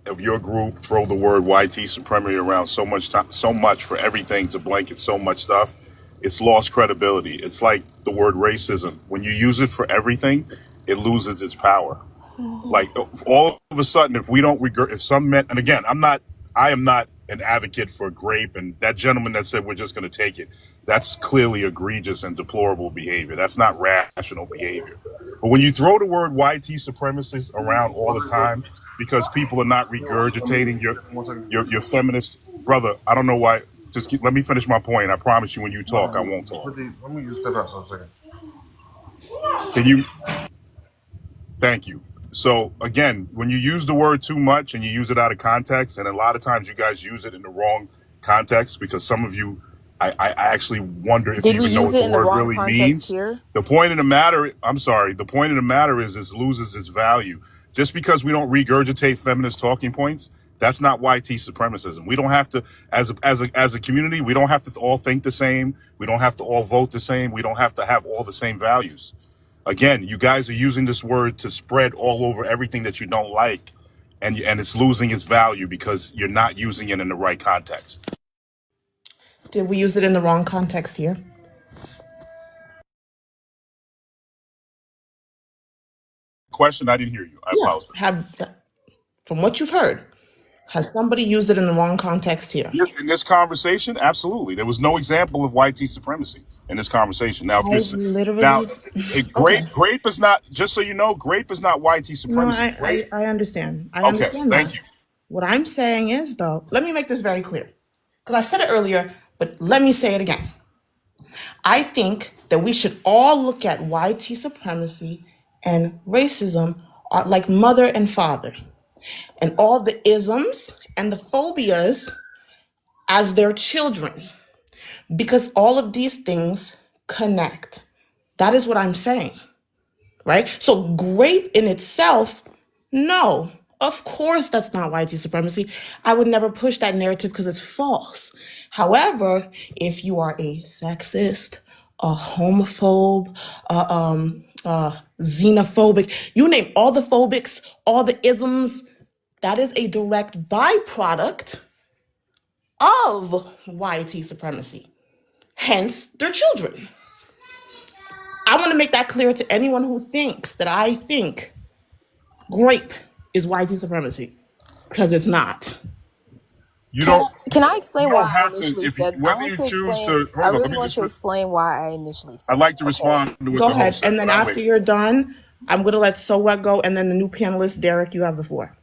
of your group throw the word YT supremacy around so much time, so much for everything to blanket so much stuff. It's lost credibility. It's like the word racism. When you use it for everything, it loses its power. Like all of a sudden, if we don't regret, if some men, and again, I am not an advocate for grape, and that gentleman that said we're just going to take it, that's clearly egregious and deplorable behavior. That's not rational behavior. But when you throw the word YT supremacists around all the time because people are not regurgitating your feminist brother, I don't know why. Let me finish my point. I promise you, when you talk, I won't talk. Let me just step out for a second. Can you? Thank you. So again, when you use the word too much and you use it out of context, and a lot of times you guys use it in the wrong context, because some of you, I actually wonder if Did you we even know use what it the in the word wrong really context means. here? The point of the matter, I'm sorry, the point of the matter is this loses its value. Just because we don't regurgitate feminist talking points, that's not YT supremacism. We don't have to, as a community, we don't have to all think the same. We don't have to all vote the same. We don't have to have all the same values. Again, you guys are using this word to spread all over everything that you don't like, and it's losing its value because you're not using it in the right context. Did we use it in the wrong context here? Question, I didn't hear you. I Yeah. apologize. From what you've heard, has somebody used it in the wrong context here? In this conversation, absolutely. There was no example of YT supremacy in this conversation. Now, if I you're now, literally. Okay. grape is not. Just so you know, grape is not YT No, supremacy. Grape. I understand. I Okay, understand thank that. you. What I'm saying is, though, let me make this very clear. Because I said it earlier, but let me say it again. I think that we should all look at YT supremacy and racism like mother and father, and all the isms and the phobias as their children, because all of these things connect. That is what I'm saying, right? So, grape in itself, no, of course that's not white supremacy. I would never push that narrative because it's false. However, if you are a sexist, a homophobe, xenophobic, you name all the phobics, all the isms, that is a direct byproduct of white supremacy. Hence, their children. I want to make that clear to anyone who thinks that I think grape is white supremacy, because it's not. You don't. Can I You explain don't why I have to. initially If you, said I whether want you to choose explain to I hold on, let really me want just. to explain why I initially I'd said like to that, okay? respond to what Go the ahead. host said, And but then I'll after wait. you're done, I'm going to let Sowet go. And then the new panelist, Derek, you have the floor.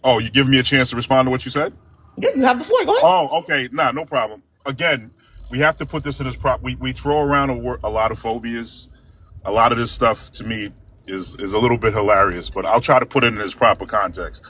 Oh, you give me a chance to respond to what you said? Yeah, you have the floor. Go ahead. Oh, okay. Nah, no problem. Again, we have to put this in its prop. We throw around a lot of phobias. A lot of this stuff to me is a little bit hilarious, but I'll try to put it in its proper context.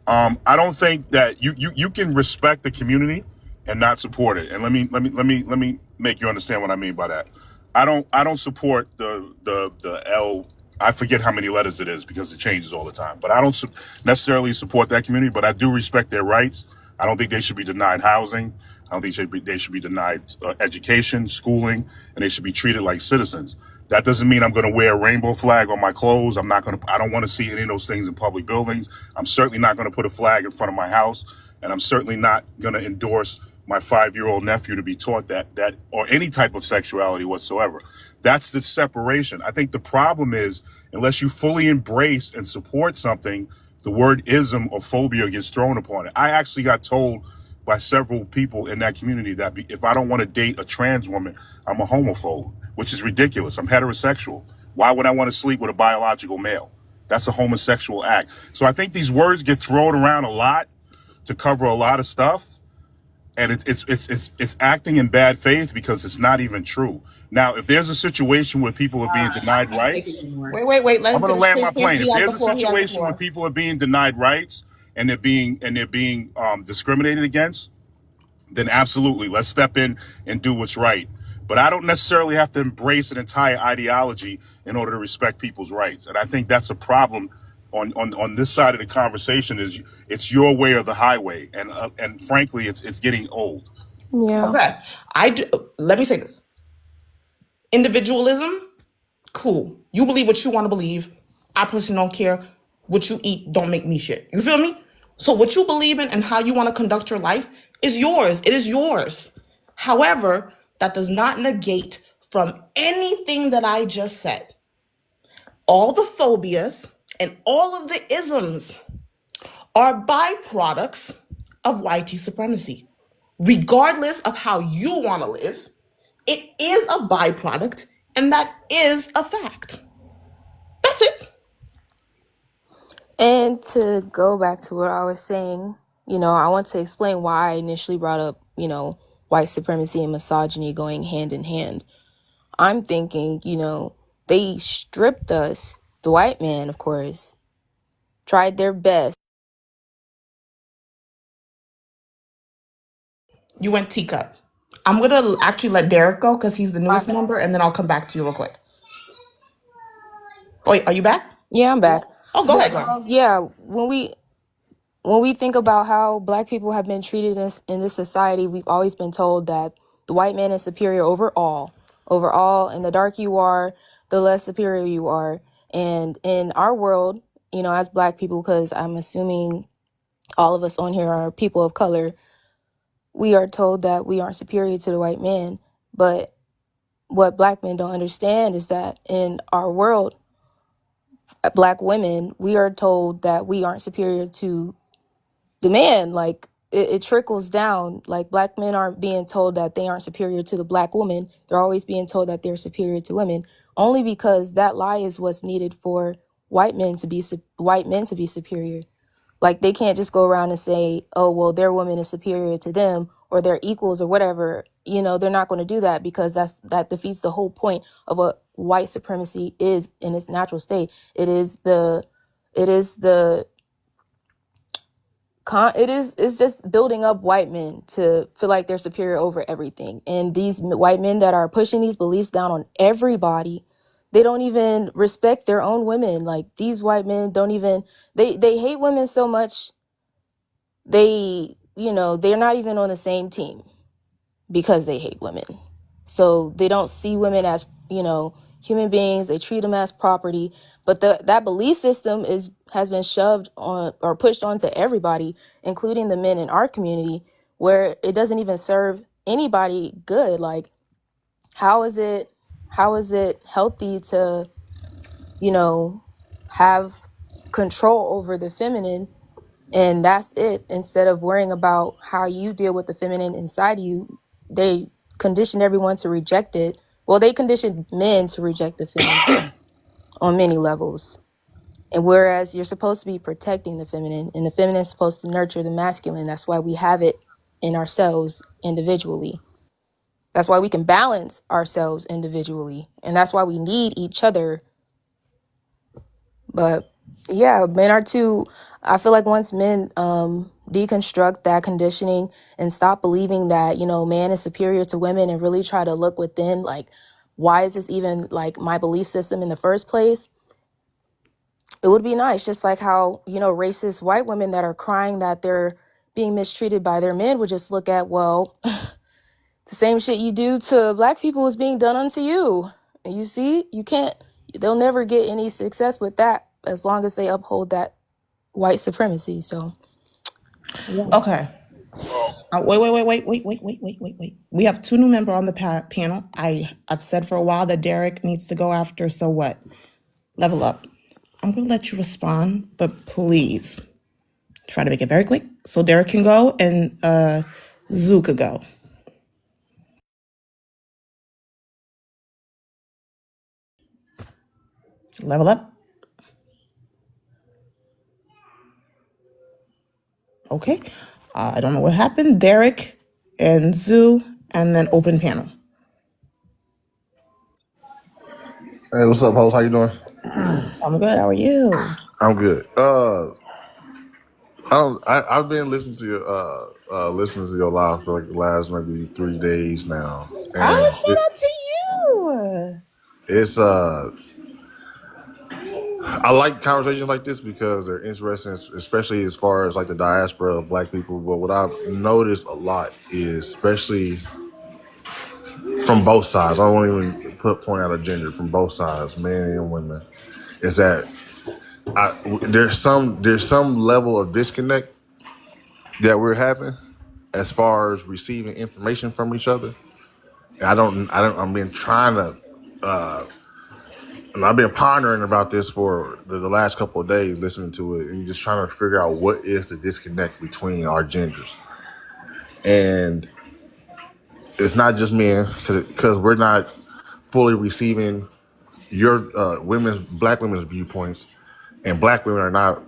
I don't think that you can respect the community and not support it. And let me make you understand what I mean by that. I don't support the L. I forget how many letters it is because it changes all the time. But I don't necessarily support that community. But I do respect their rights. I don't think they should be denied housing. I don't think they should be denied education, schooling, and they should be treated like citizens. That doesn't mean I'm going to wear a rainbow flag on my clothes. I don't want to see any of those things in public buildings. I'm certainly not going to put a flag in front of my house. And I'm certainly not going to endorse my 5-year-old nephew to be taught that, or any type of sexuality whatsoever. That's the separation. I think the problem is, unless you fully embrace and support something, the word ism or phobia gets thrown upon it. I actually got told by several people in that community that if I don't want to date a trans woman, I'm a homophobe, which is ridiculous. I'm heterosexual. Why would I want to sleep with a biological male? That's a homosexual act. So I think these words get thrown around a lot to cover a lot of stuff, and it's acting in bad faith because it's not even true. Now, if there's a situation where people are being denied rights, Wait. Let I'm him going to finish. land my Please plane. answer If he has the there's a floor. He has the situation where floor. people are being denied rights and they're being discriminated against, then absolutely, let's step in and do what's right. But I don't necessarily have to embrace an entire ideology in order to respect people's rights. And I think that's a problem on this side of the conversation. Is it's your way or the highway, and frankly, it's getting old. Yeah. Okay. I do. Let me say this. Individualism, cool. You believe what you want to believe. I personally don't care. What you eat don't make me shit. You feel me? So what you believe in and how you want to conduct your life is yours. It is yours. However, that does not negate from anything that I just said. All the phobias and all of the isms are byproducts of white supremacy. Regardless of how you want to live, it is a byproduct, and that is a fact. That's it. And to go back to what I was saying, I want to explain why I initially brought up, white supremacy and misogyny going hand in hand. I'm thinking, they stripped us, the white man, of course, tried their best. You went teacup. I'm gonna actually let Derek go because he's the newest member, and then I'll come back to you real quick. Wait, are you back? Yeah, I'm back. Oh, go But ahead, Glenn. yeah, when we think about how black people have been treated in this society, we've always been told that the white man is superior overall, and the darker you are, the less superior you are. And in our world, as black people, because I'm assuming all of us on here are people of color, we are told that we aren't superior to the white man. But what black men don't understand is that in our world, black women, we are told that we aren't superior to the man. Like it trickles down. Like black men aren't being told that they aren't superior to the black woman. They're always being told that they're superior to women, only because that lie is what's needed for white men to be superior. Like they can't just go around and say, oh, well, their woman is superior to them or they're equals or whatever. They're not going to do that, because that defeats the whole point of what white supremacy is in its natural state. It's just building up white men to feel like they're superior over everything. And these white men that are pushing these beliefs down on everybody, they don't even respect their own women. Like these white men don't even, they hate women so much. They're not even on the same team because they hate women. So they don't see women as, human beings. They treat them as property. But that belief system has been shoved on or pushed onto everybody, including the men in our community, where it doesn't even serve anybody good. Like, how is it healthy to, have control over the feminine, and that's it, instead of worrying about how you deal with the feminine inside you? They condition everyone to reject it. Well, they condition men to reject the feminine on many levels. And whereas you're supposed to be protecting the feminine, and the feminine is supposed to nurture the masculine, that's why we have it in ourselves individually. That's why we can balance ourselves individually. And that's why we need each other. But yeah, men are too, I feel like once men deconstruct that conditioning and stop believing that, you know, man is superior to women and really try to look within, like, why is this even like my belief system in the first place? It would be nice, just like how, you know, racist white women that are crying that they're being mistreated by their men would just look at, well, the same shit you do to black people is being done unto you. And you see, you can't, they'll never get any success with that as long as they uphold that white supremacy. So, yeah. Okay. Well, Wait. We have two new members on the panel. I've said for a while that Derek needs to go after. So what? Level up. I'm going to let you respond, but please try to make it very quick so Derek can go and Zoo could go. Level up. Okay. I don't know what happened. Derek and Zoo, and then open panel. Hey, what's up, host? How you doing? I'm good. How are you? I'm good. I've been listening to your live for like the last maybe 3 days now, Oh, and shout out to you. it's I like conversations like this because they're interesting, especially as far as like the diaspora of Black people. But what I've noticed a lot is, especially from both sides, I don't want to even point out a gender, from both sides, men and women, is that there's some level of disconnect that we're having as far as receiving information from each other. I've been trying to, and I've been pondering about this for the last couple of days, listening to it, and just trying to figure out what is the disconnect between our genders. And it's not just men, because we're not fully receiving your Black women's viewpoints, and Black women are not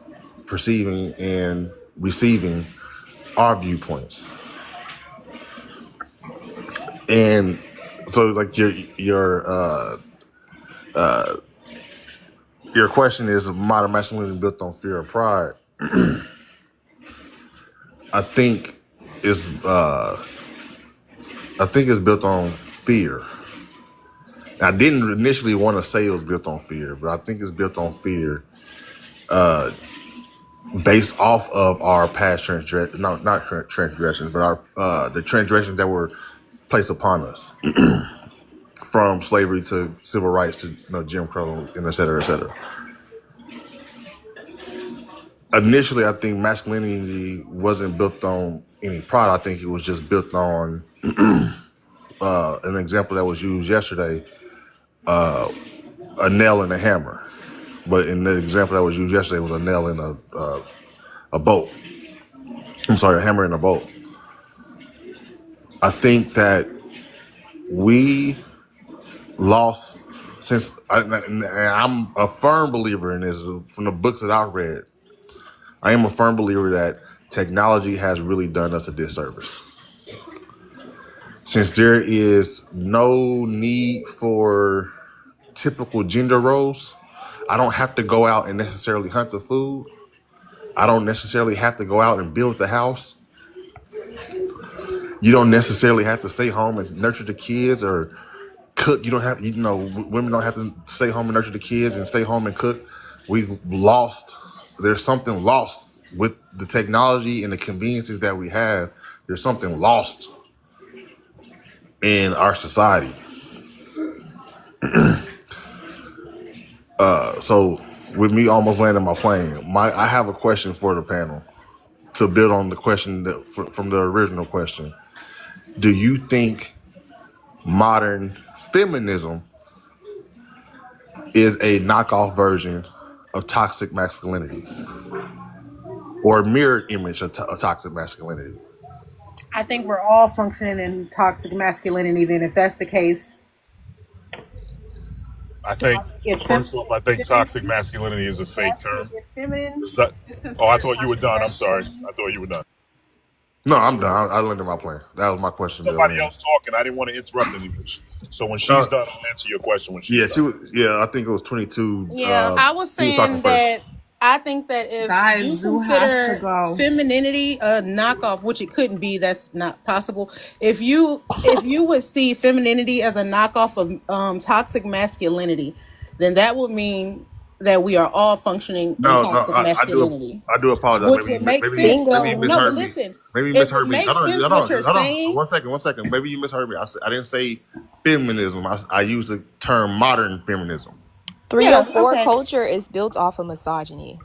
perceiving and receiving our viewpoints. And so, like your question is modern masculinity built on fear or pride. I think it's built on fear. I didn't initially want to say it was built on fear, but I think it's built on fear, based off of our past transgressions, no, not transgressions, but our the transgressions that were placed upon us, from slavery to civil rights to Jim Crow and et cetera, et cetera. Initially, I think masculinity wasn't built on any pride. I think it was just built on an example that was used yesterday, a nail and a hammer. But in the example that was used yesterday was a nail in a boat. I'm sorry, a hammer in a boat. I think that we lost, and I'm a firm believer in this from the books that I've read. I am a firm believer that technology has really done us a disservice. Since there is no need for typical gender roles, I don't have to go out and necessarily hunt the food. I don't necessarily have to go out and build the house. You don't necessarily have to stay home and nurture the kids or cook. You don't have, women don't have to stay home and nurture the kids and stay home and cook. There's something lost with the technology and the conveniences that we have. There's something lost in our society. So with me almost landing my plane, I have a question for the panel to build on the question from the original question. Do you think modern feminism is a knockoff version of toxic masculinity or a mirrored image of toxic masculinity? I think we're all functioning in toxic masculinity. Then, if that's the case, I think if first off, I think feminine, toxic masculinity is a fake term. if feminine It's not. is Oh, I considered thought you were toxic done. I'm sorry. masculinity, I thought you were done. No, I'm done. I learned my plan. That was my question, Somebody Bill. else talking. I didn't want to interrupt anyone. So when she's No, done, I'll answer your question when she's yeah, done. she was. Yeah, I think it was 22. Yeah, I was She was talking saying first. that I think that if Guys, you Zoo has to consider go. femininity a knockoff, which it couldn't be, that's not possible. If you would see femininity as a knockoff of toxic masculinity, then that would mean that we are all functioning in No, no, toxic masculinity, I do apologize. which would make sense Maybe you though. No, but misheard me. listen, Maybe you it would misheard me. make sense Hold what on, you're hold on. saying. One second. Maybe you misheard me. I didn't say feminism. I used the term modern feminism. 304 Okay. culture is built off of misogyny.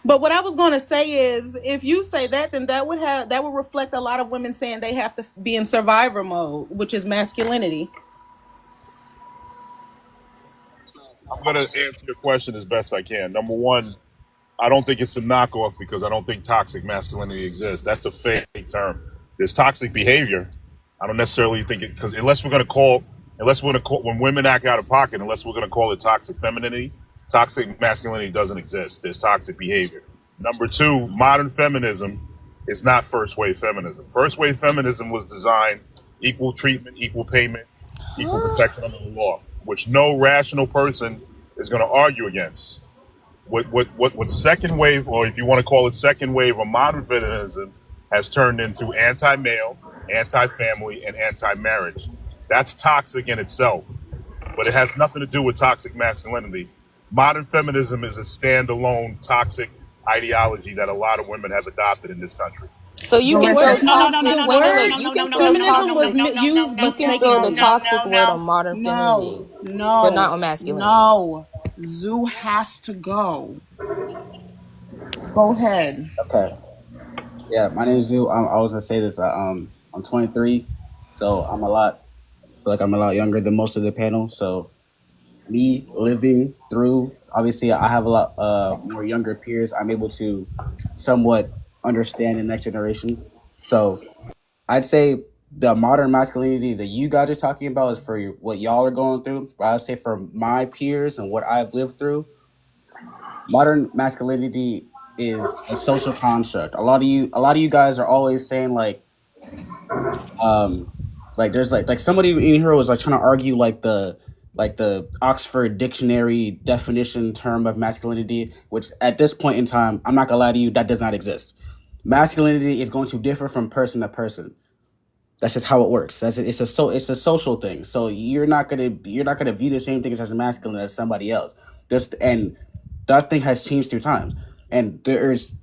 But what I was going to say is, if you say that, then that would reflect a lot of women saying they have to be in survivor mode, which is masculinity. I'm going to answer your question as best I can. Number one, I don't think it's a knockoff because I don't think toxic masculinity exists. That's a fake term. There's toxic behavior. I don't necessarily think it, because when women act out of pocket, unless we're going to call it toxic femininity, toxic masculinity doesn't exist. There's toxic behavior. Number two, modern feminism is not first wave feminism. First wave feminism was designed equal treatment, equal payment, equal protection under the law, which no rational person is going to argue against. What second wave, or if you want to call it second wave or modern feminism, has turned into anti-male, anti-family, and anti-marriage. That's toxic in itself, but it has nothing to do with toxic masculinity. Modern feminism is a standalone toxic ideology that a lot of women have adopted in this country. So you The can throw word, toxic. the Wait, wait, word wait. You can throw feminism was toxic. used You can throw the mistakenly. toxic word on modern femininity, but not on masculinity. No. Zoo has to go. Go ahead. Okay. Yeah, my name is Zoo. I was gonna say this. I'm 23, so I feel like I'm a lot younger than most of the panel. So me living through, obviously, I have a lot more younger peers. I'm able to somewhat understand the next generation. So I'd say the modern masculinity that you guys are talking about is for what y'all are going through. But I'd say for my peers and what I've lived through, modern masculinity is a social construct. A lot of you guys are always saying like there's like somebody in here was like trying to argue like the Oxford Dictionary definition term of masculinity, which at this point in time, I'm not gonna lie to you, that does not exist. Masculinity is going to differ from person to person. That's just how it works. It's a social thing. So you're not gonna view the same things as masculine as somebody else. And that thing has changed through times. And there's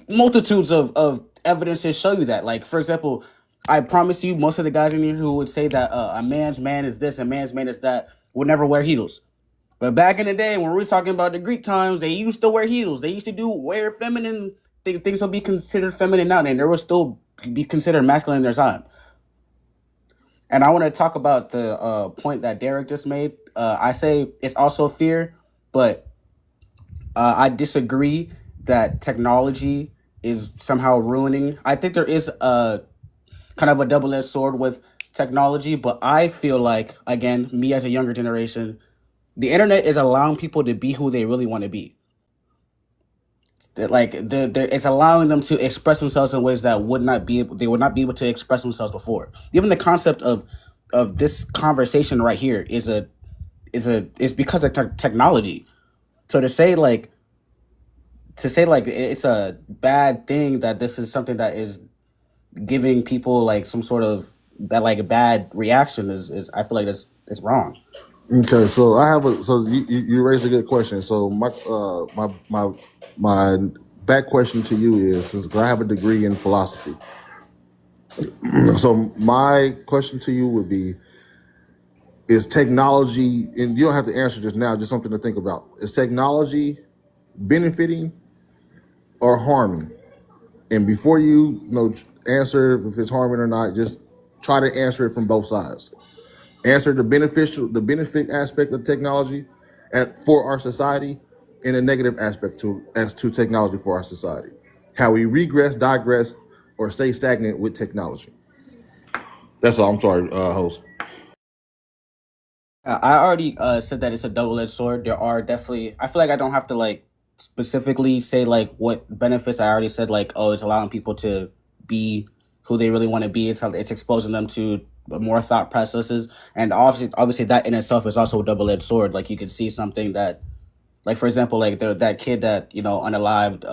multitudes of evidence to show you that. Like, for example, I promise you, most of the guys in here who would say that a man's man is this, a man's man is that, would never wear heels. But back in the day, when we were talking about the Greek times, they used to wear heels. They used to wear feminine things would be considered feminine now, and they will still be considered masculine in their time. And I want to talk about the point that Derek just made. I say it's also fear, but I disagree that technology is somehow ruining. I think there is a kind of a double-edged sword with technology, but I feel like, again, me as a younger generation, the internet is allowing people to be who they really want to be. Like it's allowing them to express themselves in ways that they would not be able to express themselves before. Even the concept of this conversation right here is because of technology. So to say it's a bad thing that this is something that is giving people like some sort of that like a bad reaction is I feel like it's wrong. Okay, so you raised a good question. So my back question to you is, since I have a degree in philosophy, so my question to you would be: is technology, and you don't have to answer just now, just something to think about. Is technology benefiting or harming? And before answer if it's harming or not, just try to answer it from both sides. Answer the benefit aspect of technology for our society, and the negative aspect as to technology for our society. How we regress, digress, or stay stagnant with technology. That's all. I'm sorry, host. I already said that it's a double-edged sword. There are definitely. I feel like I don't have to like specifically say like what benefits. I already said like, oh, it's allowing people to be who they really want to be. It's exposing them to more thought processes, and obviously that in itself is also a double-edged sword. Like you could see something that, like for example, like that kid that unalived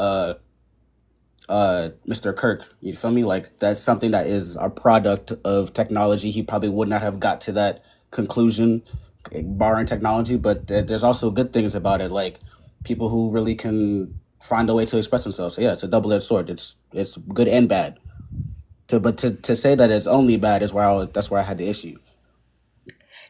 Mr. Kirk. You feel me? Like that's something that is a product of technology. He probably would not have got to that conclusion, barring technology. But there's also good things about it, like people who really can find a way to express themselves. So yeah, it's a double-edged sword. It's good and bad. To say that it's only bad is that's where I had the issue.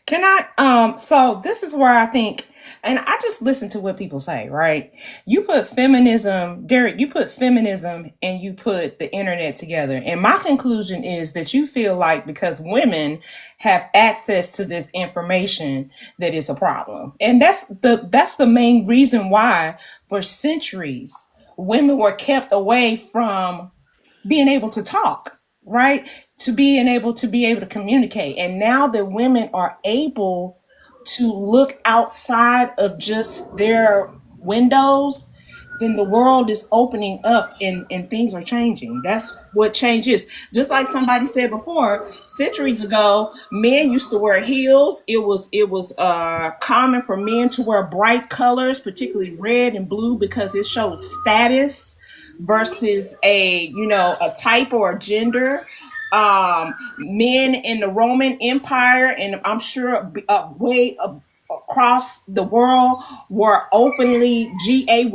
Can I so this is where I think, and I just listen to what people say, right? You put feminism, Derek, you put feminism and you put the internet together. And my conclusion is that you feel like because women have access to this information that it's a problem. And that's the main reason why for centuries women were kept away from being able to talk, right? To being able to communicate. And now that women are able to look outside of just their windows, then the world is opening up and things are changing. That's what change is. Just like somebody said before, centuries ago, men used to wear heels. It was common for men to wear bright colors, particularly red and blue, because it showed status versus a type or a gender. Men in the Roman Empire, and I'm sure way across the world, were openly gay.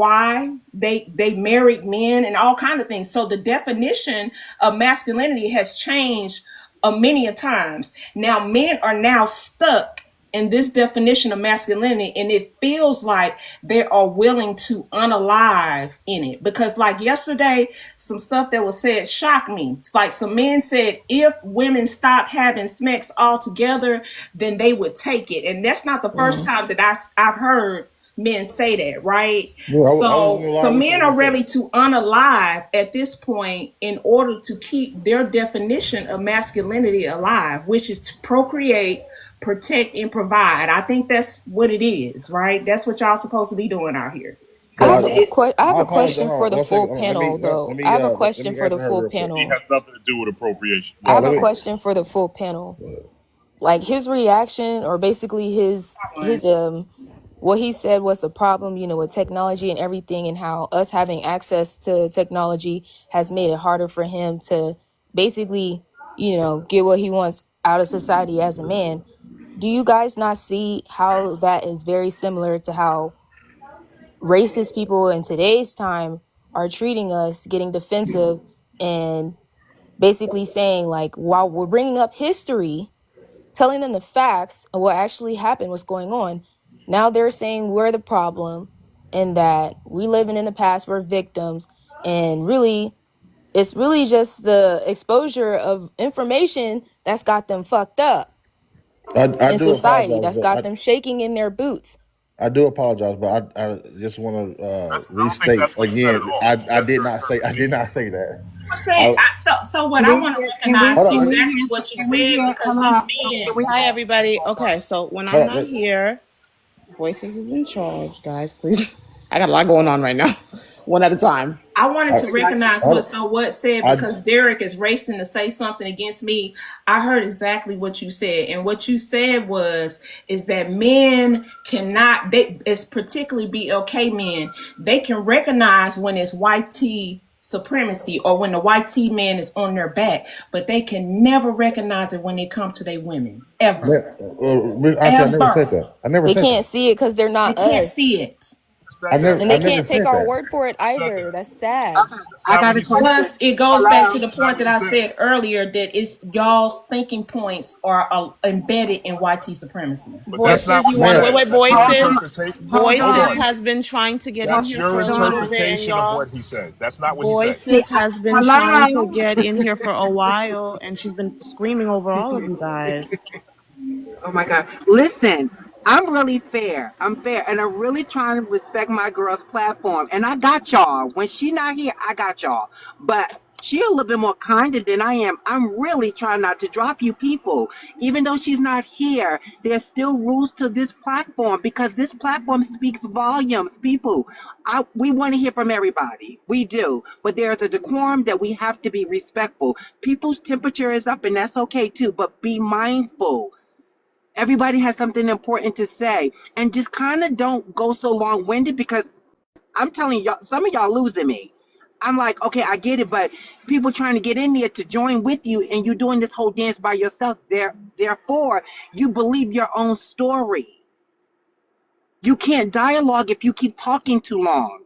They married men and all kind of things. So the definition of masculinity has changed many a times. Now men are now stuck in this definition of masculinity, and it feels like they are willing to unalive in it, because like yesterday some stuff that was said shocked me. It's like some men said if women stopped having sex altogether, then they would take it. And that's not the first time that I've heard men say that, right? Well, I was So gonna lie some with you men are with that. ready to unalive at this point in order to keep their definition of masculinity alive, which is to procreate, protect, and provide. I think that's what it is, right? That's what y'all supposed to be doing out here. I Because have Well, a I have I a apologize. question Hold for on, the one second. full Hold on. Let panel, me though. I have a let question me for the answer her full real quick. It panel. has nothing to do with appropriation. I No, have But a let me. question for the full panel. Like his reaction, or basically his what he said was the problem, with technology and everything, and how us having access to technology has made it harder for him to basically, get what he wants out of society as a man. Do you guys not see how that is very similar to how racist people in today's time are treating us, getting defensive and basically saying, like, while we're bringing up history, telling them the facts of what actually happened, what's going on, now they're saying we're the problem and that we living in the past, we're victims. And really, it's really just the exposure of information that's got them fucked up I in do society, apologize, that's got them shaking in their boots. I do apologize, but I just want to I don't think restate that's what he said at again. all. I did not say that. saying I, so what Can I we want to hear? recognize hold Can on. we exactly hear? what you Can we said, hear? because Hold these on. men. Can we Hi, hear? everybody. Okay, so when I'm Hold not on. here, Voices is in charge, guys. Please, I got a lot going on right now. One at a time. I wanted I, to I got you. recognize hold what on. so what said, I because Derek is racing to say something against me. I heard exactly what you said, and what you said is that men cannot. It's particularly BLK men. They can recognize when it's white T supremacy or when the white T man is on their back, but they can never recognize it when they come to their women, ever, Auntie, I never said ever. that. I never They said can't that. see it because they're They not can't us. see it. And I they never can't take said our that. word for it Who said either. that? That's sad. Okay. That's I not what got a he said. question. Plus, it goes back Hello. to the That's not point what that he I said. said earlier, that it's y'all's thinking points are embedded in YT supremacy. But that's Voices, not what you he want to Man, wait, said. wait, That's your Hold Voices. on. interpretation. Hold Hold Voices on. on. has been trying to get in That's here your for a little bit, and interpretation of y'all. what he said. That's not what he said. See, Voices has been trying to hello. get in here for a while, and she's been screaming over all of you guys. Oh my God. Listen, I'm really fair. I'm fair. And I'm really trying to respect my girl's platform. And I got y'all. When she not here, I got y'all. But She a little bit more kinder than I am. I'm really trying not to drop you people. Even though she's not here, there's still rules to this platform because this platform speaks volumes. People, we want to hear from everybody. We do. But there's a decorum that we have to be respectful. People's temperature is up, and that's okay too. But be mindful. Everybody has something important to say. And just kind of don't go so long winded because I'm telling y'all, some of y'all losing me. I'm like, okay, I get it, but people trying to get in there to join with you, and you doing this whole dance by yourself. Therefore, you believe your own story. You can't dialogue if you keep talking too long.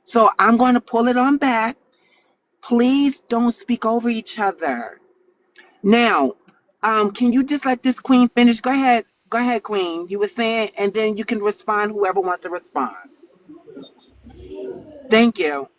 So I'm going to pull it on back. Please don't speak over each other. Now, can you just let this queen finish? Go ahead, queen. You were saying, and then you can respond. Whoever wants to respond. Thank you,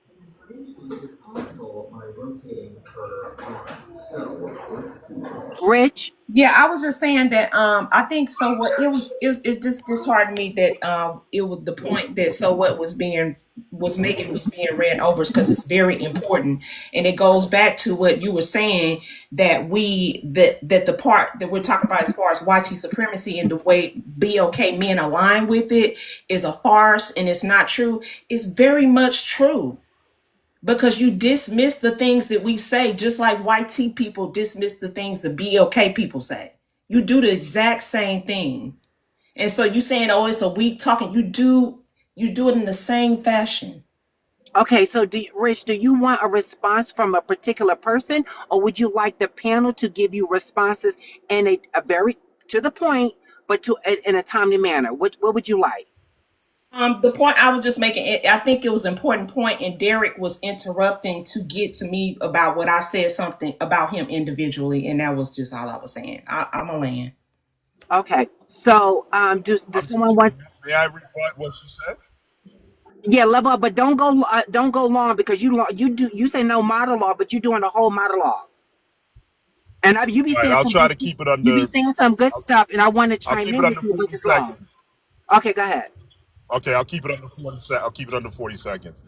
Rich. Yeah, I was just saying that I think so what it just disheartened me that it was the point that so what was being ran over because it's very important, and it goes back to what you were saying that that the part that we're talking about as far as white supremacy and the way BLK men align with it is a farce and it's not true. It's very much true because you dismiss the things that we say, just like white tea people dismiss the things the BLK people say. You do the exact same thing. And so you saying, oh, it's a weak talking. You do it in the same fashion. Okay, so Rich, do you want a response from a particular person, or would you like the panel to give you responses in a very to the point, but in a timely manner? What would you like? The point I was just making, I think it was an important point, and Derek was interrupting to get to me about what I said something about him individually, and that was just all I was saying. I'm a land. Okay, so does someone want? May I rebut what she said? Yeah, level up, but don't go long because you say no monologue, but you're doing a whole monologue, and you be All right, saying I'll some try good, to keep it you be under. saying some good stuff, and I want to I'll chime keep it in with under you, but 40 it's long. seconds. Okay, go ahead. Okay, I'll keep it under 40 I'll keep it under 40 seconds.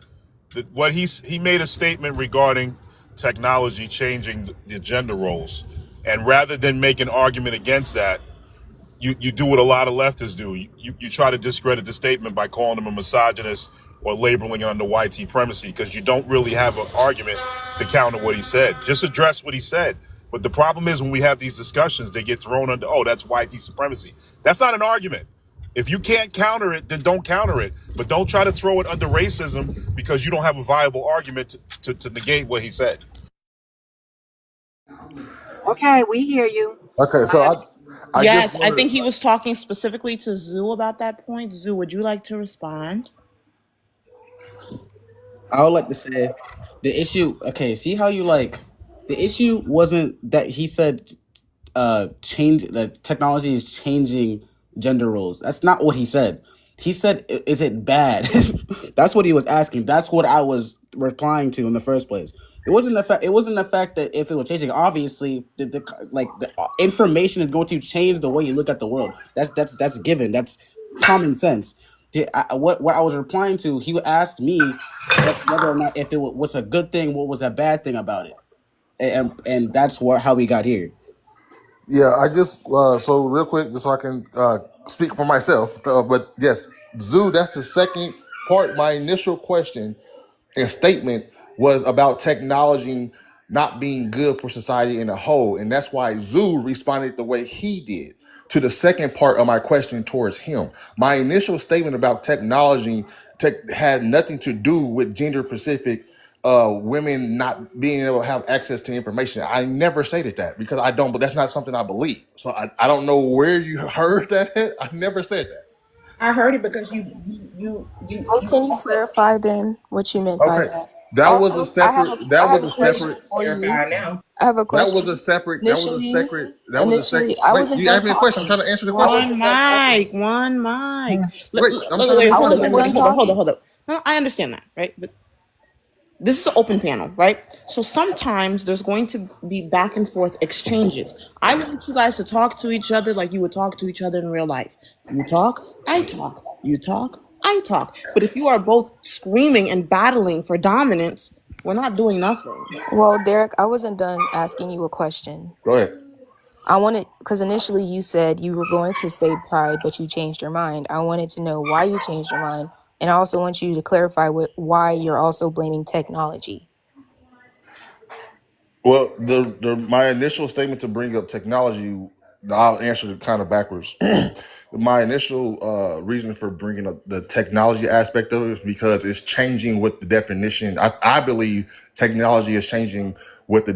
What he made a statement regarding technology changing the gender roles, and rather than make an argument against that, you do what a lot of leftists do. You try to discredit the statement by calling him a misogynist or labeling it under white supremacy because you don't really have an argument to counter what he said. Just address what he said. But the problem is when we have these discussions, they get thrown under, oh, that's white supremacy. That's not an argument. If you can't counter it, then don't counter it. But don't try to throw it under racism because you don't have a viable argument to negate what he said. Okay, we hear you. Okay, Go so ahead. I just Yes, I wanted think he was talking specifically to Zoo about that point. Zoo, would you like to respond? I would like to say the issue. Okay, see how you like the issue wasn't that he said change that technology is changing gender roles. That's not what he said. He said, "Is it bad?" That's what he was asking. That's what I was replying to in the first place. It wasn't the fact. It wasn't the fact that if it was changing. Obviously, the information is going to change the way you look at the world. That's given. That's common sense. What I was replying to, he asked me whether or not if it was a good thing, what was a bad thing about it, and that's how we got here. Yeah, I just so real quick, just so I can speak for myself. But yes, Zoo. That's the second part. My initial question and statement was about technology not being good for society in a whole, and that's why Zoo responded the way he did to the second part of my question towards him. My initial statement about technology had nothing to do with gender specific women not being able to have access to information. I never stated that because I don't, but that's not something I believe. So I don't know where you heard that at. I never said that. I heard it because you Can you also clarify then what you meant by Okay. that? That was a Also, separate I that have was a a question separate for you. clarify now. I have a that was question. a separate that was a Initially, separate that was a initially, second I wait, wasn't you done asked me a question. I'm talking. trying to answer the I question. One wasn't done talking. mic, one mic. Wait, I'm trying to Wait, I answer the wasn't done question. hold on, talking. hold on. No, I understand that, right? But this is an open panel, right? So sometimes there's going to be back and forth exchanges. I want you guys to talk to each other like you would talk to each other in real life. You talk, I talk. You talk, I talk. But if you are both screaming and battling for dominance, we're not doing nothing. Well, Derek, I wasn't done asking you a question. Go ahead. I wanted, because initially you said you were going to say pride, but you changed your mind. I wanted to know why you changed your mind. And I also want you to clarify why you're also blaming technology. Well, the my initial statement to bring up technology, I'll answer it kind of backwards. My initial reason for bringing up the technology aspect of it is because it's changing with the definition. I believe technology is changing with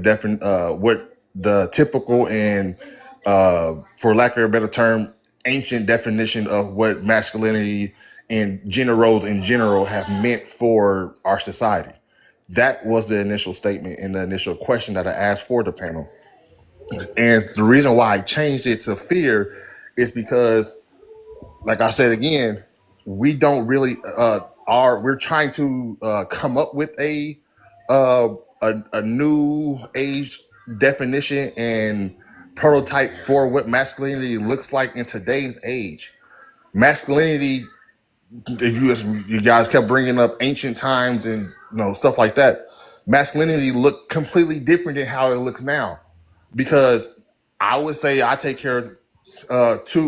what the typical and, for lack of a better term, ancient definition of what masculinity and gender roles in general have meant for our society. That was the initial statement and the initial question that I asked for the panel. And the reason why I changed it to fear is because, like I said again, we don't really we're trying to come up with uh, a new age definition and prototype for what masculinity looks like in today's age. Masculinity, you guys kept bringing up ancient times and stuff like that. Masculinity looked completely different than how it looks now, because I would say I take care of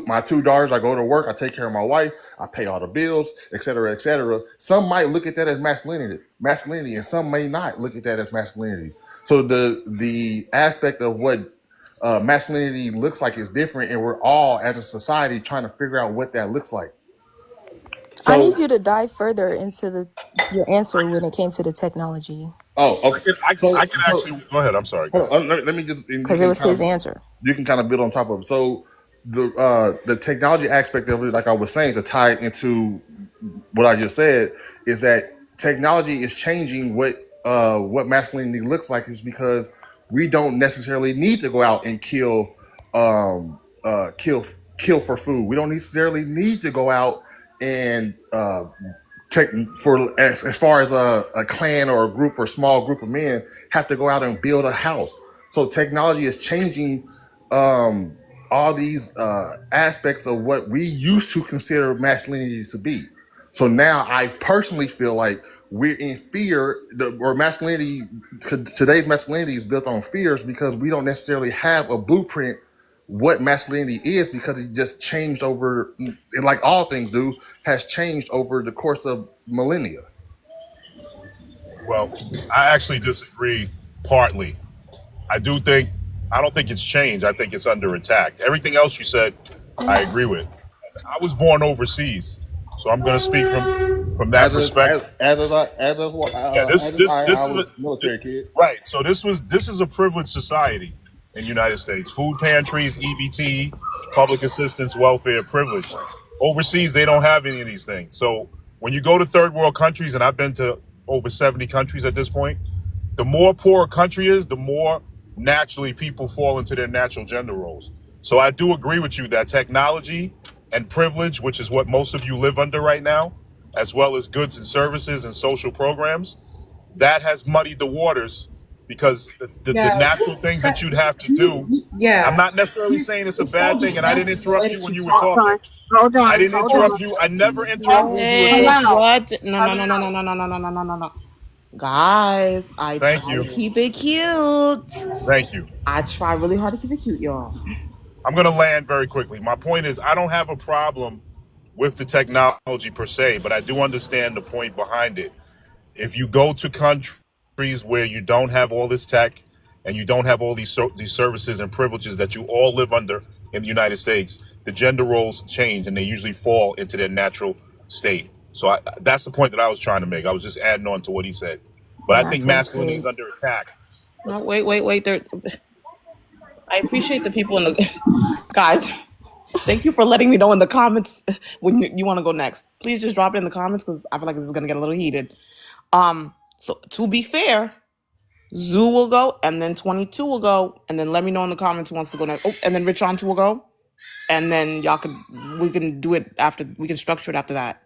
my two daughters. I go to work. I take care of my wife. I pay all the bills, et cetera, et cetera. Some might look at that as masculinity, and some may not look at that as masculinity. So the aspect of what masculinity looks like is different, and we're all as a society trying to figure out what that looks like. I So, need you to dive further into your answer when it came to the technology, oh, okay. I can actually go ahead. I'm sorry. Go Hold ahead. on. Let me just, and because it was his answer. you can kind of build on top of it. So the technology aspect of it, like I was saying, to tie it into what I just said, is that technology is changing what masculinity looks like, is because we don't necessarily need to go out and um kill for food. We don't necessarily need to go out and take for as far as a clan or a group or small group of men have to go out and build a house. So technology is changing all these aspects of what we used to consider masculinity to be. So now I personally feel like we're in fear, or masculinity, today's masculinity is built on fears because we don't necessarily have a blueprint what masculinity is, because it just changed over, and like all things do, has changed over the course of millennia. Well, I actually disagree partly. I do think I don't think it's changed. I think it's under attack. Everything else you said, I agree with. I was born overseas, so I'm going to speak from that As a perspective. Yeah, this I is was a military kid. right. So this is a privileged society in the United States. Food pantries, EBT, public assistance, welfare, privilege. Overseas, they don't have any of these things. So when you go to third world countries, and I've been to over 70 countries at this point, the more poor a country is, the more naturally people fall into their natural gender roles. So I do agree with you that technology and privilege, which is what most of you live under right now, as well as goods and services and social programs, that has muddied the waters, because the Yeah, natural things that you'd have to do. I'm yeah. not necessarily saying it's a It's so bad thing, and I didn't disgusting to interrupt let you when you you were talk. talking. I didn't Hold interrupt on. you. I never interrupt when you were Wait, talking. Hello. what? No, no, no, no, no, Hello. no, no, no, no, no, no, no, no. Guys, I Thank try to you. keep it cute. Thank you. I try really hard to keep it cute, y'all. I'm going to land very quickly. My point is, I don't have a problem with the technology per se, but I do understand the point behind it. If you go to countries where you don't have all this tech and you don't have all these services and privileges that you all live under in the United States, the gender roles change and they usually fall into their natural state. So that's the point that I was trying to make. I was just adding on to what he said. But I think Natural masculinity is state. under attack. No, wait. I appreciate the people in the guys. Thank you for letting me know in the comments when you want to go next. Please just drop it in the comments because I feel like this is gonna get a little heated. So to be fair, Zoo will go, and then 22 will go, and then let me know in the comments who wants to go next. Oh, and then Rich on 2 will go, and then we can do it after. We can structure it after that.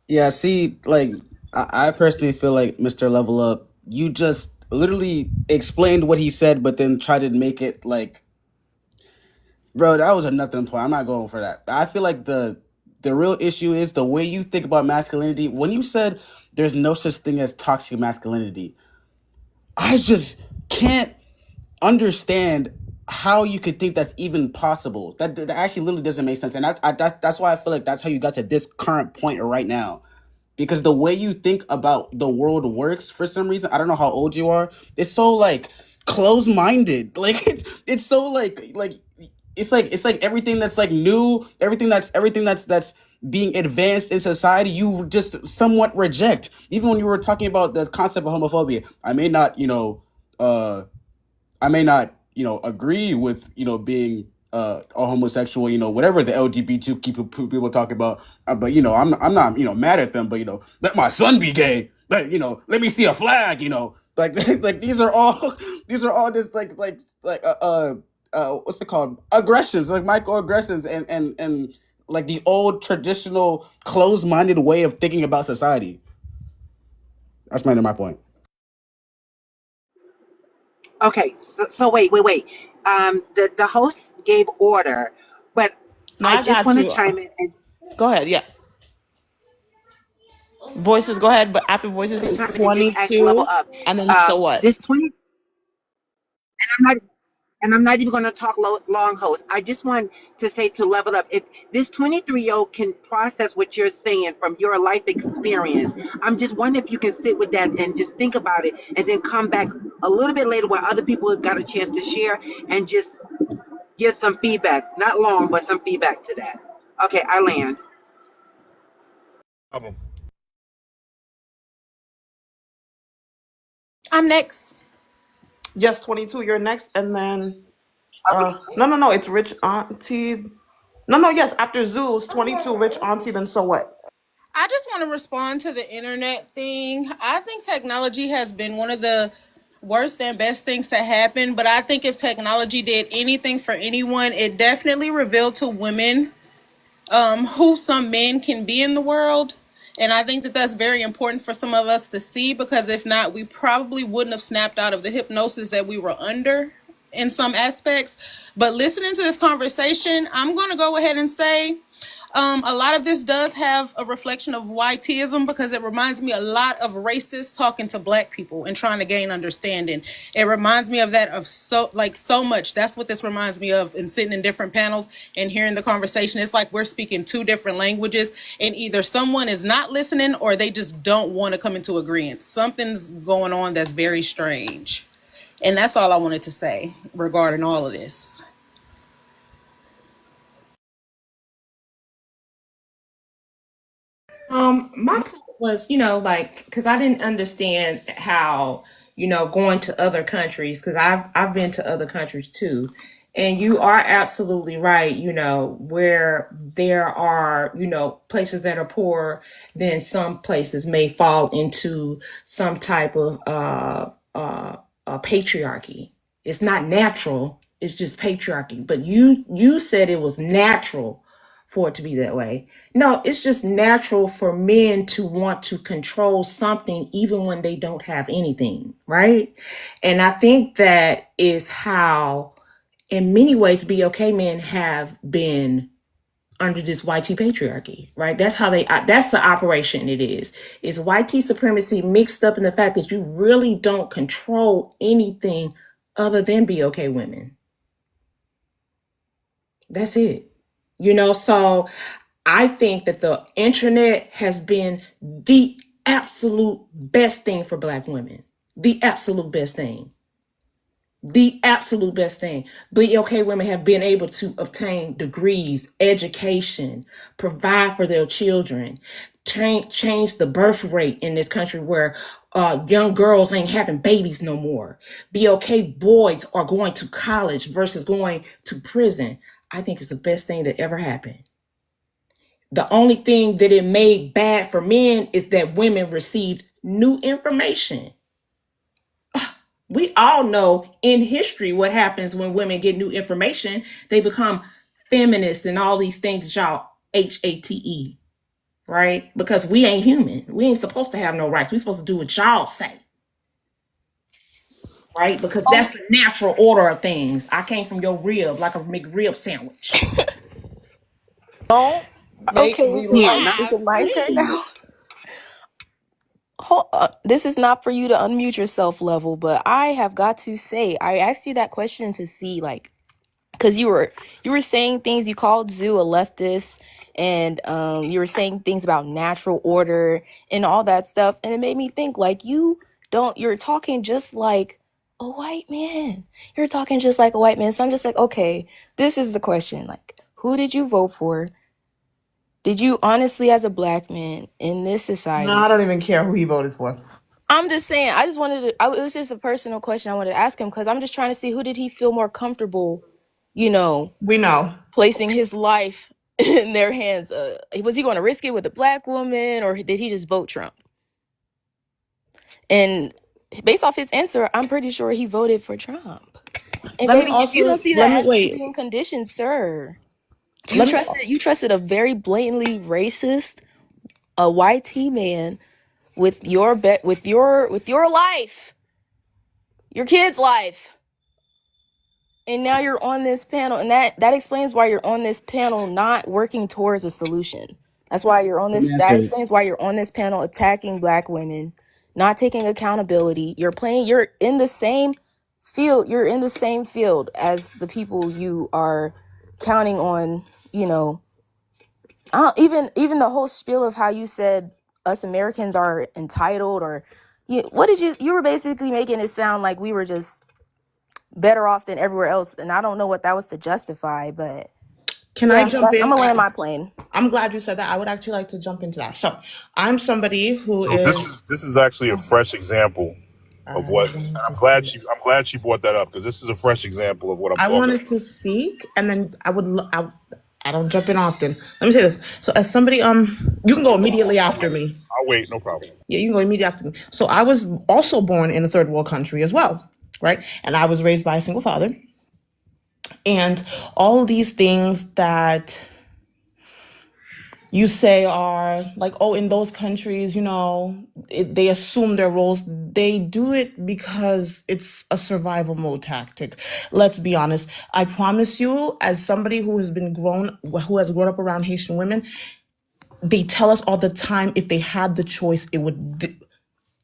Yeah, see, like I personally feel like Mr. Level Up, you just literally explained what he said, but then tried to make it like, bro, that was a nothing point. I'm not going for that. I feel like The real issue is the way you think about masculinity. When you said there's no such thing as toxic masculinity, I just can't understand how you could think that's even possible. That actually literally doesn't make sense. And that's why I feel like that's how you got to this current point right now. Because the way you think about the world works, for some reason, I don't know how old you are, it's so like close-minded. Like it's so like it's like everything that's like new, everything that's being advanced in society, you just somewhat reject. Even when you were talking about the concept of homophobia, I may not, agree with, being a homosexual, whatever the LGBT people talk about. But I'm not, mad at them. But let my son be gay. Let me see a flag. Like like these are all just what's it called, aggressions, like microaggressions, and like the old traditional closed-minded way of thinking about society. That's my point. Okay, so wait. The host gave order, but No, I I just got want to you. chime in and Go ahead. Yeah. Voices, go ahead. But after voices, it's just ask level 22. up. And then so what? This 20, and I'm not and I'm not even going to talk long, host. I just want to say to level up. If this 23-year-old can process what you're saying from your life experience, I'm just wondering if you can sit with that and just think about it, and then come back a little bit later where other people have got a chance to share and just give some feedback. Not long, but some feedback to that. Okay, I land. Problem. I'm next. Yes, 22. You're next. And then, Okay. no. It's Rich Auntie. No. Yes, after Zeus, 22, Rich Auntie, then so what? I just want to respond to the internet thing. I think technology has been one of the worst and best things to happen, but I think if technology did anything for anyone, it definitely revealed to women who some men can be in the world. And I think that that's very important for some of us to see, because if not, we probably wouldn't have snapped out of the hypnosis that we were under in some aspects. But listening to this conversation, I'm going to go ahead and say a lot of this does have a reflection of YTism, because it reminds me a lot of racists talking to black people and trying to gain understanding. It reminds me of that of so much. That's what this reminds me of, and sitting in different panels and hearing the conversation. It's like we're speaking two different languages, and either someone is not listening or they just don't want to come into agreement. Something's going on that's very strange. And that's all I wanted to say regarding all of this. My point was, like, because I didn't understand how, going to other countries, because I've been to other countries too, and you are absolutely right. Where there are, places that are poor, then some places may fall into some type of patriarchy. It's not natural. It's just patriarchy. But you said it was natural for it to be that way. No, it's just natural for men to want to control something even when they don't have anything, right? And I think that is how, in many ways, BOK men have been under this YT patriarchy, right? That's how that's the operation it is. It's YT supremacy mixed up in the fact that you really don't control anything other than BOK women. That's it. So I think that the internet has been the absolute best thing for Black women. The absolute best thing. The absolute best thing. BLK women have been able to obtain degrees, education, provide for their children, change the birth rate in this country where young girls ain't having babies no more. BLK boys are going to college versus going to prison. I think it's the best thing that ever happened. The only thing that it made bad for men is that women received new information. We all know in history what happens when women get new information. They become feminists and all these things that y'all HATE, right? Because we ain't human. We ain't supposed to have no rights. We supposed to do what y'all say, right? Because that's the natural order of things. I came from your rib like a McRib sandwich. Don't Make Okay, me Yeah, laugh. not is it my turn now? please. This is not for you to unmute yourself, level, but I have got to say, I asked you that question to see, like, because you were saying things. You called Zoo a leftist, and you were saying things about natural order and all that stuff, and it made me think, like, you're talking just like a white man. You're talking just like a white man. So I'm just like, okay, this is the question, like, who did you vote for? Did you honestly, as a black man in this No, society? I don't even care who he voted for. I'm just saying, I just wanted to, it was just a personal question I wanted to ask him, because I'm just trying to see, who did he feel more comfortable, you know, We know. placing his life in their hands. Was he going to risk it with a black woman, or did he just vote Trump? And based off his answer, I'm pretty sure he voted for Trump. And Let me baby, if you also don't see let that me as him wait. being conditioned, sir, Let me you trusted a very blatantly racist, a YT man with your with your life, your kid's life. And now you're on this panel, and that explains why you're on this panel not working towards a solution. That's why you're on Let this. me ask That you. explains why you're on this panel attacking black women, not taking accountability. You're in the same field. You're in the same field as the people you are counting on. You know, I don't, even the whole spiel of how you said us Americans are entitled, or what did you were basically making it sound like we were just better off than everywhere else, and I don't know what that was to justify, but Can I yeah, jump I'm in? gonna land my plane. I'm glad you said that. I would actually like to jump into that. So, I'm somebody who So this is. is this is actually a fresh example of I what, and wanted to I'm glad speak. she brought that up, because this is a fresh example of what I'm I talking wanted about. to speak, and then I don't jump in often. Let me say this. So, as somebody, you can go immediately after me. I'll wait, no problem. Yeah, you can go immediately after me. So, I was also born in a third world country as well, right? And I was raised by a single father, and all these things that you say are like, oh, in those countries, they assume their roles. They do it because it's a survival mode tactic. Let's be honest. I promise you, as somebody who has grown up around Haitian women, they tell us all the time, if they had the choice, the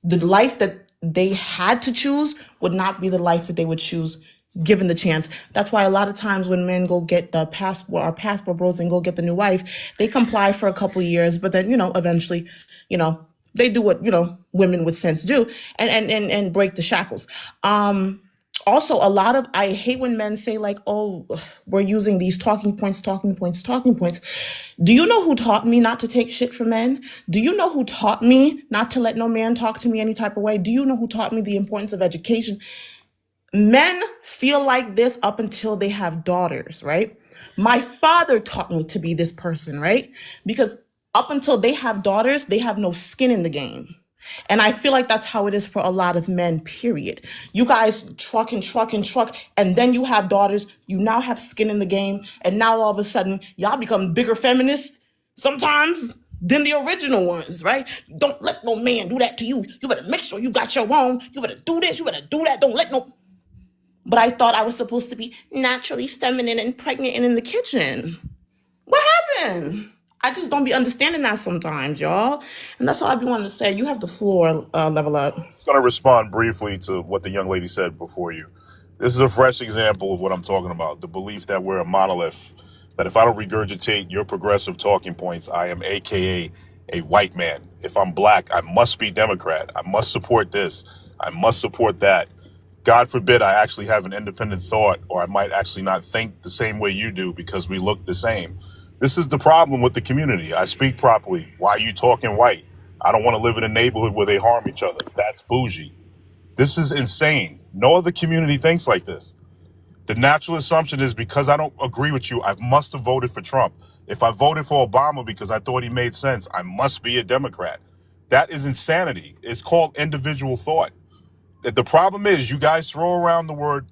life that they had to choose would not be the life that they would choose given the chance. That's why a lot of times when men go get the passport or passport bros and go get the new wife, they comply for a couple of years, but then, eventually, you know, they do what, women with sense do, and break the shackles. Also, a lot of, I hate when men say, like, oh, we're using these talking points. Do you know who taught me not to take shit from men? Do you know who taught me not to let no man talk to me any type of way? Do you know who taught me the importance of education? Men feel like this up until they have daughters, right? My father taught me to be this person, right? Because up until they have daughters, they have no skin in the game. And I feel like that's how it is for a lot of men, period. You guys truck and truck and truck, and then you have daughters, you now have skin in the game, and now all of a sudden, y'all become bigger feminists sometimes than the original ones, right? Don't let no man do that to you. You better make sure you got your own. You better do this, you better do that. Don't let no. But I thought I was supposed to be naturally feminine and pregnant and in the kitchen. What happened? I just don't be understanding that sometimes, y'all. And that's all I be wanting to say. You have the floor, level up. Just going to respond briefly to what the young lady said before you. This is a fresh example of what I'm talking about. The belief that we're a monolith, that if I don't regurgitate your progressive talking points, I am AKA a white man. If I'm black, I must be Democrat. I must support this. I must support that. God forbid I actually have an independent thought, or I might actually not think the same way you do because we look the same. This is the problem with the community. I speak properly. Why are you talking white? I don't want to live in a neighborhood where they harm each other. That's bougie. This is insane. No other community thinks like this. The natural assumption is, because I don't agree with you, I must have voted for Trump. If I voted for Obama because I thought he made sense, I must be a Democrat. That is insanity. It's called individual thought. The problem is, you guys throw around the word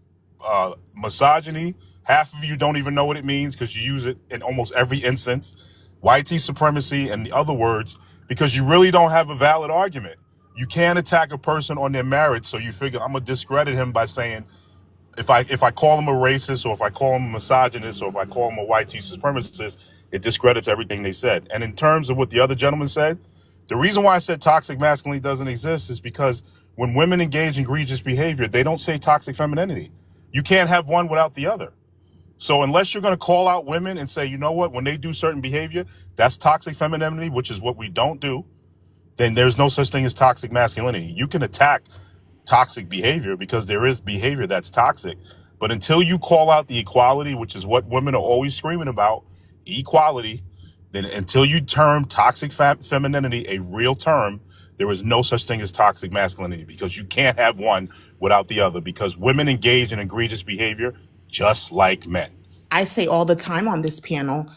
misogyny. Half of you don't even know what it means because you use it in almost every instance. YT supremacy and the other words, because you really don't have a valid argument. You can't attack a person on their merits, so you figure, I'm going to discredit him by saying if I call him a racist, or if I call him a misogynist, or if I call him a white supremacist, it discredits everything they said. And in terms of what the other gentleman said, the reason why I said toxic masculinity doesn't exist is because when women engage in egregious behavior, they don't say toxic femininity. You can't have one without the other. So unless you're going to call out women and say, you know what, when they do certain behavior, that's toxic femininity, which is what we don't do, then there's no such thing as toxic masculinity. You can attack toxic behavior because there is behavior that's toxic. But until you call out the equality, which is what women are always screaming about, equality, then until you term toxic femininity a real term, there is no such thing as toxic masculinity, because you can't have one without the other, because women engage in egregious behavior just like men. I say all the time on this panel,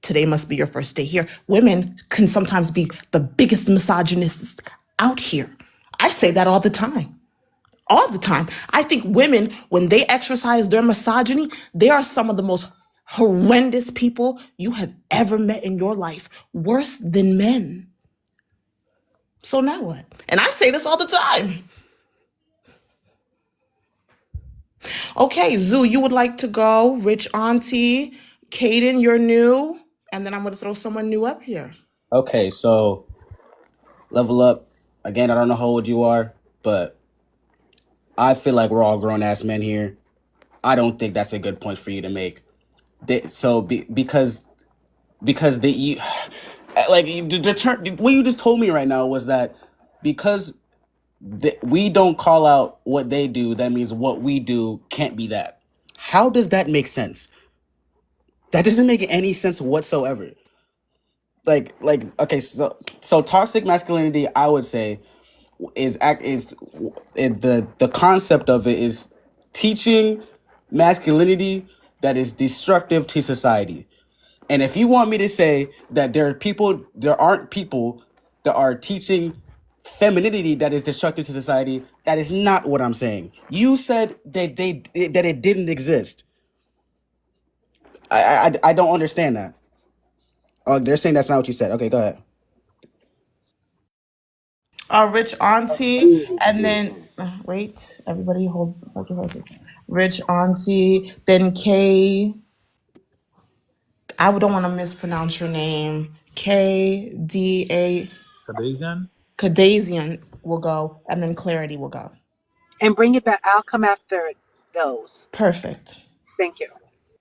today must be your first day here. Women can sometimes be the biggest misogynists out here. I say that all the time. All the time. I think women, when they exercise their misogyny, they are some of the most horrendous people you have ever met in your life. Worse than men. So now what? And I say this all the time. Okay, Zoo, you would like to go. Rich Auntie, Kaden, you're new. And then I'm going to throw someone new up here. Okay, so level up. Again, I don't know how old you are, but I feel like we're all grown ass men here. I don't think that's a good point for you to make. Because the term, what you just told me right now was that because we don't call out what they do, that means what we do can't be that. How does that make sense? That doesn't make any sense whatsoever. Okay, so toxic masculinity, I would say, the concept of it is teaching masculinity that is destructive to society. And if you want me to say that there aren't people that are teaching femininity that is destructive to society, that is not what I'm saying. You said that it didn't exist. I don't understand that. Oh, they're saying that's not what you said. Okay, go ahead. Rich Auntie, and then, wait, everybody hold your horses. Rich Auntie, then Kay. I don't want to mispronounce your name. KDA. Kadazian will go, and then Clarity will go. And bring it back. I'll come after those. Perfect. Thank you.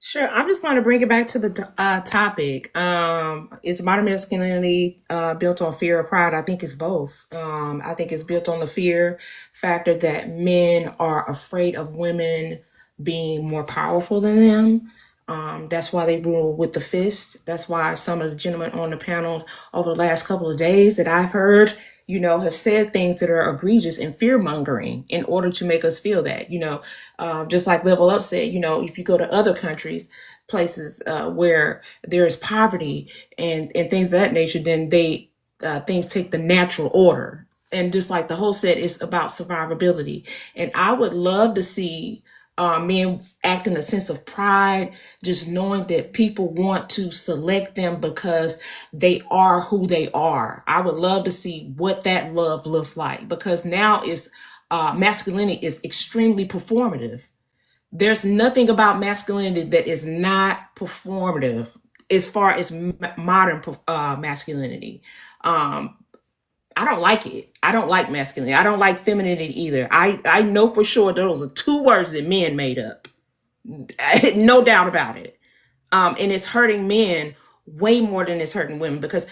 Sure. I'm just going to bring it back to the topic. Is modern masculinity built on fear or pride? I think it's both. I think it's built on the fear factor that men are afraid of women being more powerful than them. That's why they rule with the fist. That's why some of the gentlemen on the panel over the last couple of days that I've heard, have said things that are egregious and fear mongering in order to make us feel that, just like Level Up said, if you go to other countries, places where there is poverty and things of that nature, then things take the natural order. And just like the whole set is about survivability. And I would love to see men act in a sense of pride, just knowing that people want to select them because they are who they are. I would love to see what that love looks like, because now masculinity is extremely performative. There's nothing about masculinity that is not performative as far as modern masculinity. I don't like it. I don't like masculinity. I don't like femininity either. I know for sure those are two words that men made up. No doubt about it. And it's hurting men way more than it's hurting women, because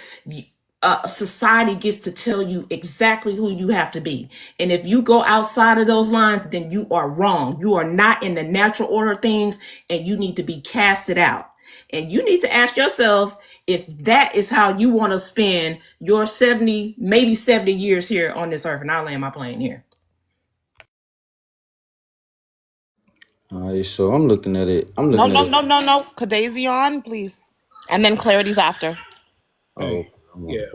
society gets to tell you exactly who you have to be. And if you go outside of those lines, then you are wrong. You are not in the natural order of things, and you need to be casted out. And you need to ask yourself if that is how you want to spend your 70, maybe 70 years here on this earth. And I'll land my plane here. All right, so I'm looking at it. No. Kadazian, please. And then Clarity's after. Oh, yeah.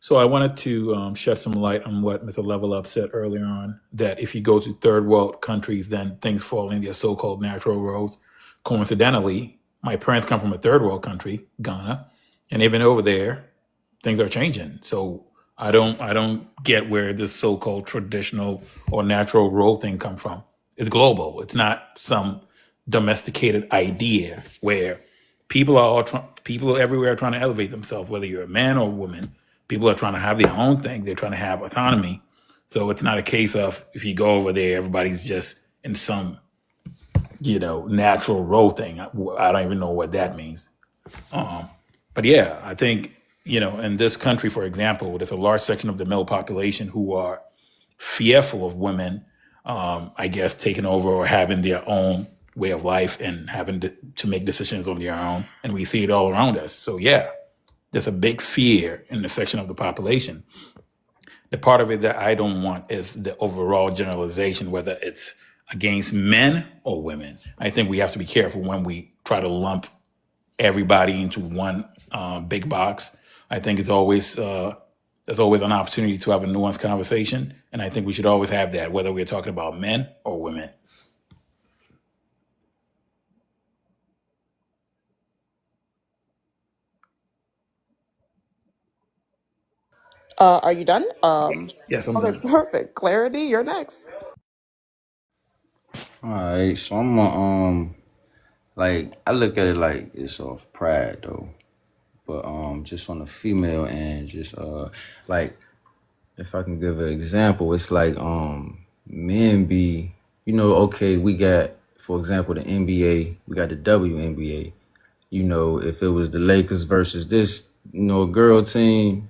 So I wanted to shed some light on what Mr. Level Up said earlier on, that if you go to third world countries, then things fall in their so-called natural roles. Coincidentally, my parents come from a third world country, Ghana, and even over there, things are changing. So I don't get where this so-called traditional or natural role thing come from. It's global. It's not some domesticated idea where people everywhere are trying to elevate themselves, whether you're a man or a woman. People are trying to have their own thing. They're trying to have autonomy. So it's not a case of if you go over there, everybody's just in some, natural role thing. I don't even know what that means. But yeah, I think, in this country, for example, there's a large section of the male population who are fearful of women, I guess, taking over or having their own way of life and having to make decisions on their own. And we see it all around us. So yeah, there's a big fear in the section of the population. The part of it that I don't want is the overall generalization, whether it's against men or women. I think we have to be careful when we try to lump everybody into one big box. I think it's always there's always an opportunity to have a nuanced conversation, and I think we should always have that, whether we're talking about men or women. Are you done? Yes, I'm Okay, done. perfect. Clarity, you're next. All right, so I'm like I look at it like it's off pride though, but just on the female end, just like if I can give an example, it's like men be okay, we got for example the NBA, we got the WNBA. If it was the Lakers versus this girl team,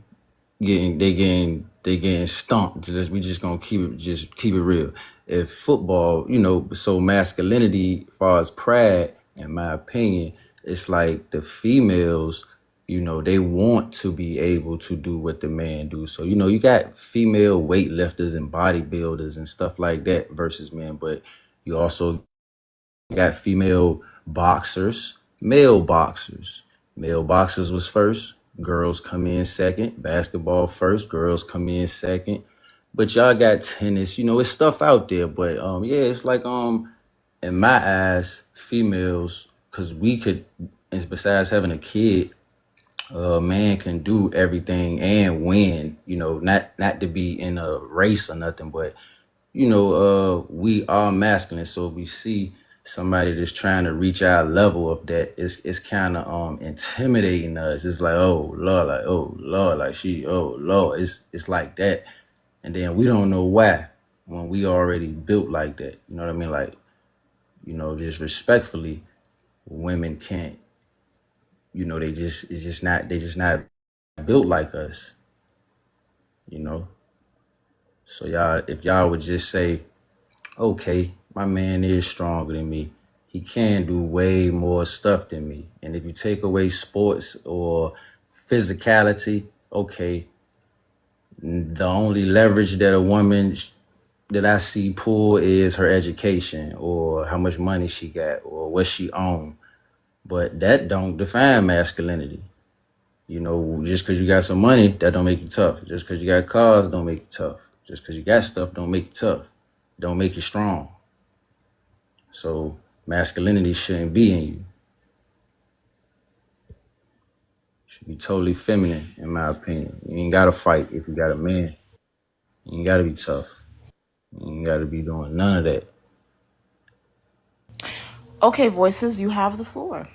they getting stumped. We just gonna keep it real. If football, so masculinity, as far as pride, in my opinion, it's like the females, they want to be able to do what the man do. So you got female weightlifters and bodybuilders and stuff like that versus men, but you also got female boxers, male boxers. Male boxers was first, girls come in second. Basketball first, girls come in second. But y'all got tennis, it's stuff out there. But yeah, it's like in my eyes, females, because we could, and besides having a kid, a man can do everything and win. Not to be in a race or nothing, but we are masculine. So if we see somebody that's trying to reach our level of that, it's kind of intimidating us. It's like, oh Lord, like she, oh Lord, it's like that. And then we don't know why when we already built like that. You know what I mean? Like, just respectfully, women can't, they just not built like us, you know? So y'all, if y'all would just say, okay, my man is stronger than me. He can do way more stuff than me. And if you take away sports or physicality, okay, the only leverage that a woman that I see pull is her education or how much money she got or what she own. But that don't define masculinity. Just because you got some money, that don't make you tough. Just because you got cars, don't make you tough. Just because you got stuff, don't make you tough. Don't make you strong. So masculinity shouldn't be in you. Should be totally feminine, in my opinion. You ain't gotta fight if you got a man. You ain't gotta be tough. You ain't gotta be doing none of that. Okay, voices, you have the floor.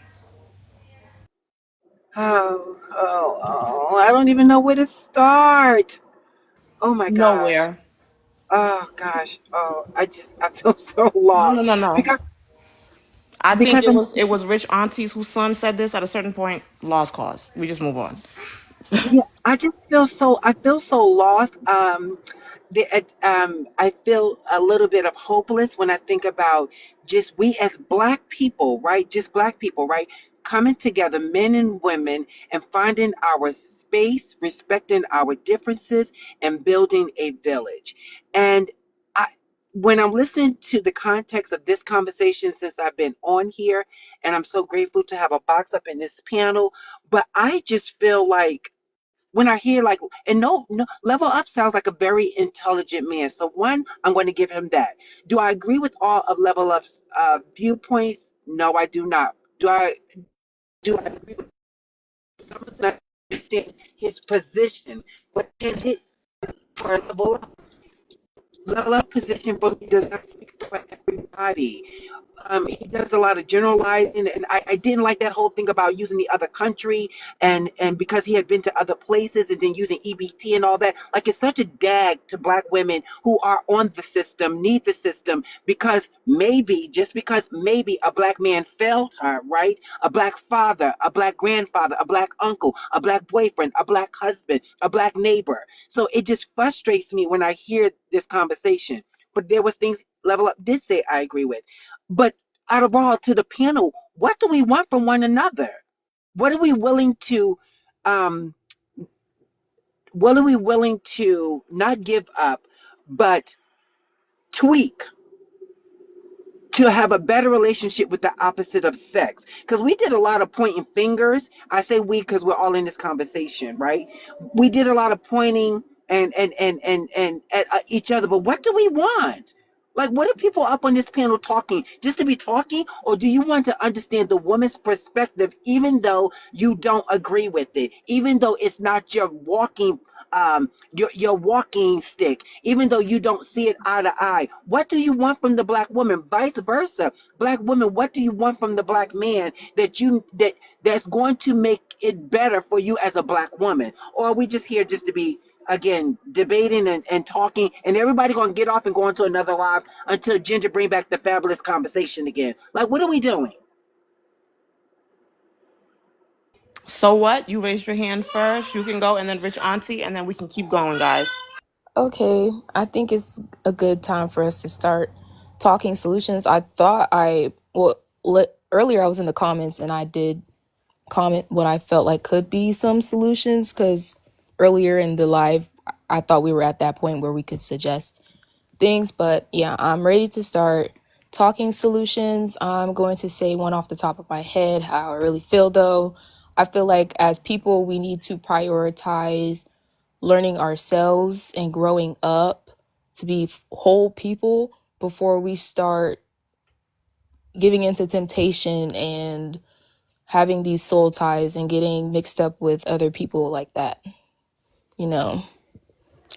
I don't even know where to start. Oh my gosh. Nowhere. Oh gosh. Oh, I feel so No, lost no, no, no. because I think because it I'm was rich aunties whose son said this at a certain point. Lost cause. We just move on. yeah, I feel so lost. I feel a little bit of hopeless when I think about just we as black people, right? Just black people, right? Coming together, men and women, and finding our space, respecting our differences, and building a village. And I, when I'm listening to the context of this conversation since I've been on here, and I'm so grateful to have a box up in this panel, but I just feel like when I hear like, and no, level up sounds like a very intelligent man. So one, I'm going to give him that. Do I agree with all of level up's viewpoints? No, I do not. Do I agree with some of them? I understand his position, but can it for level up? level up position for me does not speak for everybody. He does a lot of generalizing, and I didn't like that whole thing about using the other country and because he had been to other places and then using EBT and all that. Like it's such a dag to black women who are on the system, need the system, because maybe, just because maybe a black man failed her, right? A black father, a black grandfather, a black uncle, a black boyfriend, a black husband, a black neighbor. So it just frustrates me when I hear this conversation. But there was things Level Up did say I agree with. But out of all, to the panel, what do we want from one another? What are we willing to um what are we willing to not give up, but tweak to have a better relationship with the opposite of sex? Because we did a lot of pointing fingers. I say we because we're all in this conversation, right? We did a lot of pointing and at each other, but what do we want? Like, what are people up on this panel talking just to be talking, or do you want to understand the woman's perspective, even though you don't agree with it, even though it's not your walking your walking stick, even though you don't see it eye to eye? What do you want from the black woman? Vice versa, black women, what do you want from the black man that's going to make it better for you as a black woman? Or are we just here just to be, again, debating and talking, and everybody gonna get off and go into another live until Ginger bring back the fabulous conversation again? Like, what are we doing? So what? You raised your hand first. You can go, and then Rich Auntie, and then we can keep going, guys. Okay, I think it's a good time for us to start talking solutions. I thought earlier I was in the comments and I did comment what I felt like could be some solutions, because earlier in the live I thought we were at that point where we could suggest things. But yeah, I'm ready to start talking solutions. I'm going to say one off the top of my head how I really feel, though. I feel like as people we need to prioritize learning ourselves and growing up to be whole people before we start giving into temptation and having these soul ties and getting mixed up with other people like that. You know,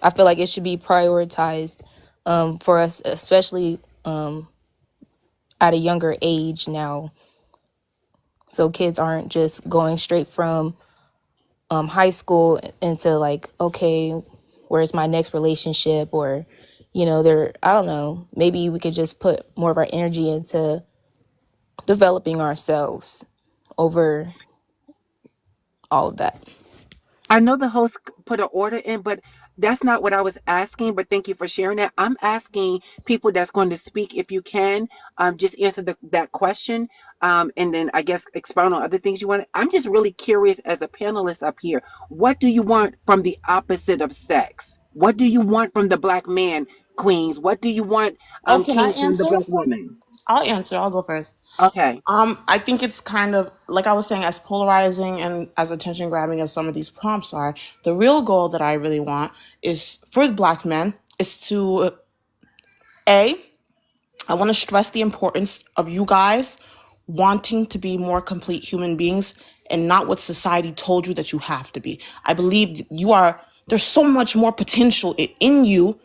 I feel like it should be prioritized for us, especially at a younger age now. So kids aren't just going straight from high school into like, okay, where's my next relationship? Or, you know, I don't know, maybe we could just put more of our energy into developing ourselves over all of that. I know the host put an order in, but that's not what I was asking. But thank you for sharing that. I'm asking people that's going to speak, if you can, just answer that question, and then I guess expound on other things you want. I'm just really curious as a panelist up here. What do you want from the opposite of sex? What do you want from the black man, queens? What do you want, Oh, can I kings, from the answer? black woman? I'll answer. I'll go first. Okay. I think it's kind of like I was saying, as polarizing and as attention grabbing as some of these prompts are. The real goal that I really want is for Black men is to a I want to stress the importance of you guys wanting to be more complete human beings and not what society told you that you have to be. I believe there's so much more potential in you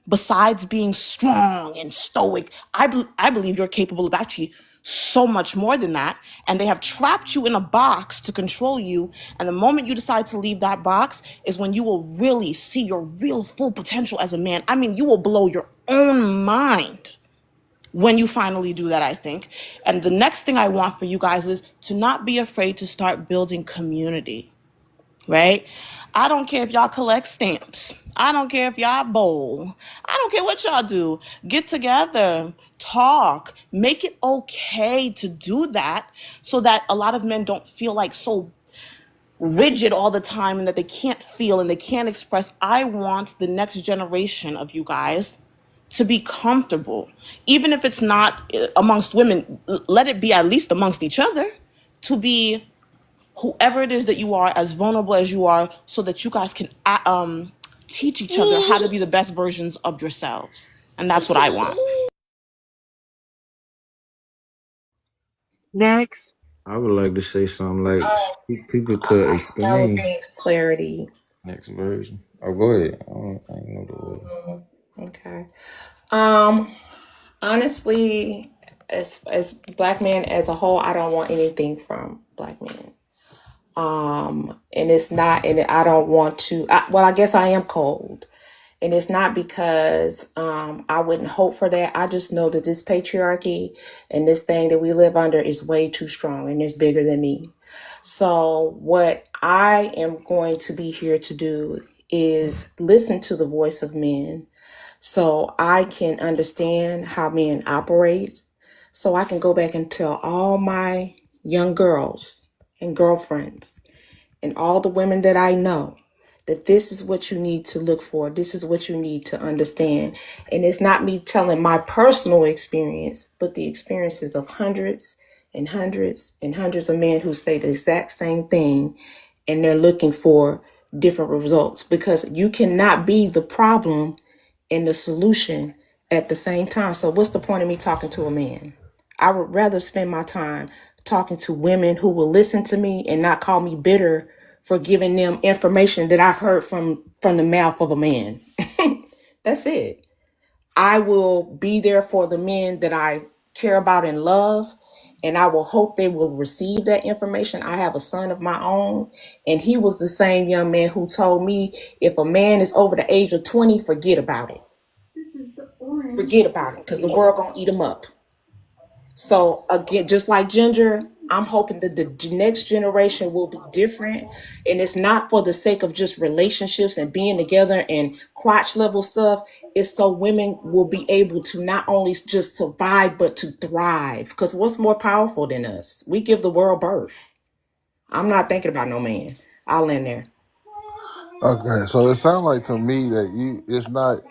besides being strong and stoic. I believe you're capable of actually so much more than that. And they have trapped you in a box to control you. And the moment you decide to leave that box is when you will really see your real full potential as a man. I mean, you will blow your own mind when you finally do that, I think. And the next thing I want for you guys is to not be afraid to start building community, right? I don't care if y'all collect stamps. I don't care if y'all bowl. I don't care what y'all do. Get together, talk, make it okay to do that so that a lot of men don't feel like so rigid all the time and that they can't feel and they can't express. I want the next generation of you guys to be comfortable, even if it's not amongst women. Let it be at least amongst each other, to be whoever it is that you are, as vulnerable as you are, so that you guys can teach each other how to be the best versions of yourselves. And that's what I want. Next. I would like to say something like people could That was explain next clarity. next version. Oh, go ahead. I ain't know the word. Okay. Honestly, as black men as a whole, I don't want anything from black men. And it's not, and I don't want to. Well, I guess I am cold, and it's not because I wouldn't hope for that. I just know that this patriarchy and this thing that we live under is way too strong, and it's bigger than me. So what I am going to be here to do is listen to the voice of men so I can understand how men operate, so I can go back and tell all my young girls and girlfriends and all the women that I know that this is what you need to look for. This is what you need to understand. And it's not me telling my personal experience, but the experiences of hundreds and hundreds and hundreds of men who say the exact same thing, and they're looking for different results, because you cannot be the problem and the solution at the same time. So what's the point of me talking to a man? I would rather spend my time talking to women who will listen to me and not call me bitter for giving them information that I've heard from the mouth of a man. That's it. I will be there for the men that I care about and love, and I will hope they will receive that information. I have a son of my own, and he was the same young man who told me, if a man is over the age of 20, forget about it. Forget about it, because the world gonna eat him up. So again, just like Ginger, I'm hoping that the next generation will be different. And it's not for the sake of just relationships and being together and crotch level stuff. It's so women will be able to not only just survive, but to thrive. Because what's more powerful than us? We give the world birth. I'm not thinking about no man. I'll end there. Okay, so it sounds like to me that it's not,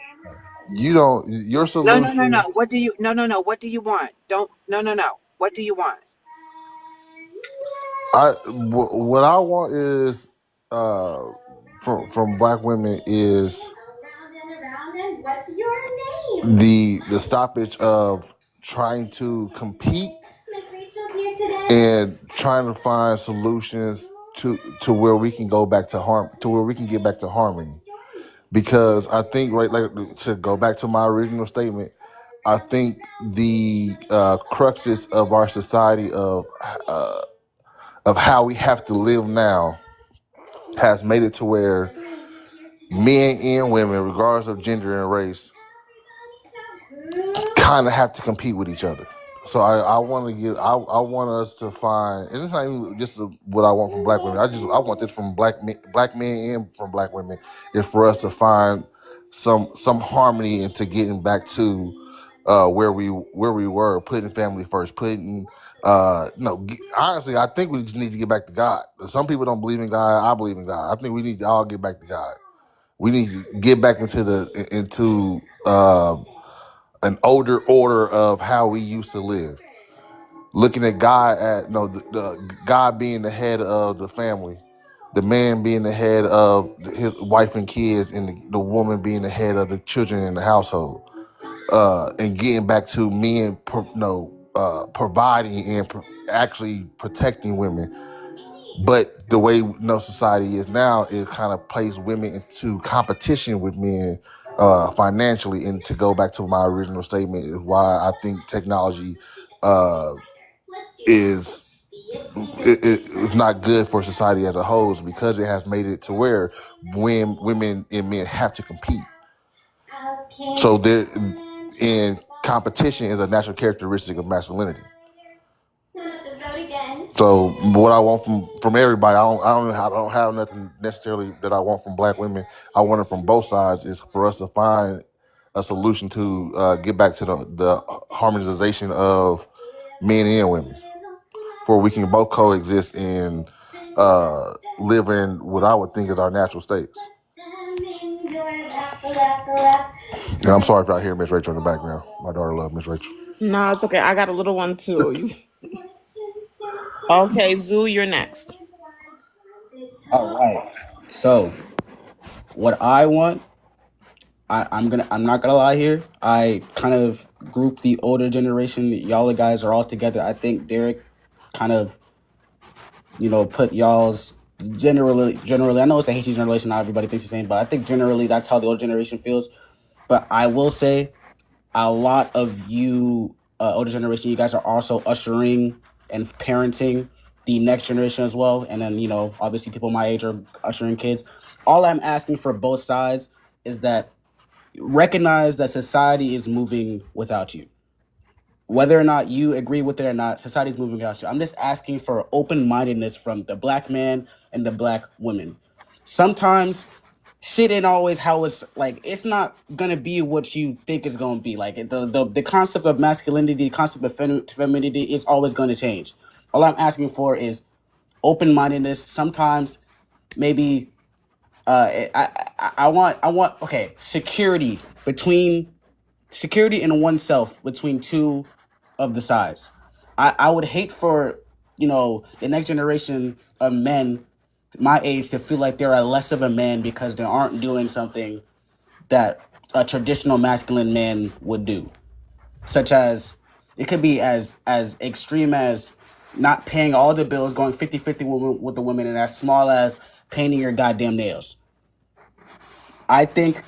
you don't, your No, no, no, no. solution. What do you? No, no, no. What do you want? Don't. No, no, no. What do you want? What I want is from black women is the stoppage of trying to compete and trying to find solutions to where we can go back to to where we can get back to harmony. Because I think, right, like, to go back to my original statement, I think the cruxes of our society of how we have to live now has made it to where men and women, regardless of gender and race, kind of have to compete with each other. So I want to I want us to find, and it's not even just what I want from black women. I want this from black men and from black women, is for us to find some harmony into getting back to where we were, putting family first, putting no, honestly, I think we just need to get back to God. Some people don't believe in God. I believe in God. I think we need to all get back to God. We need to get back into an older order of how we used to live. Looking at God the God being the head of the family, the man being the head of his wife and kids, and the woman being the head of the children in the household. And getting back to men, providing and actually protecting women. But the way society is now, it kind of plays women into competition with men financially. And to go back to my original statement, is why I think technology is it's not good for society as a whole, because it has made it to where when women and men have to compete. So there, and competition is a natural characteristic of masculinity. So what I want from everybody, I don't have nothing necessarily that I want from black women. I want it from both sides. Is for us to find a solution to get back to the harmonization of men and women, for we can both coexist and live in what I would think is our natural states. And I'm sorry if I hear Miss Rachel in the background. My daughter loves Miss Rachel. No, it's okay. I got a little one too. Okay, Zoo, you're next. All right. So what I want, I'm not gonna lie here. I kind of group the older generation. Y'all guys are all together. I think Derek kind of, put y'all's generally. I know it's a hasty generation. Not everybody thinks the same, but I think generally that's how the older generation feels. But I will say a lot of you, older generation, you guys are also ushering and parenting the next generation as well. And then, obviously people my age are ushering kids. All I'm asking for both sides is that recognize that society is moving without you. Whether or not you agree with it or not, society is moving without you. I'm just asking for open-mindedness from the black man and the black women. Sometimes shit ain't always how it's like. It's not gonna be what you think it's gonna be. Like the concept of masculinity, the concept of femininity is always gonna change. All I'm asking for is open-mindedness. Sometimes maybe I want okay, security in oneself between two of the sides. I would hate for the next generation of men my age to feel like they're less of a man because they aren't doing something that a traditional masculine man would do, such as it could be as extreme as not paying all the bills, going 50-50 with the women, and as small as painting your goddamn nails. I think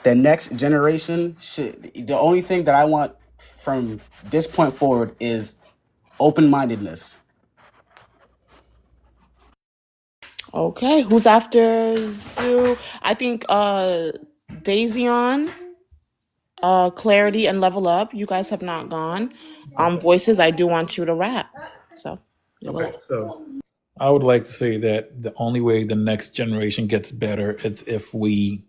the next generation the only thing that I want from this point forward is open-mindedness. Okay, who's after Zoo? I think Daisy Clarity, and Level Up. You guys have not gone. Voices, I do want you to rap. So you're Okay, left. so I would like to say that the only way the next generation gets better is if we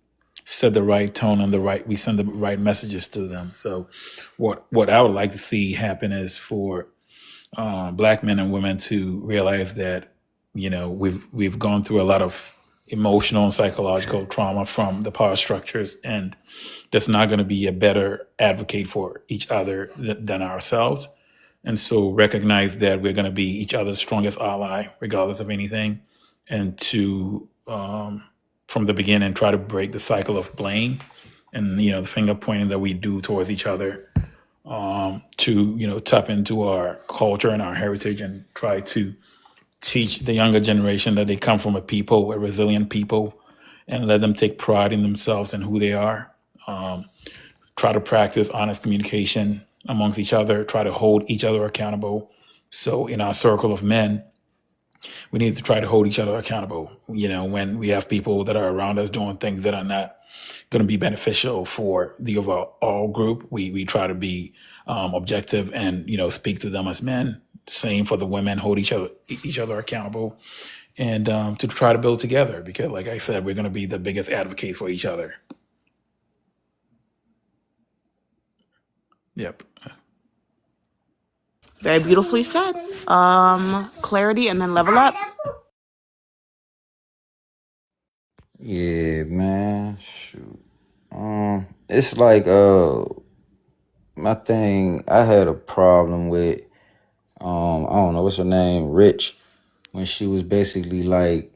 set the right tone and we send the right messages to them. So what I would like to see happen is for black men and women to realize that we've gone through a lot of emotional and psychological trauma from the power structures, and that's not going to be a better advocate for each other than ourselves. And so recognize that we're going to be each other's strongest ally, regardless of anything, and to from the beginning try to break the cycle of blame and the finger pointing that we do towards each other, to tap into our culture and our heritage and try to teach the younger generation that they come from a resilient people, and let them take pride in themselves and who they are. Try to practice honest communication amongst each other, try to hold each other accountable. So in our circle of men, we need to try to hold each other accountable. When we have people that are around us doing things that are not going to be beneficial for the overall group, we try to be objective and speak to them as men. Same for the women, hold each other accountable, and to try to build together, because like I said, we're going to be the biggest advocates for each other. Yep. Very beautifully said. Clarity, and then Level Up. Yeah, man. Shoot. It's like my thing. I had a problem with I don't know what's her name, Rich, when she was basically like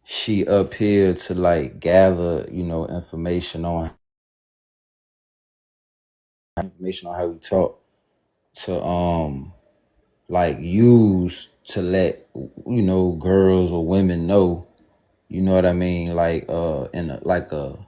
she up here to like gather information on how we talk to like use to let girls or women know, you know what I mean, like in a like a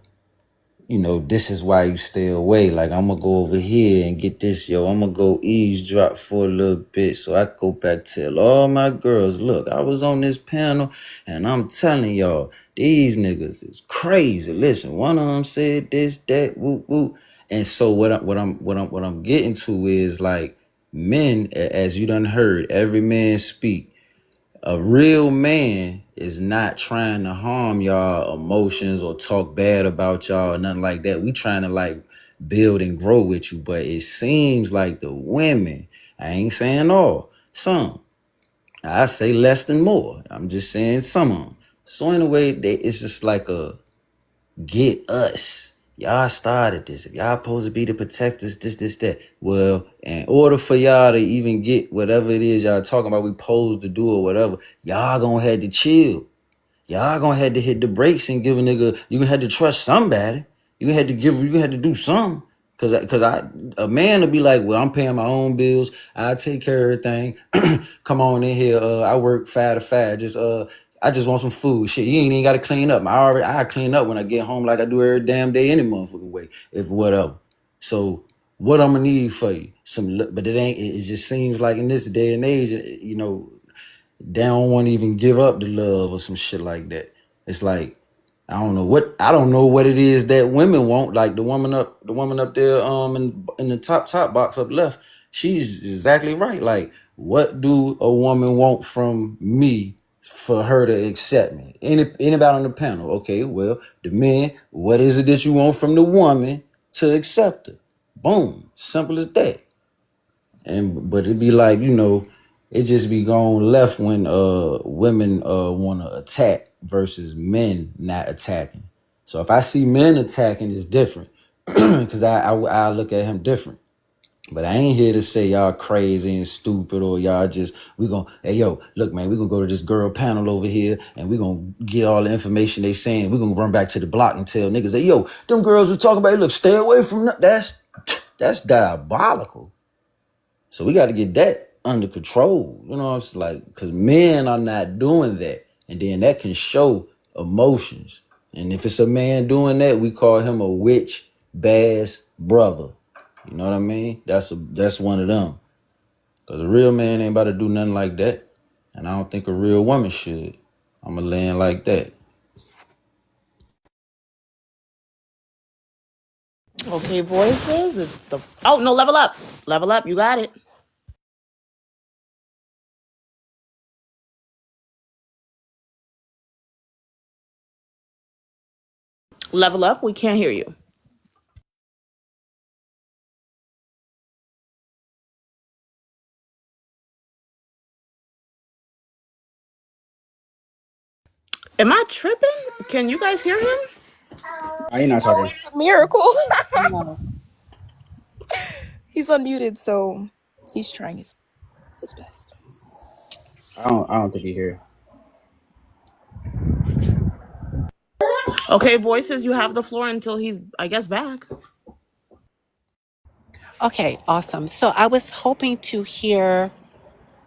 this is why you stay away. Like, I'm gonna go over here and get this, yo. I'm gonna go eavesdrop for a little bit so I go back tell all my girls, look, I was on this panel and I'm telling y'all, these niggas is crazy. Listen, one of them said this, that, whoop, whoop. And so what I'm getting to is like men, as you done heard, every man speak. A real man is not trying to harm y'all emotions or talk bad about y'all or nothing like that. We trying to like build and grow with you. But it seems like the women, I ain't saying all, some, I say less than more. I'm just saying some of them. So in a way, it's just like a get us. Y'all started this. If y'all supposed to be the protectors, this, that. Well, in order for y'all to even get whatever it is y'all talking about, we supposed to do or whatever, y'all gonna have to chill. Y'all gonna have to hit the brakes and give a nigga, you gonna have to trust somebody. You gonna have to do something. Cause a man will be like, well, I'm paying my own bills. I take care of everything. Come on in here. I work 5 to 5. Just I just want some food. Shit, you ain't even got to clean up. I clean up when I get home like I do every damn day any motherfucking way, if whatever. So what I'm gonna need for you? But it ain't. It just seems like in this day and age, you know, they don't want to even give up the love or some shit like that. It's like I don't know what it is that women want. Like the woman up there in the top box up left. She's exactly right. Like, what do a woman want from me for her to accept me? Anybody on the panel? Okay, well, the men, what is it that you want from the woman to accept her? Boom, simple as that. But it'd be like, you know, it just be going left when women want to attack versus men not attacking. So if I see men attacking, it's different because I look at him different. But I ain't here to say y'all crazy and stupid or y'all just, hey, yo, look, man, we gonna go to this girl panel over here and we gonna get all the information they saying. We gonna run back to the block and tell niggas that, yo, them girls we talking about, look, stay away from that. That's diabolical. So we got to get that under control. You know, it's like, because men are not doing that. And then that can show emotions. And if it's a man doing that, we call him a witch bass brother. You know what I mean? That's one of them. Because a real man ain't about to do nothing like that. And I don't think a real woman should. I'm going to land like that. Okay, voices. Oh, no, level up. Level up. You got it. Level up. We can't hear you. Am I tripping? Can you guys hear him? I ain't not Oh, talking. it's a miracle. No. He's unmuted, so he's trying his best. I don't think he here. Okay, voices. You have the floor until he's, I guess, back. Okay, awesome. So I was hoping to hear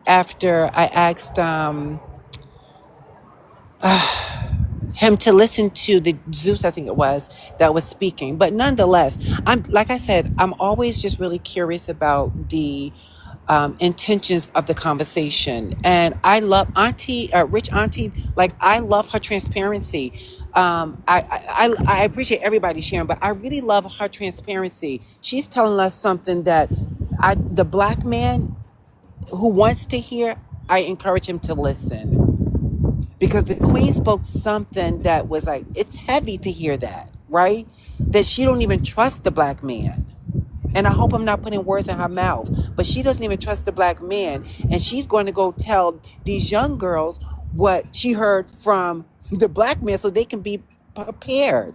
after I asked him to listen to the Zeus, I think it was, that was speaking. But nonetheless, I'm like I said, I'm always just really curious about the intentions of the conversation. And I love Auntie, Rich Auntie, like I love her transparency. I appreciate everybody sharing, but I really love her transparency. She's telling us something that the black man who wants to hear, I encourage him to listen. Because the queen spoke something that was like, it's heavy to hear that, right? That she don't even trust the black man. And I hope I'm not putting words in her mouth, but she doesn't even trust the black man. And she's going to go tell these young girls what she heard from the black man so they can be prepared.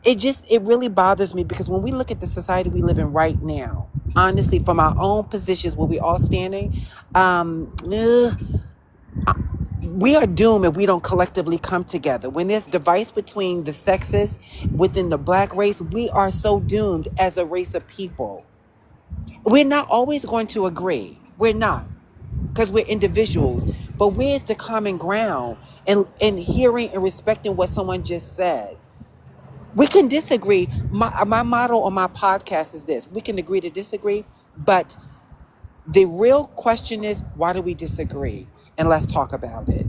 It really bothers me because when we look at the society we live in right now, honestly, from our own positions where we all standing, we are doomed if we don't collectively come together. When there's device between the sexes within the black race, we are so doomed as a race of people. We're not always going to agree. We're not, because we're individuals. But where's the common ground in hearing and respecting what someone just said? We can disagree. My motto on my podcast is this: we can agree to disagree, but the real question is, why do we disagree? And let's talk about it.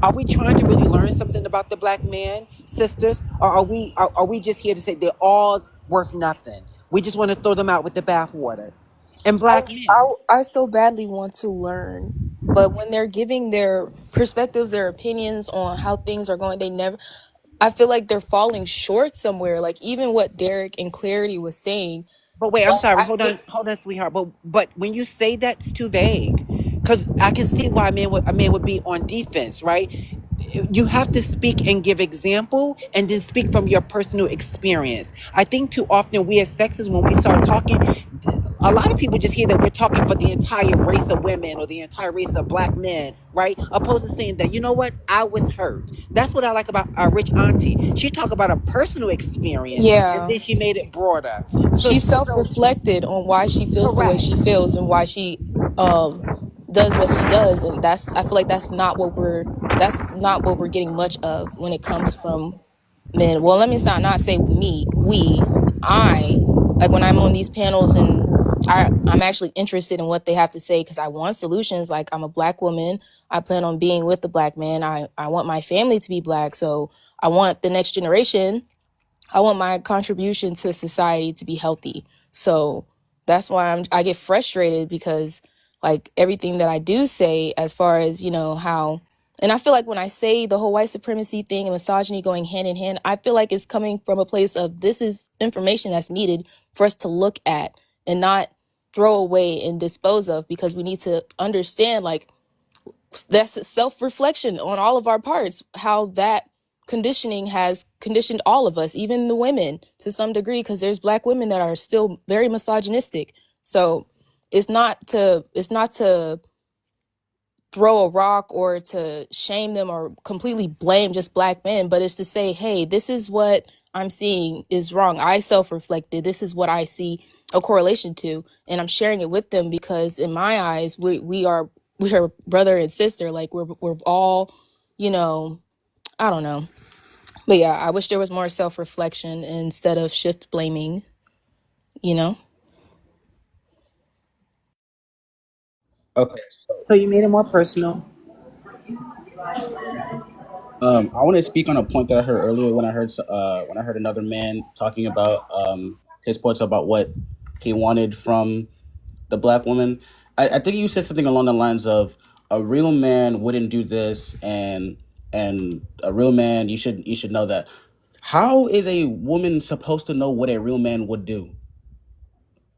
Are we trying to really learn something about the black man, sisters? Or are we just here to say they're all worth nothing? We just want to throw them out with the bathwater. And black men. I so badly want to learn, but when they're giving their perspectives, their opinions on how things are going, I feel like they're falling short somewhere. Like even what Derek and Clarity was saying. But wait, I'm sorry. I, Hold it, on, sweetheart. But when you say that's too vague, because I can see why a man would be on defense, right? You have to speak and give example, and then speak from your personal experience. I think too often we as sexist, when we start talking, a lot of people just hear that we're talking for the entire race of women or the entire race of black men, right? Opposed to saying that, you know what, I was hurt. That's what I like about our Rich Auntie. She talked about a personal experience, and yeah, then she made it broader. So, she so self-reflected on why she feels the way correct. she feels and why she does what she does, and I feel like that's not what we're getting much of when it comes from men. Well, let me not say me, I like when I'm on these panels and I'm actually interested in what they have to say because I want solutions. Like, I'm a Black woman. I plan on being with the Black man. I want my family to be Black. So I want the next generation, I want my contribution to society to be healthy. So that's why I get frustrated because, like, everything that I do say as far as, how, and I feel like when I say the whole white supremacy thing and misogyny going hand in hand, I feel like it's coming from a place of this is information that's needed for us to look at and not throw away and dispose of, because we need to understand, like, that's self-reflection on all of our parts, how that conditioning has conditioned all of us, even the women to some degree, because there's Black women that are still very misogynistic. So it's not to throw a rock or to shame them or completely blame just Black men, but it's to say, hey, this is what I'm seeing is wrong. I self-reflected. This is what I see a correlation to, and I'm sharing it with them because in my eyes, we are brother and sister. Like, we're all, I don't know. But yeah, I wish there was more self-reflection instead of shift blaming, you know? Okay, So you made it more personal. I want to speak on a point that I heard earlier when I heard another man talking about his points about what he wanted from the Black woman. I think you said something along the lines of a real man wouldn't do this, and a real man, you should know that. How is a woman supposed to know what a real man would do?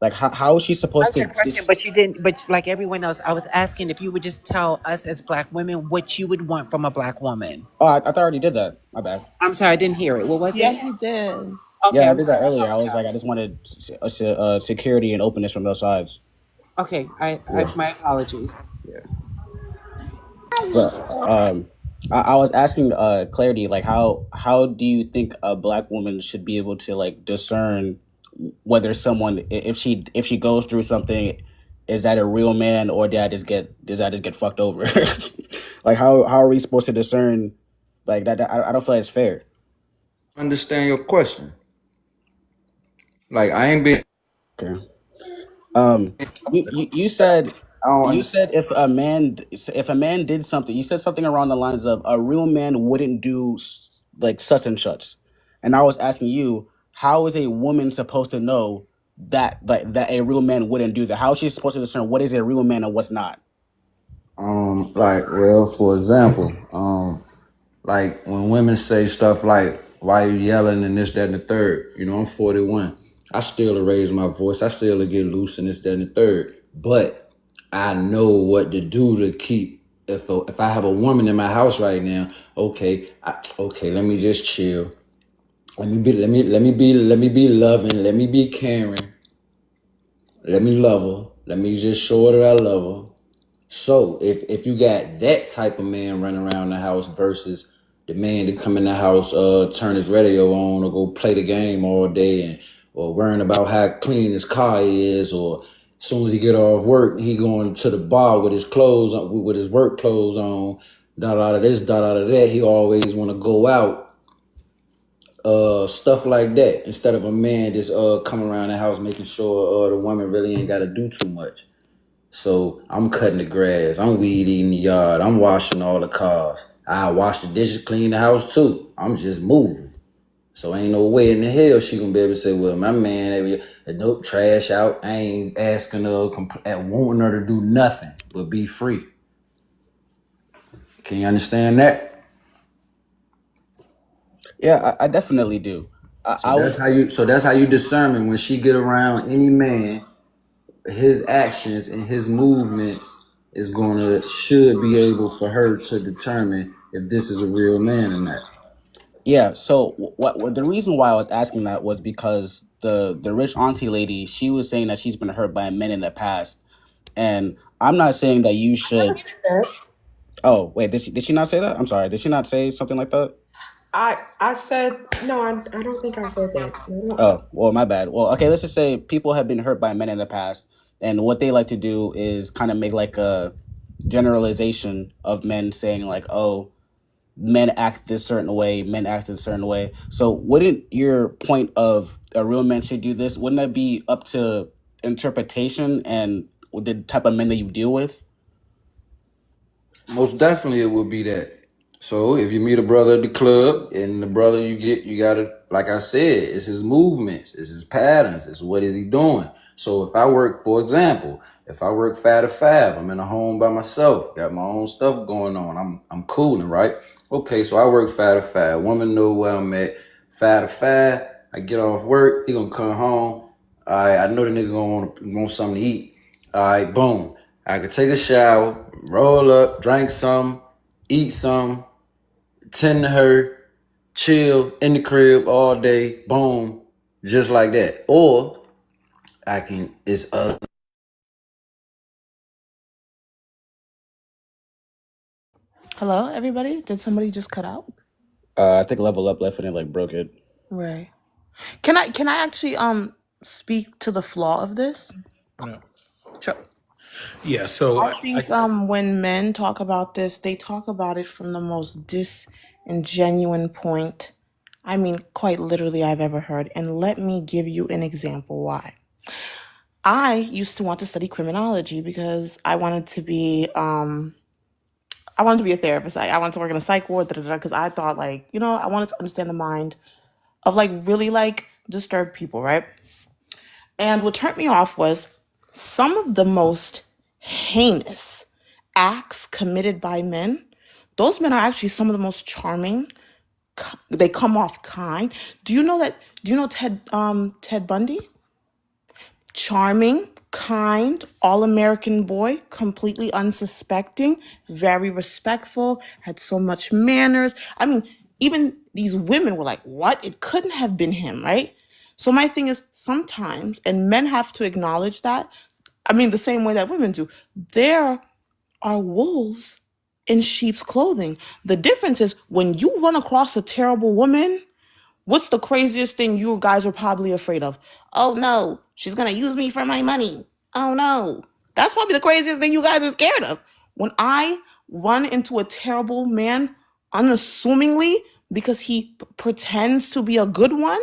Like, how is she supposed That's to your question, just? but you didn't. But like everyone else, I was asking if you would just tell us as Black women what you would want from a Black woman. Oh, I thought I already did that. My bad. I'm sorry, I didn't hear it. What was Yeah, it? he did. Okay, Yeah, I I'm did that sorry. I earlier. I was like, I apologize. just wanted security and openness from those sides. Okay, I Yeah, my apologies. yeah. But I was asking clarity, like how do you think a Black woman should be able to like discern whether someone if she goes through something, is that a real man or does that just get fucked over? Like how are we supposed to discern like that? I don't feel like it's fair. Understand your question. Like I ain't been. Okay. Um, you said I don't you understand. said if a man did something, you said something around the lines of a real man wouldn't do like such and such, and I was asking you, how is a woman supposed to know that that a real man wouldn't do that? How is she supposed to discern what is a real man and what's not? Like, well, for example, like when women say stuff like, why you yelling and this, that, and the third, I'm 41. I still raise my voice. I still get loose and this, that, and the third. But I know what to do to keep, if I have a woman in my house right now, okay, let me just chill. Let me be loving. Let me be caring. Let me love her. Let me just show her that I love her. So if you got that type of man running around the house versus the man that come in the house, turn his radio on or go play the game all day and or worrying about how clean his car is, or as soon as he get off work, he going to the bar with his clothes on, with his work clothes on, dot out of this, dot out of that. He always want to go out, stuff like that. Instead of a man just coming around the house making sure the woman really ain't got to do too much. So I'm cutting the grass, I'm weed eating the yard, I'm washing all the cars. I wash the dishes, clean the house too. I'm just moving. So ain't no way in the hell she gonna be able to say, well, my man, nope, trash out. I ain't asking her, wanting her to do nothing but be free. Can you understand that? Yeah, I definitely do. So I that's was how you. So that's how you discern when she get around any man, his actions and his movements should be able for her to determine if this is a real man or not. Yeah. So what the reason why I was asking that was because the rich auntie lady, she was saying that she's been hurt by men in the past, and I'm not saying that you should. Oh wait, did she not say that? I'm sorry. Did she not say something like that? I said no. I don't think I said that. I don't. Oh well, my bad. Well, okay. Let's just say people have been hurt by men in the past, and what they like to do is kind of make like a generalization of men saying like, oh, men act this certain way, men act in a certain way. So wouldn't your point of a real man should do this, wouldn't that be up to interpretation and the type of men that you deal with? Most definitely, it would be that. So if you meet a brother at the club, and the brother you gotta, like I said, it's his movements, it's his patterns, it's what is he doing. So if I work, for example, if I work 5 to 5, I'm in a home by myself, got my own stuff going on, I'm cooling, right? Okay, so I work 5 to 5. Woman know where I'm at. 5 to 5, I get off work, he gonna come home. All right, I know the nigga gonna want something to eat. All right, boom. I could take a shower, roll up, drink some, eat some, tend to her, chill in the crib all day, boom, just like that. Or I can, it's Hello, everybody. Did somebody just cut out? I think Level Up left it and like broke it. Right. Can I actually speak to the flaw of this? No. Sure. Yeah. So I think when men talk about this, they talk about it from the most disingenuine point. I mean, quite literally, I've ever heard. And let me give you an example why. I used to want to study criminology because I wanted to be a therapist. I wanted to work in a psych ward, because I thought, like, I wanted to understand the mind of, like, really, like, disturbed people, right? And what turned me off was some of the most heinous acts committed by men. Those men are actually some of the most charming. They come off kind. Do you know that? Do you know Ted Bundy? Charming, kind, all-American boy, completely unsuspecting, very respectful, had so much manners. I mean, even these women were like, what? It couldn't have been him, right? So my thing is, sometimes, and men have to acknowledge that, I mean, the same way that women do, there are wolves in sheep's clothing. The difference is when you run across a terrible woman, what's the craziest thing you guys are probably afraid of? Oh no, she's gonna use me for my money. Oh no. That's probably the craziest thing you guys are scared of. When I run into a terrible man unassumingly because he pretends to be a good one,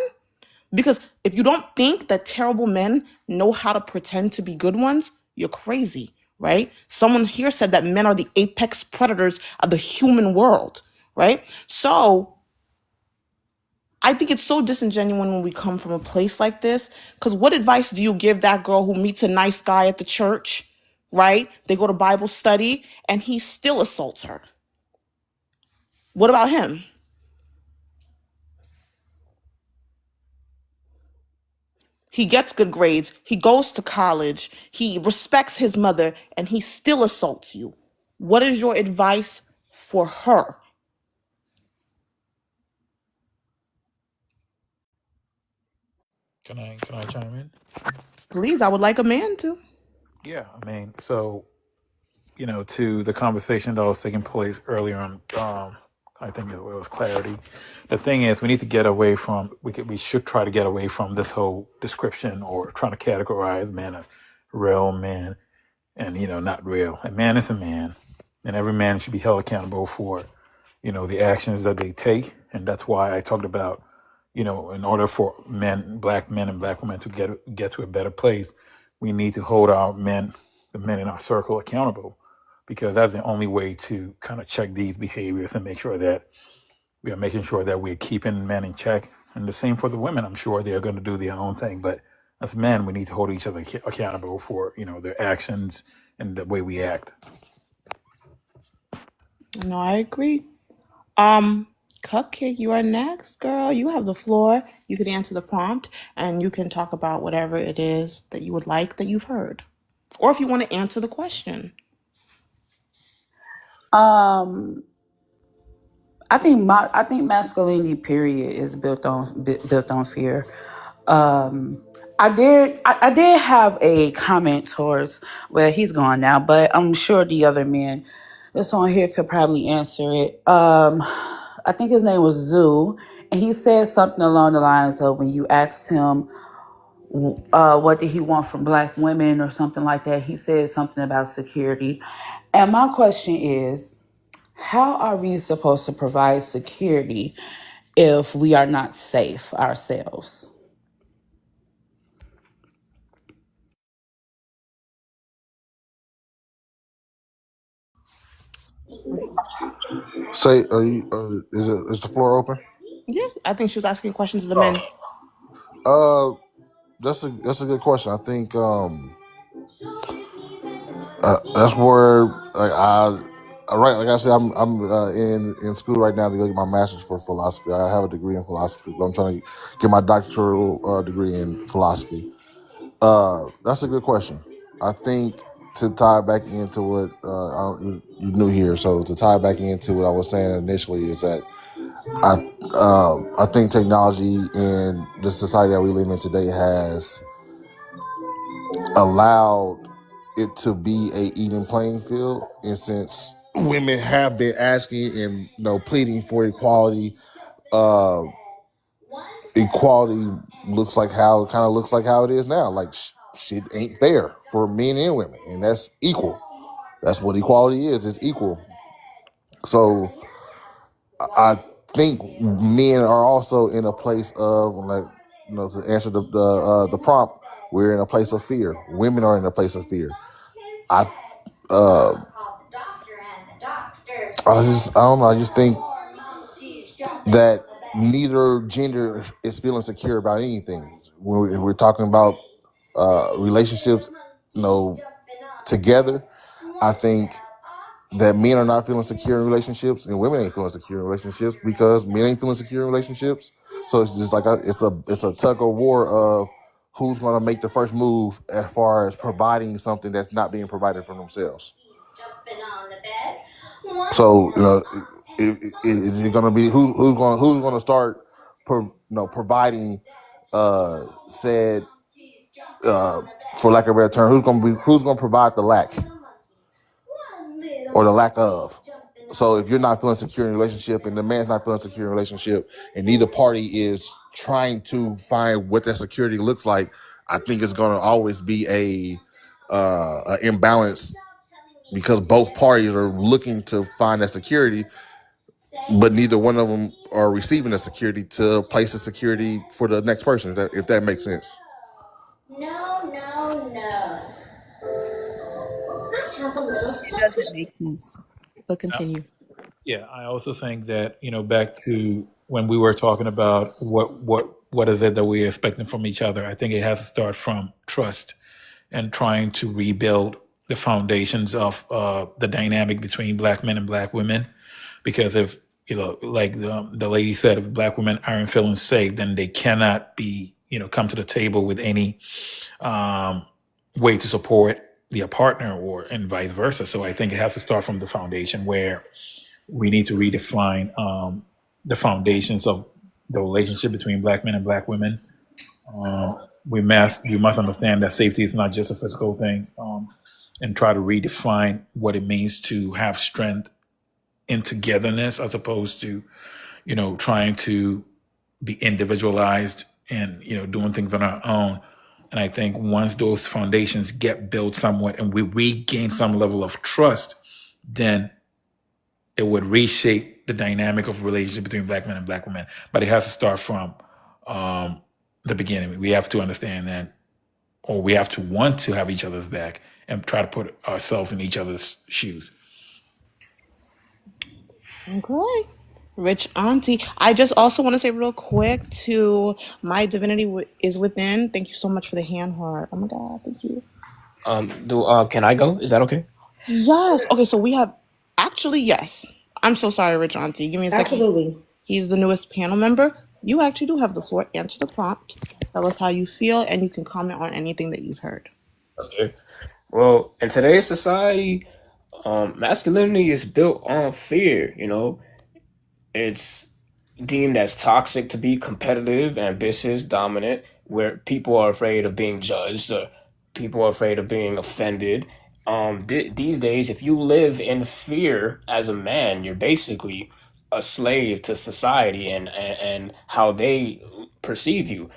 because if you don't think that terrible men know how to pretend to be good ones, you're crazy, right? Someone here said that men are the apex predators of the human world, right? So I think it's so disingenuous when we come from a place like this. Because what advice do you give that girl who meets a nice guy at the church, right? They go to Bible study and he still assaults her. What about him? He gets good grades. He goes to college. He respects his mother and he still assaults you. What is your advice for her? can I chime in? Please, I would like a man to. Yeah. I mean, so to the conversation that was taking place earlier on, I think it was clarity. The thing is, we need to get away from, we should try to get away from this whole description or trying to categorize men as real men and, not real. A man is a man, and every man should be held accountable for, the actions that they take. And that's why I talked about, in order for black men and black women to get to a better place, we need to hold the men in our circle accountable, because that's the only way to kind of check these behaviors and make sure that we are making sure that we're keeping men in check. And the same for the women. I'm sure they're going to do their own thing, but as men, we need to hold each other accountable for, their actions and the way we act. No, I agree. Cupcake, you are next, girl. You have the floor. You can answer the prompt and you can talk about whatever it is that you would like that you've heard. Or if you want to answer the question. Um, I think masculinity period is built on fear. I did have a comment towards, well, he's gone now, but I'm sure the other men that's on here could probably answer it. I think his name was Zoo, and he said something along the lines of when you asked him What did he want from black women or something like that? He said something about security. And my question is, how are we supposed to provide security if we are not safe ourselves? Say, are you? Is the floor open? Yeah, I think she was asking questions of the men. Uh, that's a good question. I think that's where like right, like I said, I'm in school right now to go get my master's for philosophy. I have a degree in philosophy, but I'm trying to get my doctoral degree in philosophy. That's a good question. I think to tie back into what you knew here, so to tie back into what I was saying initially is that I think technology in the society that we live in today has allowed it to be a even playing field. And since women have been asking and pleading for equality, uh, equality looks like how it is now. Like shit ain't fair for men and women, and that's equal. That's what equality is. It's equal. So I think men are also in a place of like to answer the prompt. We're in a place of fear. Women are in a place of fear. I uh I don't know. I just think that neither gender is feeling secure about anything. When we're talking about relationships, together, I think that men are not feeling secure in relationships and women ain't feeling secure in relationships because men ain't feeling secure in relationships. So it's just like it's a tug of war of who's going to make the first move as far as providing something that's not being provided for themselves. So is it going to be who's going to start providing said for lack of a better term, who's going to provide the lack or the lack of. So if you're not feeling secure in a relationship and the man's not feeling secure in a relationship and neither party is trying to find what that security looks like, I think it's going to always be a imbalance because both parties are looking to find that security, but neither one of them are receiving the security to place the security for the next person, if that makes sense. It doesn't make sense. But continue. Yeah, I also think that back to when we were talking about what is it that we're expecting from each other. I think it has to start from trust and trying to rebuild the foundations of the dynamic between black men and black women. Because if like the lady said, if black women aren't feeling safe, then they cannot be come to the table with any um, way to support their partner or and vice versa. So I think it has to start from the foundation where we need to redefine the foundations of the relationship between black men and black women. We must understand that safety is not just a physical thing, and try to redefine what it means to have strength in togetherness as opposed to trying to be individualized and doing things on our own. And I think once those foundations get built somewhat and we regain some level of trust, then it would reshape the dynamic of relationship between black men and black women. But it has to start from um, the beginning. We have to understand that, or we have to want to have each other's back and try to put ourselves in each other's shoes. Okay. Rich Auntie. I just also want to say real quick to My Divinity is Within. Thank you so much for the hand heart. Oh my God. Thank you. Do can I go? Is that okay? Yes. Okay, so we have actually, yes. I'm so sorry, Rich Auntie. Give me a second. Absolutely. He's the newest panel member. You actually do have the floor. Answer the prompt. Tell us how you feel, and you can comment on anything that you've heard. Okay. Well, in today's society, masculinity is built on fear. It's deemed as toxic to be competitive, ambitious, dominant, where people are afraid of being judged, or people are afraid of being offended. These days, if you live in fear as a man, you're basically a slave to society and how they perceive you.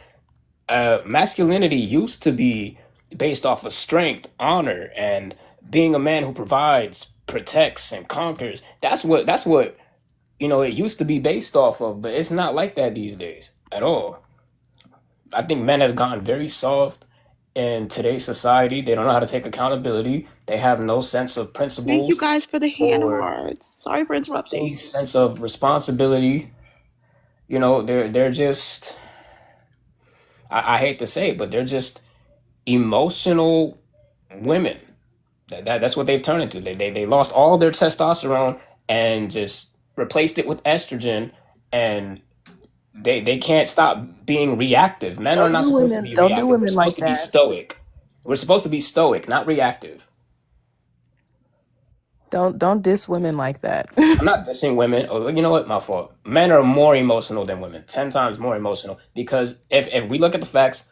Masculinity used to be based off of strength, honor, and being a man who provides, protects, and conquers. That's what it used to be based off of, but it's not like that these days at all. I think men have gotten very soft in today's society. They don't know how to take accountability. They have no sense of Thank you principles guys for the hand or hearts. Sorry for interrupting. any sense of responsibility. They're just, I hate to say it, but they're just emotional women. That's what they've turned into. They lost all their testosterone and just replaced it with estrogen, and they can't stop being reactive. Men are Don't not do supposed to women. be Don't do reactive. We're women supposed like to be that. stoic. We're supposed to be stoic, not reactive. Don't diss women like that. I'm not dissing women. Oh, you know what? My fault. Men are more emotional than women, 10 times more emotional. Because if we look at the facts,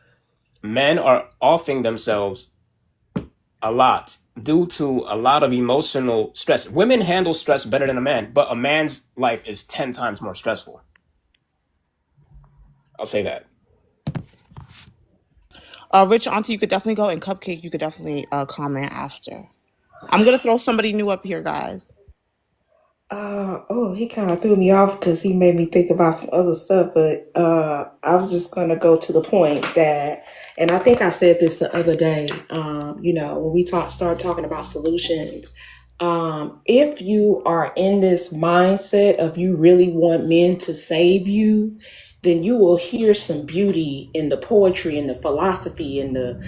men are offing themselves a lot due to a lot of emotional stress. Women handle stress better than a man, but a man's life is 10 times more stressful. I'll say that. Rich Auntie, you could definitely go, and Cupcake, you could definitely comment after. I'm gonna throw somebody new up here, guys. Oh, he kind of threw me off because he made me think about some other stuff. But I was just going to go to the point that, and I think I said this the other day. When we start talking about solutions, if you are in this mindset of you really want men to save you, then you will hear some beauty in the poetry and the philosophy and the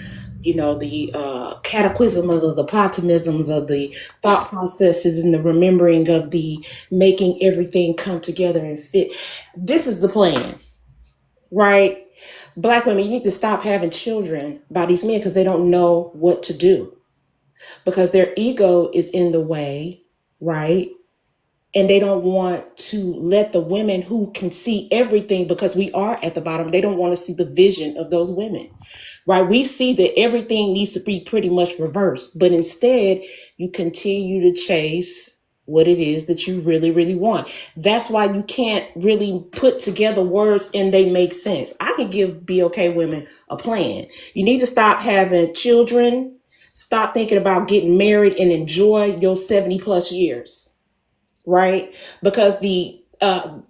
cataclysms of the plotisms of the thought processes and the remembering of the making everything come together and fit. This is the plan, right? Black women, you need to stop having children by these men because they don't know what to do, because their ego is in the way, right? And they don't want to let the women who can see everything, because we are at the bottom, they don't want to see the vision of those women, right? We see that everything needs to be pretty much reversed, but instead you continue to chase what it is that you really, really want. That's why you can't really put together words and they make sense. I can give BOK women a plan. You need to stop having children, stop thinking about getting married, and enjoy your 70 plus years, right? Because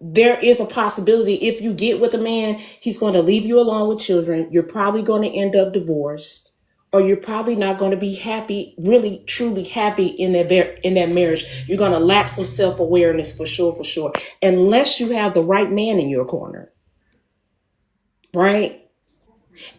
there is a possibility if you get with a man, he's going to leave you alone with children. You're probably going to end up divorced, or you're probably not going to be happy, really truly happy in that marriage. You're going to lack some self-awareness for sure, unless you have the right man in your corner, right?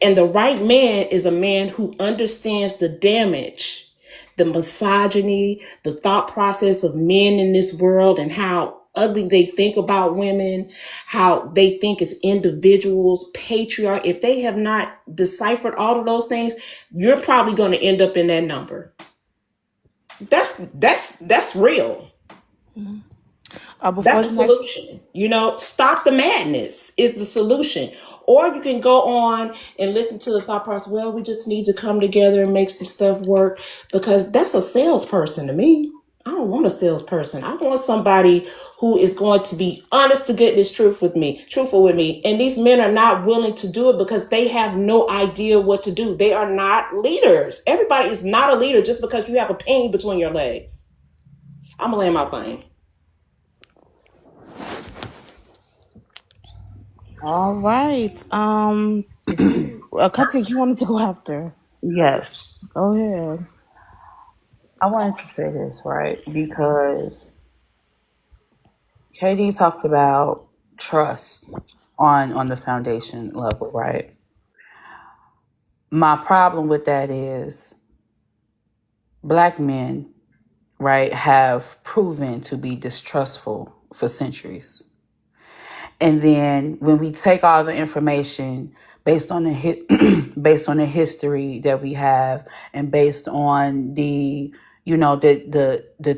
And the right man is a man who understands the damage, the misogyny, the thought process of men in this world, and how ugly they think about women, how they think as individuals, patriarch. If they have not deciphered all of those things, you're probably going to end up in that number. That's real. Before That's a the next, solution. Stop the madness is the solution. Or you can go on and listen to the thought process. Well, we just need to come together and make some stuff work, because that's a salesperson to me. I don't want a salesperson. I want somebody who is going to be honest to goodness, truthful with me. And these men are not willing to do it because they have no idea what to do. They are not leaders. Everybody is not a leader just because you have a pain between your legs. I'm gonna land my plane. all right. Did you a Cupcake? You wanted to go after? Yes, Go ahead. I wanted to say this, right? Because KD talked about trust on the foundation level, right? My problem with that is Black men, right, have proven to be distrustful for centuries. And then when we take all the information based on based on the history that we have, and based on the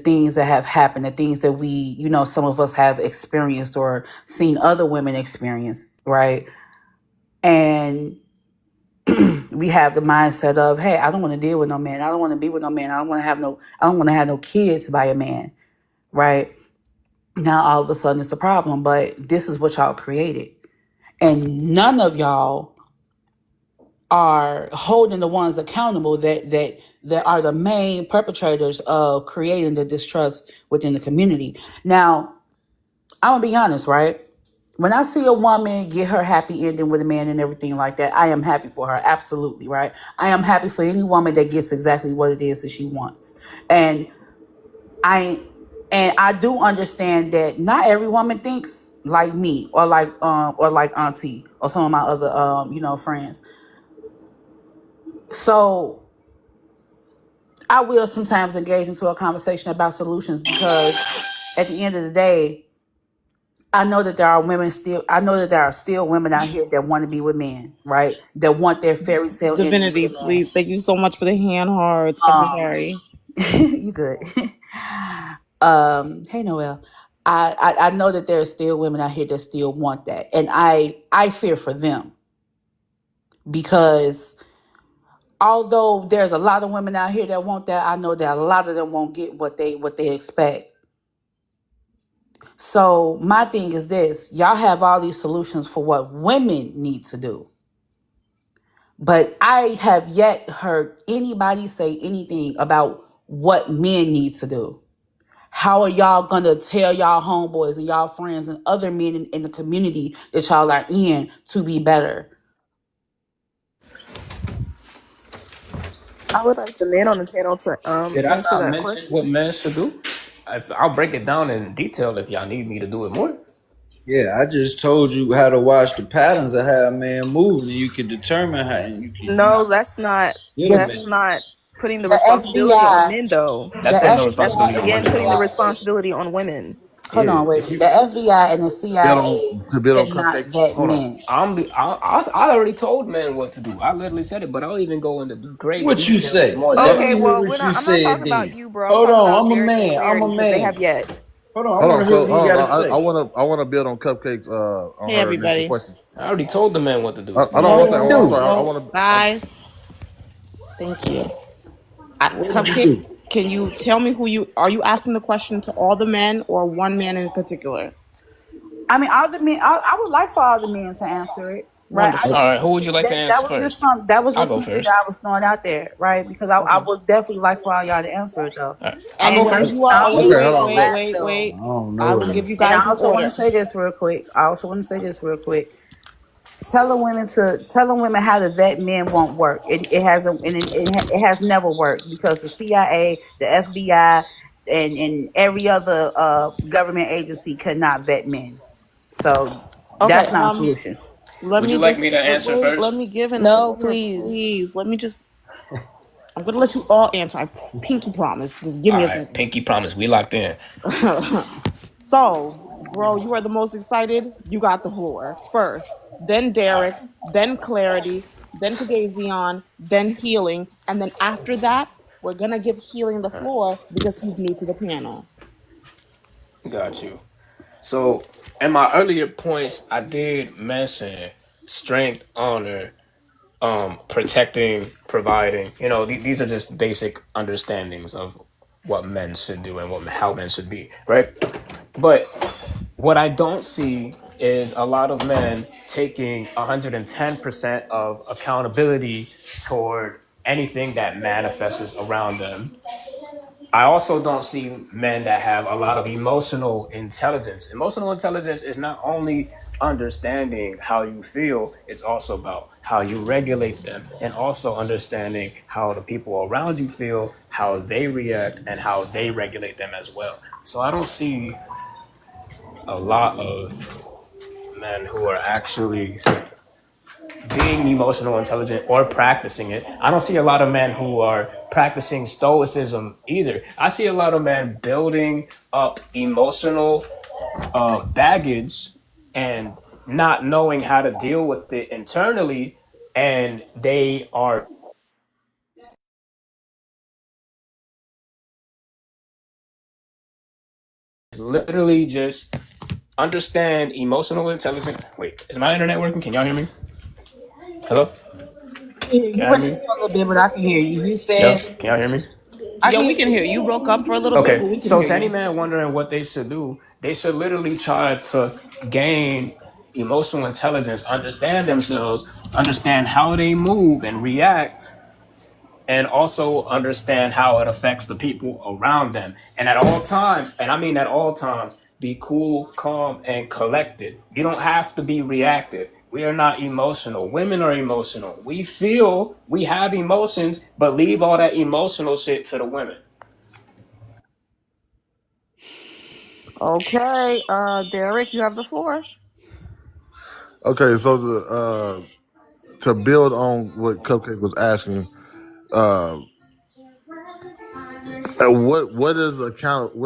things that have happened, the things that we, some of us have experienced or seen other women experience, right? And we have the mindset of, hey, I don't want to deal with no man. I don't want to be with no man. I don't want to have no kids by a man, right? Now all of a sudden it's a problem, but this is what y'all created. And none of y'all are holding the ones accountable that are the main perpetrators of creating the distrust within the community. Now, I'm gonna be honest, right? When I see a woman get her happy ending with a man and everything like that, I am happy for her. Absolutely, right? I am happy for any woman that gets exactly what it is that she wants. And I I do understand that not every woman thinks like me or like Auntie or some of my other friends. So I will sometimes engage into a conversation about solutions because at the end of the day, I know that there are women still. I know that there are still women out here that want to be with men, right? That want their fairy tale ending Divinity, with a man. please. Thank you so much for the hand hearts. I'm so sorry. You good? Hey Noel. I know that there are still women out here that still want that, and I fear for them because although there's a lot of women out here that want that, I know that a lot of them won't get what they expect. So my thing is this: y'all have all these solutions for what women need to do. But I have yet heard anybody say anything about what men need to do. How are y'all gonna tell y'all homeboys and y'all friends and other men in the community that y'all are in to be better? I would like the men on the panel to Did I answer not that mention question. what men should do? I'll break it down in detail if y'all need me to do it more. Yeah, I just told you how to watch the patterns of how a man moves, and you can determine how, and you No, that's not. get a The That's man. not putting the the responsibility on FBI, men, though. the That's putting no That's FBI responsibility and on the again women. putting the CIA. responsibility on women. Hold Yeah, on, wait. if you The FBI and the Build on CIA to build on cannot cupcakes. vet hold on, men. I already told men what to do. I literally said it, but I'll even go into great What you detail with say? more Let me Okay, depth. hear well, what you I'm not said talking about then. you, bro. I'm Hold talking on, about I'm a Derek and man. I'm Clarity a because they man. have yet. Hold on, I Hold want on, to hear so what you hold got to on. I say. wanna build on cupcakes on Hey, her initial everybody. question. I already told the men what to do. I don't What want did to say. you Whoa, I'm do? sorry. I whoa, want to. guys. Thank you. What did you Cupcake, do? can you tell me who you are? You asking the question to all the men or one man in particular? I mean, all the men. I would like for all the men to answer it, right? Wonderful. All right, who would you like to answer first? That was I'll just go something that first. I was throwing out there, right? Because I Okay. would definitely like for all y'all to answer it though. All right, I'll And go And when first. you are, I oh, also wait, Okay, want to hold wait, on. say wait, this wait, though. wait. I don't I know. will give you And guys I the also want to order. say this real quick. Telling women how to vet men won't work. It hasn't, and it has never worked because the CIA, the FBI, and every other government agency cannot vet men. So Okay. that's not a solution. Let Would you me like just me to answer wait. Let first? me give an No, order, please. please. Let me just. I'm gonna let you all answer. I pinky promise. Just give All me a right, second. pinky promise. We locked in. So, bro, you are the most excited. You got the floor first, then All Derek, right, then Clarity, then Kagazion, then Healing, and then after that, we're gonna give Healing the floor because he's new to the panel. got you. So, in my earlier points, I did mention strength, honor, protecting, providing. These are just basic understandings of what men should do and how men should be, right? But what I don't see is a lot of men taking 110% of accountability toward anything that manifests around them. I also don't see men that have a lot of emotional intelligence. Emotional intelligence is not only understanding how you feel, it's also about how you regulate them and also understanding how the people around you feel, how they react, and how they regulate them as well. So I don't see a lot of men who are actually being emotional intelligent or practicing it. I don't see a lot of men who are practicing stoicism either. I see a lot of men building up emotional baggage and not knowing how to deal with it internally, and they are literally just understand emotional intelligence. Wait, is my internet working? Can y'all hear me? Hello? Can You y'all went hear out me? for a little bit, but I can hear you. You Yo, said can y'all hear me? I Yeah, can we hear can hear you. you. You broke up for a little bit, Okay, but we can so hear to any you. man wondering what they should do, they should literally try to gain emotional intelligence, understand themselves, understand how they move and react, and also understand how it affects the people around them. And at all times, and I mean at all times, be cool, calm, and collected. You don't have to be reactive. We are not emotional. Women are emotional. We feel, we have emotions, but leave all that emotional shit to the women. Okay, Derek, you have the floor. Okay, so to build on what Cupcake was asking, uh, what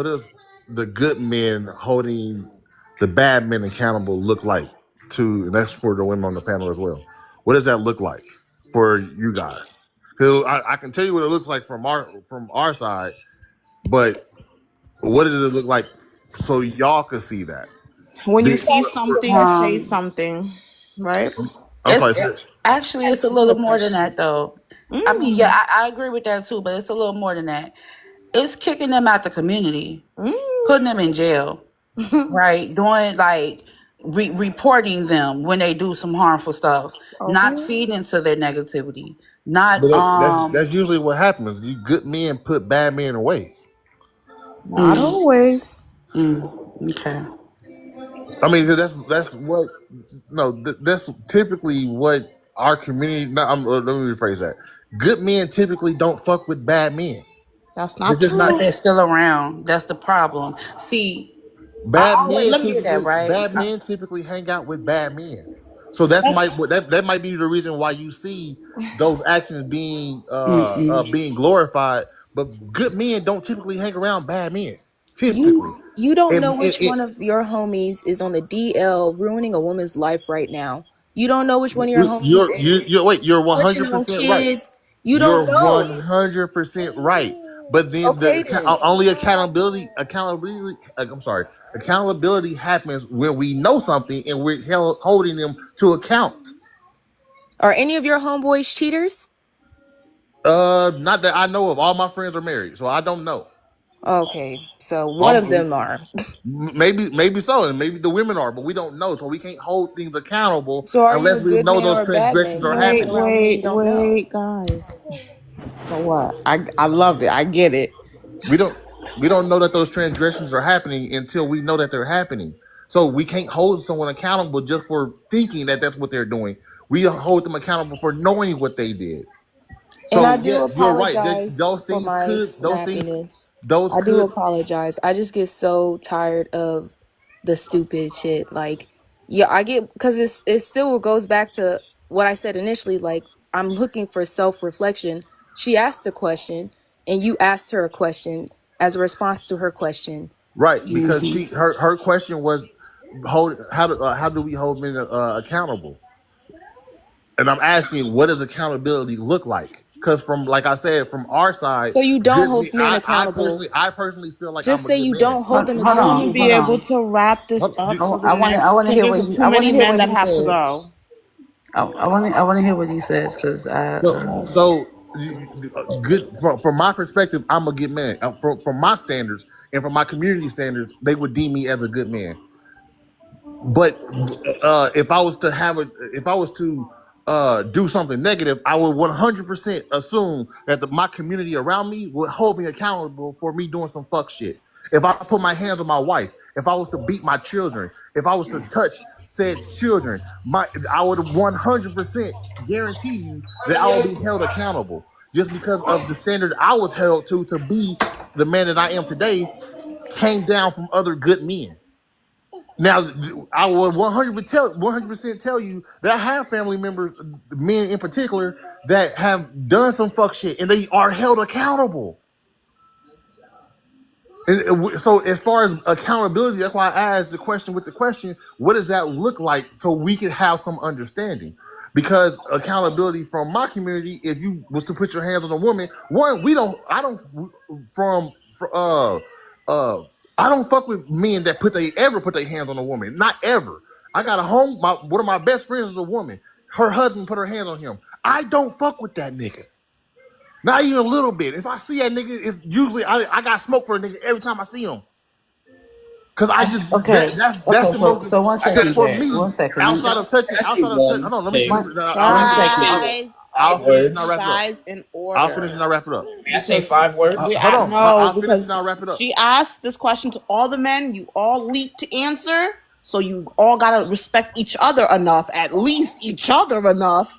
is the good men holding the bad men accountable look like to, and that's for the women on the panel as well. What does that look like for you guys? Because I can tell you what it looks like from our side, but what does it look like so y'all can see that? When you Be- see for- something, say something, right? I'm It's sorry. actually it's a Answer the little more than question. that though. I mean, yeah, Mm. I agree with that too, but it's a little more than that. It's kicking them out the community, Mm. putting them in jail, right? Doing like reporting them when they do some harmful stuff, not Okay. feeding into their negativity, not But that's usually what happens. You good men put bad men away. Not mm, always. okay. I mean, that's what no, that's typically what our community. No, let me rephrase that. Good men typically don't fuck with bad men. That's They're not just not. But true. they're still around. That's the problem. See, I Bad always men let me get that typically right. bad men typically hang out with bad men. So that might be the reason why you see those actions being glorified. But good men don't typically hang around bad men. Typically, You don't know and which one of your homies is on the DL ruining a woman's life right now. You don't know which one of your homies is you're switching on 100% right. kids. You You're don't know. 100% right. But then Okay then. only accountability happens when we know something and we're holding them to account. Are any of your homeboys cheaters? Not that I know of. All my friends are married, so I don't know. Okay, so one of Um, them are. maybe so, and maybe the women are, but we don't know, so we can't hold things accountable So are you unless a we good know man those or a bad man? transgressions You are hanging Wait, happening. around men you wait, don't know. wait, guys. So what? I love it. I get it. We don't we don't know that those transgressions are happening until we know that they're happening. So we can't hold someone accountable just for thinking that that's what they're doing. We hold them accountable for knowing what they did. And I So do yeah, you're right. apologize for my snappiness. Those I do could apologize. I just get so tired of the stupid shit. Like, yeah, I get because it still goes back to what I said initially. Like, I'm looking for self reflection. She asked a question, and you asked her a question as a response to her question. right because her question was how do we hold men accountable? And I'm asking, what does accountability look like? Because from like I said, from our side, So you don't good me. hold men accountable. I personally feel like Just I'm a say good you man. don't hold them I want to accountable, be able Bunchy. to wrap this Hold- up you- so the I next, want to because hear there's what he too I want to many hear men what that he have to says. go. I want to hear what he says because Yes. So good from my perspective, I'm a good man. From my standards and from my community standards, they would deem me as a good man. But if I was to do something negative, I would 100% assume that my community around me would hold me accountable for me doing some fuck shit. If I put my hands on my wife, if I was to beat my children, if I was to touch said children, I would 100% guarantee you that I will be held accountable just because of the standard I was held to be the man that I am today came down from other good men. Now, I will 100% tell you that I have family members, men in particular, that have done some fuck shit and they are held accountable. So, as far as accountability, that's why I asked the question with the question: what does that look like, so we can have some understanding? Because accountability from my community, if you was to put your hands on a woman, one, I don't, from, uh, I don't fuck with men that ever put their hands on a woman, not ever. I got one of my best friends is a woman. Her husband put her hands on him. I don't fuck with that nigga. Not even a little bit. If I see that nigga, it's usually I got smoke for a nigga every time I see him. Cause I just Okay. that's Okay, the so most. so one I got Cause you for there. me, One second. outside of touching, Can I say hold one on, let me finish. thing? I'll One finish. second. I'll Guys, finish and I'll Words. wrap it up. guys, in I'll finish and order. I'll wrap it up. May I say Because 5 words? Hold on, no, I'll finish because and I'll wrap it up. she asked this question to all the men. You all leaped to answer, so you all gotta respect each other enough, at least each other enough,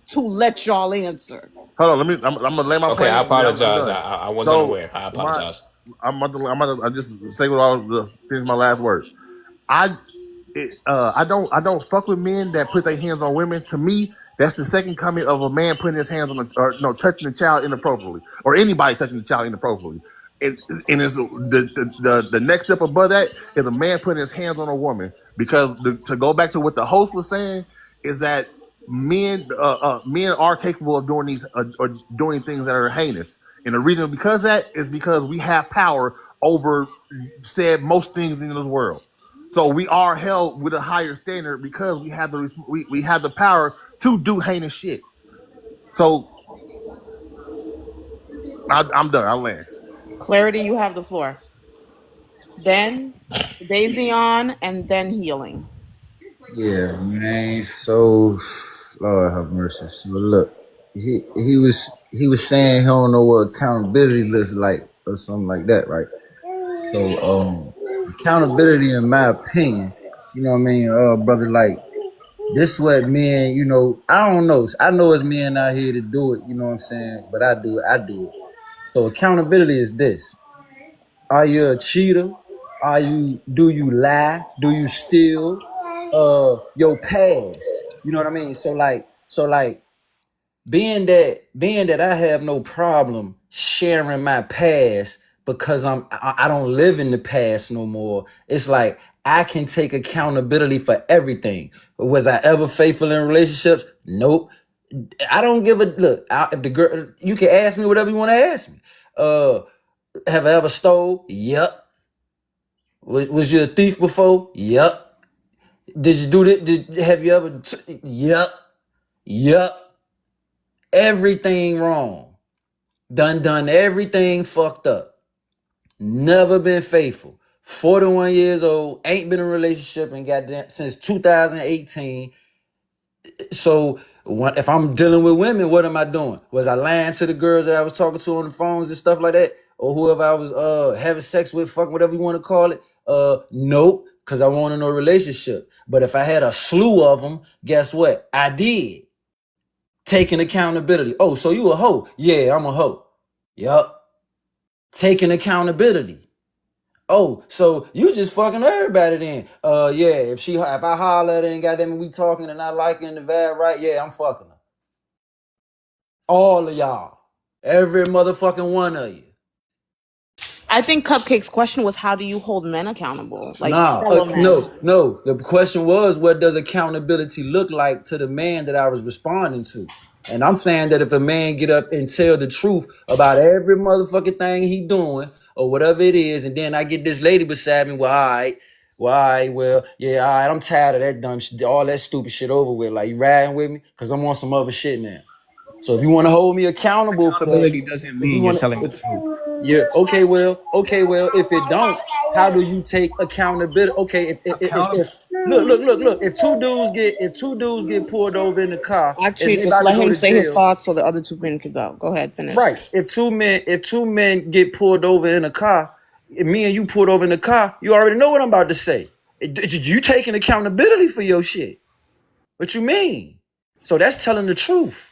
to let y'all answer. Hold on, I'm gonna lay my Okay, I plane and then I'm apologize. done. I wasn't So aware. I my, apologize. I just say what all the finish my last words. I I don't fuck with men that put their hands on women. To me, that's the second coming of a man putting his hands on or no touching the child inappropriately, or anybody touching the child inappropriately. And it's the next step above that is a man putting his hands on a woman. Because to go back to what the host was saying is that men are capable of doing these or doing things that are heinous. And the reason because that is because we have power over said most things in this world. So we are held with a higher standard because we have the power to do heinous shit. So I'm done. I'll land. Clarity, you have the floor. Then Daisy and then healing. Yeah, man. So, Lord have mercy. So look, he was saying he don't know what accountability looks like or something like that, right? So, accountability, in my opinion, you know what I mean, brother, like this what men, I don't know. I know it's men out here to do it, you know what I'm saying? But I do it. So accountability is this. Are you a cheater? Do you lie? Do you steal? Your past. You know what I mean? So like being that I have no problem sharing my past because I don't live in the past no more. It's like I can take accountability for everything. Was I ever faithful in relationships? Nope. I don't give a look. If the girl, you can ask me whatever you want to ask me. Have I ever stole? Yep. Was you a thief before? Yep. Did you do that? Have you ever? Yep. Yep. Everything wrong. Done everything fucked up. Never been faithful. 41 years old. Ain't been in a relationship and goddamn since 2018. So if I'm dealing with women, what am I doing? Was I lying to the girls that I was talking to on the phones and stuff like that? Or whoever I was having sex with, fuck whatever you want to call it? Nope, because I wanted no relationship. But if I had a slew of them, guess what? I did. Taking accountability. Oh, so you a hoe? Yeah, I'm a hoe. Yup. Taking accountability. Oh, so you just fucking everybody then? Yeah. If I holler at her and goddamn we talking and I like her in the vibe, right? Yeah, I'm fucking her. All of y'all, every motherfucking one of you. I think Cupcake's question was, how do you hold men accountable? Like Nah, fellow men. no. The question was, what does accountability look like to the man that I was responding to? And I'm saying that if a man get up and tell the truth about every motherfucking thing he doing or whatever it is, and then I get this lady beside me, yeah, all right, I'm tired of that dumb shit, all that stupid shit over with. Like, you riding with me? Because I'm on some other shit now. So if you want to hold me accountable for that, Accountability doesn't if you mean you're want to, telling the truth. yeah, okay, well, if it don't, how do you take accountability? Okay, if Accountable. look, if two dudes get pulled over in the car and Actually, they just about to let go him to say his jail, thoughts so the other two men could go. Go ahead, finish. right? If two men get pulled over in a car, if me and you pulled over in the car, you already know what I'm about to say. You taking accountability for your shit. What you mean? So that's telling the truth.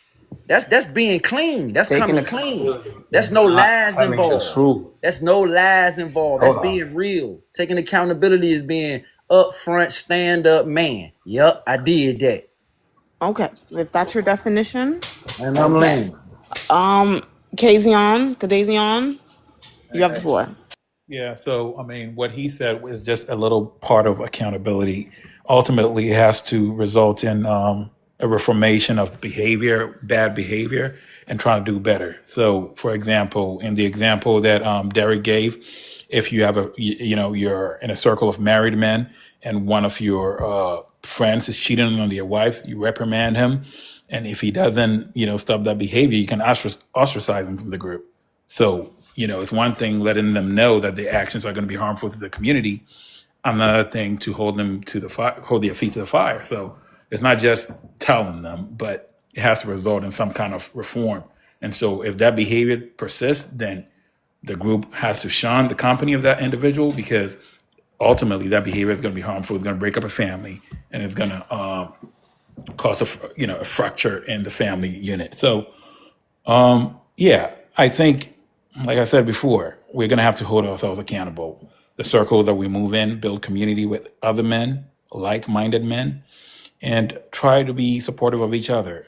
That's being clean. That's Taking coming clean. accountability That's is no not lies telling the involved. truth. That's no lies involved. That's Hold on. being real. Taking accountability is being upfront, stand up man. Yup, I did that. Okay, if that's your definition, And I'm okay. laying. Kadazian, you have the floor. Yeah, so I mean, what he said was just a little part of accountability. Ultimately, it has to result in a reformation of behavior, bad behavior, and trying to do better. So, for example, in the example that Derek gave, if you have you're in a circle of married men, and one of your friends is cheating on your wife, you reprimand him, and if he doesn't, stop that behavior, you can ostracize him from the group. So, it's one thing letting them know that the actions are going to be harmful to the community. another thing to hold them to the fire, hold their feet to the fire. So it's not just telling them, but it has to result in some kind of reform. And so if that behavior persists, then the group has to shun the company of that individual, because ultimately that behavior is going to be harmful. It's going to break up a family, and it's going to cause a fracture in the family unit. So yeah, I think, like I said before, we're going to have to hold ourselves accountable. The circles that we move in, build community with other men, like-minded men, and try to be supportive of each other.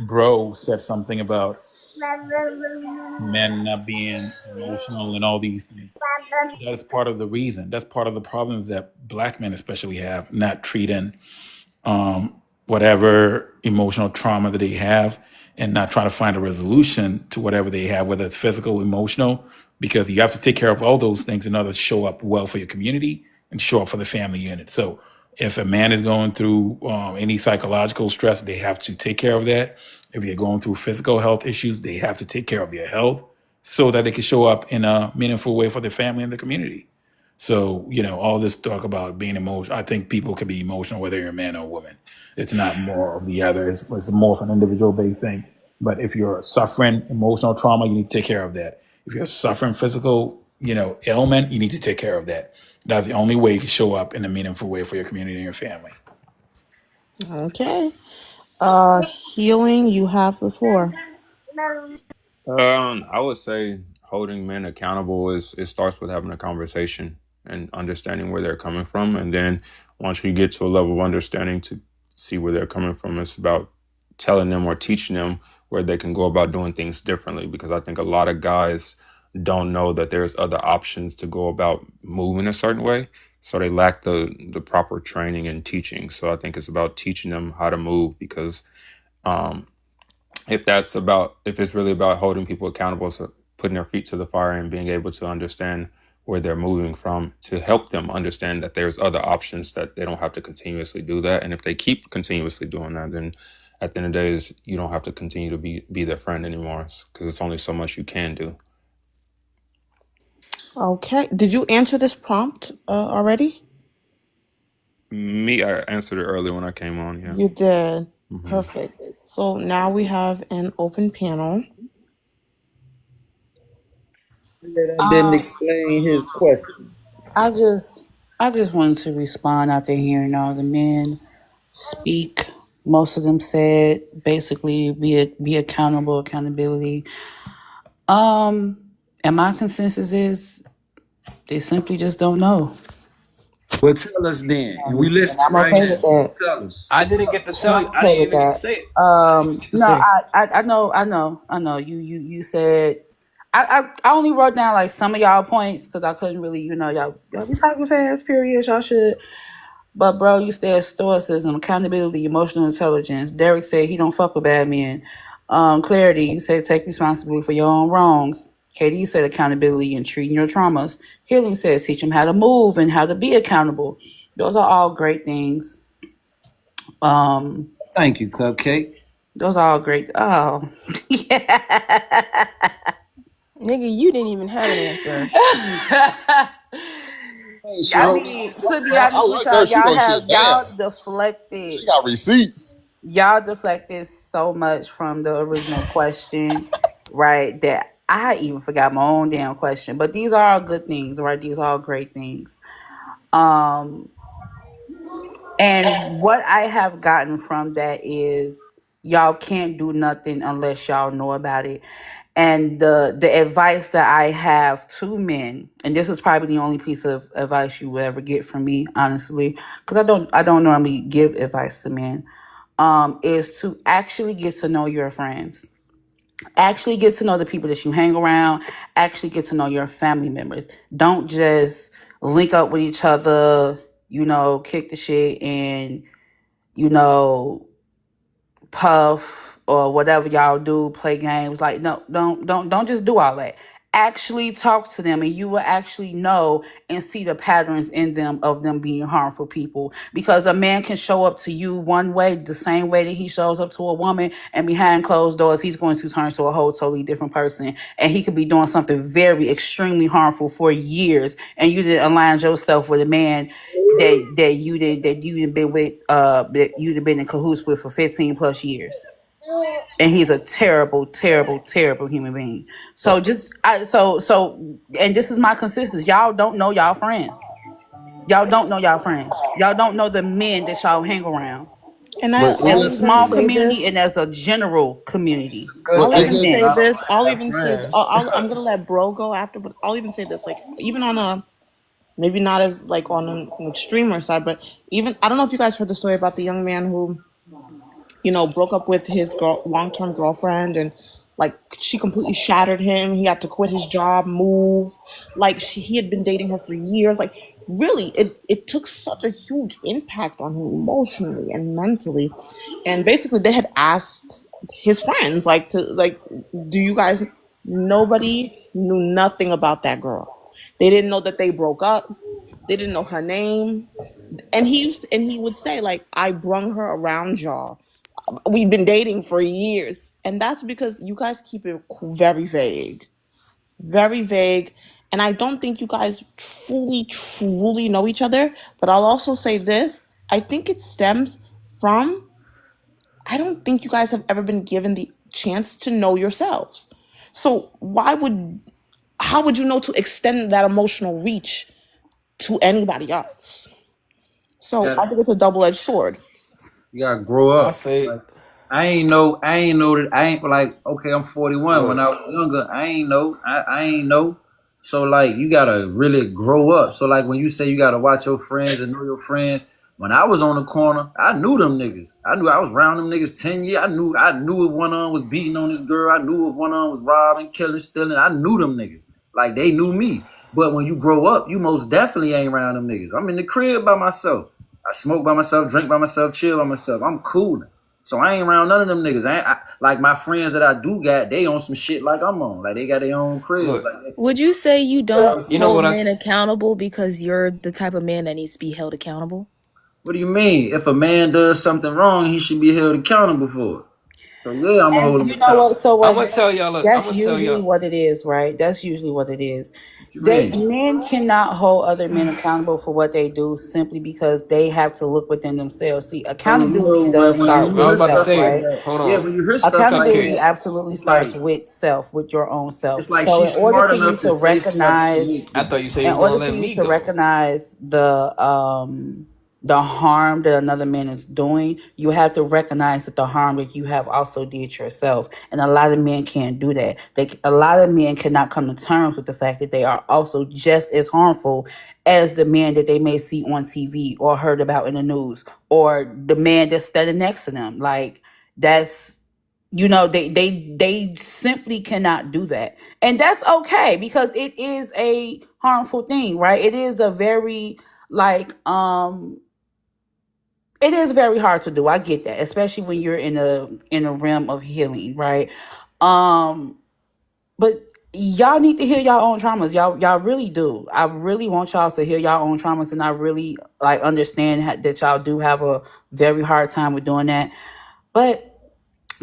Bro said something about men not being emotional and all these things. That is part of the reason. That's part of the problems that black men especially have, not treating whatever emotional trauma that they have, and not trying to find a resolution to whatever they have, whether it's physical, emotional, because you have to take care of all those things in order to show up well for your community and show up for the family unit. So if a man is going through any psychological stress, they have to take care of that. If you're going through physical health issues, they have to take care of their health so that they can show up in a meaningful way for their family and the community. So, all this talk about being emotional, I think people can be emotional whether you're a man or a woman. It's not more of the other. It's more of an individual based thing. But if you're suffering emotional trauma, you need to take care of that. If you're suffering physical, ailment, you need to take care of that. That's the only way you can show up in a meaningful way for your community and your family. Okay. Healing, you have the floor. I would say holding men accountable is it starts with having a conversation and understanding where they're coming from, and then once you get to a level of understanding to see where they're coming from, it's about telling them or teaching them where they can go about doing things differently. Because I think a lot of guys don't know that there's other options to go about moving a certain way, so they lack the proper training and teaching. So I think it's about teaching them how to move, because um, if it's really about holding people accountable, so putting their feet to the fire and being able to understand where they're moving from, to help them understand that there's other options, that they don't have to continuously do that. And if they keep continuously doing that, then at the end of the day, you don't have to continue to be their friend anymore, because it's only so much you can do. Okay. Did you answer this prompt already? Me, I answered it earlier when I came on. Yeah. You did. Hmm. Perfect. So now we have an open panel. I didn't explain his question. I just wanted to respond after hearing all the men speak. Most of them said basically be accountable, accountability. And my consensus is they simply just don't know. Well, tell us then, and we And listening I'm right okay now. with that. Tell us. I didn't get to I'm tell you. I okay didn't with even get to that. say it. I didn't even get to No, say it. I know. You said I only wrote down like some of y'all points because I couldn't really, y'all be talking fast, period. Y'all should. But bro, you said stoicism, accountability, emotional intelligence. Derek said he don't fuck with bad men. Clarity, you said take responsibility for your own wrongs. KD said accountability and treating your traumas. Healing says teach them how to move and how to be accountable. Those are all great things. Um, Thank you, Cupcake. those are all great. Oh, yeah. Nigga, you didn't even have an answer. Hey, I Smoke. mean, to be I honest with like her. y'all, She gonna sit down. She got receipts. y'all deflected so much from the original question, right? That I even forgot my own damn question. But these are all good things, right? These are all great things. Um, and what I have gotten from that is y'all can't do nothing unless y'all know about it. And the advice that I have to men, and this is probably the only piece of advice you will ever get from me, honestly, because I don't normally give advice to men, is to actually get to know your friends, actually get to know the people that you hang around, actually get to know your family members. Don't just link up with each other, kick the shit and you know puff or whatever y'all do, play games. Like, no, don't just do all that. actually talk to them, and you will actually know and see the patterns in them of them being harmful people. Because a man can show up to you one way, the same way that he shows up to a woman, and behind closed doors he's going to turn to a whole totally different person, and he could be doing something very extremely harmful for years, and you didn't align yourself with a man that you did been with that you'd have been in cahoots with for 15 plus years, and he's a terrible, terrible, terrible human being. So and this is my consistency. Y'all don't know y'all friends. Y'all don't know y'all friends. Y'all don't know the men that y'all hang around. And But As I'll a even small say community and this. as a general It's community. a good I'll but thing even to say Amen. not this. I'll have even say. friends. I'm gonna let bro go after, but I'll even say this. Like even on a maybe not as like on an extremer side, but even I don't know if you guys heard the story about the young man who broke up with his long-term girlfriend, and like she completely shattered him. He had to quit his job, move. Like he had been dating her for years. Like really, it took such a huge impact on him emotionally and mentally. And basically, they had asked his friends, like, do you guys? Nobody knew nothing about that girl. They didn't know that they broke up. They didn't know her name. And he would say, like, I brung her around y'all. We've been dating for years. And that's because you guys keep it very vague. Very vague. And I don't think you guys truly know each other. But I'll also say this. I think it stems from, I don't think you guys have ever been given the chance to know yourselves. So how would you know to extend that emotional reach to anybody else? So I think it's a double-edged sword. You gotta grow I up. say, Like I ain't know that I ain't like okay, I'm 41. When look, I was younger, I ain't know. So like you gotta really grow up. So like when you say you gotta watch your friends and know your friends, when I was on the corner, I knew them niggas. I knew I was around them niggas 10 years. I knew if one of them was beating on this girl. I knew if one of them was robbing, killing, stealing. I knew them niggas. Like they knew me. But when you grow up, you most definitely ain't around them niggas. I'm in the crib by myself. I smoke by myself, drink by myself, chill by myself. I'm cool. So I ain't around none of them niggas. Like my friends that I do got, they on some shit like I'm on. Like they got their own crib. look. Like Would you say you don't You know hold what men accountable because you're the type of man that needs to be held accountable? what do you mean? If a man does something wrong, he should be held accountable for it. So yeah, I'm gonna And hold him you know accountable. what? So I'm what? gonna tell y'all. I'm That's gonna tell usually y'all. what it is, right? That's usually what it is. What you They mean? men cannot hold other men accountable for what they do simply because they have to look within themselves. See, So accountability does when start you I with was hear about to self, stuff like say, right? that, hold yeah, on, when you hear stuff like Accountability that, Cupcake. absolutely it's like starts with self, with your own self. it's like So she's smart enough to say stuff to make I thought you said you in was gonna order for let you me to go. recognize the harm that another man is doing, you have to recognize that the harm that you have also did yourself. And a lot of men can't do that. A lot of men cannot come to terms with the fact that they are also just as harmful as the man that they may see on TV or heard about in the news, or the man that's standing next to them. Like that's they simply cannot do that, and that's okay because it is a harmful thing, right? It is a very like it is very hard to do. I get that, especially when you're in a realm of healing, right? um but y'all need to heal y'all own traumas. Y'all really do. I really want y'all to heal y'all own traumas, and I really like understand that y'all do have a very hard time with doing that. But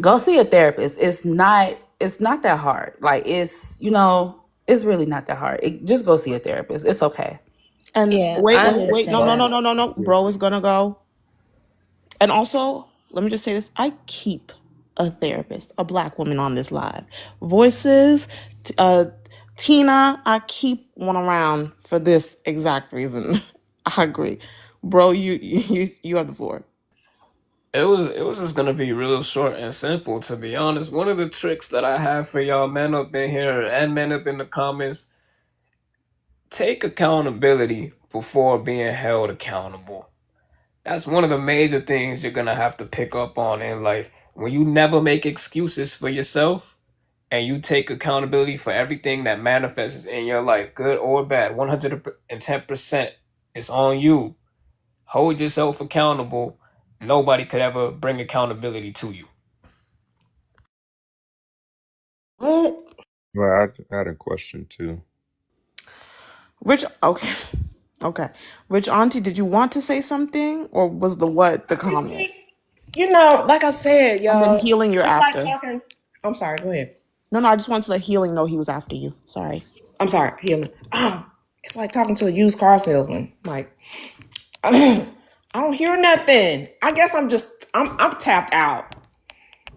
go see a therapist. It's not that hard. Like it's really not that hard. Just go see a therapist. It's okay. And Yeah, wait, I wait, no, understand no, no, that. no, no, no. Bro is gonna go. And also, let me just say this: I keep a therapist, a black woman on this live. Voices, Tina, I keep one around for this exact reason. I agree, bro. You have the floor. It was just gonna be real short and simple. To be honest, one of the tricks that I have for y'all men up in here and men up in the comments: take accountability before being held accountable. That's one of the major things you're gonna have to pick up on in life. When you never make excuses for yourself and you take accountability for everything that manifests in your life, good or bad, 110%, it's on you. Hold yourself accountable. Nobody could ever bring accountability to you. What? Well, I had a question too. Rich, okay. Okay. Rich Auntie, did you want to say something or was the It's comment? just, like I said, And then y'all, healing you're it's like after. talking. I'm sorry, go ahead. No, I just wanted to let healing know he was after you. Sorry. I'm sorry, healing. It's like talking to a used car salesman. Like, I don't hear nothing. I guess I'm tapped out.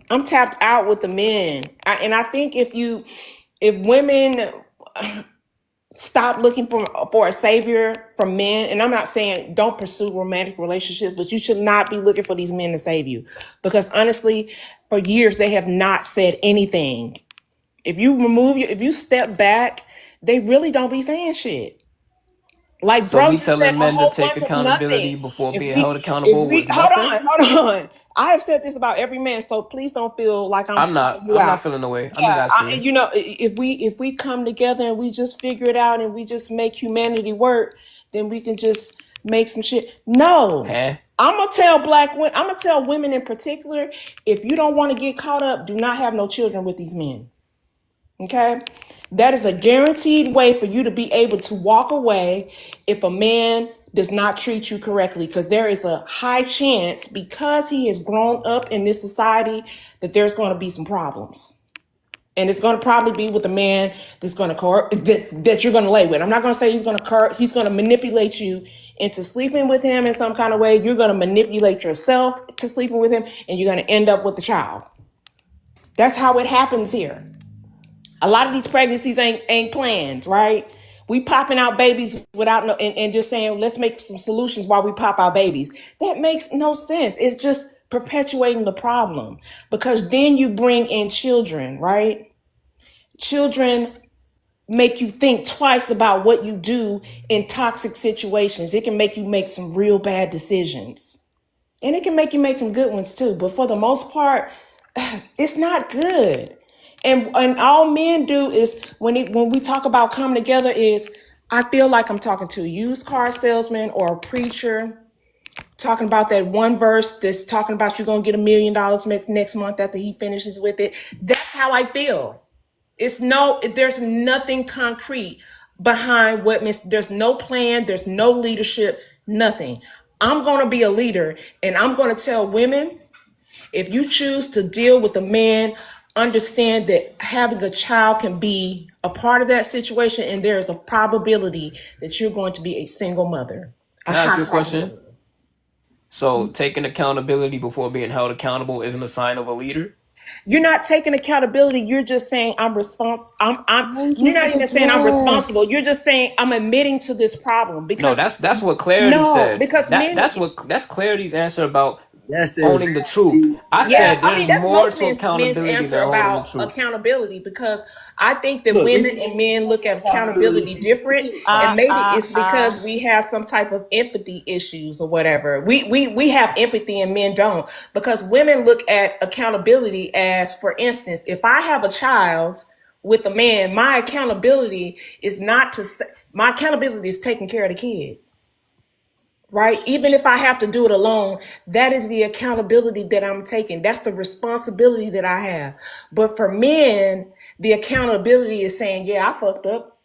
I'm tapped out with the men. And I think if women stop looking for a savior from men, and I'm not saying don't pursue romantic relationships, but you should not be looking for these men to save you, because honestly, for years they have not said anything. If you step back, they really don't be saying shit. Like So bro me just said telling a men to whole take bunch of nothing. accountability before If being we held accountable was nothing. hold on. I have said this about every man, so please don't feel like I'm I'm calling not. you I'm not out. feeling the way. I'm just Yeah, asking you. and if we come together and we just figure it out and we just make humanity work, then we can just make some shit. No. Huh? I'm gonna tell black women, I'm gonna tell women in particular, if you don't want to get caught up, do not have no children with these men. Okay? That is a guaranteed way for you to be able to walk away if a man does not treat you correctly, because there is a high chance, because he has grown up in this society, that there's going to be some problems. And it's going to probably be with a man that's going to that you're going to lay with. I'm not going to say he's going to manipulate you into sleeping with him in some kind of way. You're going to manipulate yourself to sleeping with him, and you're going to end up with the child. That's how it happens here. A lot of these pregnancies ain't planned, right? We popping out babies without no, and just saying, let's make some solutions while we pop our babies. That makes no sense. It's just perpetuating the problem, because then you bring in children, right? Children make you think twice about what you do in toxic situations. It can make you make some real bad decisions. And it can make you make some good ones too. But for the most part, it's not good. And all men do is when we talk about coming together is, I feel like I'm talking to a used car salesman or a preacher talking about that one verse that's talking about you're gonna get $1 million next month after he finishes with it. That's how I feel. There's nothing concrete behind there's no plan, there's no leadership, nothing. I'm gonna be a leader, and I'm gonna tell women, if you choose to deal with a man, understand that having a child can be a part of that situation, and there is a probability that you're going to be a single mother. A Can I ask high you a question? probability. So taking accountability before being held accountable isn't a sign of a leader? You're not taking accountability. You're just saying I'm responsible. Thank you You're for not the even saying I'm gift. responsible. You're just saying I'm admitting to this problem, No, because that's what clarity no, said. because men. That's clarity's answer about That's owning the truth. exactly I Yeah, said that's I mean there's that's more most to men's accountability answer than holding the about truth. accountability, because I think that look. We women can and men look at accountability different, and maybe it's because we have some type of empathy issues or whatever. We have empathy and men don't, because women look at accountability as, for instance, if I have a child with a man, my accountability is not to say, my accountability is taking care of the kid. Right? Even if I have to do it alone, that is the accountability that I'm taking. That's the responsibility that I have. But for men, the accountability is saying, yeah, I fucked up.